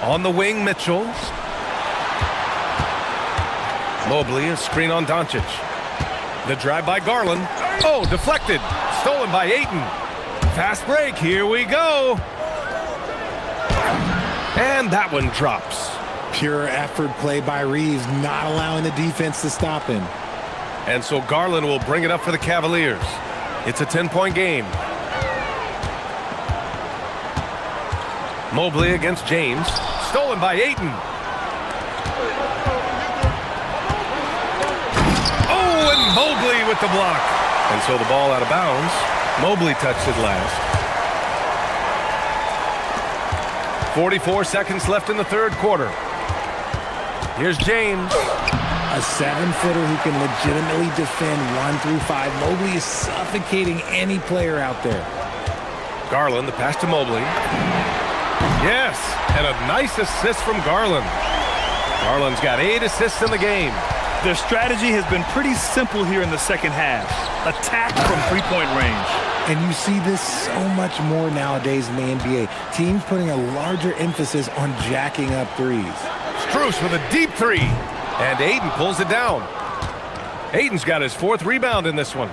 On the wing, Mitchell. Mobley, a screen on Doncic. The drive by Garland. Oh, deflected. Stolen by Ayton. Fast break. Here we go. And that one drops. Pure effort play by Reeves, not allowing the defense to stop him. And so Garland will bring it up for the Cavaliers. It's a 10-point game. Mobley against James. Stolen by Ayton. Oh, and Mobley with the block. And so the ball out of bounds. Mobley touched it last. 44 seconds left in the third quarter. Here's James. A 7-footer who can legitimately defend 1 through 5. Mobley is suffocating any player out there. Garland, the pass to Mobley. Yes, and a nice assist from Garland. Garland's got 8 assists in the game. Their strategy has been pretty simple here in the second half. Attack from 3-point range. And you see this so much more nowadays in the NBA. Teams putting a larger emphasis on jacking up threes. Strus with a deep 3. And Ayton pulls it down. Ayton's got his 4th rebound in this one.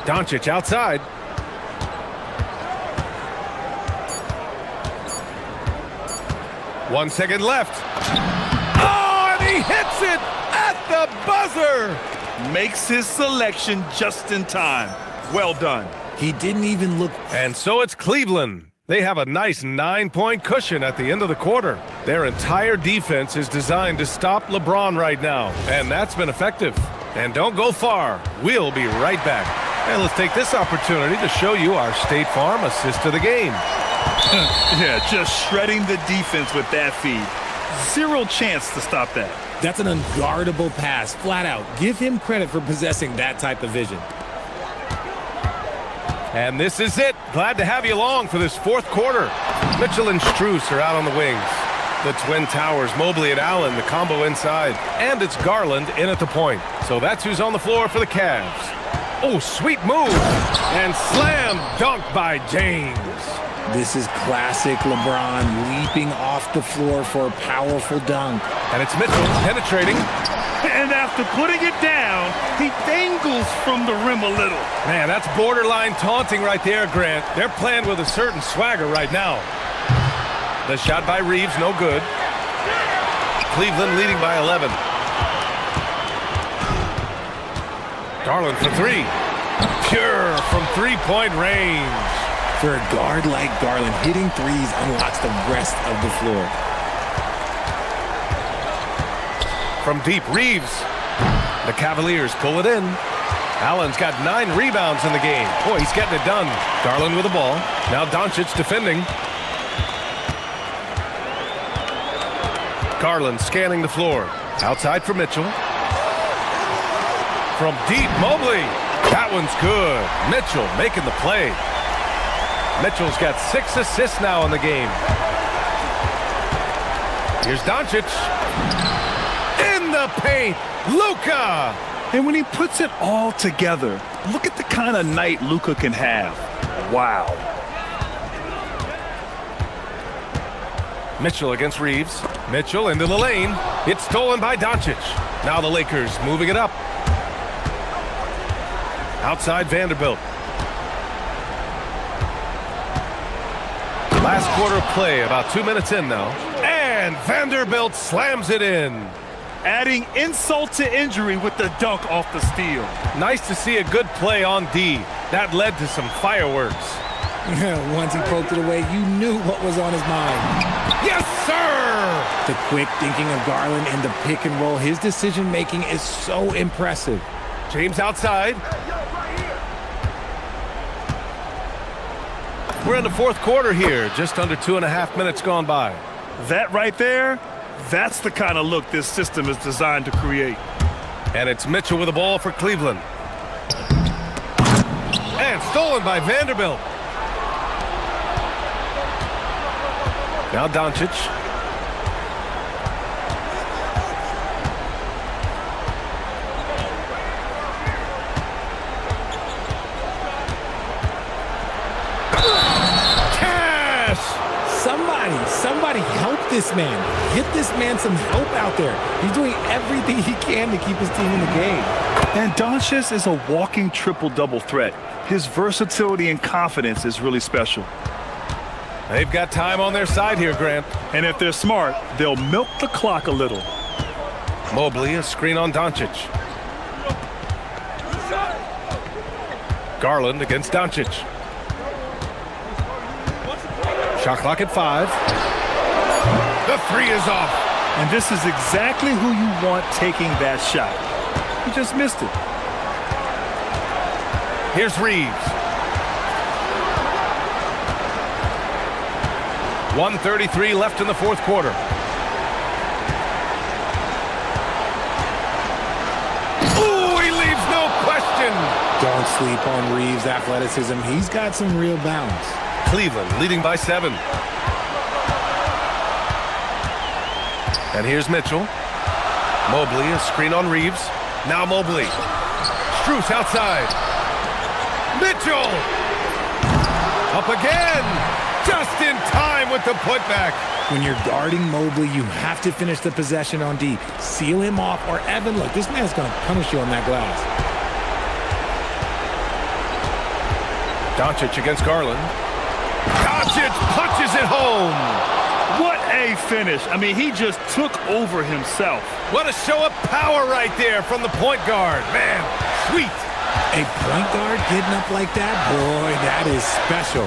Doncic outside. One second left. Oh, and he hits it at the buzzer. Makes his selection just in time. Well done. He didn't even look. And so it's Cleveland. They have a nice 9-point cushion at the end of the quarter. Their entire defense is designed to stop LeBron right now, and that's been effective. And don't go far. We'll be right back. And let's take this opportunity to show you our State Farm assist of the game. Yeah, just shredding the defense with that feed. Zero chance to stop that. That's an unguardable pass, flat out. Give him credit for possessing that type of vision. And this is it. Glad to have you along for this fourth quarter. Mitchell and Strus are out on the wings. The Twin Towers, Mobley and Allen, the combo inside. And it's Garland in at the point. So that's who's on the floor for the Cavs. Oh, sweet move. And slam dunk by James. This is classic LeBron leaping off the floor for a powerful dunk. And it's Mitchell penetrating. And after putting it down, he dangles from the rim a little. Man, that's borderline taunting right there, Grant. They're playing with a certain swagger right now. The shot by Reeves, no good. Cleveland leading by 11. Garland for 3. Pure from three-point range. For a guard like Garland, hitting threes unlocks the rest of the floor. From deep, Reeves. The Cavaliers pull it in. Allen's got 9 rebounds in the game. Boy, he's getting it done. Garland with the ball. Now Doncic defending. Garland scanning the floor. Outside for Mitchell. From deep, Mobley. That one's good. Mitchell making the play. Mitchell's got 6 assists now in the game. Here's Doncic. In the paint, Luka. And when he puts it all together, look at the kind of night Luka can have. Wow. Mitchell against Reeves. Mitchell into the lane. It's stolen by Doncic. Now the Lakers moving it up. Outside Vanderbilt. Last quarter of play, about 2 minutes in now. And Vanderbilt slams it in. Adding insult to injury with the dunk off the steal. Nice to see a good play on D. That led to some fireworks. Once he poked it away, you knew what was on his mind. Yes, sir! The quick thinking of Garland in the pick and roll. His decision-making is so impressive. James outside. We're in the fourth quarter here. Just under 2.5 minutes gone by. That right there, that's the kind of look this system is designed to create. And it's Mitchell with the ball for Cleveland. And stolen by Vanderbilt. Now Doncic. Somebody help this man. Get this man some help out there. He's doing everything he can to keep his team in the game. And Doncic is a walking triple-double threat. His versatility and confidence is really special. They've got time on their side here, Grant. And if they're smart, they'll milk the clock a little. Mobley, a screen on Doncic. Garland against Doncic. Shot clock at 5. The 3 is off. And this is exactly who you want taking that shot. He just missed it. Here's Reeves. 1:33 left in the fourth quarter. Ooh, he leaves no question. Don't sleep on Reeves' athleticism. He's got some real bounce. Cleveland leading by 7. And here's Mitchell. Mobley, a screen on Reeves. Now Mobley. Strus outside. Mitchell! Up again! Just in time with the putback. When you're guarding Mobley, you have to finish the possession on D. Seal him off, or Evan, look, this man's going to punish you on that glass. Doncic against Garland. Doncic punches it home. What a finish. I mean, he just took over himself. What a show of power right there from the point guard. Man, sweet. A point guard getting up like that? Boy, that is special.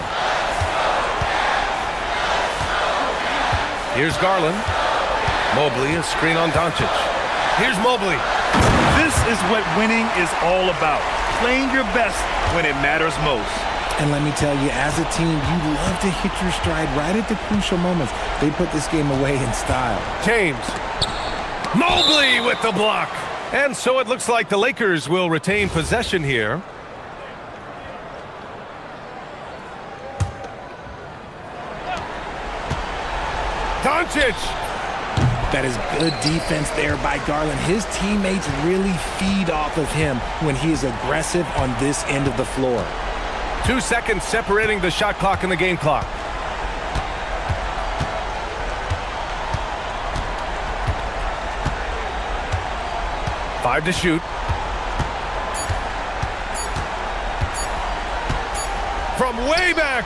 Here's Garland. Mobley, a screen on Doncic. Here's Mobley. This is what winning is all about. Playing your best when it matters most. And let me tell you, as a team, you love to hit your stride right at the crucial moments. They put this game away in style. James. Mobley with the block. And so it looks like the Lakers will retain possession here. Doncic. That is good defense there by Garland. His teammates really feed off of him when he is aggressive on this end of the floor. 2 seconds separating the shot clock and the game clock. Five to shoot. From way back.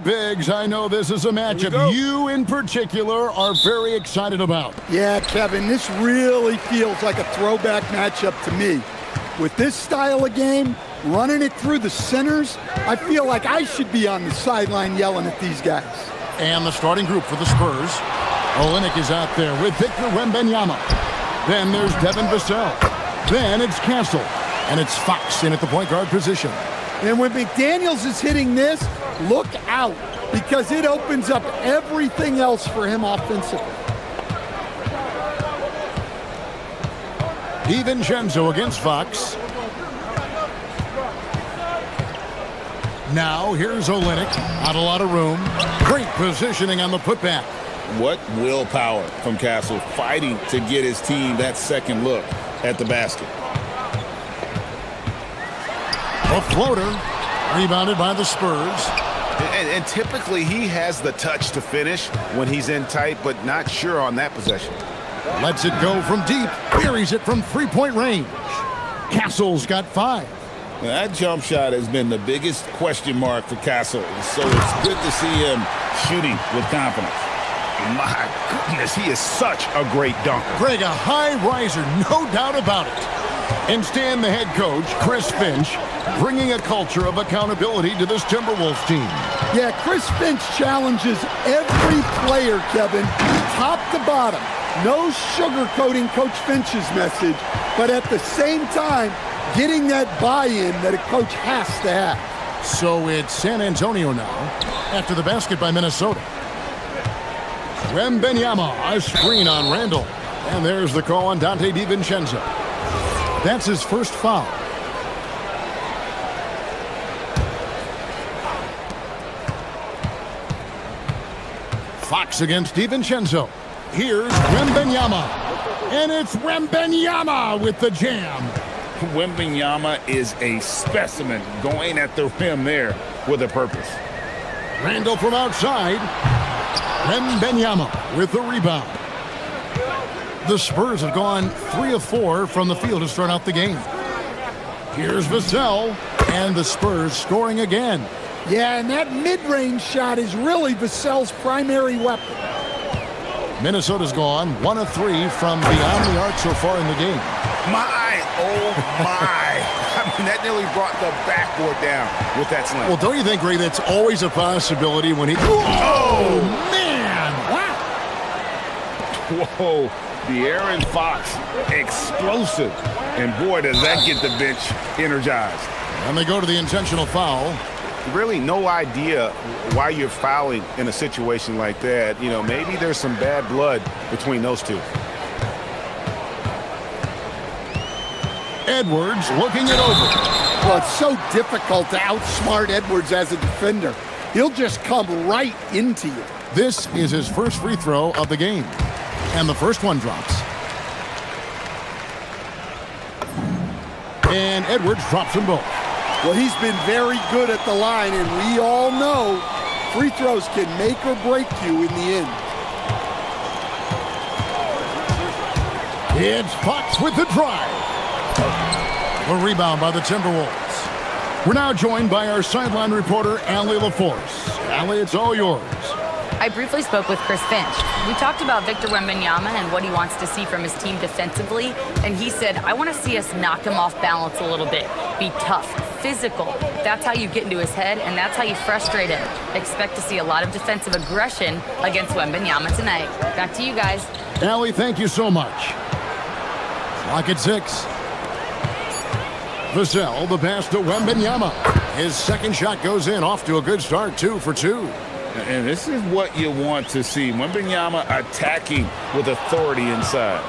Biggs, I know this is a matchup you in particular are very excited about. Yeah, Kevin, this really feels like a throwback matchup to me. With this style of game, running it through the centers, I feel like I should be on the sideline yelling at these guys. And the starting group for the Spurs. Olynyk is out there with Victor Wembanyama. Then there's Devin Vassell. Then it's Castle. And it's Fox in at the point guard position. And when McDaniels is hitting this, look out, because it opens up everything else for him offensively. DiVincenzo against Fox. Now here's Olynyk. Not a lot of room. Great positioning on the putback. What willpower from Castle, fighting to get his team that second look at the basket. A floater, rebounded by the Spurs. And typically he has the touch to finish when he's in tight, but not sure on that possession. Lets it go from deep, buries it from three-point range. Castle's got 5. That jump shot has been the biggest question mark for Castle, so it's good to see him shooting with confidence. My goodness, he is such a great dunker. Greg, a high riser, no doubt about it. And Stan, the head coach, Chris Finch, bringing a culture of accountability to this Timberwolves team. Yeah, Chris Finch challenges every player, Kevin, top to bottom. No sugarcoating Coach Finch's message, but at the same time, getting that buy-in that a coach has to have. So it's San Antonio now, after the basket by Minnesota. Wembanyama, a screen on Randall. And there's the call on Dante DiVincenzo. That's his first foul. Fox against DiVincenzo. Here's Wembanyama. And it's Wembanyama with the jam. Wembanyama is a specimen, going at the rim there with a purpose. Randall from outside. Wembanyama with the rebound. The Spurs have gone 3 of 4 from the field to start out the game. Here's Vassell, and the Spurs scoring again. Yeah, and that mid-range shot is really Vassell's primary weapon. Minnesota's gone 1 of 3 from beyond the arc so far in the game. Oh my. I mean, that nearly brought the backboard down with that slam. Well, don't you think, Ray, that's always a possibility when he... Oh, man! Wow! Whoa. De'Aaron Fox, explosive. And boy, does that get the bench energized. And they go to the intentional foul. Really no idea why you're fouling in a situation like that. You know, maybe there's some bad blood between those two. Edwards looking it over. Well, it's so difficult to outsmart Edwards as a defender. He'll just come right into you. This is his first free throw of the game. And the first one drops. And Edwards drops them both. Well, he's been very good at the line, and we all know free throws can make or break you in the end. It's Fox with the drive. A rebound by the Timberwolves. We're now joined by our sideline reporter, Allie LaForce. Allie, it's all yours. I briefly spoke with Chris Finch. We talked about Victor Wembanyama and what he wants to see from his team defensively, and he said, I want to see us knock him off balance a little bit. Be tough, physical. That's how you get into his head, and that's how you frustrate him. Expect to see a lot of defensive aggression against Wembanyama tonight. Back to you guys. Allie, thank you so much. Clock at 6. Vassell, the pass to Wembanyama. His second shot goes in, off to a good start, 2 for 2. And this is what you want to see. Wembanyama attacking with authority inside.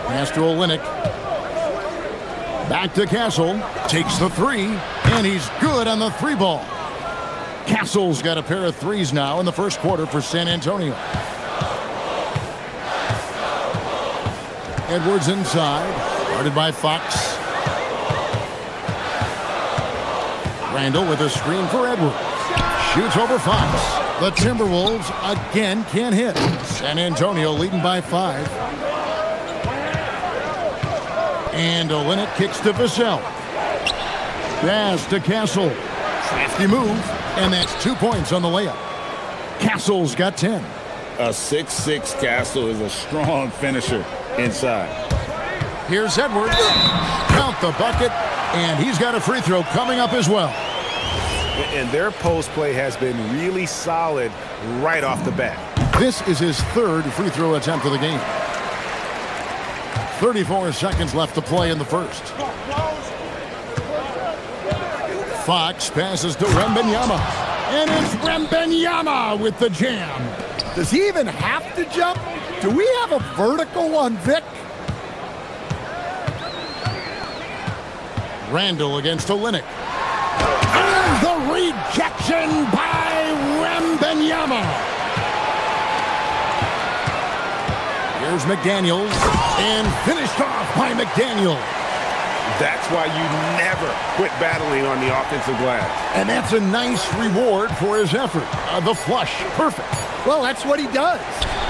Pass to Olynyk. Back to Castle. Takes the 3, and he's good on the 3 ball. Castle's got a pair of 3s now in the first quarter for San Antonio. Edwards inside. Guarded by Fox. Randall with a screen for Edwards. Shoots over Fox. The Timberwolves again can't hit. San Antonio leading by 5. And Olynyk kicks to Vassell. Pass to Castle. Crafty move, and that's 2 points on the layup. Castle's got 10. A 6'6" Castle is a strong finisher inside. Here's Edwards. Count the bucket, and he's got a free throw coming up as well. And their post play has been really solid right off the bat. This is his third free throw attempt of the game. 34 seconds left to play in the first. Fox passes to Wembanyama. And it's Wembanyama with the jam. Does he even have to jump? Do we have a vertical on Vic? Randall against Olynyk. And the rejection by Wembanyama. Here's McDaniels, and finished off by McDaniel. That's why you never quit battling on the offensive glass. And that's a nice reward for his effort. The flush, perfect. Well, that's what he does.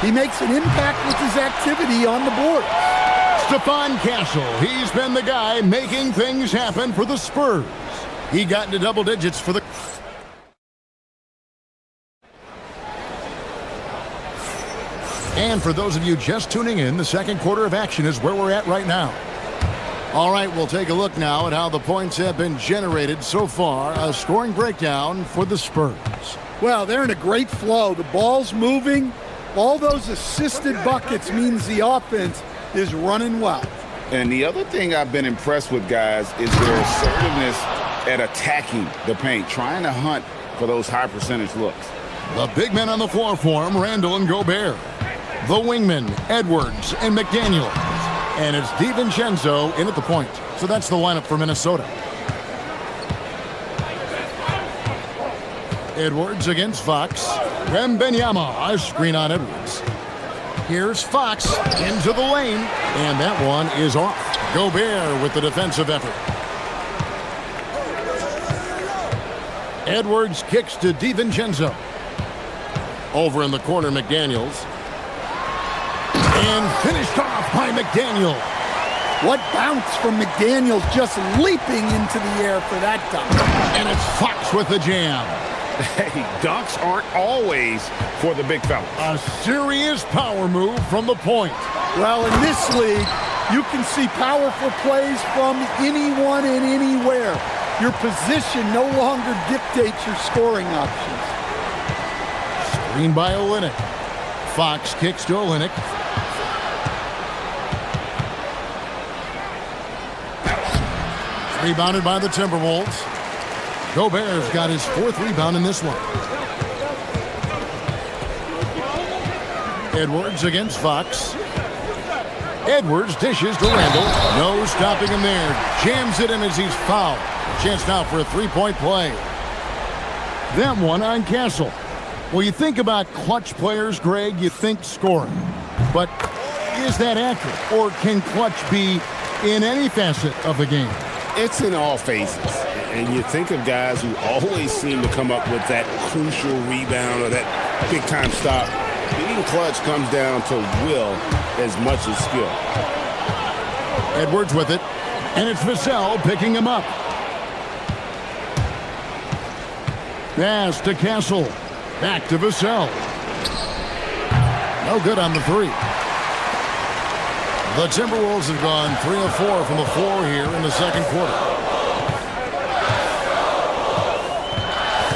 He makes an impact with his activity on the board. Stephon Castle, he's been the guy making things happen for the Spurs. He got into double digits for the... And for those of you just tuning in, the second quarter of action is where we're at right now. All right, we'll take a look now at how the points have been generated so far. A scoring breakdown for the Spurs. Well, they're in a great flow. The ball's moving. All those assisted buckets means the offense is running well. And the other thing I've been impressed with, guys, is their assertiveness at attacking the paint, trying to hunt for those high percentage looks. The big men on the floor for him, Randall and Gobert. The wingmen, Edwards and McDaniel. And it's DiVincenzo in at the point. So that's the lineup for Minnesota. Edwards against Fox. Wembanyama, a screen on Edwards. Here's Fox into the lane, and that one is off. Gobert with the defensive effort. Edwards kicks to DiVincenzo. Over in the corner, McDaniels. And finished off by McDaniel. What bounce from McDaniels, just leaping into the air for that dunk. And it's Fox with the jam. Hey, dunks aren't always for the big fellas. A serious power move from the point. Well, in this league, you can see powerful plays from anyone and anywhere. Your position no longer dictates your scoring options. Screen by Olynyk. Fox kicks to Olynyk. Rebounded by the Timberwolves. Gobert's got his fourth rebound in this one. Edwards against Fox. Edwards dishes to Randall. No stopping him there. Jams it in as he's fouled. Chance now for a three-point play. That one on Castle. Well, you think about clutch players, Greg, you think scoring. But is that accurate? Or can clutch be in any facet of the game? It's in all phases. And you think of guys who always seem to come up with that crucial rebound or that big-time stop. Being clutch comes down to will as much as skill. Edwards with it. And it's Vassell picking him up. Pass to Castle. Back to Vassell. No good on the three. The Timberwolves have gone 3 of 4 from the floor here in the second quarter.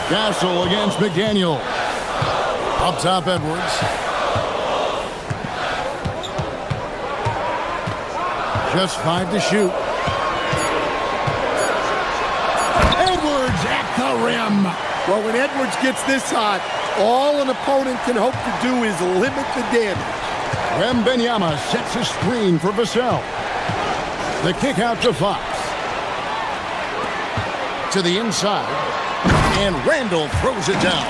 Castle against McDaniel. Up top, Edwards. Just 5 to shoot. Edwards at the rim. Well, when Edwards gets this hot, all an opponent can hope to do is limit the damage. Wembanyama sets a screen for Vassell. The kick out to Fox. To the inside. And Randall throws it down.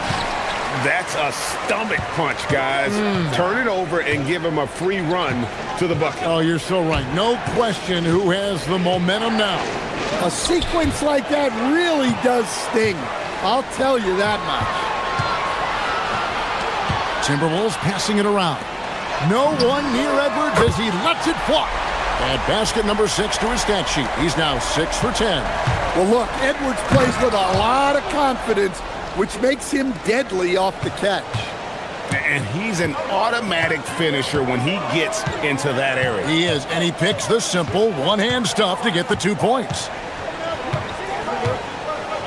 That's a stomach punch, guys. Turn it over and give him a free run to the bucket. Oh, you're so right. No question who has the momentum now. A sequence like that really does sting. I'll tell you that much. Timberwolves passing it around. No one near Edwards as he lets it fly. Add basket number 6 to his stat sheet. He's now 6 for 10. Well, look, Edwards plays with a lot of confidence, which makes him deadly off the catch. And he's an automatic finisher when he gets into that area. He is, and he picks the simple one-hand stuff to get the 2 points.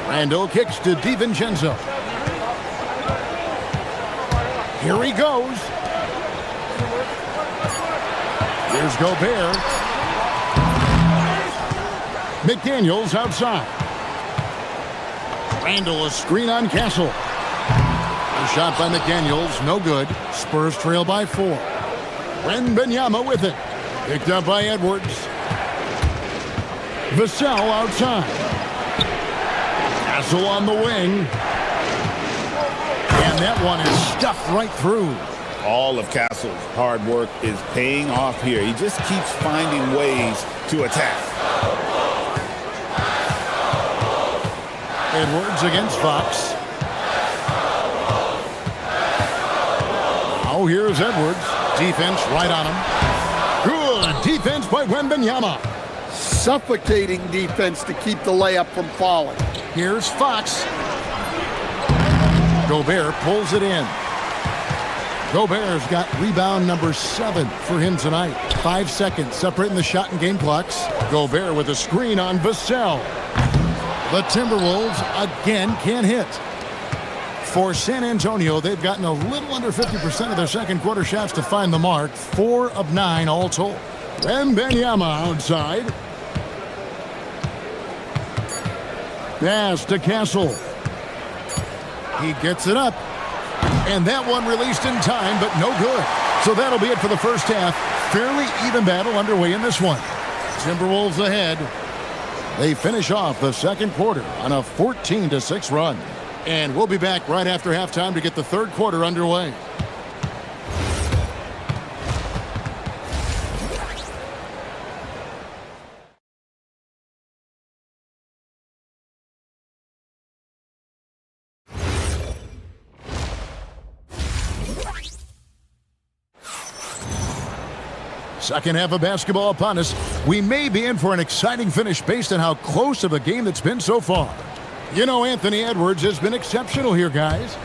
Randall kicks to DiVincenzo. Here he goes. Here's Gobert. McDaniels outside. Randall, a screen on Castle. A shot by McDaniels, no good. Spurs trail by 4. Wembanyama with it. Picked up by Edwards. Vassell outside. Castle on the wing. And that one is stuffed right through. All of Castle's hard work is paying off here. He just keeps finding ways to attack. Edwards against Fox. Oh, here's Edwards. Defense right on him. Good defense by Wembanyama. Suffocating defense to keep the layup from falling. Here's Fox. Gobert pulls it in. Gobert's got rebound number 7 for him tonight. 5 seconds separating the shot and game clocks. Gobert with a screen on Vassell. The Timberwolves again can't hit. For San Antonio, they've gotten a little under 50% of their second quarter shots to find the mark. 4 of 9 all told. Wembanyama outside. Pass to Castle. He gets it up. And that one released in time, but no good. So that'll be it for the first half. Fairly even battle underway in this one. Timberwolves ahead. They finish off the second quarter on a 14-6 run. And we'll be back right after halftime to get the third quarter underway. Second half of basketball upon us. We may be in for an exciting finish based on how close of a game that's been so far. You know, Anthony Edwards has been exceptional here, guys.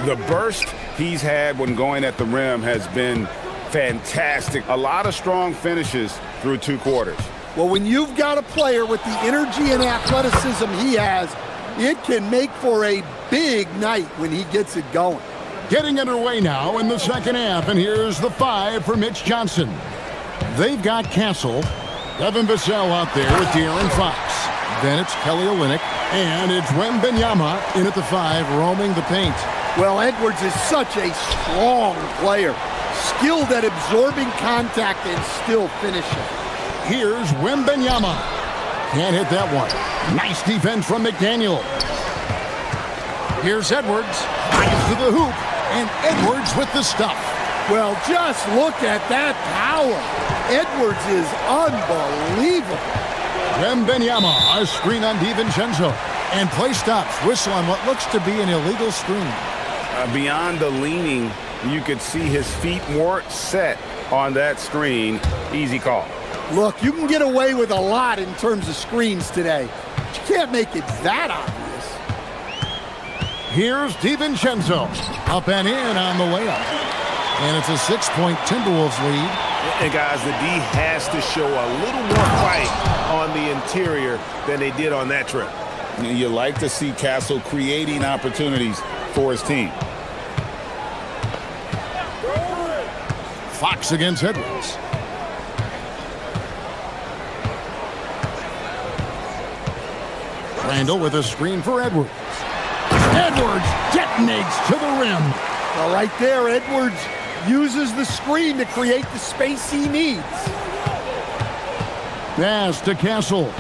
The burst he's had when going at the rim has been fantastic. A lot of strong finishes through 2 quarters. Well, when you've got a player with the energy and athleticism he has, it can make for a big night when he gets it going. Getting underway now in the second half, and here's the 5 for Mitch Johnson. They've got Castle, Devin Vassell out there with De'Aaron Fox. Then it's Kelly Olynyk, and it's Wembanyama in at the 5, roaming the paint. Well, Edwards is such a strong player, skilled at absorbing contact and still finishing. Here's Wembanyama. Can't hit that one. Nice defense from McDaniel. Here's Edwards. Drives to the hoop, and Edwards with the stuff. Well, just look at that power. Edwards is unbelievable. Wembanyama, a screen on DiVincenzo. And play stops. Whistle on what looks to be an illegal screen. Beyond the leaning, you could see his feet more set on that screen. Easy call. Look, you can get away with a lot in terms of screens today. But you can't make it that obvious. Here's DiVincenzo. Up and in on the layup. And it's a 6-point Timberwolves lead. And guys, the D has to show a little more fight on the interior than they did on that trip. You like to see Castle creating opportunities for his team. Fox against Edwards. Randall with a screen for Edwards. Edwards detonates to the rim. Well, right there, Edwards uses the screen to create the space he needs. Pass to Castle.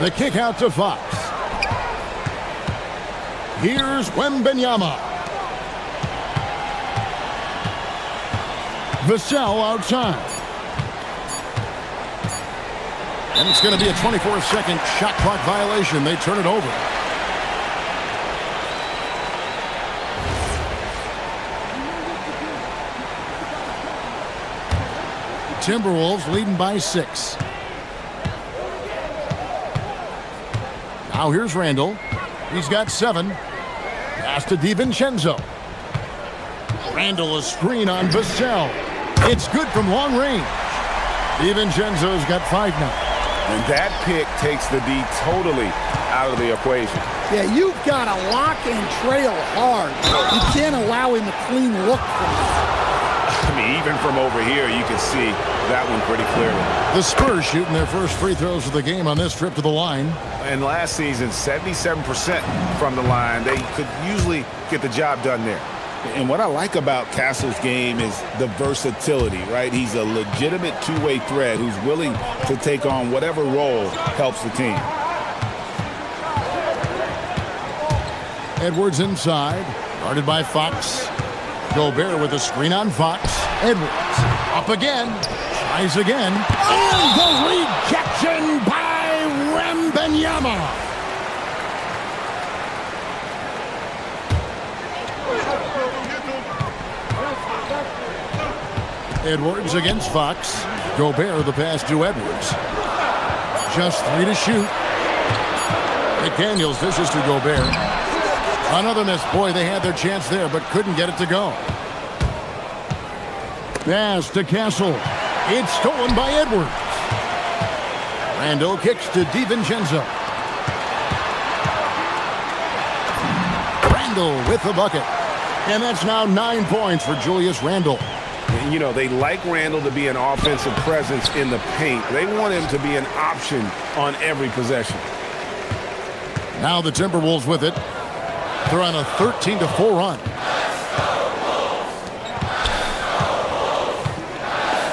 The kick out to Fox. Here's Wembanyama. Vassell outside. And it's going to be a 24-second shot clock violation. They turn it over. Timberwolves leading by 6. Now here's Randall. He's got 7. Pass to DiVincenzo. Randall a screen on Vassell. It's good from long range. DiVincenzo's got 5 now. And that pick takes the D totally out of the equation. Yeah, you've got to lock and trail hard. You can't allow him a clean look from that. I mean, even from over here, you can see that one pretty clearly. The Spurs shooting their first free throws of the game on this trip to the line. And last season, 77% from the line. They could usually get the job done there. And what I like about Castle's game is the versatility, right? He's a legitimate two-way threat who's willing to take on whatever role helps the team. Edwards inside, guarded by Fox. Gobert with a screen on Fox. Edwards up again, tries again. And the rejection by Wembanyama. Edwards against Fox. Gobert the pass to Edwards. Just 3 to shoot. McDaniels dishes to Gobert. Another miss. Boy, they had their chance there, but couldn't get it to go. Pass to Castle. It's stolen by Edwards. Randall kicks to DiVincenzo. Randall with the bucket. And that's now 9 points for Julius Randle. You know, they like Randall to be an offensive presence in the paint. They want him to be an option on every possession. Now the Timberwolves with it. They're on a 13-4 run.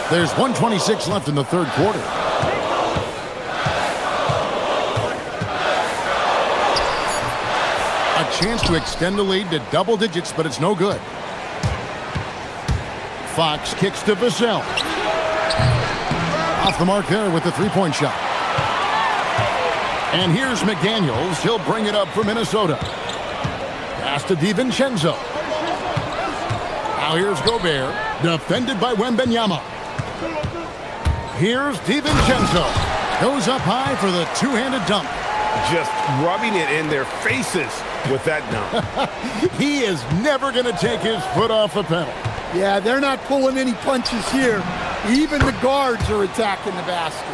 There's 1:26 left in the third quarter. A chance to extend the lead to double digits, but it's no good. Fox kicks to Vassell. Off the mark there with the three-point shot. And here's McDaniels. He'll bring it up for Minnesota. Pass to DiVincenzo. Now here's Gobert. Defended by Wembanyama. Here's DiVincenzo. Goes up high for the two-handed dunk. Just rubbing it in their faces with that dunk. He is never going to take his foot off the pedal. Yeah, they're not pulling any punches here. Even the guards are attacking the basket.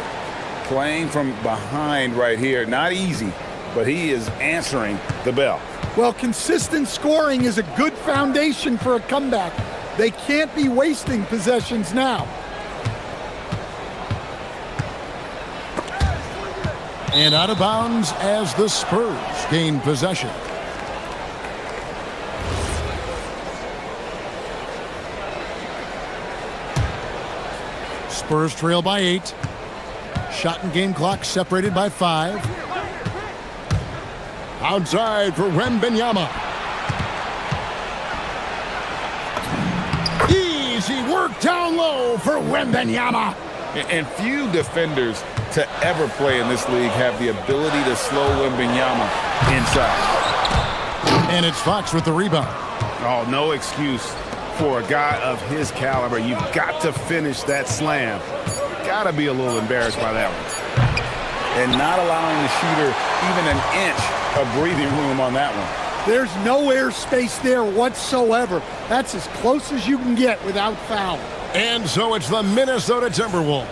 Playing from behind right here, not easy, but he is answering the bell. Well, consistent scoring is a good foundation for a comeback. They can't be wasting possessions now. And out of bounds as the Spurs gain possession. Spurs trail by 8. Shot and game clock separated by 5. Outside for Wembanyama. Easy work down low for Wembanyama. And few defenders to ever play in this league have the ability to slow Wembanyama inside. And it's Fox with the rebound. Oh, no excuse for a guy of his caliber. You've got to finish that slam. Got to be a little embarrassed by that one. And not allowing the shooter even an inch of breathing room on that one. There's no airspace there whatsoever. That's as close as you can get without foul. And so it's the Minnesota Timberwolves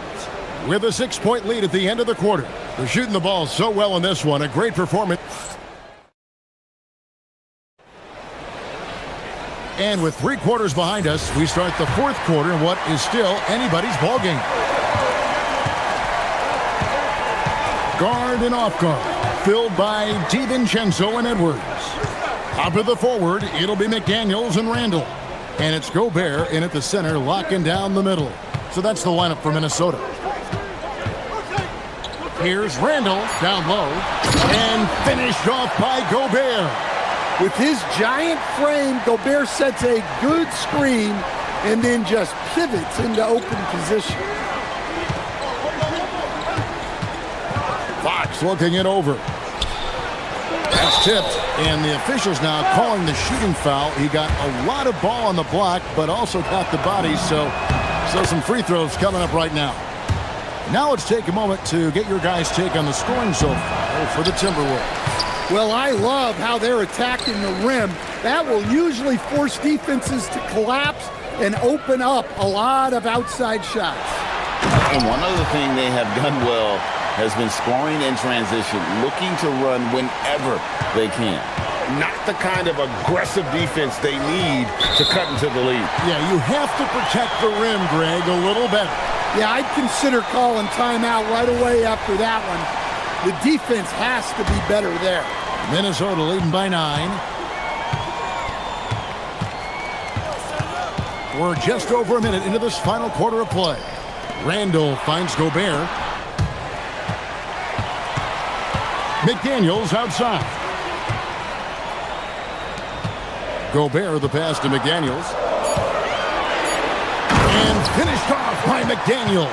with a 6-point lead at the end of the quarter. They're shooting the ball so well in this one. A great performance. And with 3 quarters behind us, we start the fourth quarter in what is still anybody's ball game. Guard and off guard, filled by DiVincenzo and Edwards. Top of the forward, it'll be McDaniels and Randall. And it's Gobert in at the center, locking down the middle. So that's the lineup for Minnesota. Here's Randall down low and finished off by Gobert. With his giant frame, Gobert sets a good screen and then just pivots into open position. Fox looking it over. That's tipped, and the officials now calling the shooting foul. He got a lot of ball on the block, but also got the body, so So some free throws coming up right now. Now let's take a moment to get your guys' take on the scoring so far for the Timberwolves. Well, I love how they're attacking the rim. That will usually force defenses to collapse and open up a lot of outside shots. And one other thing they have done well has been scoring in transition, looking to run whenever they can. Not the kind of aggressive defense they need to cut into the lead. Yeah, you have to protect the rim, Greg, a little better. Yeah, I'd consider calling timeout right away after that one. The defense has to be better there. Minnesota leading by 9. We're just over a minute into this final quarter of play. Randall finds Gobert. McDaniels outside. Gobert the pass to McDaniels. And finished off by McDaniel.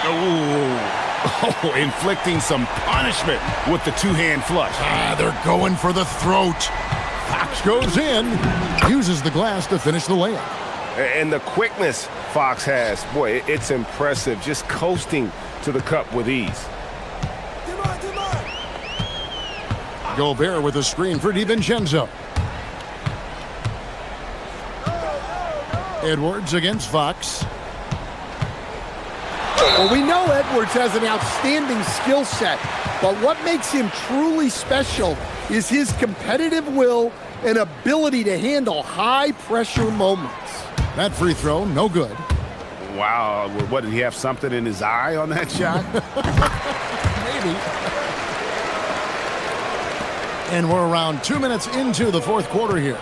Oh, inflicting some punishment with the two-hand flush. They're going for the throat. Fox goes in, uses the glass to finish the layup. And the quickness Fox has, boy, it's impressive. Just coasting to the cup with ease. Gobert with a screen for DiVincenzo. Edwards against Fox. Well, we know Edwards has an outstanding skill set, but what makes him truly special is his competitive will and ability to handle high-pressure moments. That free throw, no good. Wow, what, did he have something in his eye on that shot? Maybe. And we're around 2 minutes into the fourth quarter here.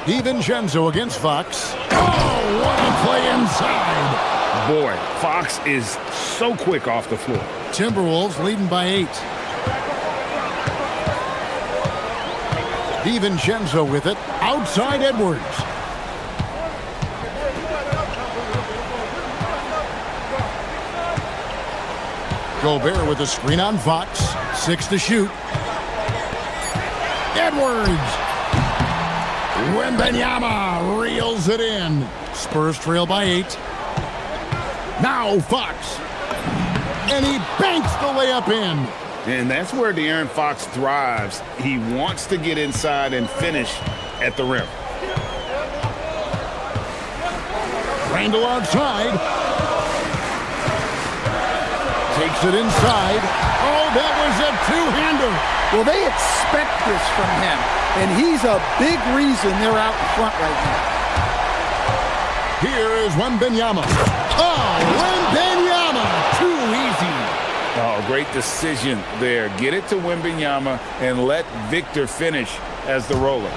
DiVincenzo against Fox. Oh, what a play inside. Boy, Fox is so quick off the floor. Timberwolves leading by 8. DiVincenzo with it. Outside Edwards. Gobert with a screen on Fox. 6 to shoot. Edwards. Wembanyama reels it in. Spurs trail by 8. Now Fox. And he banks the layup in. And that's where De'Aaron Fox thrives. He wants to get inside and finish at the rim. Randall outside. Takes it inside. Oh, that was a two-hander. Well, they expect this from him, and he's a big reason they're out in front right now. Here is Wembanyama. Oh, Wembanyama! Too easy. Oh, great decision there. Get it to Wembanyama and let Victor finish as the roller.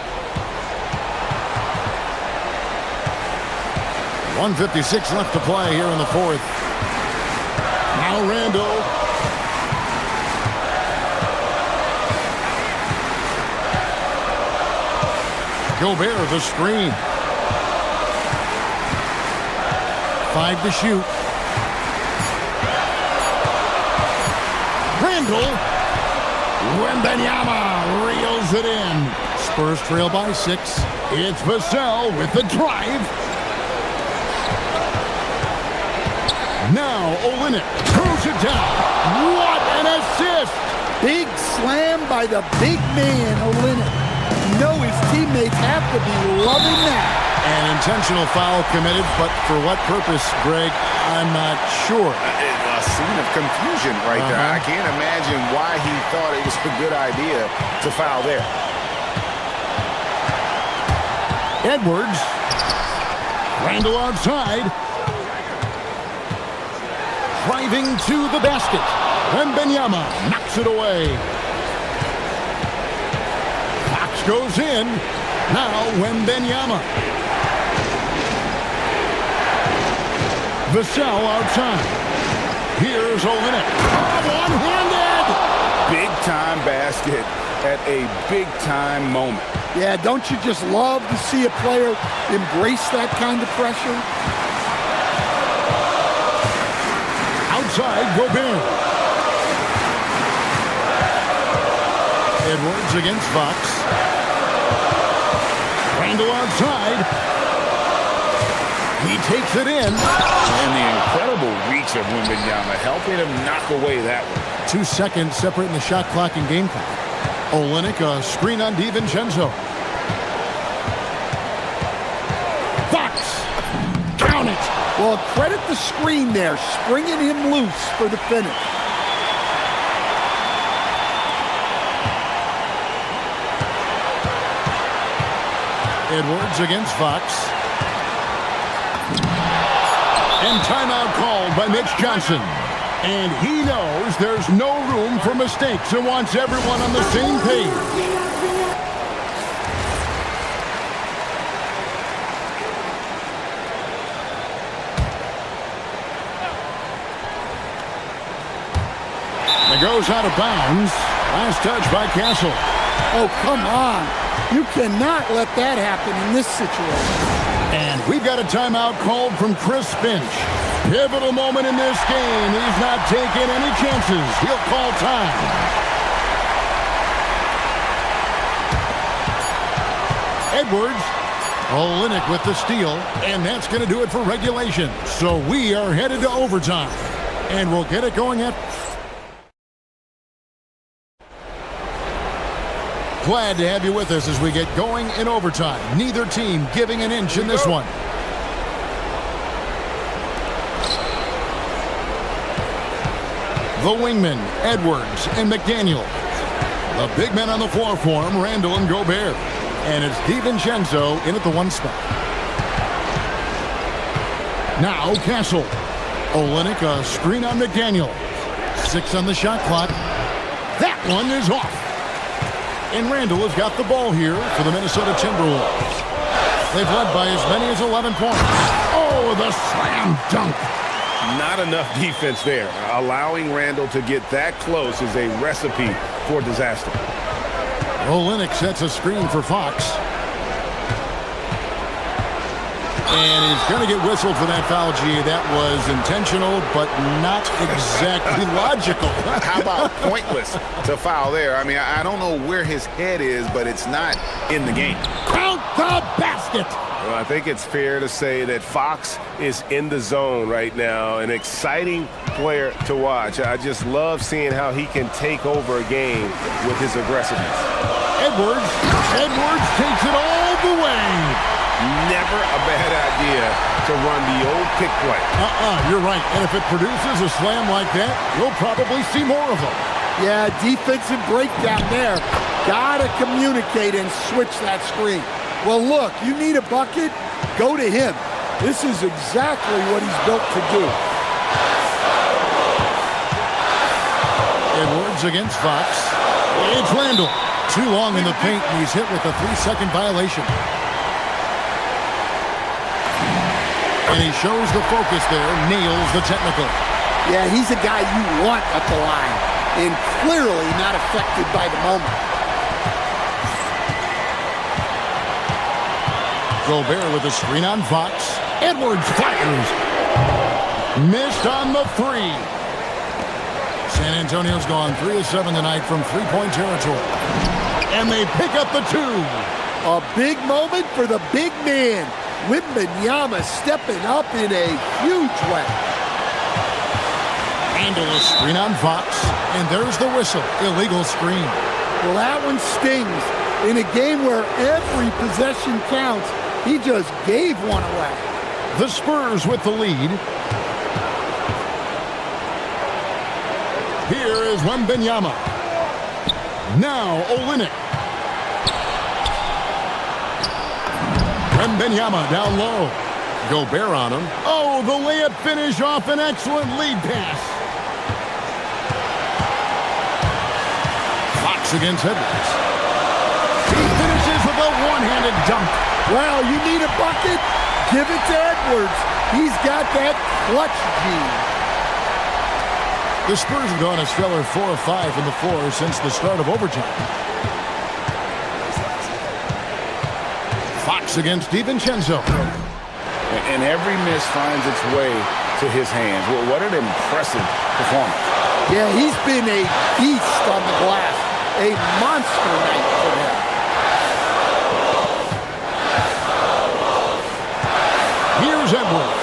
1:56 left to play here in the fourth. Now Randall. Gobert the screen. 5 to shoot. Randall. Wembanyama reels it in. Spurs trail by 6. It's Vassell with the drive. Now Olynyk throws it down. What an assist! Big slam by the big man, Olynyk. You know his teammates have to be loving that. An intentional foul committed, but for what purpose, Greg, I'm not sure. A scene of confusion right there. I can't imagine why he thought it was a good idea to foul there. Edwards. Randall outside. Driving to the basket. Wembanyama knocks it away. Fox goes in. Now Wembanyama. Vassell outside. Here's Olynyk. One-handed. Big-time basket at a big-time moment. Yeah, don't you just love to see a player embrace that kind of pressure? Outside, Gobert. Edwards against Fox. Randall outside. He takes it in. And the incredible reach of Wembanyama helping him knock away that one. 2 seconds separating the shot clock and game clock. Olynyk, a screen on DiVincenzo. Fox. Count it. Well, credit the screen there, springing him loose for the finish. Edwards against Fox. And timeout called by Mitch Johnson. And he knows there's no room for mistakes and wants everyone on the same page. It goes out of bounds. Last touch by Castle. Oh, come on. You cannot let that happen in this situation. And we've got a timeout called from Chris Finch. Pivotal moment in this game. He's not taking any chances. He'll call time. Edwards. Olynyk with the steal. And that's going to do it for regulation. So we are headed to overtime. And we'll get it going at... Glad to have you with us as we get going in overtime. Neither team giving an inch in this one. The wingmen, Edwards and McDaniel. The big men on the floor for him, Randall and Gobert. And it's DiVincenzo in at the 1 spot. Now Castle. Olynyk, a screen on McDaniel. 6 on the shot clock. That one is off. And Randall has got the ball here for the Minnesota Timberwolves. They've led by as many as 11 points. Oh, the slam dunk. Not enough defense there. Allowing Randall to get that close is a recipe for disaster. Olynyk sets a screen for Fox. And he's going to get whistled for that foul, G. That was intentional, but not exactly logical. How about pointless to foul there? I mean, I don't know where his head is, but it's not in the game. Count the basket. Well, I think it's fair to say that Fox is in the zone right now. An exciting player to watch. I just love seeing how he can take over a game with his aggressiveness. Edwards takes it all the way. Never a bad idea to run the old pick play. You're right. And if it produces a slam like that, you'll probably see more of them. Yeah, defensive breakdown there. Gotta communicate and switch that screen. Well, look, you need a bucket, go to him. This is exactly what he's built to do. Edwards against Fox. It's Randall. Too long in the paint, and he's hit with a 3-second violation. And he shows the focus there, nails the technical. Yeah, he's a guy you want at the line, and clearly not affected by the moment. Gobert with a screen on Fox. Edwards fires. Missed on the 3. San Antonio's gone 3 of 7 tonight from three-point territory. And they pick up the 2. A big moment for the big man. Wembanyama stepping up in a huge way. Handle a screen on Fox. And there's the whistle. Illegal screen. Well, that one stings. In a game where every possession counts, he just gave one away. The Spurs with the lead. Here is Wembanyama. Now Olynyk. Wembanyama down low. Gobert on him. Oh, the layup finish off an excellent lead pass. Fox against Edwards. He finishes with a one-handed dunk. Well, you need a bucket? Give it to Edwards. He's got that clutch gene. The Spurs have gone a stellar 4 of 5 from the floor since the start of overtime. Fox against DiVincenzo. And every miss finds its way to his hands. Well, what an impressive performance. Yeah, he's been a beast on the glass. A monster night for him. Here's Edwards.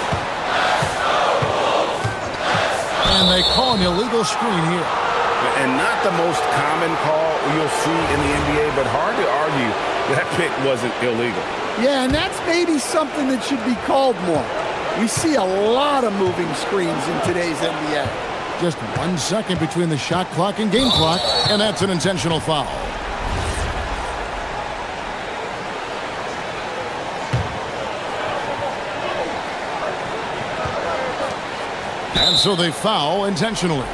And they call an illegal screen here. And not the most common call you'll see in the NBA, but hard to argue that pick wasn't illegal. Yeah, and that's maybe something that should be called more. We see a lot of moving screens in today's NBA. Just 1 second between the shot clock and game clock, and that's an intentional foul. And so they foul intentionally.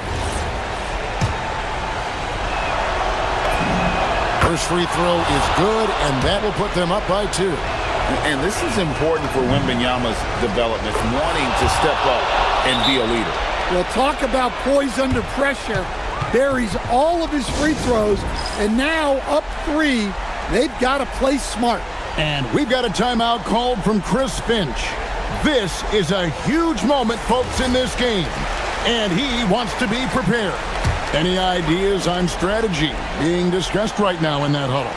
First free throw is good, and that will put them up by 2. And this is important for Wembanyama's development, wanting to step up and be a leader. Well, talk about poise under pressure. Buries all of his free throws, and now up 3, they've got to play smart. And we've got a timeout called from Chris Finch. This is a huge moment, folks, in this game, and he wants to be prepared. Any ideas on strategy being discussed right now in that huddle?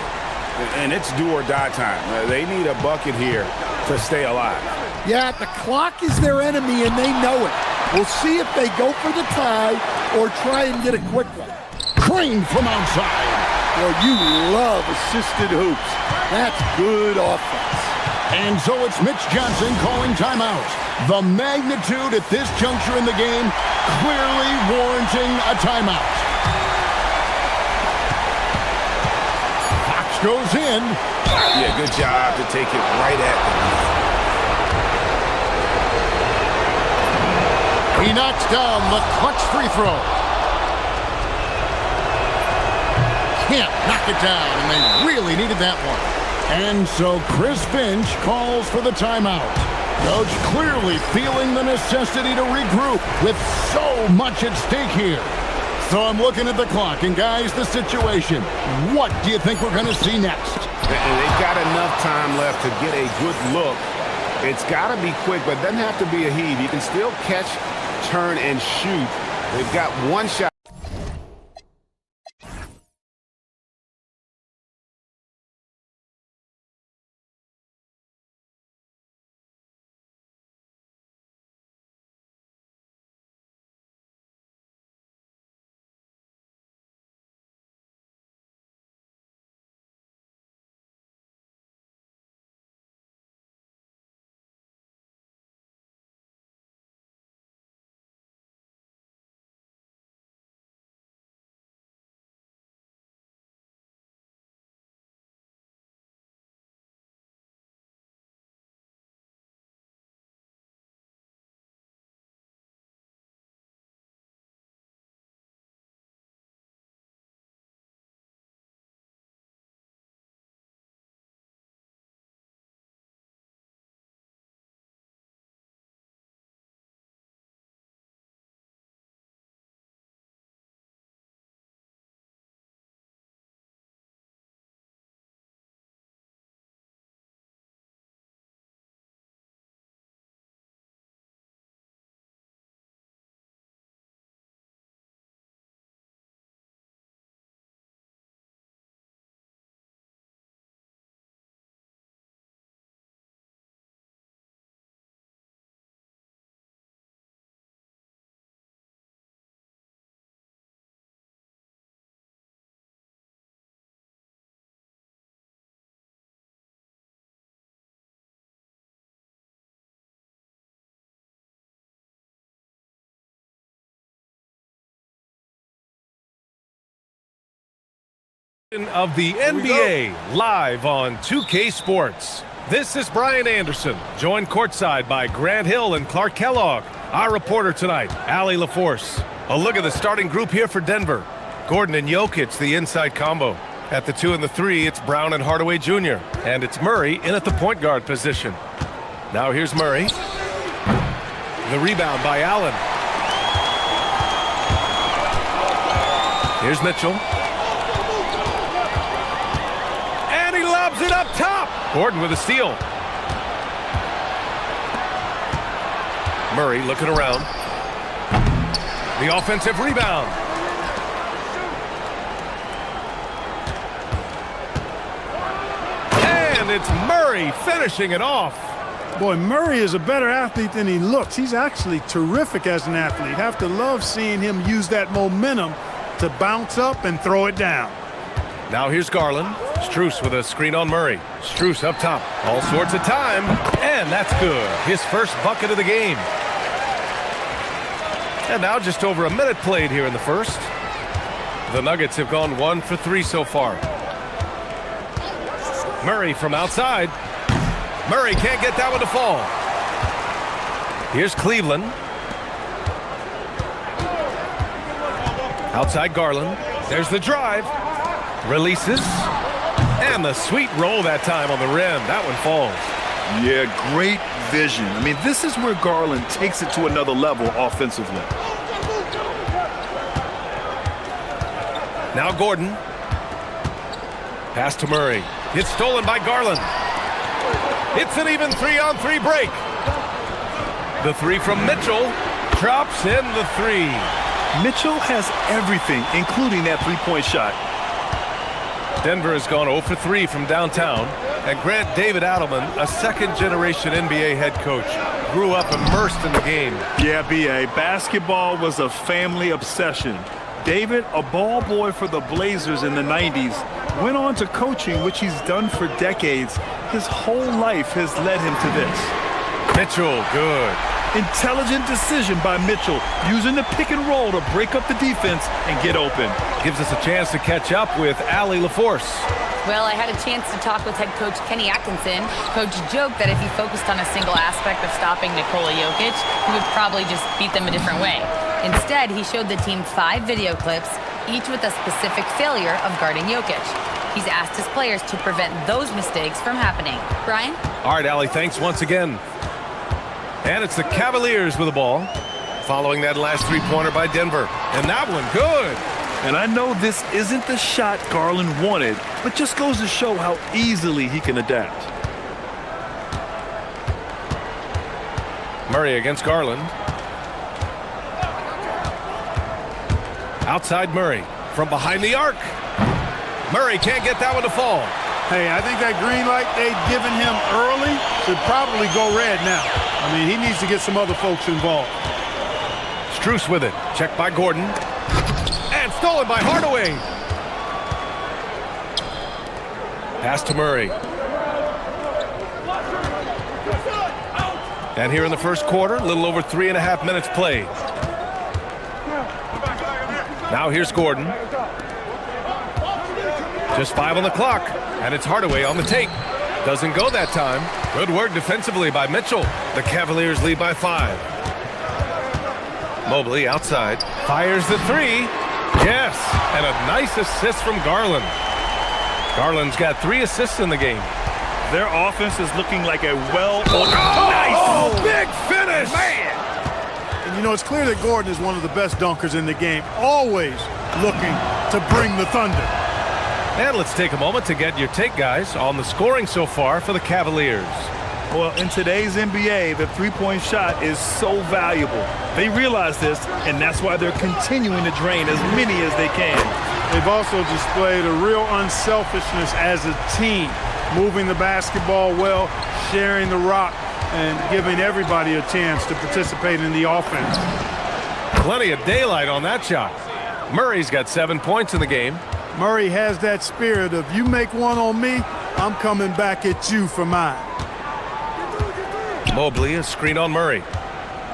And it's do or die time. They need a bucket here to stay alive. Yeah, the clock is their enemy, and they know it. We'll see if they go for the tie or try and get a quick one. Crane from outside. Well, you love assisted hoops. That's good offense. And so it's Mitch Johnson calling timeout. The magnitude at this juncture in the game clearly warranting a timeout. Fox goes in. Yeah, good job to take it right at them. He knocks down the clutch free throw. Can't knock it down, and they really needed that one. And so Chris Finch calls for the timeout. Coach clearly feeling the necessity to regroup with so much at stake here. So I'm looking at the clock, and guys, the situation. What do you think we're going to see next? They've got enough time left to get a good look. It's got to be quick, but it doesn't have to be a heave. You can still catch, turn, and shoot. They've got one shot. Of the NBA live on 2K Sports. This is Brian Anderson, joined courtside by Grant Hill and Clark Kellogg. Our reporter tonight, Allie LaForce. A look at the starting group here for Denver. Gordon and Jokic, the inside combo. At the 2 and the 3, it's Brown and Hardaway Jr. And it's Murray in at the point guard position. Now here's Murray. The rebound by Allen. Here's Mitchell. It up top. Gordon with a steal. Murray looking around. The offensive rebound. And it's Murray finishing it off. Boy, Murray is a better athlete than he looks. He's actually terrific as an athlete. Have to love seeing him use that momentum to bounce up and throw it down. Now here's Garland. Strus with a screen on Murray. Strus up top. All sorts of time. And that's good. His first bucket of the game. And now just over a minute played here in the first. The Nuggets have gone 1 for 3 so far. Murray from outside. Murray can't get that one to fall. Here's Cleveland. Outside Garland. There's the drive. Releases. And the sweet roll that time on the rim. That one falls. Yeah, great vision. I mean, this is where Garland takes it to another level offensively. Now Gordon. Pass to Murray. It's stolen by Garland. It's an even 3-on-3 break. The three from Mitchell. Drops in the three. Mitchell has everything, including that three-point shot. Denver has gone 0 for 3 from downtown. And Grant David Adelman, a second-generation NBA head coach, grew up immersed in the game. Yeah, B.A., basketball was a family obsession. David, a ball boy for the Blazers in the 90s, went on to coaching, which he's done for decades. His whole life has led him to this. Mitchell, good. Intelligent decision by Mitchell, using the pick and roll to break up the defense and get open. Gives us a chance to catch up with Allie LaForce. Well, I had a chance to talk with head coach Kenny Atkinson. Coach joked that if he focused on a single aspect of stopping Nikola Jokic, he would probably just beat them a different way. Instead, he showed the team 5 video clips, each with a specific failure of guarding Jokic. He's asked his players to prevent those mistakes from happening. Brian? All right, Allie, thanks once again. And it's the Cavaliers with the ball, following that last three-pointer by Denver. And that one, good. And I know this isn't the shot Garland wanted, but just goes to show how easily he can adapt. Murray against Garland. Outside Murray from behind the arc. Murray can't get that one to fall. Hey, I think that green light they'd given him early should probably go red now. I mean, he needs to get some other folks involved. Strus with it. Checked by Gordon. And stolen by Hardaway. Pass to Murray. And here in the first quarter, a little over 3.5 minutes played. Now here's Gordon. Just 5 on the clock. And it's Hardaway on the take. Doesn't go that time. Good work defensively by Mitchell. The Cavaliers lead by 5. Mobley outside. Fires the three. Yes. And a nice assist from Garland. Garland's got 3 assists in the game. Their offense is looking like a nice. Big finish. Man. And you know, it's clear that Gordon is one of the best dunkers in the game. Always looking to bring the thunder. And let's take a moment to get your take, guys, on the scoring so far for the Cavaliers. Well, in today's NBA, the three-point shot is so valuable. They realize this, and that's why they're continuing to drain as many as they can. They've also displayed a real unselfishness as a team, moving the basketball well, sharing the rock, and giving everybody a chance to participate in the offense. Plenty of daylight on that shot. Murray's got 7 points in the game. Murray has that spirit of, you make one on me, I'm coming back at you for mine. Mobley, a screen on Murray.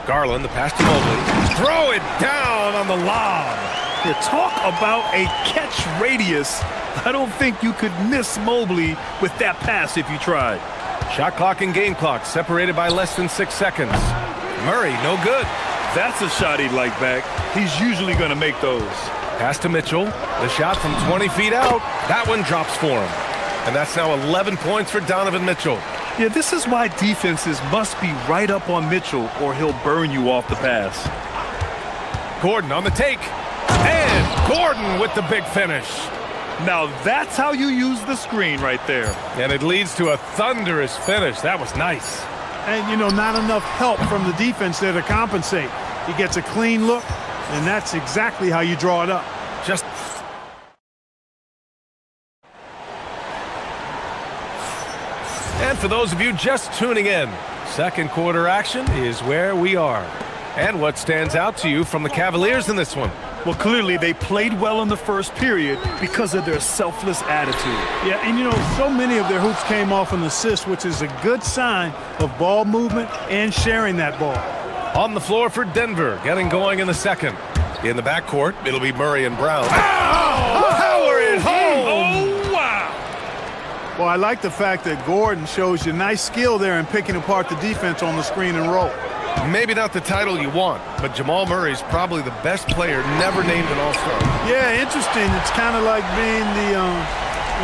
Garland, the pass to Mobley. Throw it down on the lob. You talk about a catch radius. I don't think you could miss Mobley with that pass if you tried. Shot clock and game clock separated by less than 6 seconds. Murray, no good. That's a shot he'd like back. He's usually going to make those. Pass to Mitchell. The shot from 20 feet out. That one drops for him. And that's now 11 points for Donovan Mitchell. Yeah, this is why defenses must be right up on Mitchell or he'll burn you off the pass. Gordon on the take. And Gordon with the big finish. Now that's how you use the screen right there. And it leads to a thunderous finish. That was nice. And, you know, not enough help from the defense there to compensate. He gets a clean look, and that's exactly how you draw it up. Just... And for those of you just tuning in, second quarter action is where we are. And what stands out to you from the Cavaliers in this one? Well, clearly they played well in the first period because of their selfless attitude. Yeah, and you know, so many of their hoops came off an assist, which is a good sign of ball movement and sharing that ball. On the floor for Denver, getting going in the second. In the backcourt, it'll be Murray and Brown. Power it home! Oh, wow! Well, I like the fact that Gordon shows you nice skill there in picking apart the defense on the screen and roll. Maybe not the title you want, but Jamal Murray's probably the best player never named an All-Star. Yeah, interesting. It's kind of like being the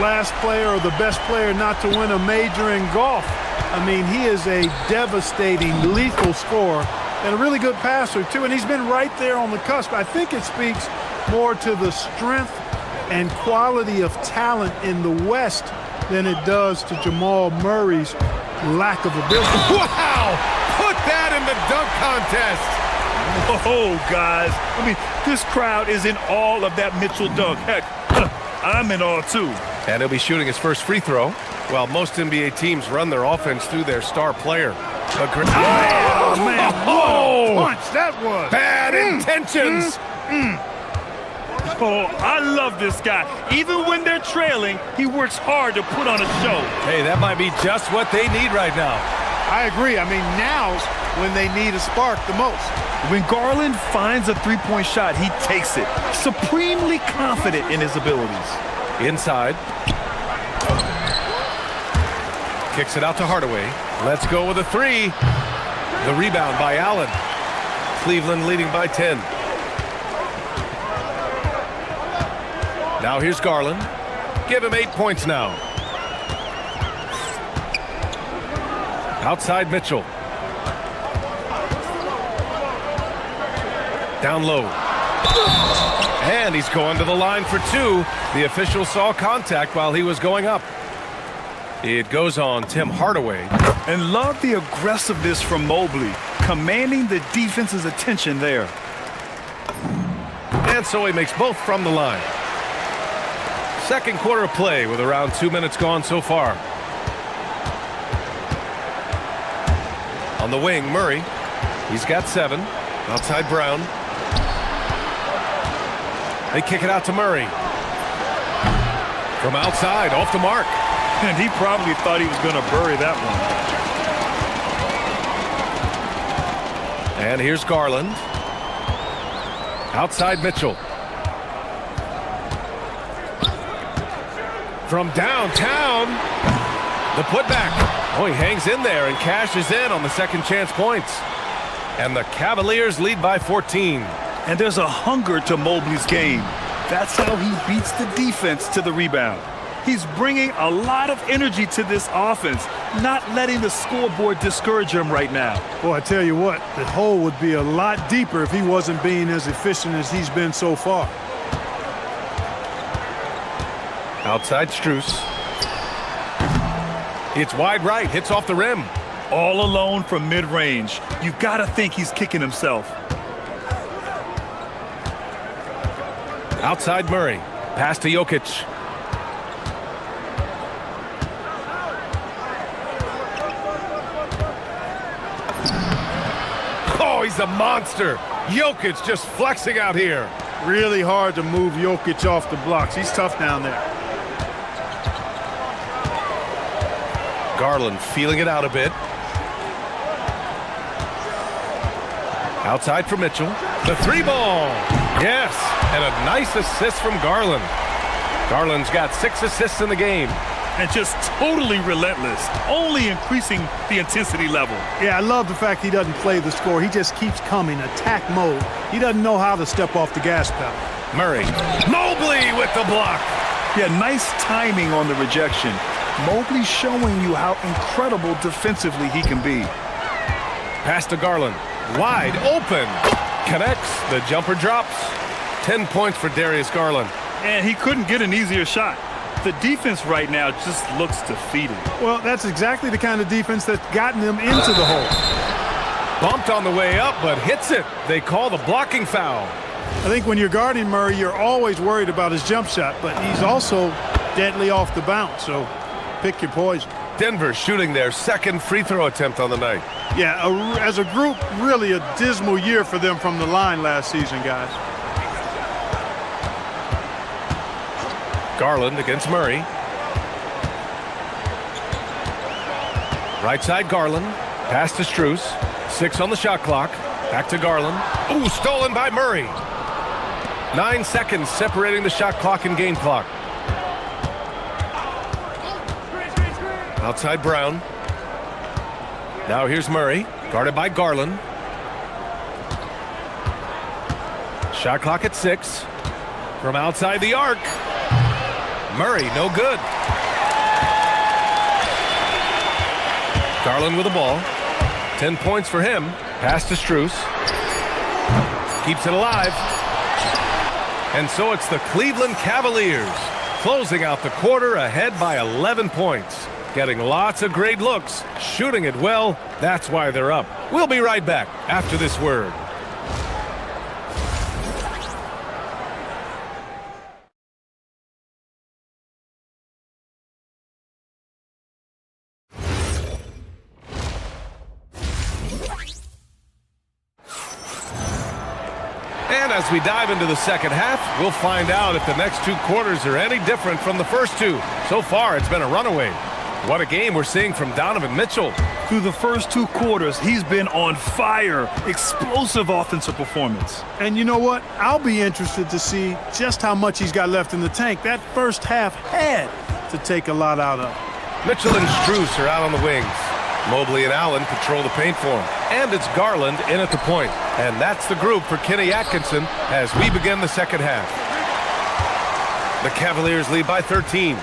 last player or the best player not to win a major in golf. I mean, he is a devastating, lethal scorer and a really good passer, too. And he's been right there on the cusp. I think it speaks more to the strength and quality of talent in the West than it does to Jamal Murray's lack of ability. Wow! Put that in the dunk contest. Oh, guys. I mean, this crowd is in awe of that Mitchell dunk. Heck, I'm in awe, too. And he'll be shooting his first free throw. While most NBA teams run their offense through their star player. Oh, man. What a punch that was. Bad intentions. Oh, I love this guy. Even when they're trailing, he works hard to put on a show. Hey, that might be just what they need right now. I agree. I mean, now's when they need a spark the most. When Garland finds a three-point shot, he takes it. Supremely confident in his abilities. Inside. Kicks it out to Hardaway. Let's go with a three. The rebound by Allen. Cleveland leading by 10. Now here's Garland. Give him 8 points now. Outside Mitchell. Down low. And he's going to the line for two. The official saw contact while he was going up. It goes on Tim Hardaway. And love the aggressiveness from Mobley, commanding the defense's attention there. And so he makes both from the line. Second quarter of play with around 2 minutes gone so far. On the wing, Murray. He's got 7. Outside Brown. They kick it out to Murray. From outside, off the mark. And he probably thought he was going to bury that one. And here's Garland. Outside Mitchell. From downtown. The putback. Oh, he hangs in there and cashes in on the second chance points. And the Cavaliers lead by 14. And there's a hunger to Mobley's game. That's how he beats the defense to the rebound. He's bringing a lot of energy to this offense, not letting the scoreboard discourage him right now. Boy, I tell you what, the hole would be a lot deeper if he wasn't being as efficient as he's been so far. Outside Strus. It's wide right, hits off the rim. All alone from mid-range. You've got to think he's kicking himself. Outside Murray. Pass to Jokic. Oh, he's a monster. Jokic just flexing out here. Really hard to move Jokic off the blocks. He's tough down there. Garland feeling it out a bit. Outside for Mitchell. The 3-ball. Yes, and a nice assist from Garland. Garland's got 6 assists in the game. And just totally relentless, only increasing the intensity level. Yeah, I love the fact he doesn't play the score. He just keeps coming, attack mode. He doesn't know how to step off the gas pedal. Murray. Mobley with the block. Yeah, nice timing on the rejection. Mobley showing you how incredible defensively he can be. Pass to Garland. Wide open. Connects. The jumper drops. 10 points for Darius Garland. And he couldn't get an easier shot. The defense right now just looks defeated. Well, that's exactly the kind of defense that's gotten them into the hole. Bumped on the way up, but hits it. They call the blocking foul. I think when you're guarding Murray, you're always worried about his jump shot, but he's also deadly off the bounce, so pick your poison. Denver shooting their second free throw attempt on the night. Yeah, as a group, really a dismal year for them from the line last season, guys. Garland against Murray. Right side Garland. Pass to Strus. 6 on the shot clock. Back to Garland. Ooh, stolen by Murray. 9 seconds separating the shot clock and game clock. Outside Brown. Now here's Murray, guarded by Garland. Shot clock at 6. From outside the arc. Murray, no good. Garland with the ball. 10 points for him. Pass to Strus. Keeps it alive. And so it's the Cleveland Cavaliers closing out the quarter ahead by 11 points. Getting lots of great looks, shooting it well. That's why they're up. We'll be right back after this word. And as we dive into the second half, we'll find out if the next 2 quarters are any different from the first 2. So far, it's been a runaway. What a game we're seeing from Donovan Mitchell. Through the first 2 quarters, he's been on fire. Explosive offensive performance. And you know what? I'll be interested to see just how much he's got left in the tank. That first half had to take a lot out of. Mitchell and Strus are out on the wings. Mobley and Allen control the paint for him. And it's Garland in at the point. And that's the group for Kenny Atkinson as we begin the second half. The Cavaliers lead by 13.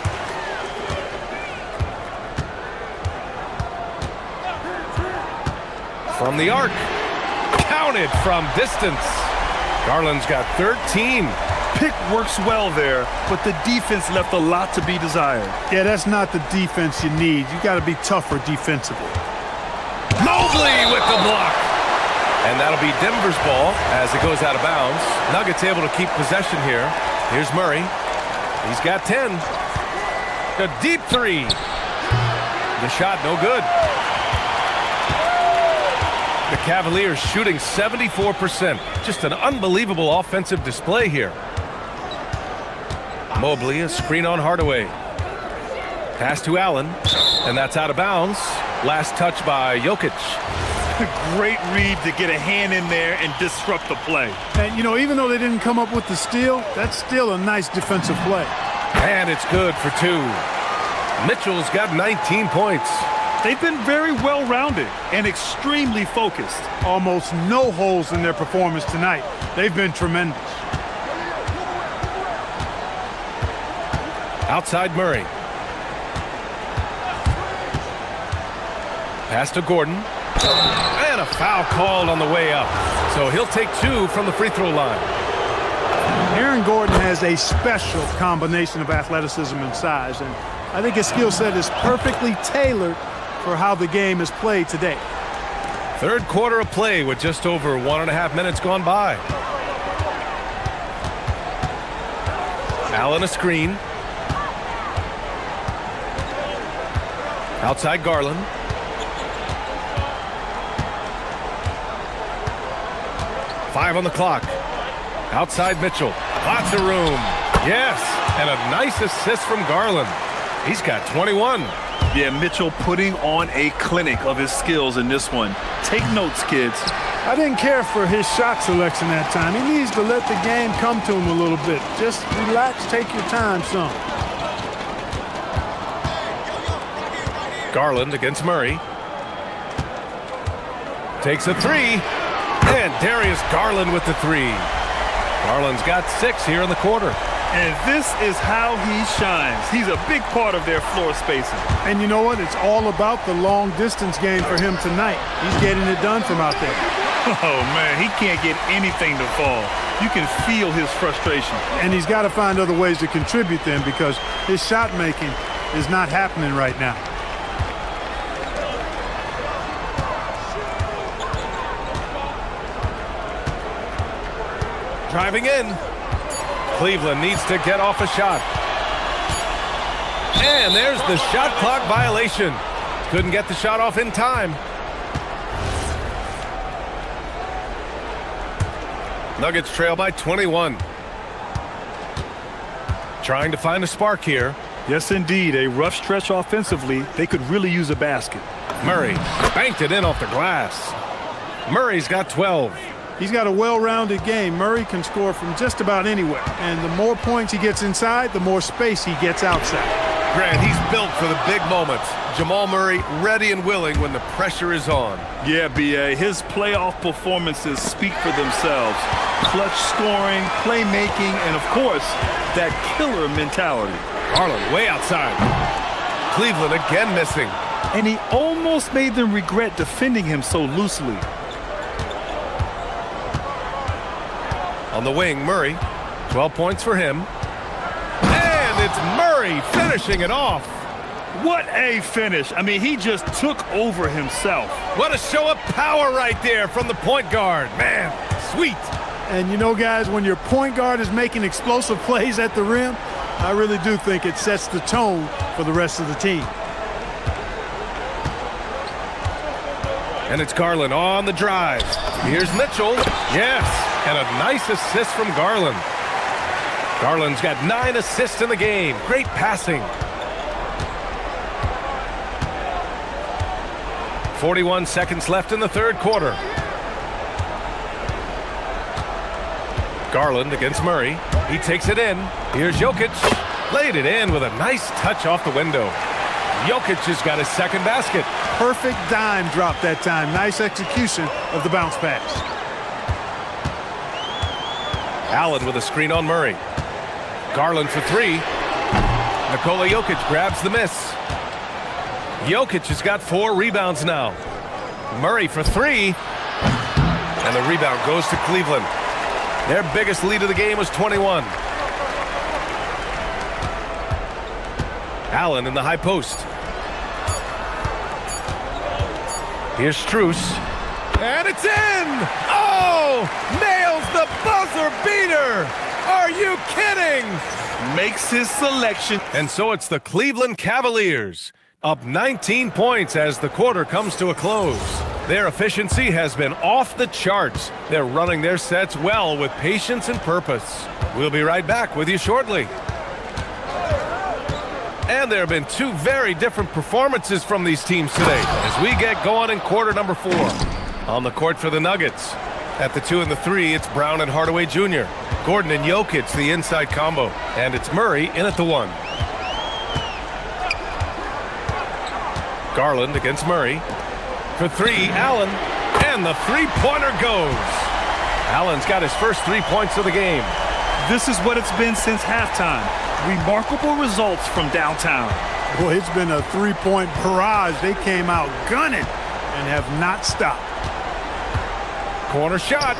From the arc. Counted from distance. Garland's got 13. Pick works well there, but the defense left a lot to be desired. Yeah, that's not the defense you need. You got to be tougher defensively. Mobley with the block. And that'll be Denver's ball as it goes out of bounds. Nuggets able to keep possession here. Here's Murray. He's got 10. A deep 3. The shot no good. The Cavaliers shooting 74%. Just an unbelievable offensive display here. Mobley, a screen on Hardaway. Pass to Allen, and that's out of bounds. Last touch by Jokic. Great read to get a hand in there and disrupt the play. And, you know, even though they didn't come up with the steal, that's still a nice defensive play. And it's good for 2. Mitchell's got 19 points. They've been very well-rounded and extremely focused. Almost no holes in their performance tonight. They've been tremendous. Outside Murray. Pass to Gordon. And a foul called on the way up. So he'll take 2 from the free throw line. Aaron Gordon has a special combination of athleticism and size, and I think his skill set is perfectly tailored for how the game is played today. Third quarter of play with just over 1.5 minutes gone by. Allen a screen. Outside Garland. Five on the clock. Outside Mitchell. Lots of room. Yes, and a nice assist from Garland. He's got 21. Yeah, Mitchell putting on a clinic of his skills in this one. Take notes, kids. I didn't care for his shot selection that time. He needs to let the game come to him a little bit. Just relax, take your time some. Garland against Murray. Takes a 3. And Darius Garland with the 3. Garland's got 6 here in the quarter. And this is how he shines. He's a big part of their floor spacing. And you know what? It's all about the long distance game for him tonight. He's getting it done from out there. Oh, man, he can't get anything to fall. You can feel his frustration. And he's got to find other ways to contribute then, because his shot making is not happening right now. Driving in. Cleveland needs to get off a shot. And there's the shot clock violation. Couldn't get the shot off in time. Nuggets trail by 21. Trying to find a spark here. Yes, indeed. A rough stretch offensively. They could really use a basket. Murray banked it in off the glass. Murray's got 12. He's got a well-rounded game. Murray can score from just about anywhere. And the more points he gets inside, the more space he gets outside. Grant, he's built for the big moments. Jamal Murray ready and willing when the pressure is on. Yeah, B.A. His playoff performances speak for themselves. Clutch scoring, playmaking, and, of course, that killer mentality. Garland way outside. Cleveland again missing. And he almost made them regret defending him so loosely. On the wing, Murray. 12 points for him. And it's Murray finishing it off. What a finish. I mean, he just took over himself. What a show of power right there from the point guard. Man, sweet. And you know, guys, when your point guard is making explosive plays at the rim, I really do think it sets the tone for the rest of the team. And it's Garland on the drive. Here's Mitchell. Yes, and a nice assist from Garland. Garland's got 9 assists in the game. Great passing. 41 seconds left in the third quarter. Garland against Murray. He takes it in. Here's Jokic. Laid it in with a nice touch off the window. Jokic has got his second basket. Perfect dime drop that time. Nice execution of the bounce pass. Allen with a screen on Murray. Garland for 3. Nikola Jokic grabs the miss. Jokic has got 4 rebounds now. Murray for 3. And the rebound goes to Cleveland. Their biggest lead of the game was 21. Allen in the high post. Here's Strus. And it's in! Oh! Nails the buzzer beater! Are you kidding? Makes his selection. And so it's the Cleveland Cavaliers, up 19 points as the quarter comes to a close. Their efficiency has been off the charts. They're running their sets well with patience and purpose. We'll be right back with you shortly. And there have been 2 very different performances from these teams today as we get going in quarter number 4. On the court for the Nuggets. At the 2 and the 3, it's Brown and Hardaway Jr. Gordon and Jokic, the inside combo. And it's Murray in at the 1. Garland against Murray. For 3, Allen. And the three-pointer goes. Allen's got his first 3 points of the game. This is what it's been since halftime. Remarkable results from downtown. Boy, it's been a 3-point barrage. They came out gunning and have not stopped. Corner shot.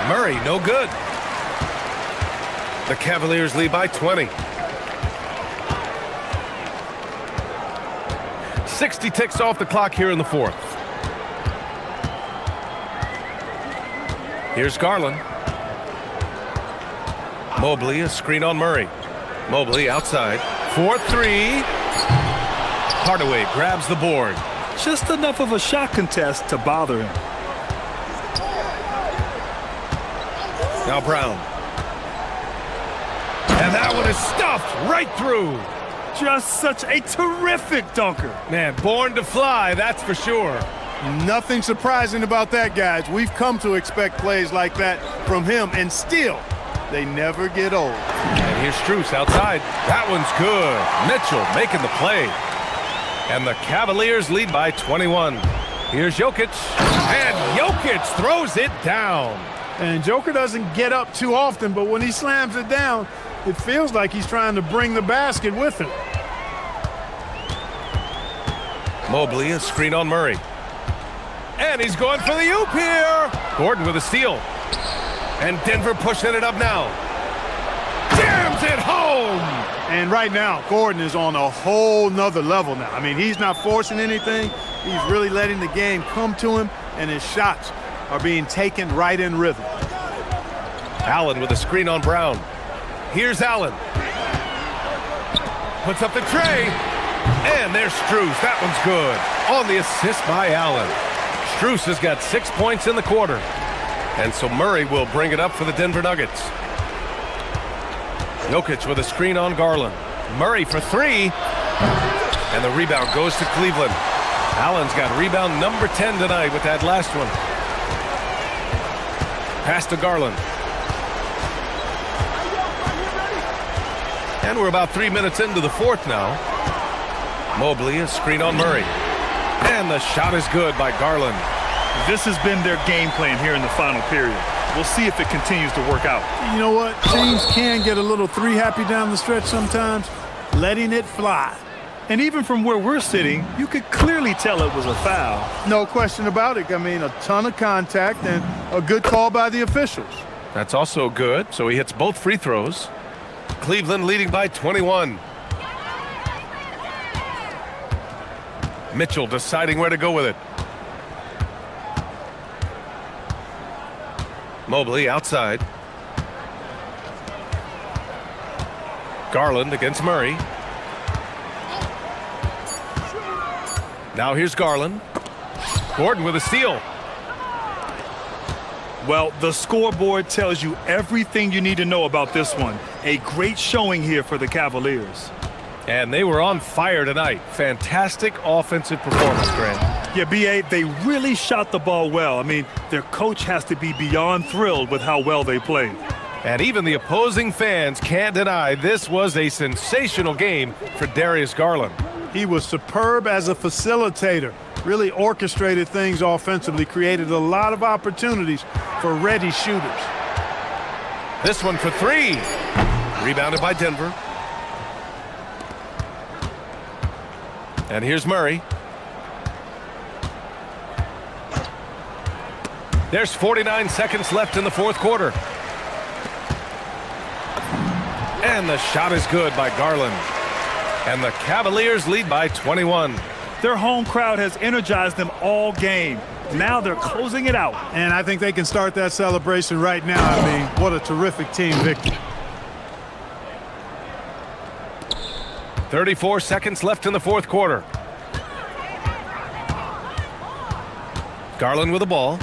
Murray, no good. The Cavaliers lead by 20. 60 ticks off the clock here in the 4th. Here's Garland. Mobley, a screen on Murray. Mobley outside. 4-3. Hardaway grabs the board. Just enough of a shot contest to bother him. Now Brown. And that one is stuffed right through. Just such a terrific dunker. Man, born to fly, that's for sure. Nothing surprising about that, guys. We've come to expect plays like that from him, and still, they never get old. And here's Strus outside. That one's good. Mitchell making the play. And the Cavaliers lead by 21. Here's Jokic. And Jokic throws it down. And Joker doesn't get up too often, but when he slams it down, it feels like he's trying to bring the basket with him. Mobley, a screen on Murray. And he's going for the oop here. Gordon with a steal. And Denver pushing it up now. Jams it home. And right now, Gordon is on a whole nother level now. I mean, he's not forcing anything. He's really letting the game come to him, and his shots are being taken right in rhythm. Allen with a screen on Brown. Here's Allen. puts up the tray. And there's Strus. That one's good. On the assist by Allen. Strus has got 6 points in the quarter. And so Murray will bring it up for the Denver Nuggets. Jokic with a screen on Garland. Murray for three. And the rebound goes to Cleveland. Allen's got rebound number 10 tonight with that last one. Pass to Garland. And we're about 3 minutes into the fourth now. Mobley, a screen on Murray. And the shot is good by Garland. This has been their game plan here in the final period. We'll see if it continues to work out. You know what? Teams can get a little three-happy down the stretch sometimes, letting it fly. And even from where we're sitting, you could clearly tell it was a foul. No question about it. I mean, a ton of contact and a good call by the officials. That's also good, so he hits both free throws. Cleveland leading by 21. Mitchell deciding where to go with it. Mobley outside. Garland against Murray. Now here's Garland. Gordon with a steal. Well, the scoreboard tells you everything you need to know about this one. A great showing here for the Cavaliers. And they were on fire tonight. Fantastic offensive performance, Grant. Yeah, B.A., they really shot the ball well. I mean, their coach has to be beyond thrilled with how well they played. And even the opposing fans can't deny this was a sensational game for Darius Garland. He was superb as a facilitator. Really orchestrated things offensively, created a lot of opportunities for ready shooters. This one for three. Rebounded by Denver. And here's Murray. There's 49 seconds left in the fourth quarter. And the shot is good by Garland. And the Cavaliers lead by 21. Their home crowd has energized them all game. Now they're closing it out. And I think they can start that celebration right now. I mean, what a terrific team victory. 34 seconds left in the fourth quarter. Garland with the ball.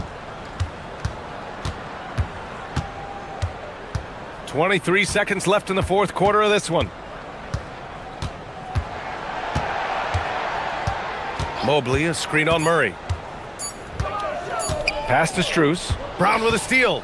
23 seconds left in the fourth quarter of this one. Mobley, a screen on Murray. Pass to Strus. Brown with a steal.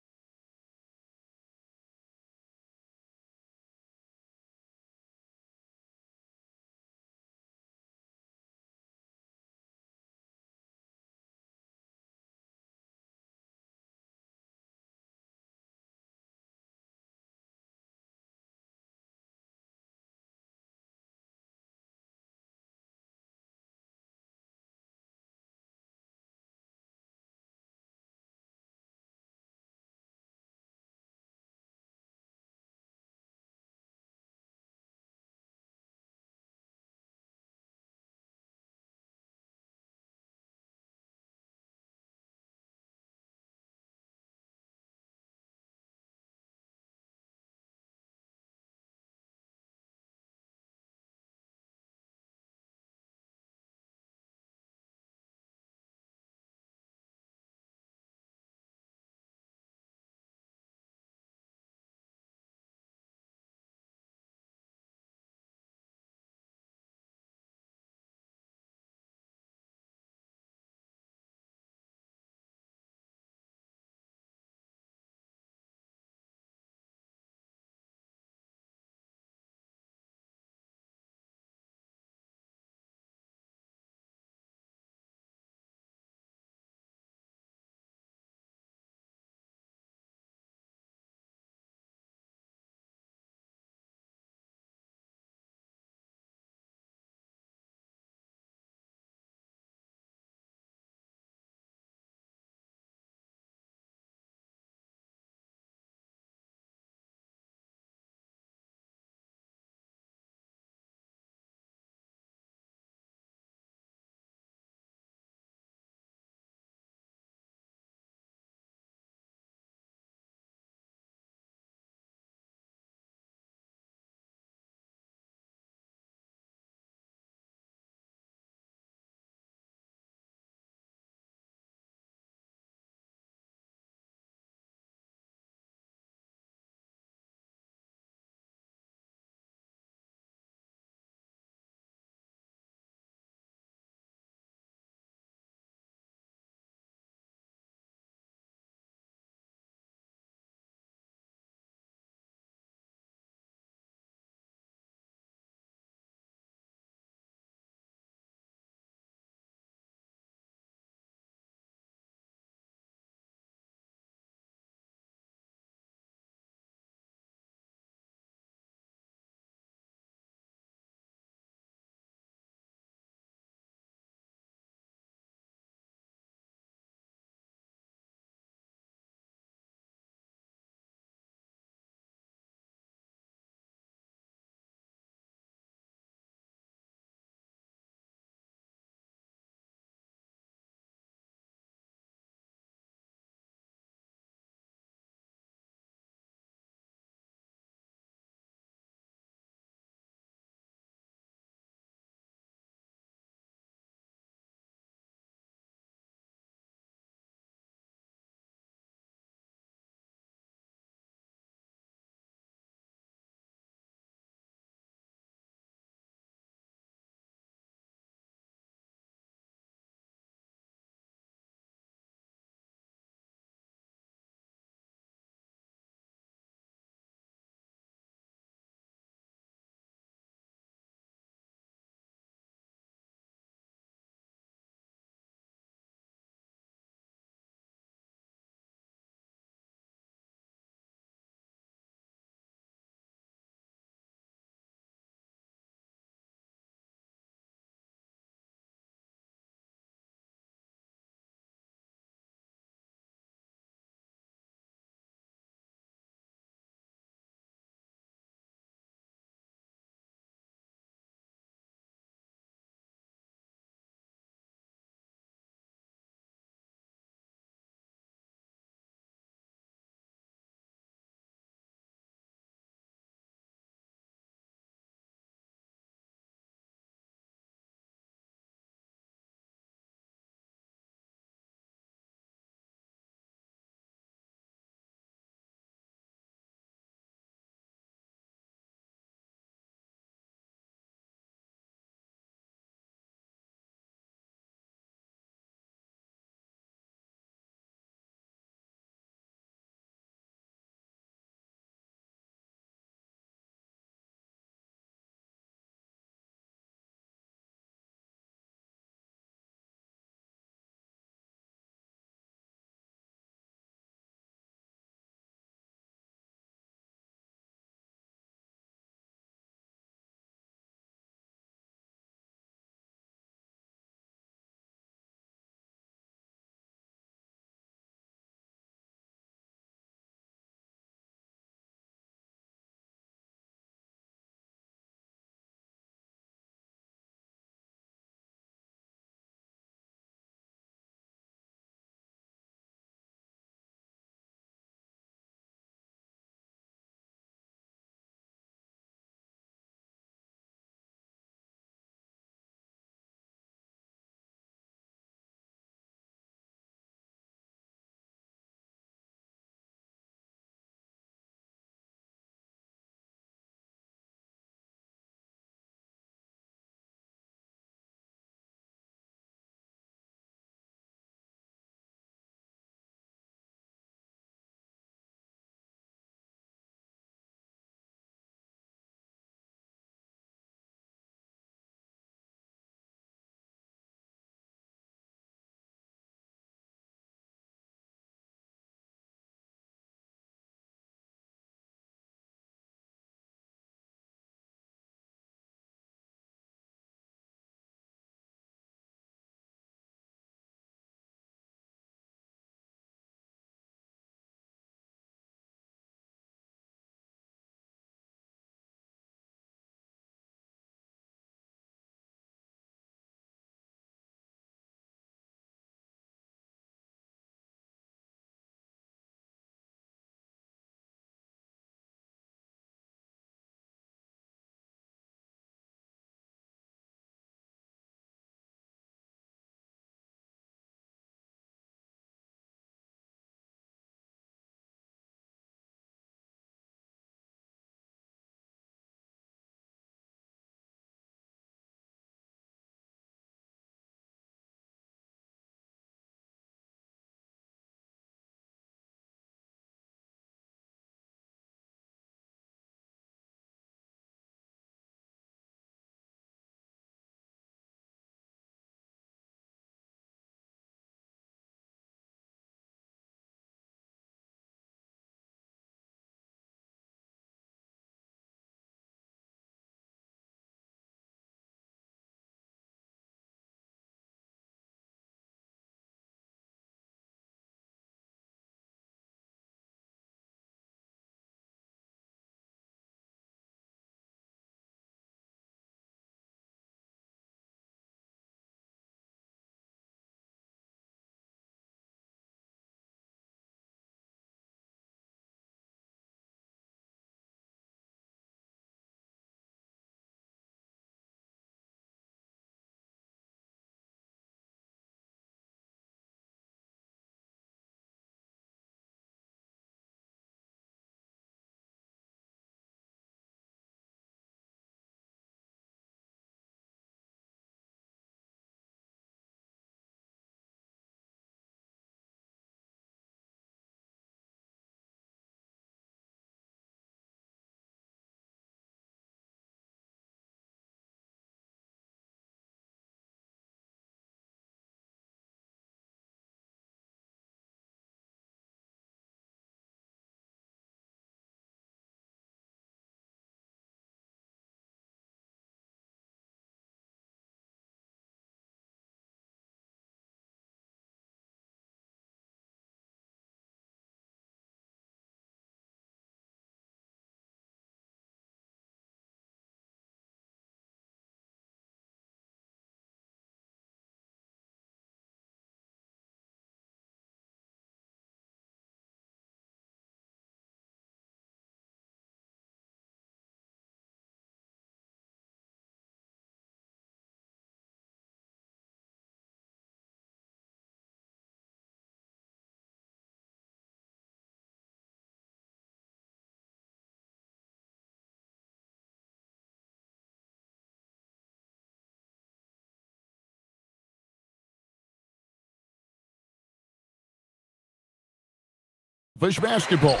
push basketball.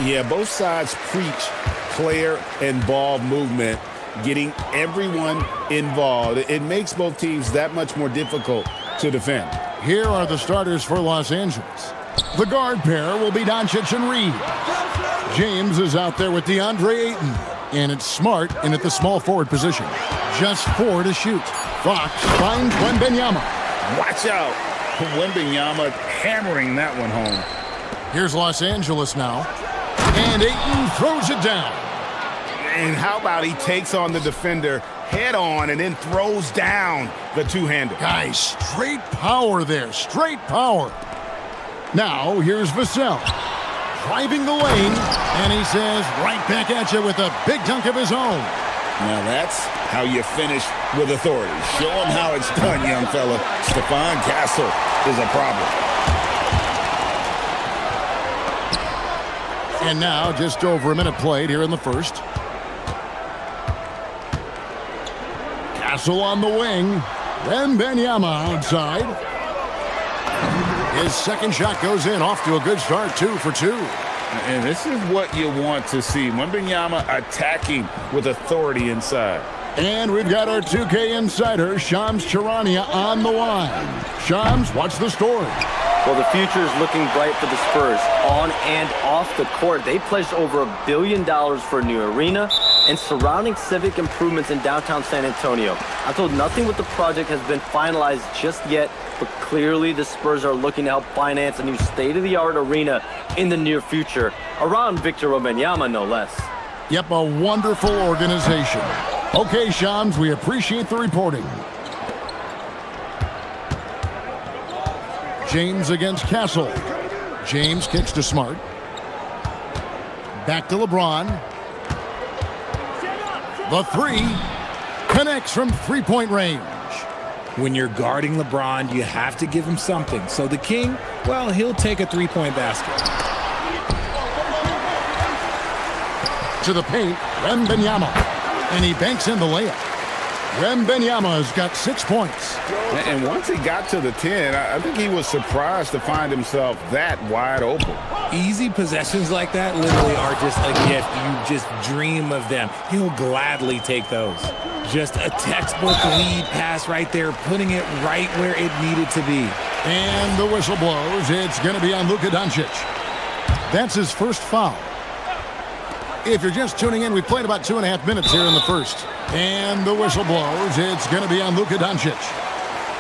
Yeah, both sides preach player and ball movement, getting everyone involved. It makes both teams that much more difficult to defend. Here are the starters for Los Angeles. The guard pair will be Doncic and Reed. James is out there with DeAndre Ayton, and it's Smart in at the small forward position. Just 4 to shoot. Fox finds Wembanyama. Watch out. Wembanyama hammering that one home. Here's Los Angeles now. And Ayton throws it down. And how about he takes on the defender head on and then throws down the two-hander. Guys, straight power there. Straight power. Now, here's Vassell. Driving the lane. And he says right back at you with a big dunk of his own. Now that's how you finish with authority. Show him how it's done, young fella. Stephon Castle is a problem. And now, just over a minute played here in the first. Castle on the wing. Wembanyama outside. His second shot goes in, off to a good start, 2 for 2. And this is what you want to see. Wembanyama attacking with authority inside. And we've got our 2K insider, Shams Charania, on the line. Shams, what's the story? Well, the future is looking bright for the Spurs. On and off the court, they pledged over $1 billion for a new arena and surrounding civic improvements in downtown San Antonio. I'm told nothing with the project has been finalized just yet, but clearly the Spurs are looking to help finance a new state-of-the-art arena in the near future, around Victor Wembanyama, no less. Yep, a wonderful organization. Okay, Shams, we appreciate the reporting. James against Castle. James kicks to Smart. Back to LeBron. The 3 connects from three-point range. When you're guarding LeBron, you have to give him something. So the King, well, he'll take a three-point basket. To the paint, Wembanyama. And he banks in the layup. Wembanyama's got 6 points. And once he got to the 10, I think he was surprised to find himself that wide open. Easy possessions like that literally are just a gift. You just dream of them. He'll gladly take those. Just a textbook lead pass right there, putting it right where it needed to be. And the whistle blows. It's going to be on Luka Doncic. That's his first foul. If you're just tuning in, we played about 2.5 minutes here in the first. And the whistle blows. It's going to be on Luka Doncic.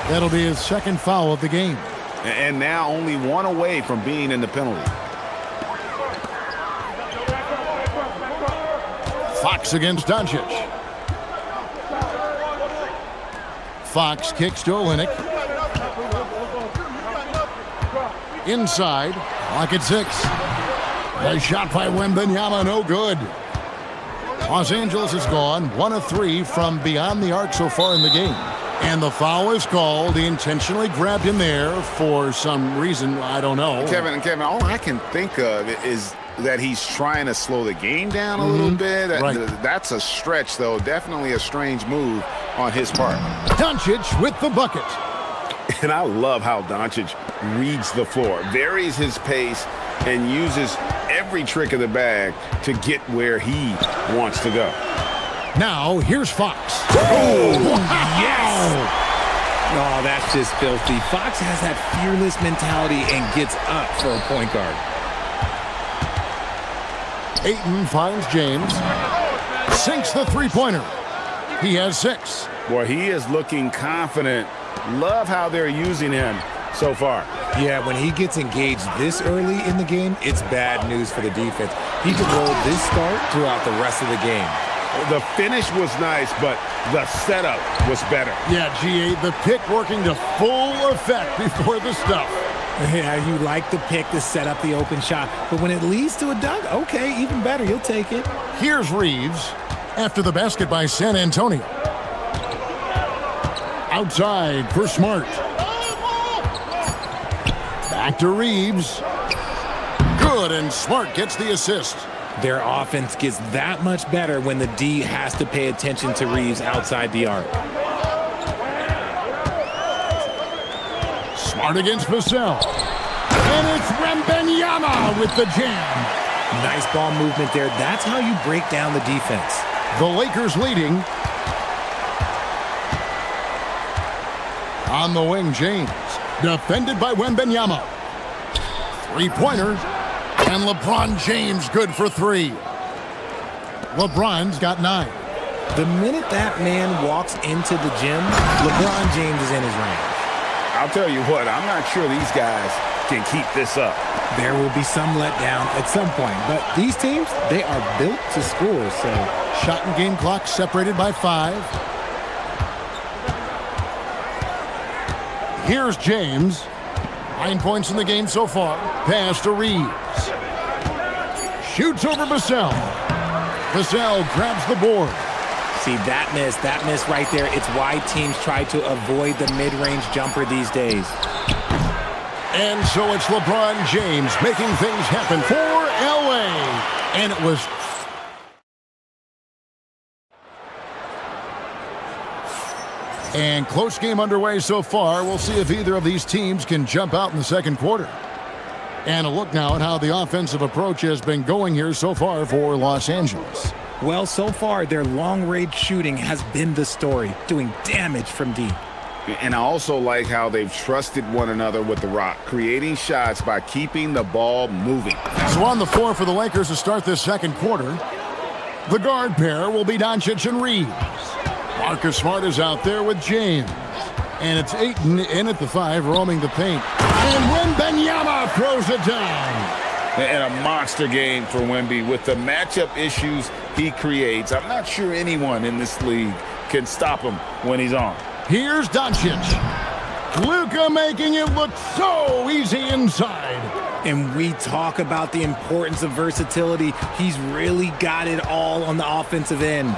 That'll be his second foul of the game. And now only 1 away from being in the penalty. Fox against Doncic. Fox kicks to Olynyk. Inside. Clock at 6. A shot by Wembanyama, no good. Los Angeles has gone 1 of 3 from beyond the arc so far in the game. And the foul is called. He intentionally grabbed him there for some reason, I don't know. Kevin, all I can think of is that he's trying to slow the game down a little bit. Right. That's a stretch, though. Definitely a strange move on his part. Doncic with the bucket. And I love how Doncic reads the floor, varies his pace, and uses every trick of the bag to get where he wants to go. Now, here's Fox. Oh, yes! Oh, that's just filthy. Fox has that fearless mentality and gets up for a point guard. Ayton finds James. Sinks the three-pointer. He has 6. Boy, he is looking confident. Love how they're using him so far. Yeah, when he gets engaged this early in the game, it's bad news for the defense. He could roll this start throughout the rest of the game. The finish was nice, but the setup was better. Yeah, G8, the pick working to full effect before the stuff. Yeah, you like the pick to set up the open shot, but when it leads to a dunk, okay, even better, you'll take it. Here's Reeves after the basket by San Antonio. Outside for Smart. Back to Reeves. Good, and Smart gets the assist. Their offense gets that much better when the D has to pay attention to Reeves outside the arc. Smart against Vassell. And it's Wembanyama with the jam. Nice ball movement there. That's how you break down the defense. The Lakers leading. On the wing, James. Defended by Wembanyama. Three-pointer. And LeBron James good for three. LeBron's got 9. The minute that man walks into the gym, LeBron James is in his range. I'll tell you what, I'm not sure these guys can keep this up. There will be some letdown at some point, but these teams, they are built to score, so. Shot and game clock separated by 5. Here's James. 9 points in the game so far. Pass to Reeves. Shoots over Vassell. Vassell grabs the board. See, that miss right there, it's why teams try to avoid the mid-range jumper these days. And so it's LeBron James making things happen for LA. And it was... And close game underway so far. We'll see if either of these teams can jump out in the second quarter. And a look now at how the offensive approach has been going here so far for Los Angeles. Well, so far, their long-range shooting has been the story, doing damage from deep. And I also like how they've trusted one another with the rock, creating shots by keeping the ball moving. So on the floor for the Lakers to start this second quarter, the guard pair will be Doncic and Reeves. Marcus Smart is out there with James. And it's Ayton in at the 5, roaming the paint. And Wembanyama throws it down. And a monster game for Wemby with the matchup issues he creates. I'm not sure anyone in this league can stop him when he's on. Here's Doncic. Luka making it look so easy inside. And we talk about the importance of versatility. He's really got it all on the offensive end.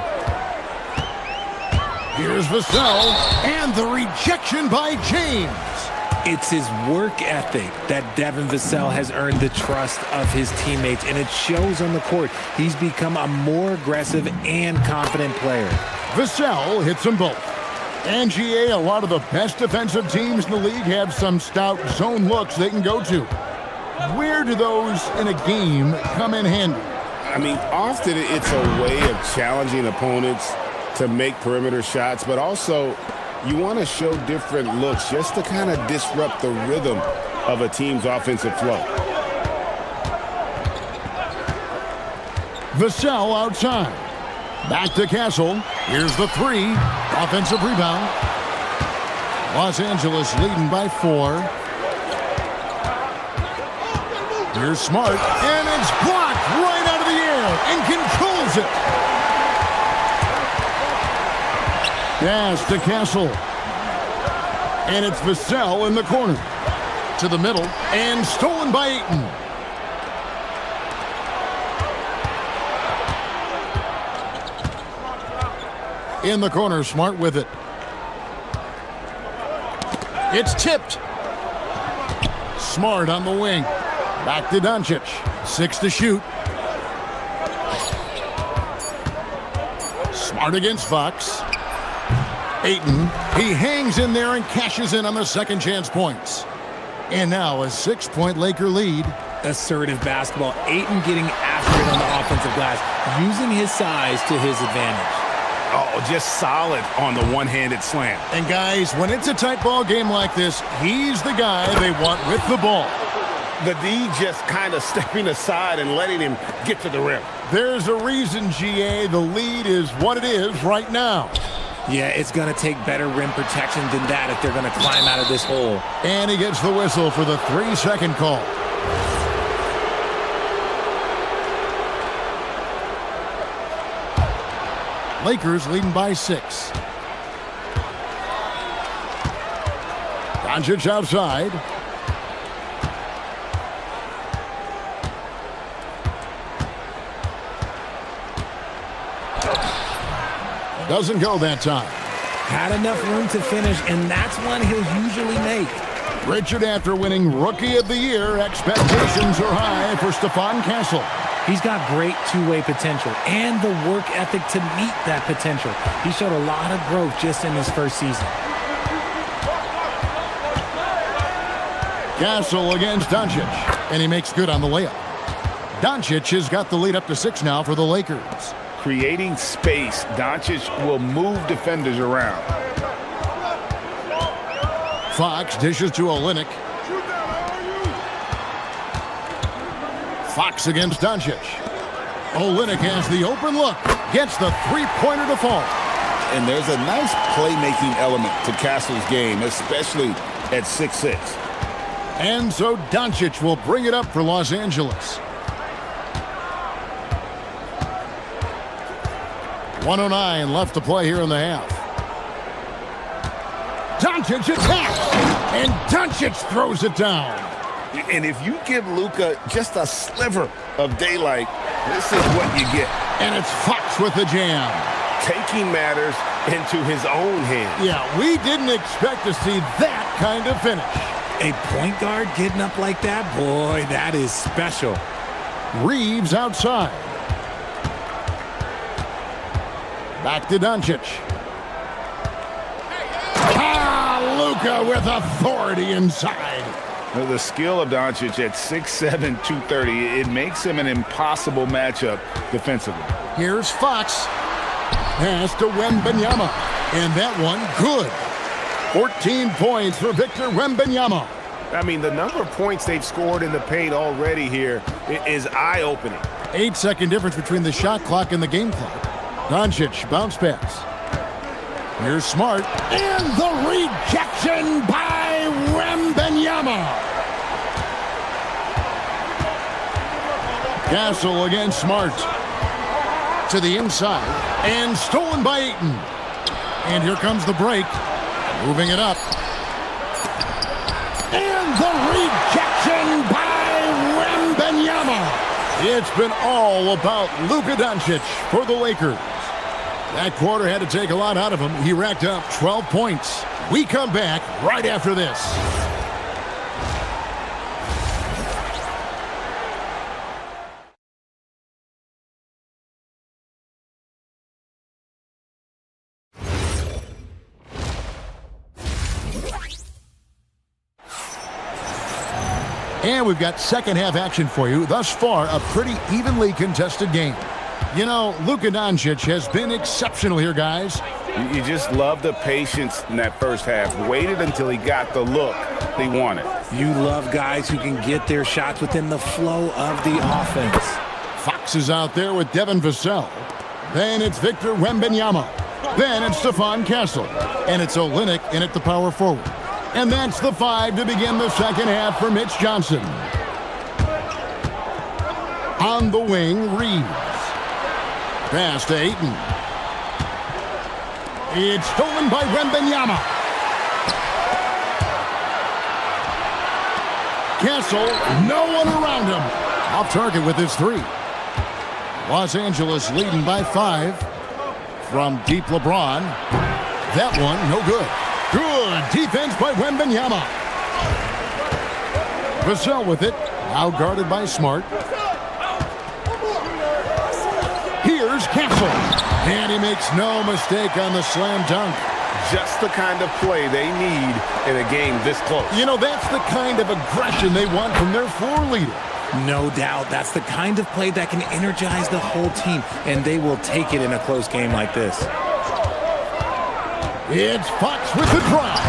Here's Vassell, and the rejection by James. It's his work ethic that Devin Vassell has earned the trust of his teammates, and it shows on the court. He's become a more aggressive and confident player. Vassell hits them both. And GA, a lot of the best defensive teams in the league have some stout zone looks they can go to. Where do those in a game come in handy? I mean, often it's a way of challenging opponents to make perimeter shots, but also you want to show different looks just to kind of disrupt the rhythm of a team's offensive flow. Vassell outside. Back to Castle. Here's the 3. Offensive rebound. Los Angeles leading by 4. Here's Smart, and it's blocked right out of the air and controls it. Pass to Castle. And it's Vassell in the corner. To the middle, and stolen by Ayton. In the corner, Smart with it. It's tipped. Smart on the wing. Back to Doncic. 6 to shoot. Smart against Fox. Ayton, he hangs in there and cashes in on the second chance points. And now a 6-point Laker lead. Assertive basketball. Ayton getting after it on the offensive glass, using his size to his advantage. Oh, just solid on the one-handed slam. And guys, when it's a tight ball game like this, he's the guy they want with the ball. The D just kind of stepping aside and letting him get to the rim. There's a reason, GA, the lead is what it is right now. Yeah, it's going to take better rim protection than that if they're going to climb out of this hole. And he gets the whistle for the 3-second call. Lakers leading by 6. Doncic outside. Doesn't go that time. Had enough room to finish, and that's one he'll usually make. Richard, after winning Rookie of the Year, expectations are high for Stephon Castle. He's got great two-way potential and the work ethic to meet that potential. He showed a lot of growth just in his first season. Castle against Doncic, and he makes good on the layup. Doncic has got the lead up to 6 now for the Lakers. Creating space, Doncic will move defenders around. Fox dishes to Olynyk. Fox against Doncic. Olynyk has the open look. Gets the three-pointer to fall. And there's a nice playmaking element to Castle's game, especially at 6'6". And so Doncic will bring it up for Los Angeles. 1:09 left to play here in the half. Doncic attacks, and Doncic throws it down. And if you give Luka just a sliver of daylight, this is what you get. And it's Fox with the jam. Taking matters into his own hands. Yeah, we didn't expect to see that kind of finish. A point guard getting up like that, boy, that is special. Reeves outside. Back to Doncic. Luka with authority inside. The skill of Doncic at 6'7", 230, it makes him an impossible matchup defensively. Here's Fox. Pass to Wembanyama. And that one, good. 14 points for Victor Wembanyama. I mean, the number of points they've scored in the paint already here is eye-opening. 8-second difference between the shot clock and the game clock. Doncic, bounce pass. Here's Smart. And the rejection by Wembanyama. Castle against Smart. To the inside. And stolen by Ayton. And here comes the break. Moving it up. And the rejection by Wembanyama. It's been all about Luka Doncic for the Lakers. That quarter had to take a lot out of him. He racked up 12 points. We come back right after this. And we've got second half action for you. Thus far, a pretty evenly contested game. You know, Luka Doncic has been exceptional here, guys. You just love the patience in that first half. Waited until he got the look they wanted. You love guys who can get their shots within the flow of the offense. Fox is out there with Devin Vassell. Then it's Victor Wembanyama. Then it's Stephon Castle. And it's Olynyk in at the power forward. And that's the 5 to begin the second half for Mitch Johnson. On the wing, Reeves. Pass to Ayton. It's stolen by Wembanyama. Castle, no one around him. Off target with his 3. Los Angeles leading by 5. From deep LeBron. That one, no good. Good defense by Wembanyama. Vassell with it. Now guarded by Smart. Here's Castle. And he makes no mistake on the slam dunk. Just the kind of play they need in a game this close. You know, that's the kind of aggression they want from their floor leader. No doubt. That's the kind of play that can energize the whole team, and they will take it in a close game like this. It's Fox with the drive.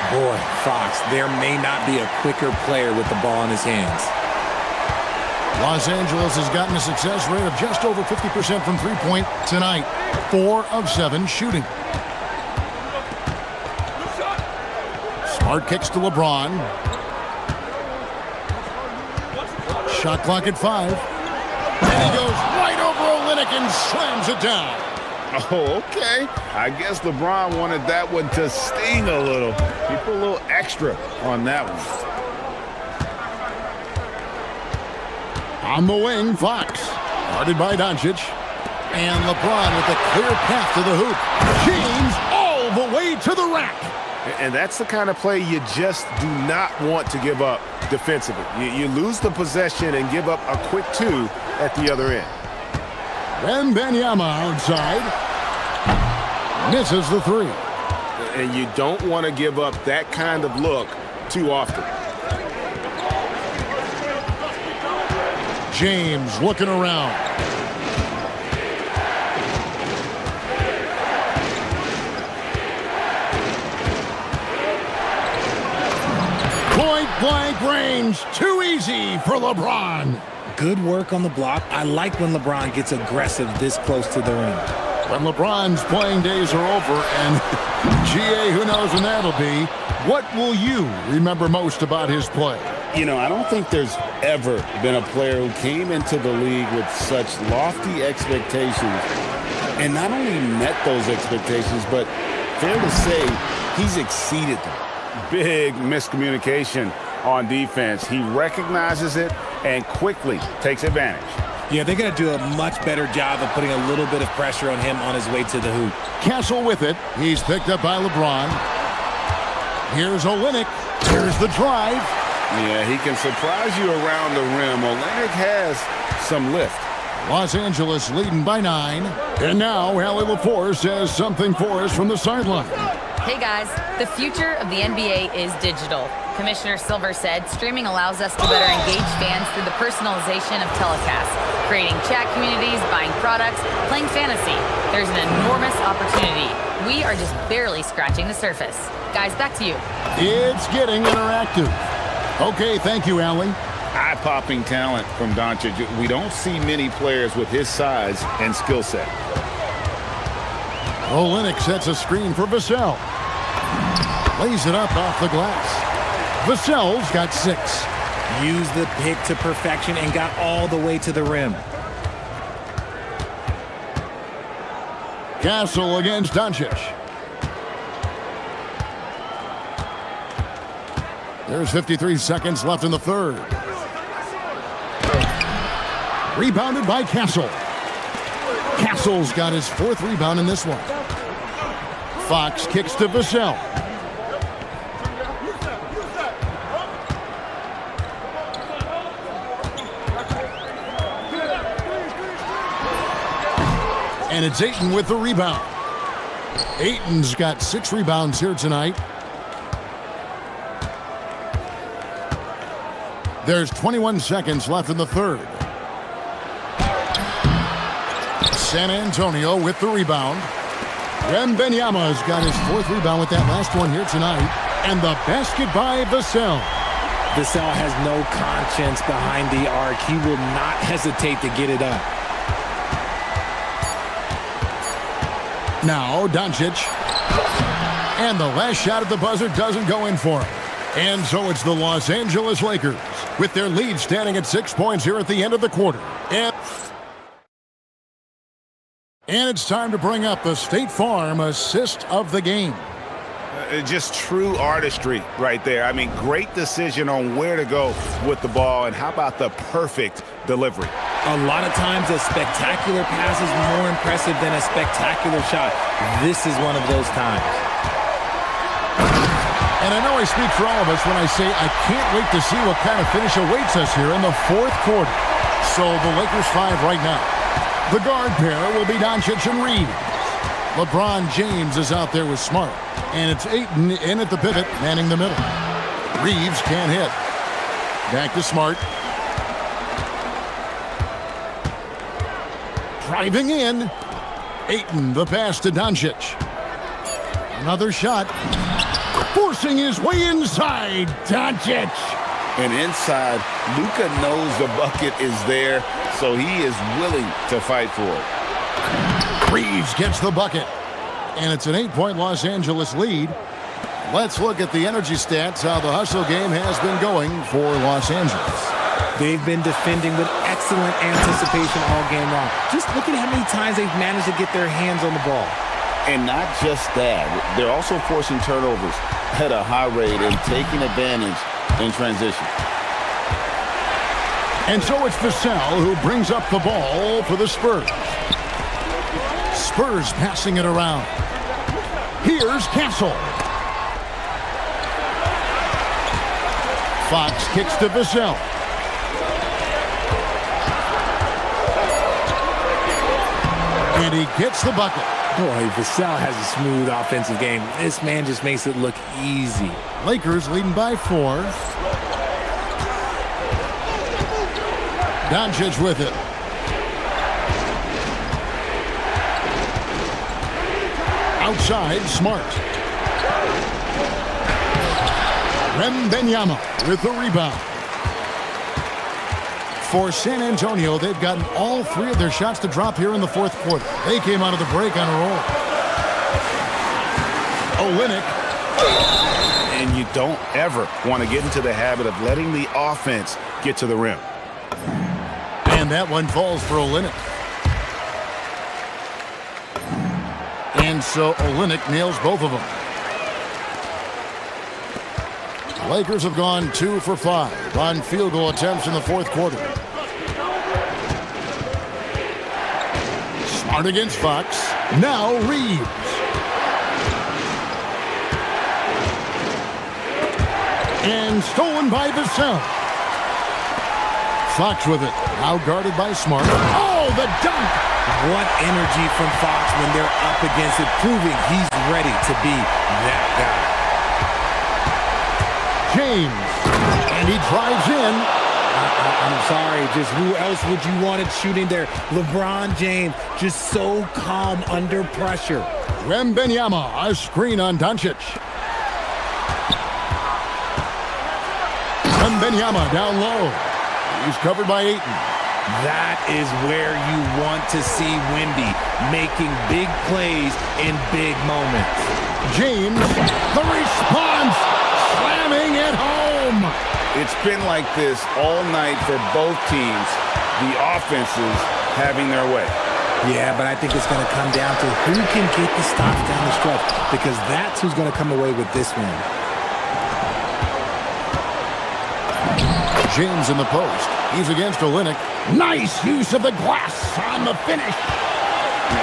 Boy, Fox, there may not be a quicker player with the ball in his hands. Los Angeles has gotten a success rate of just over 50% from three-point tonight. 4 of 7 shooting. Smart kicks to LeBron. Shot clock at 5. And he goes right over Olynyk and slams it down. Oh, okay. I guess LeBron wanted that one to sting a little. He put a little extra on that one. On the wing, Fox. Guarded by Doncic. And LeBron with a clear path to the hoop. James all the way to the rack. And that's the kind of play you just do not want to give up defensively. You lose the possession and give up a quick 2 at the other end. Wembanyama outside. Misses the 3. And you don't want to give up that kind of look too often. James looking around. Point-blank range. Too easy for LeBron. Good work on the block. I like when LeBron gets aggressive this close to the rim. When LeBron's playing days are over, and GA, who knows when that'll be, what will you remember most about his play? You know, I don't think there's ever been a player who came into the league with such lofty expectations and not only met those expectations, but fair to say, he's exceeded them. Big miscommunication on defense. He recognizes it and quickly takes advantage. Yeah, they're going to do a much better job of putting a little bit of pressure on him on his way to the hoop. Castle with it. He's picked up by LeBron. Here's Olynyk. Here's the drive. Yeah, he can surprise you around the rim. Olynyk has some lift. Los Angeles leading by 9. And now Allie LaForce says something for us from the sideline. Hey guys, the future of the NBA is digital. Commissioner Silver said streaming allows us to better engage fans through the personalization of telecasts, creating chat communities, buying products, playing fantasy. There's an enormous opportunity. We are just barely scratching the surface. Guys, back to you. It's getting interactive. Okay, thank you, Allie. Eye-popping talent from Doncic. We don't see many players with his size and skill set. Olynyk sets a screen for Vassell. Lays it up off the glass. Vassell's got 6. Used the pick to perfection and got all the way to the rim. Castle against Doncic. There's 53 seconds left in the third. Rebounded by Castle. Castle's got his 4th rebound in this one. Fox kicks to Vassell. And it's Ayton with the rebound. Ayton's got 6 rebounds here tonight. There's 21 seconds left in the third. San Antonio with the rebound. Wembanyama's got his 4th rebound with that last one here tonight. And the basket by Vassell. Vassell has no conscience behind the arc. He will not hesitate to get it up. Now Doncic. And the last shot at the buzzer doesn't go in for him. And so it's the Los Angeles Lakers with their lead standing at 6 points here at the end of the quarter. And it's time to bring up the State Farm assist of the game. Just true artistry right there. I mean, great decision on where to go with the ball, and how about the perfect delivery? A lot of times a spectacular pass is more impressive than a spectacular shot. This is one of those times. And I know I speak for all of us when I say I can't wait to see what kind of finish awaits us here in the 4th quarter. So the Lakers 5 right now. The guard pair will be Doncic and Reed. LeBron James is out there with Smart. And it's Ayton in at the pivot, manning the middle. Reeves can't hit. Back to Smart. Driving in. Ayton, the pass to Doncic. Another shot. Forcing his way inside. Doncic. And inside, Luka knows the bucket is there, so he is willing to fight for it. Reeves gets the bucket. And it's an 8-point Los Angeles lead. Let's look at the energy stats, how the hustle game has been going for Los Angeles. They've been defending with excellent anticipation all game long. Just look at how many times they've managed to get their hands on the ball. And not just that, they're also forcing turnovers at a high rate and taking advantage in transition. And so it's Vassell who brings up the ball for the Spurs. Spurs passing it around. Here's Castle. Fox kicks to Vassell. And he gets the bucket. Boy, Vassell has a smooth offensive game. This man just makes it look easy. Lakers leading by 4. Doncic with it. Outside, Smart. Wembanyama with the rebound. For San Antonio, they've gotten all 3 of their shots to drop here in the fourth quarter. They came out of the break on a roll. Olynyk. And you don't ever want to get into the habit of letting the offense get to the rim. And that one falls for Olynyk. And so Olynyk nails both of them. Lakers have gone 2 for 5 on field goal attempts in the fourth quarter. Smart against Fox. Now Reeves. And stolen by Vassell. Fox with it. Now guarded by Smart. Oh, the dunk! What energy from Fox when they're up against it, proving he's ready to be that guy. James, and he drives in. I'm sorry, just who else would you want it shooting there? LeBron James, just so calm under pressure. Wembanyama, a screen on Doncic. Wembanyama down low. He's covered by Ayton. That is where you want to see Wemby, making big plays in big moments. James, the response, slamming it home. It's been like this all night for both teams. The offenses having their way. Yeah, but I think it's going to come down to who can get the stops down the stretch, because that's who's going to come away with this one. James in the post. He's against Olynyk. Nice use of the glass on the finish.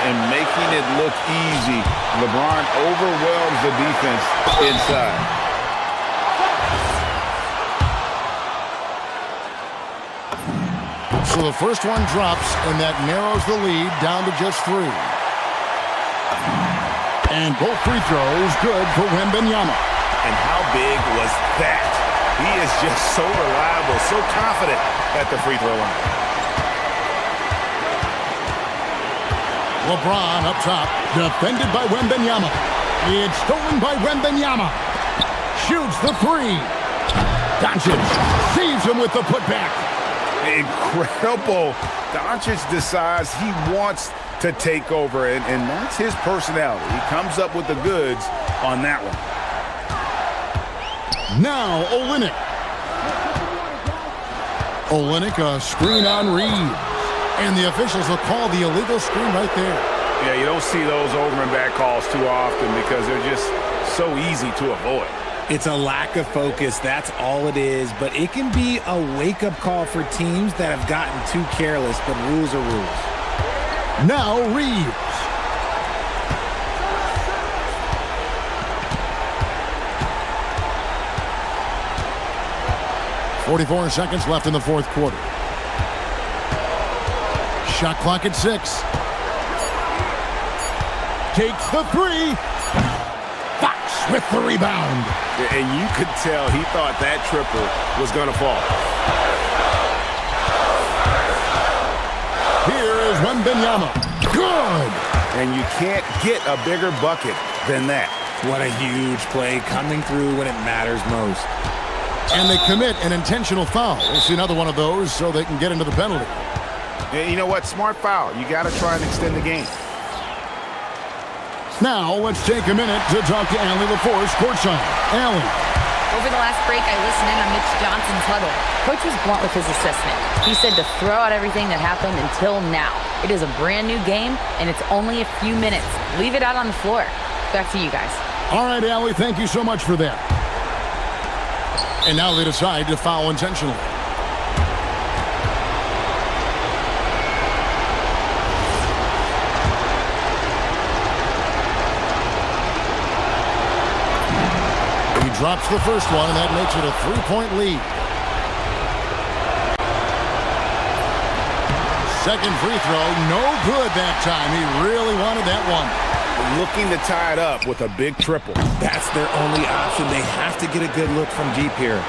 And making it look easy. LeBron overwhelms the defense inside. So the first one drops, and that narrows the lead down to just 3. And both free throws good for Wembanyama. And how big was that? He is just so reliable, so confident at the free throw line. LeBron up top, defended by Wembanyama. It's stolen by Wembanyama. Shoots the 3. Doncic saves him with the putback. Incredible. Doncic decides he wants to take over, and that's his personality. He comes up with the goods on that one. Now Olynyk. Olynyk, a screen on Reeves. And the officials will call the illegal screen right there. Yeah, you don't see those over and back calls too often because they're just so easy to avoid. It's a lack of focus, that's all it is, but it can be a wake-up call for teams that have gotten too careless, but rules are rules. Now Reeves. 44 seconds left in the fourth quarter. Shot clock at 6. Takes the 3. Fox with the rebound. And you could tell he thought that triple was going to fall. Here is Wembanyama. Good. And you can't get a bigger bucket than that. What a huge play coming through when it matters most. And they commit an intentional foul. We'll see another one of those so they can get into the penalty. And you know what? Smart foul. You got to try and extend the game. Now, let's take a minute to talk to Allie LaForce courtside. Allie. Over the last break, I listened in on Mitch Johnson's huddle. Coach was blunt with his assessment. He said to throw out everything that happened until now. It is a brand new game, and it's only a few minutes. Leave it out on the floor. Back to you guys. All right, Allie, thank you so much for that. And now they decide to foul intentionally. He drops the first one, and that makes it a 3-point lead. Second free throw, no good that time. He really wanted that one. Looking to tie it up with a big triple. That's their only option. They have to get a good look from deep here.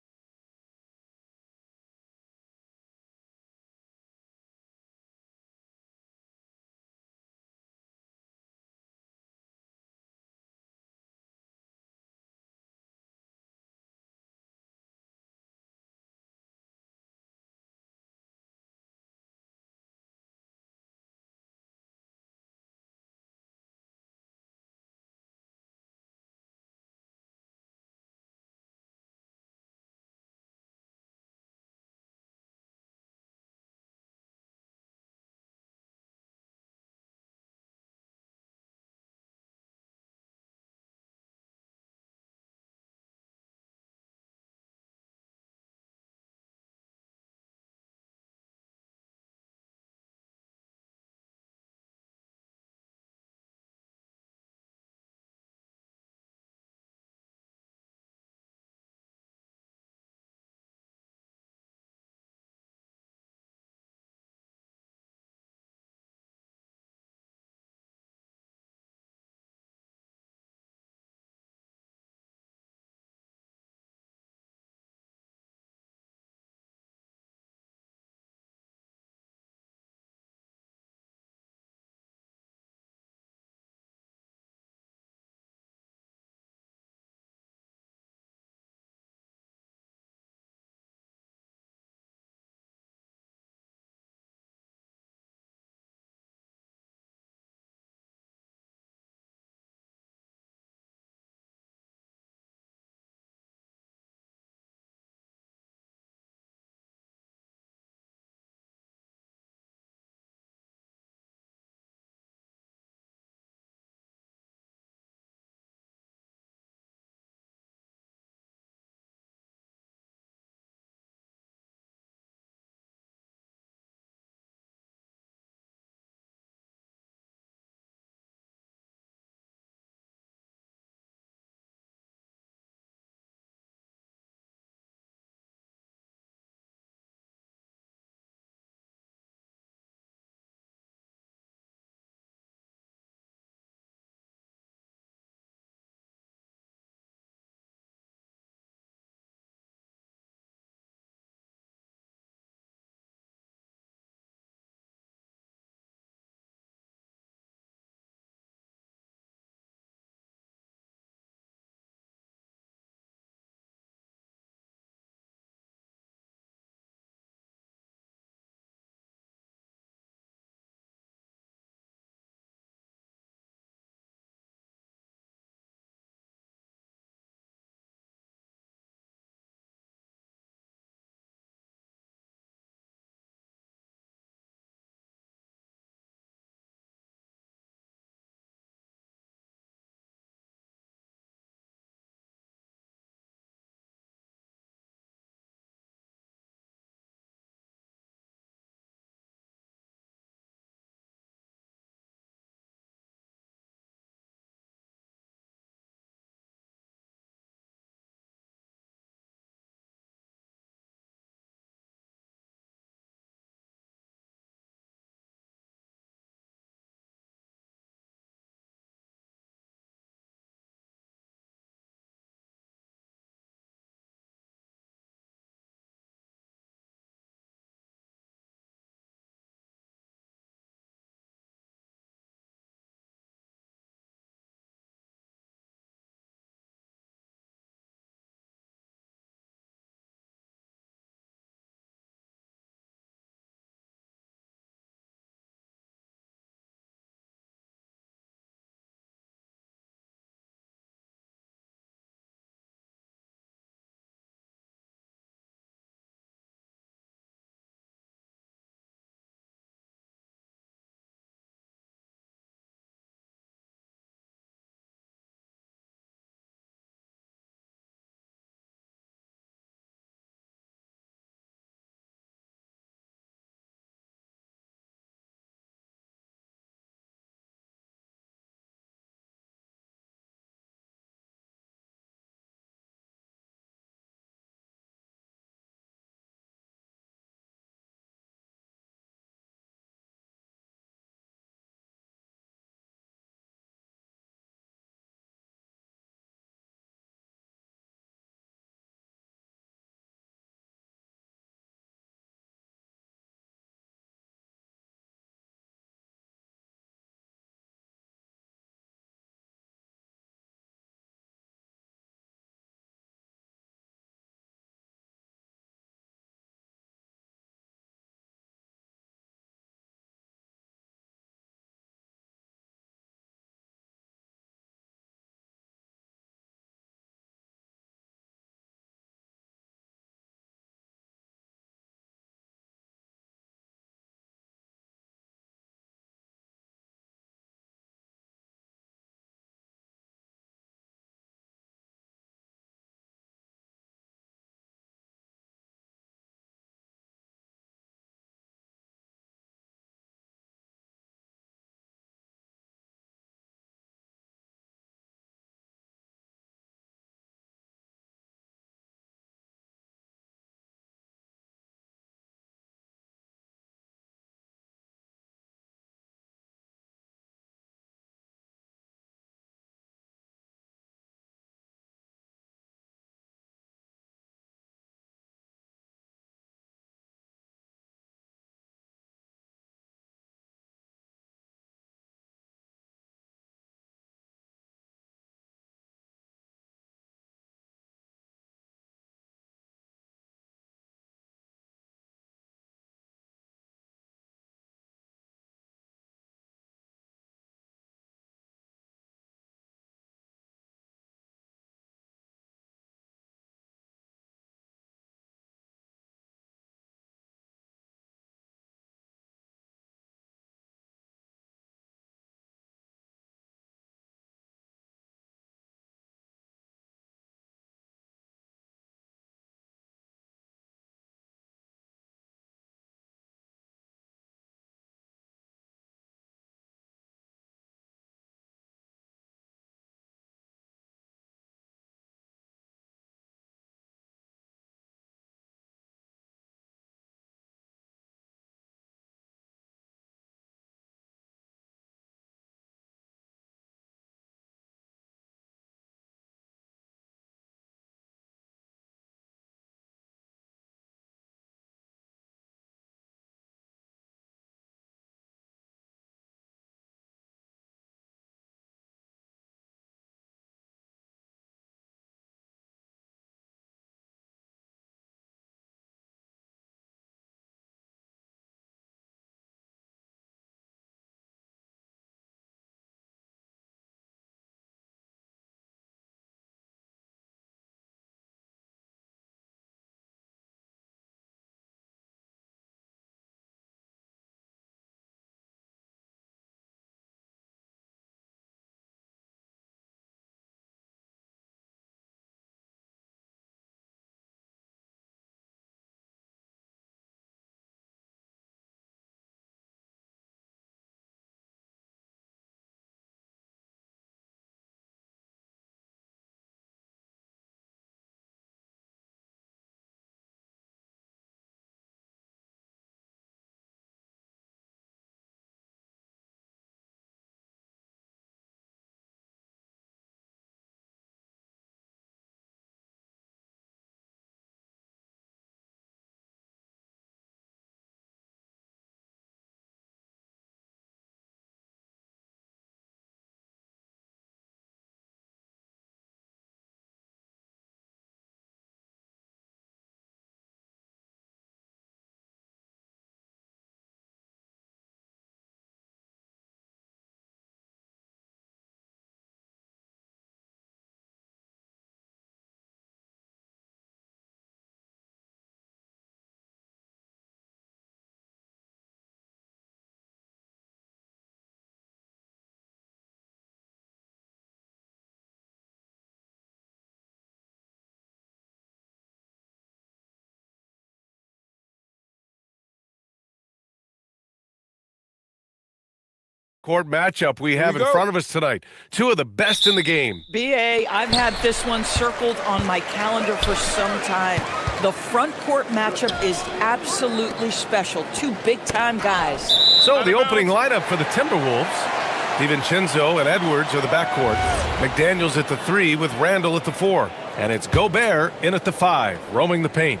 backcourt matchup we have in front of us tonight. Two of the best in the game. BA, I've had this one circled on my calendar for some time. The front court matchup is absolutely special. Two big-time guys. So the opening lineup for the Timberwolves. DiVincenzo and Edwards are the backcourt. McDaniels at the 3 with Randall at the 4. And it's Gobert in at the 5, roaming the paint.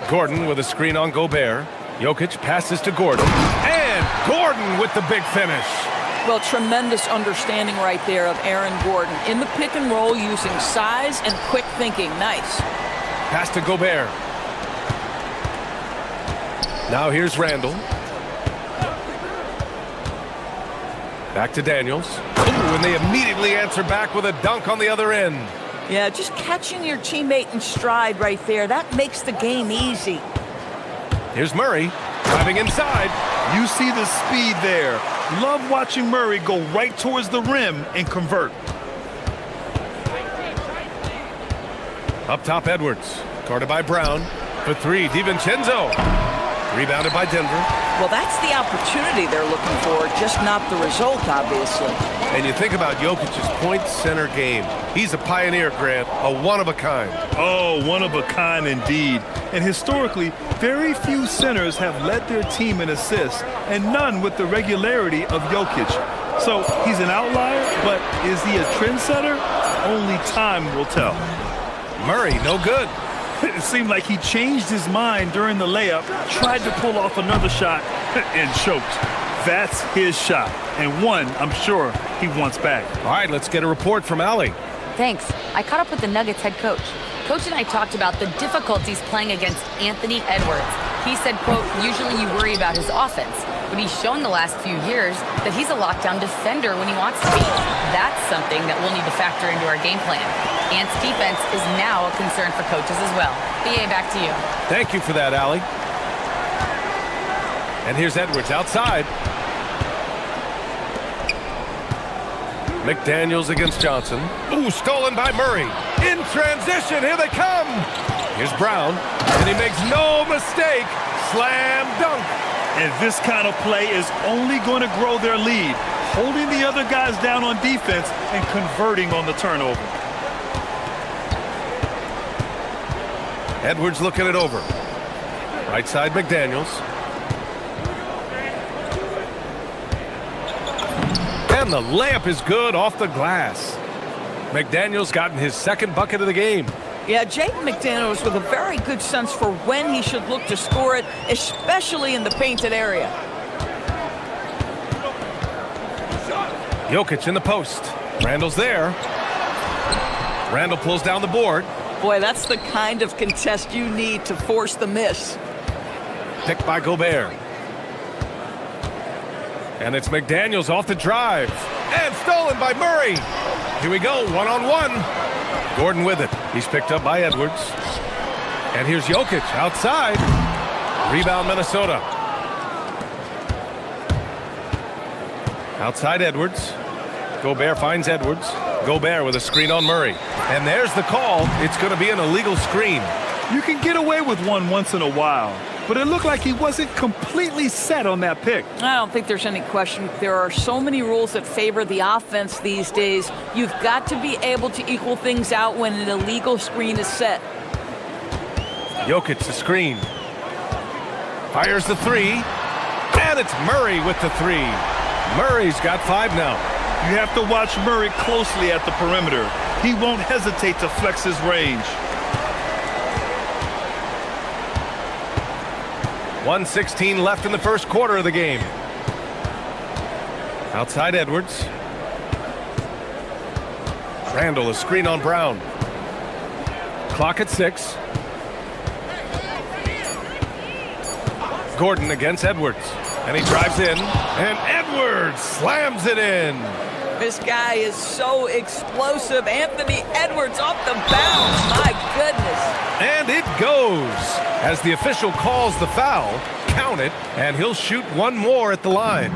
Gordon with a screen on Gobert. Jokic passes to Gordon. And Gordon with the big finish. Well, tremendous understanding right there of Aaron Gordon. In the pick and roll using size and quick thinking. Nice. Pass to Gobert. Now here's Randall. Back to Daniels. Ooh, and they immediately answer back with a dunk on the other end. Yeah, just catching your teammate in stride right there. That makes the game easy. Here's Murray driving inside. You see the speed there. Love watching Murray go right towards the rim and convert. Up top, Edwards. Guarded by Brown. For 3, DiVincenzo. Rebounded by Denver. Well, that's the opportunity they're looking for, just not the result, obviously. And you think about Jokic's point center game. He's a pioneer, Grant, a one-of-a-kind. Oh, one-of-a-kind indeed. And historically, very few centers have led their team in assists, and none with the regularity of Jokic. So he's an outlier, but is he a trendsetter? Only time will tell. Murray, no good. It seemed like he changed his mind during the layup, tried to pull off another shot, and choked. That's his shot, and one I'm sure he wants back. All right, let's get a report from Allie. Thanks. I caught up with the Nuggets head coach. Coach and I talked about the difficulties playing against Anthony Edwards. He said, quote, usually you worry about his offense, but he's shown the last few years that he's a lockdown defender when he wants to be. That's something that we'll need to factor into our game plan. Ant's defense is now a concern for coaches as well. BA, back to you. Thank you for that, Allie. And here's Edwards outside. McDaniels against Johnson. Ooh, stolen by Murray. In transition, here they come. Here's Brown, and he makes no mistake. Slam dunk. And this kind of play is only going to grow their lead, holding the other guys down on defense and converting on the turnover. Edwards looking it over. Right side, McDaniels. And the layup is good off the glass. McDaniels gotten his second bucket of the game. Yeah, Jaden McDaniels with a very good sense for when he should look to score it, especially in the painted area. Jokic in the post. Randall's there. Randall pulls down the board. Boy, that's the kind of contest you need to force the miss. Picked by Gobert. And it's McDaniels off the drive. And stolen by Murray. Here we go, one-on-one. Gordon with it. He's picked up by Edwards. And here's Jokic outside. Rebound, Minnesota. Outside Edwards. Gobert finds Edwards. Gobert with a screen on Murray. And there's the call. It's going to be an illegal screen. You can get away with one once in a while, but it looked like he wasn't completely set on that pick. I don't think there's any question. There are so many rules that favor the offense these days. You've got to be able to equal things out when an illegal screen is set. Jokic the screen. Fires the 3. And it's Murray with the 3. Murray's got 5 now. You have to watch Murray closely at the perimeter. He won't hesitate to flex his range. 1:16 left in the first quarter of the game. Outside Edwards. Randall, a screen on Brown. Clock at 6. Gordon against Edwards. And he drives in. And Edwards slams it in. This guy is so explosive. Anthony Edwards off the bounce. My goodness. And it goes. As the official calls the foul, count it, and he'll shoot one more at the line.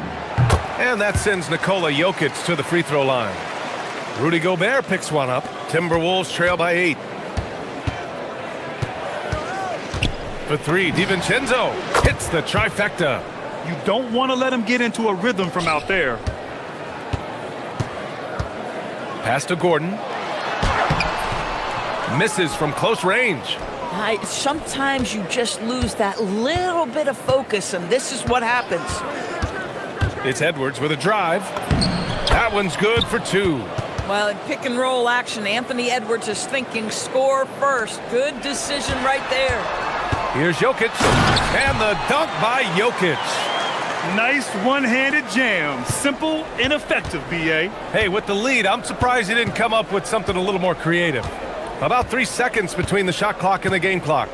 And that sends Nikola Jokic to the free throw line. Rudy Gobert picks one up. Timberwolves trail by 8. For 3, DiVincenzo hits the trifecta. You don't want to let him get into a rhythm from out there. Pass to Gordon. Misses from close range. Sometimes you just lose that little bit of focus, and this is what happens. It's Edwards with a drive. That one's good for 2. Well, in pick and roll action, Anthony Edwards is thinking score first. Good decision right there. Here's Jokic, and the dunk by Jokic. Nice one-handed jam. Simple and effective, B.A. Hey, with the lead, I'm surprised he didn't come up with something a little more creative. About 3 seconds between the shot clock and the game clock.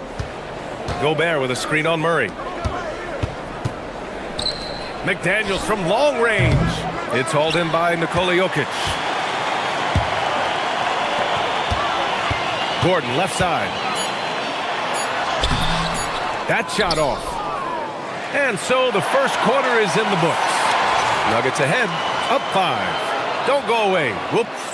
Gobert with a screen on Murray. McDaniels from long range. It's hauled in by Nikola Jokic. Gordon, left side. That shot off. And so the first quarter is in the books. Nuggets ahead, up 5. Don't go away. Whoops.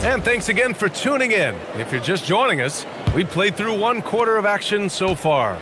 And thanks again for tuning in. If you're just joining us, we've played through 1 quarter of action so far.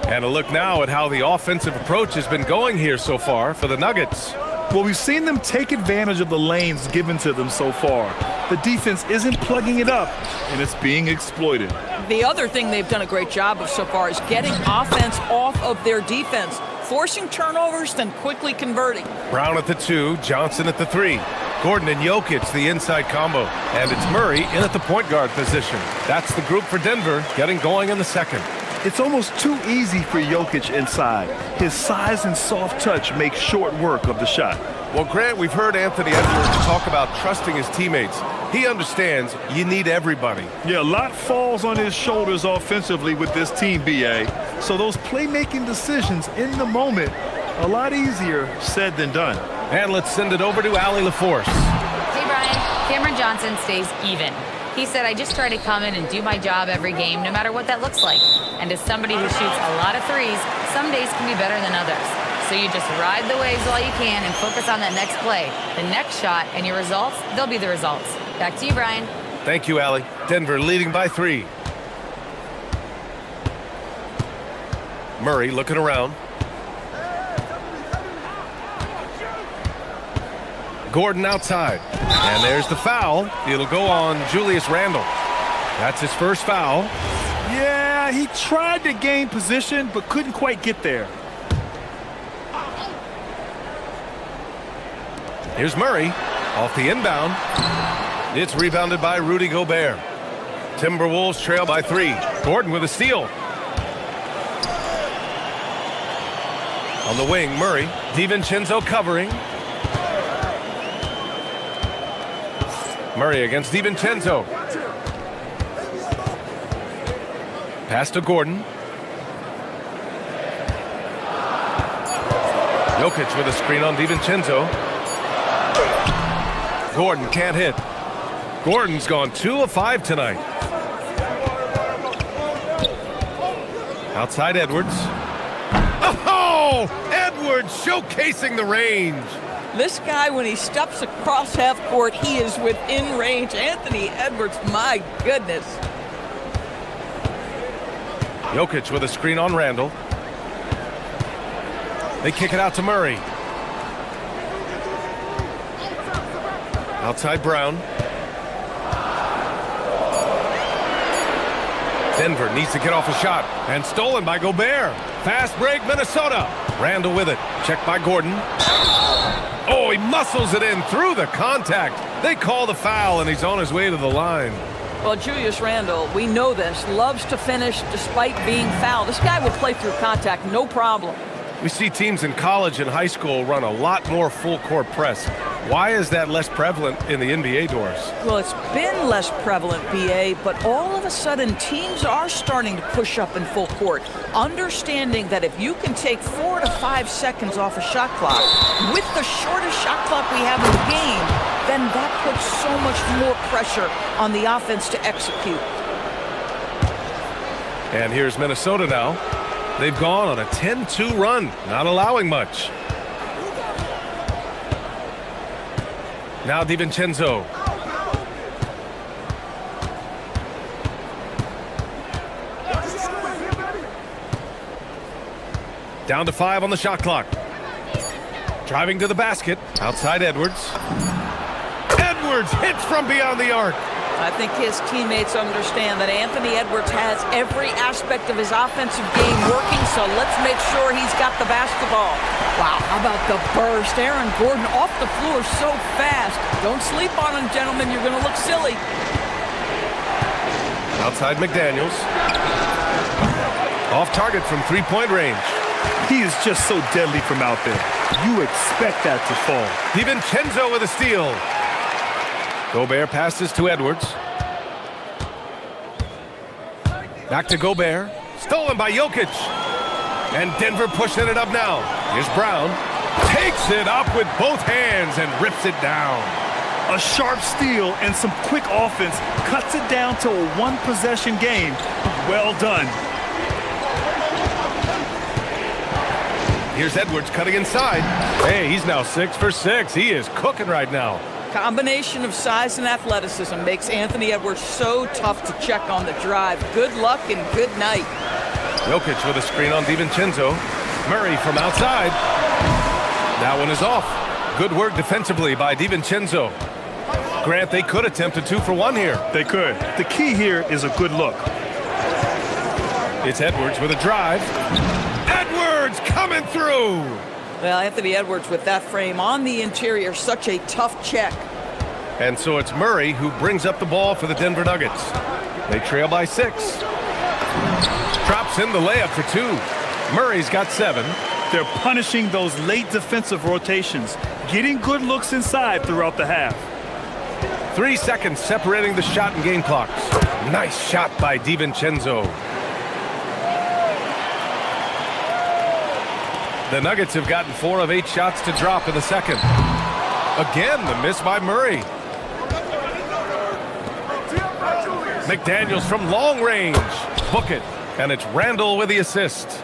And a look now at how the offensive approach has been going here so far for the Nuggets. Well, we've seen them take advantage of the lanes given to them so far. The defense isn't plugging it up, and it's being exploited. The other thing they've done a great job of so far is getting offense off of their defense, forcing turnovers, then quickly converting. Brown at the 2, Johnson at the 3. Gordon and Jokic, the inside combo. And it's Murray in at the point guard position. That's the group for Denver, getting going in the second. It's almost too easy for Jokic inside. His size and soft touch make short work of the shot. Well, Grant, we've heard Anthony Edwards talk about trusting his teammates. He understands you need everybody. Yeah, a lot falls on his shoulders offensively with this team, B.A. So those playmaking decisions in the moment, a lot easier said than done. And let's send it over to Allie LaForce. Hey, Brian. Cameron Johnson stays even. He said, I just try to come in and do my job every game, no matter what that looks like. And as somebody who shoots a lot of threes, some days can be better than others. So you just ride the waves while you can and focus on that next play, the next shot, and your results, they'll be the results. Back to you, Brian. Thank you, Allie. Denver leading by 3. Murray looking around. Gordon outside. And there's the foul. It'll go on Julius Randle. That's his first foul. Yeah, he tried to gain position, but couldn't quite get there. Here's Murray off the inbound. It's rebounded by Rudy Gobert. Timberwolves trail by 3. Gordon with a steal. On the wing, Murray. DiVincenzo covering. Murray against DiVincenzo. Pass to Gordon. Jokic with a screen on DiVincenzo. Gordon can't hit. Gordon's gone 2 of 5 tonight. Outside Edwards. Oh! Edwards showcasing the range. This guy, when he steps across half court, he is within range. Anthony Edwards, my goodness. Jokic with a screen on Randle. They kick it out to Murray. Outside Brown. Denver needs to get off a shot. And stolen by Gobert. Fast break, Minnesota. Randle with it. Checked by Gordon. Oh, he muscles it in through the contact. They call the foul, and he's on his way to the line. Well, Julius Randle, we know this, loves to finish despite being fouled. This guy will play through contact, no problem. We see teams in college and high school run a lot more full-court press. Why is that less prevalent in the NBA doors? Well, it's been less prevalent, BA, but all of a sudden teams are starting to push up in full court, understanding that if you can take 4 to 5 seconds off a shot clock, with the shortest shot clock we have in the game, then that puts so much more pressure on the offense to execute. And here's Minnesota now. They've gone on a 10-2 run, not allowing much. Now DiVincenzo. Down to 5 on the shot clock. Driving to the basket. Outside Edwards. Edwards hits from beyond the arc. I think his teammates understand that Anthony Edwards has every aspect of his offensive game working, so let's make sure he's got the basketball. Wow, how about the burst? Aaron Gordon off the floor so fast. Don't sleep on him, gentlemen. You're going to look silly. Outside McDaniels. Off target from three-point range. He is just so deadly from out there. You expect that to fall. DiVincenzo with a steal. Gobert passes to Edwards. Back to Gobert. Stolen by Jokic. And Denver pushing it up now. Here's Brown. Takes it up with both hands and rips it down. A sharp steal and some quick offense cuts it down to a one-possession game. Well done. Here's Edwards cutting inside. Hey, he's now 6 for 6. He is cooking right now. Combination of size and athleticism makes Anthony Edwards so tough to check on the drive. Good luck and good night. Jokic with a screen on DiVincenzo. Murray from outside. That one is off. Good work defensively by DiVincenzo. Grant, they could attempt a 2 for 1 here. They could. The key here is a good look. It's Edwards with a drive. Edwards coming through. Well, Anthony Edwards with that frame on the interior, such a tough check. And so it's Murray who brings up the ball for the Denver Nuggets. They trail by 6. Drops in the layup for 2. Murray's got 7. They're punishing those late defensive rotations, getting good looks inside throughout the half. 3 seconds separating the shot and game clocks. Nice shot by DiVincenzo. The Nuggets have gotten 4 of 8 shots to drop in the second. Again, the miss by Murray. McDaniels from long range. Book it. And it's Randall with the assist.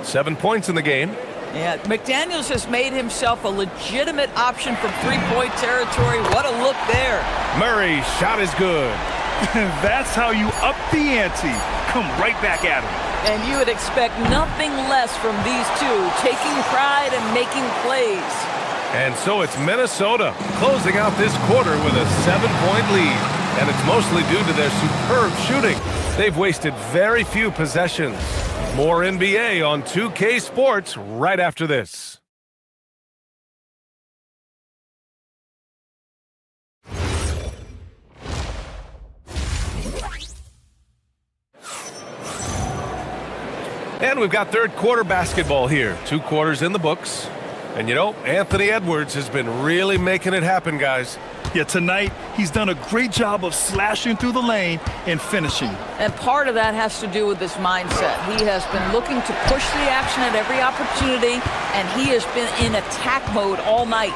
7 points in the game. Yeah, McDaniels has made himself a legitimate option from three-point territory. What a look there. Murray's shot is good. That's how you up the ante. Come right back at him. And you would expect nothing less from these two, taking pride and making plays. And so it's Minnesota closing out this quarter with a 7-point lead. And it's mostly due to their superb shooting. They've wasted very few possessions. More NBA on 2K Sports right after this. And we've got third quarter basketball here. 2 quarters in the books. And you know, Anthony Edwards has been really making it happen, guys. Yeah, tonight he's done a great job of slashing through the lane and finishing. And part of that has to do with his mindset. He has been looking to push the action at every opportunity, and he has been in attack mode all night.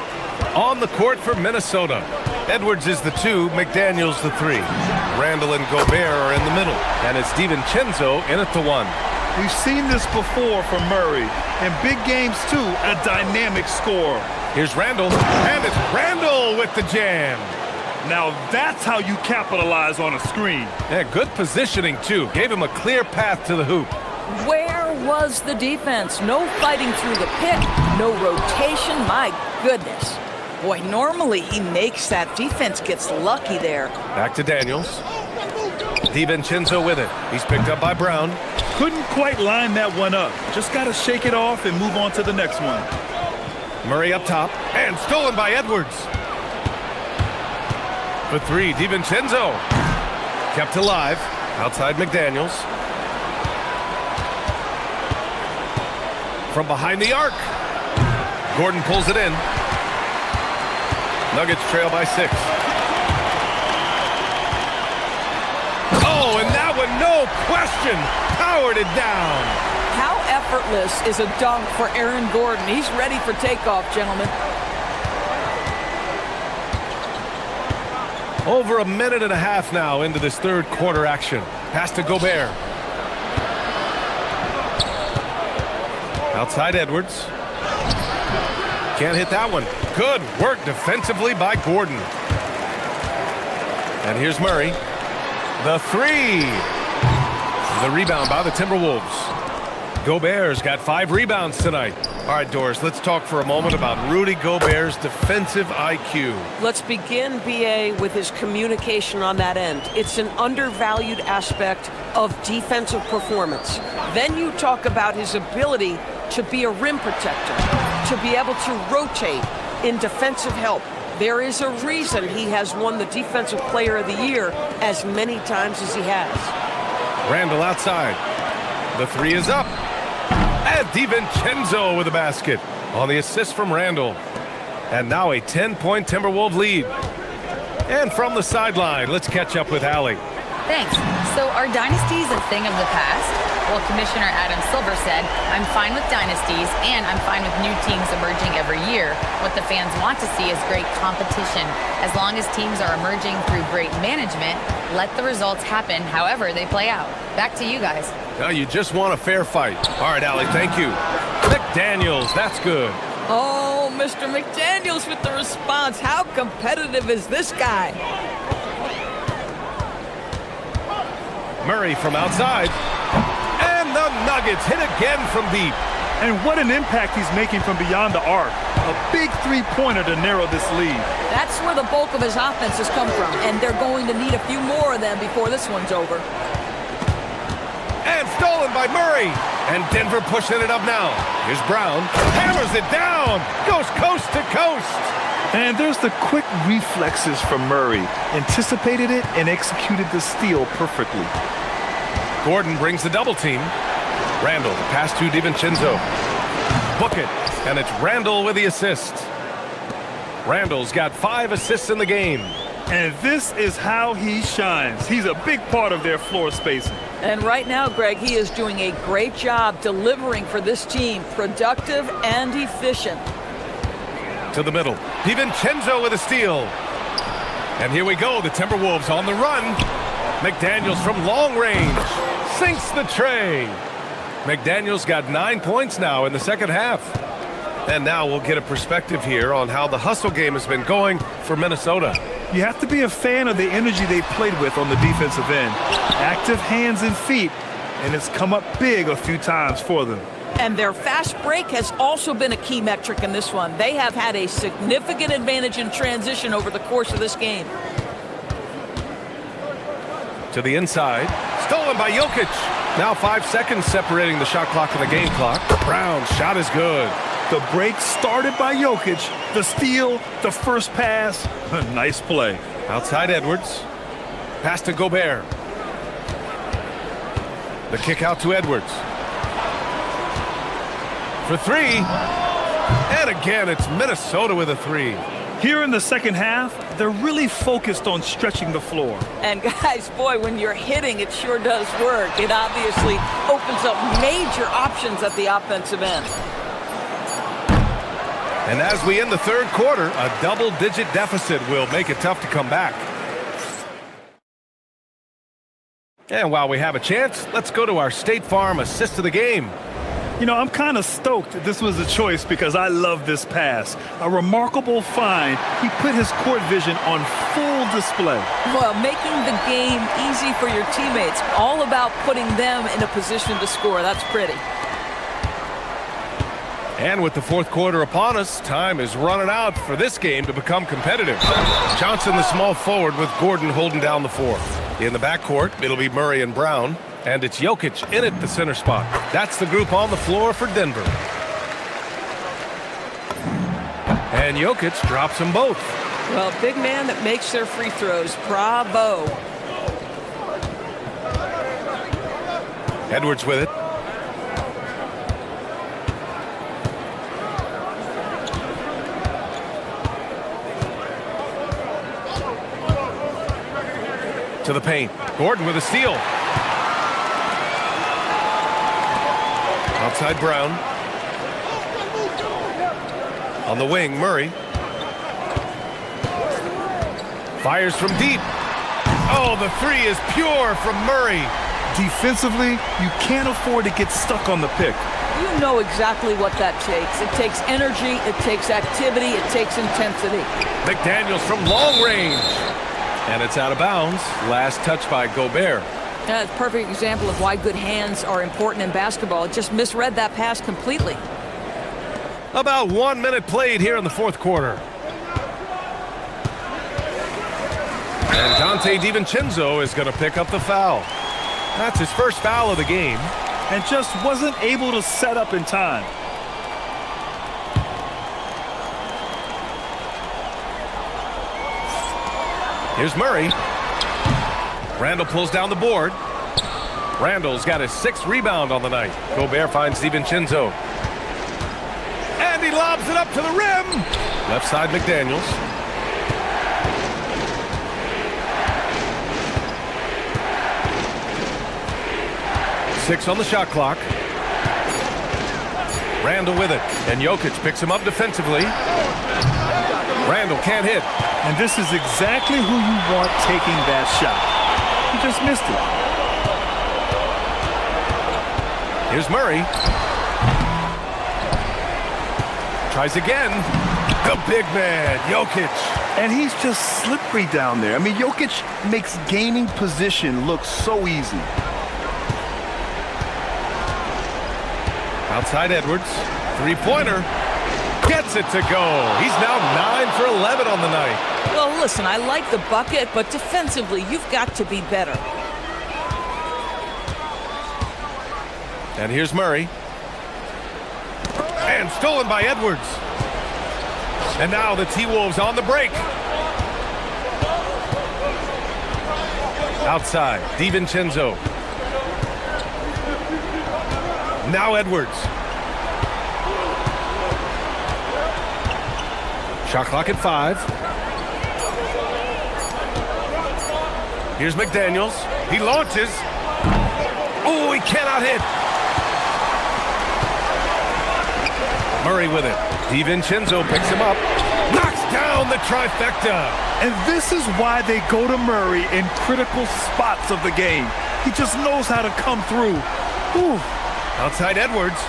On the court for Minnesota. Edwards is the 2, McDaniels the 3. Randall and Gobert are in the middle. And it's DiVincenzo in at the 1. We've seen this before from Murray. In big games, too, a dynamic scorer. Here's Randall, and it's Randall with the jam. Now that's how you capitalize on a screen. Yeah, good positioning, too. Gave him a clear path to the hoop. Where was the defense? No fighting through the pick, no rotation. My goodness. Boy, normally he makes that. Defense gets lucky there. Back to Daniels. DiVincenzo with it. He's picked up by Brown. Couldn't quite line that one up. Just got to shake it off and move on to the next one. Murray up top, and stolen by Edwards. For 3, DiVincenzo. Kept alive, outside McDaniels. From behind the arc. Gordon pulls it in. Nuggets trail by 6. Oh, and that one, no question, powered it down. How effortless is a dunk for Aaron Gordon? He's ready for takeoff, gentlemen. Over a minute and a half now into this third quarter action. Pass to Gobert. Outside Edwards. Can't hit that one. Good work defensively by Gordon. And here's Murray. The 3. The rebound by the Timberwolves. Gobert's got 5 rebounds tonight. All right, Doris, let's talk for a moment about Rudy Gobert's defensive IQ. Let's begin, BA, with his communication on that end. It's an undervalued aspect of defensive performance. Then you talk about his ability to be a rim protector, to be able to rotate in defensive help. There is a reason he has won the Defensive Player of the Year as many times as he has. Randall outside. The 3 is up. And DiVincenzo with the basket on the assist from Randall. And now a 10-point Timberwolves lead. And from the sideline, let's catch up with Allie. Thanks. So are dynasties a thing of the past? Well, Commissioner Adam Silver said, I'm fine with dynasties and I'm fine with new teams emerging every year. What the fans want to see is great competition. As long as teams are emerging through great management, let the results happen however they play out. Back to you guys. Now you just want a fair fight. All right, Allie, thank you. McDaniels, that's good. Oh, Mr. McDaniels with the response. How competitive is this guy? Murray from outside. And the Nuggets hit again from deep. And what an impact he's making from beyond the arc. A big three-pointer to narrow this lead. That's where the bulk of his offense has come from, and they're going to need a few more of them before this one's over. And stolen by Murray. And Denver pushing it up now. Here's Brown. Hammers it down. Goes coast to coast. And there's the quick reflexes from Murray. Anticipated it and executed the steal perfectly. Gordon brings the double team. Randall, the pass to DiVincenzo. Book it. And it's Randall with the assist. Randall's got 5 assists in the game. And this is how he shines. He's a big part of their floor spacing. And right now, Greg, he is doing a great job delivering for this team, productive and efficient. To the middle. DiVincenzo with a steal. And here we go, the Timberwolves on the run. McDaniels from long range. Sinks the tray. McDaniels got 9 points now in the second half. And now we'll get a perspective here on how the hustle game has been going for Minnesota. You have to be a fan of the energy they've played with on the defensive end. Active hands and feet, and it's come up big a few times for them. And their fast break has also been a key metric in this one. They have had a significant advantage in transition over the course of this game. To the inside. Stolen by Jokic. Now 5 seconds separating the shot clock and the game clock. Brown's shot is good. The break started by Jokic. The steal, the first pass. Nice play. Outside Edwards. Pass to Gobert. The kick out to Edwards. For 3. And again, it's Minnesota with a 3. Here in the second half, they're really focused on stretching the floor. And guys, boy, when you're hitting, it sure does work. It obviously opens up major options at the offensive end. And as we end the third quarter, a double-digit deficit will make it tough to come back. And while we have a chance, let's go to our State Farm assist of the game. You know, I'm kind of stoked this was a choice because I love this pass. A remarkable find. He put his court vision on full display. Well, making the game easy for your teammates. All about putting them in a position to score. That's pretty. And with the fourth quarter upon us, time is running out for this game to become competitive. Johnson, the small forward, with Gordon holding down the 4. In the backcourt, it'll be Murray and Brown. And it's Jokic in at the center spot. That's the group on the floor for Denver. And Jokic drops them both. Well, big man that makes their free throws. Bravo. Edwards with it. To the paint. Gordon with a steal. Outside Brown. On the wing, Murray. Fires from deep. Oh, the 3 is pure from Murray. Defensively, you can't afford to get stuck on the pick. You know exactly what that takes. It takes energy, it takes activity, it takes intensity. McDaniels from long range. And it's out of bounds. Last touch by Gobert. Yeah, it's a perfect example of why good hands are important in basketball. Just misread that pass completely. About 1 minute played here in the fourth quarter. And Dante DiVincenzo is going to pick up the foul. That's his first foul of the game. And just wasn't able to set up in time. Here's Murray. Randall pulls down the board. Randall's got his 6th rebound on the night. Gobert finds DiVincenzo. And he lobs it up to the rim. Left side McDaniels. Six on the shot clock. Randall with it. And Jokic picks him up defensively. Randall can't hit. And this is exactly who you want taking that shot. He just missed it. Here's Murray. Tries again. The big man, Jokic. And he's just slippery down there. I mean, Jokic makes gaining position look so easy. Outside Edwards. Three-pointer. Gets it to go. He's now 9 for 11 on the night. Well, listen, I like the bucket, but defensively, you've got to be better. And here's Murray. And stolen by Edwards. And now the T-Wolves on the break. Outside, DiVincenzo. Now Edwards. Shot clock at 5. Here's McDaniels. He launches. Oh, he cannot hit. Murray with it. DiVincenzo picks him up. Knocks down the trifecta. And this is why they go to Murray in critical spots of the game. He just knows how to come through. Whew. Outside Edwards.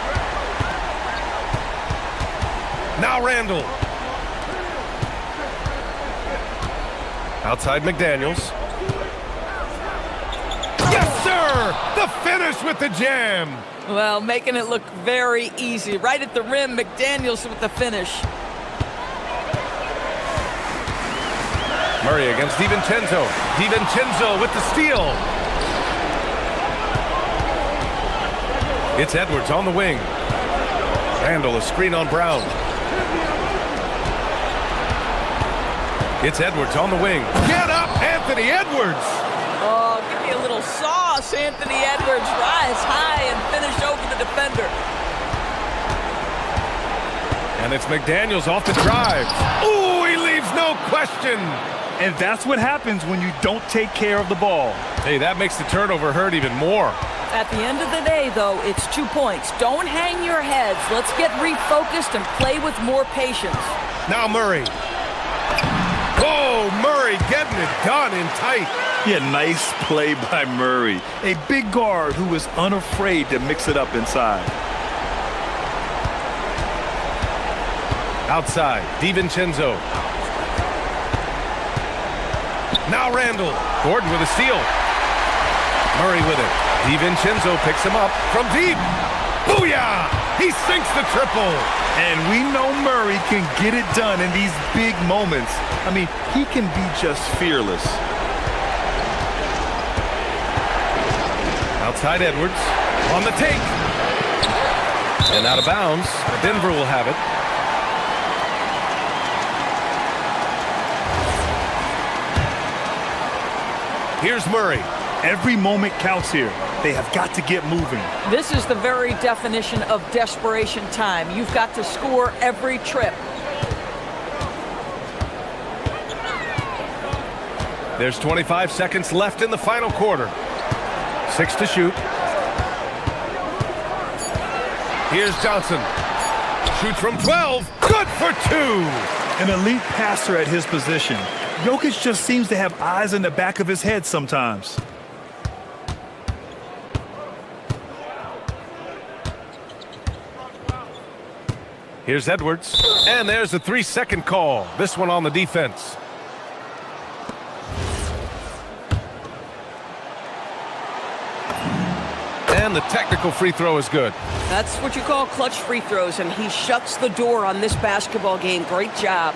Now Randall. Outside McDaniels. Yes, sir! The finish with the jam. Well, making it look very easy. Right at the rim, McDaniels with the finish. Murray against DiVincenzo. DiVincenzo with the steal. It's Edwards on the wing. Randall, a screen on Brown. It's Edwards on the wing. Get up, Anthony Edwards! Oh, give me a little sauce, Anthony Edwards. Rise high and finish over the defender. And it's McDaniels off the drive. Ooh, he leaves no question. And that's what happens when you don't take care of the ball. Hey, that makes the turnover hurt even more. At the end of the day, though, it's 2 points. Don't hang your heads. Let's get refocused and play with more patience. Now Murray. Oh, Murray getting it done in tight. Yeah, nice play by Murray. A big guard who is unafraid to mix it up inside. Outside, DiVincenzo. Now Randall. Gordon with a steal. Murray with it. DiVincenzo picks him up from deep. Booyah! He sinks the triple. And we know Murray can get it done in these big moments. I mean, he can be just fearless. Outside Edwards. On the take. And out of bounds. Denver will have it. Here's Murray. Every moment counts here. They have got to get moving. This is the very definition of desperation time. You've got to score every trip. There's 25 seconds left in the final quarter. 6 to shoot. Here's Johnson. Shoots from 12. Good for 2. An elite passer at his position. Jokic just seems to have eyes in the back of his head sometimes. Here's Edwards. And there's a 3-second call. This one on the defense. And the technical free throw is good. That's what you call clutch free throws, and he shuts the door on this basketball game. Great job.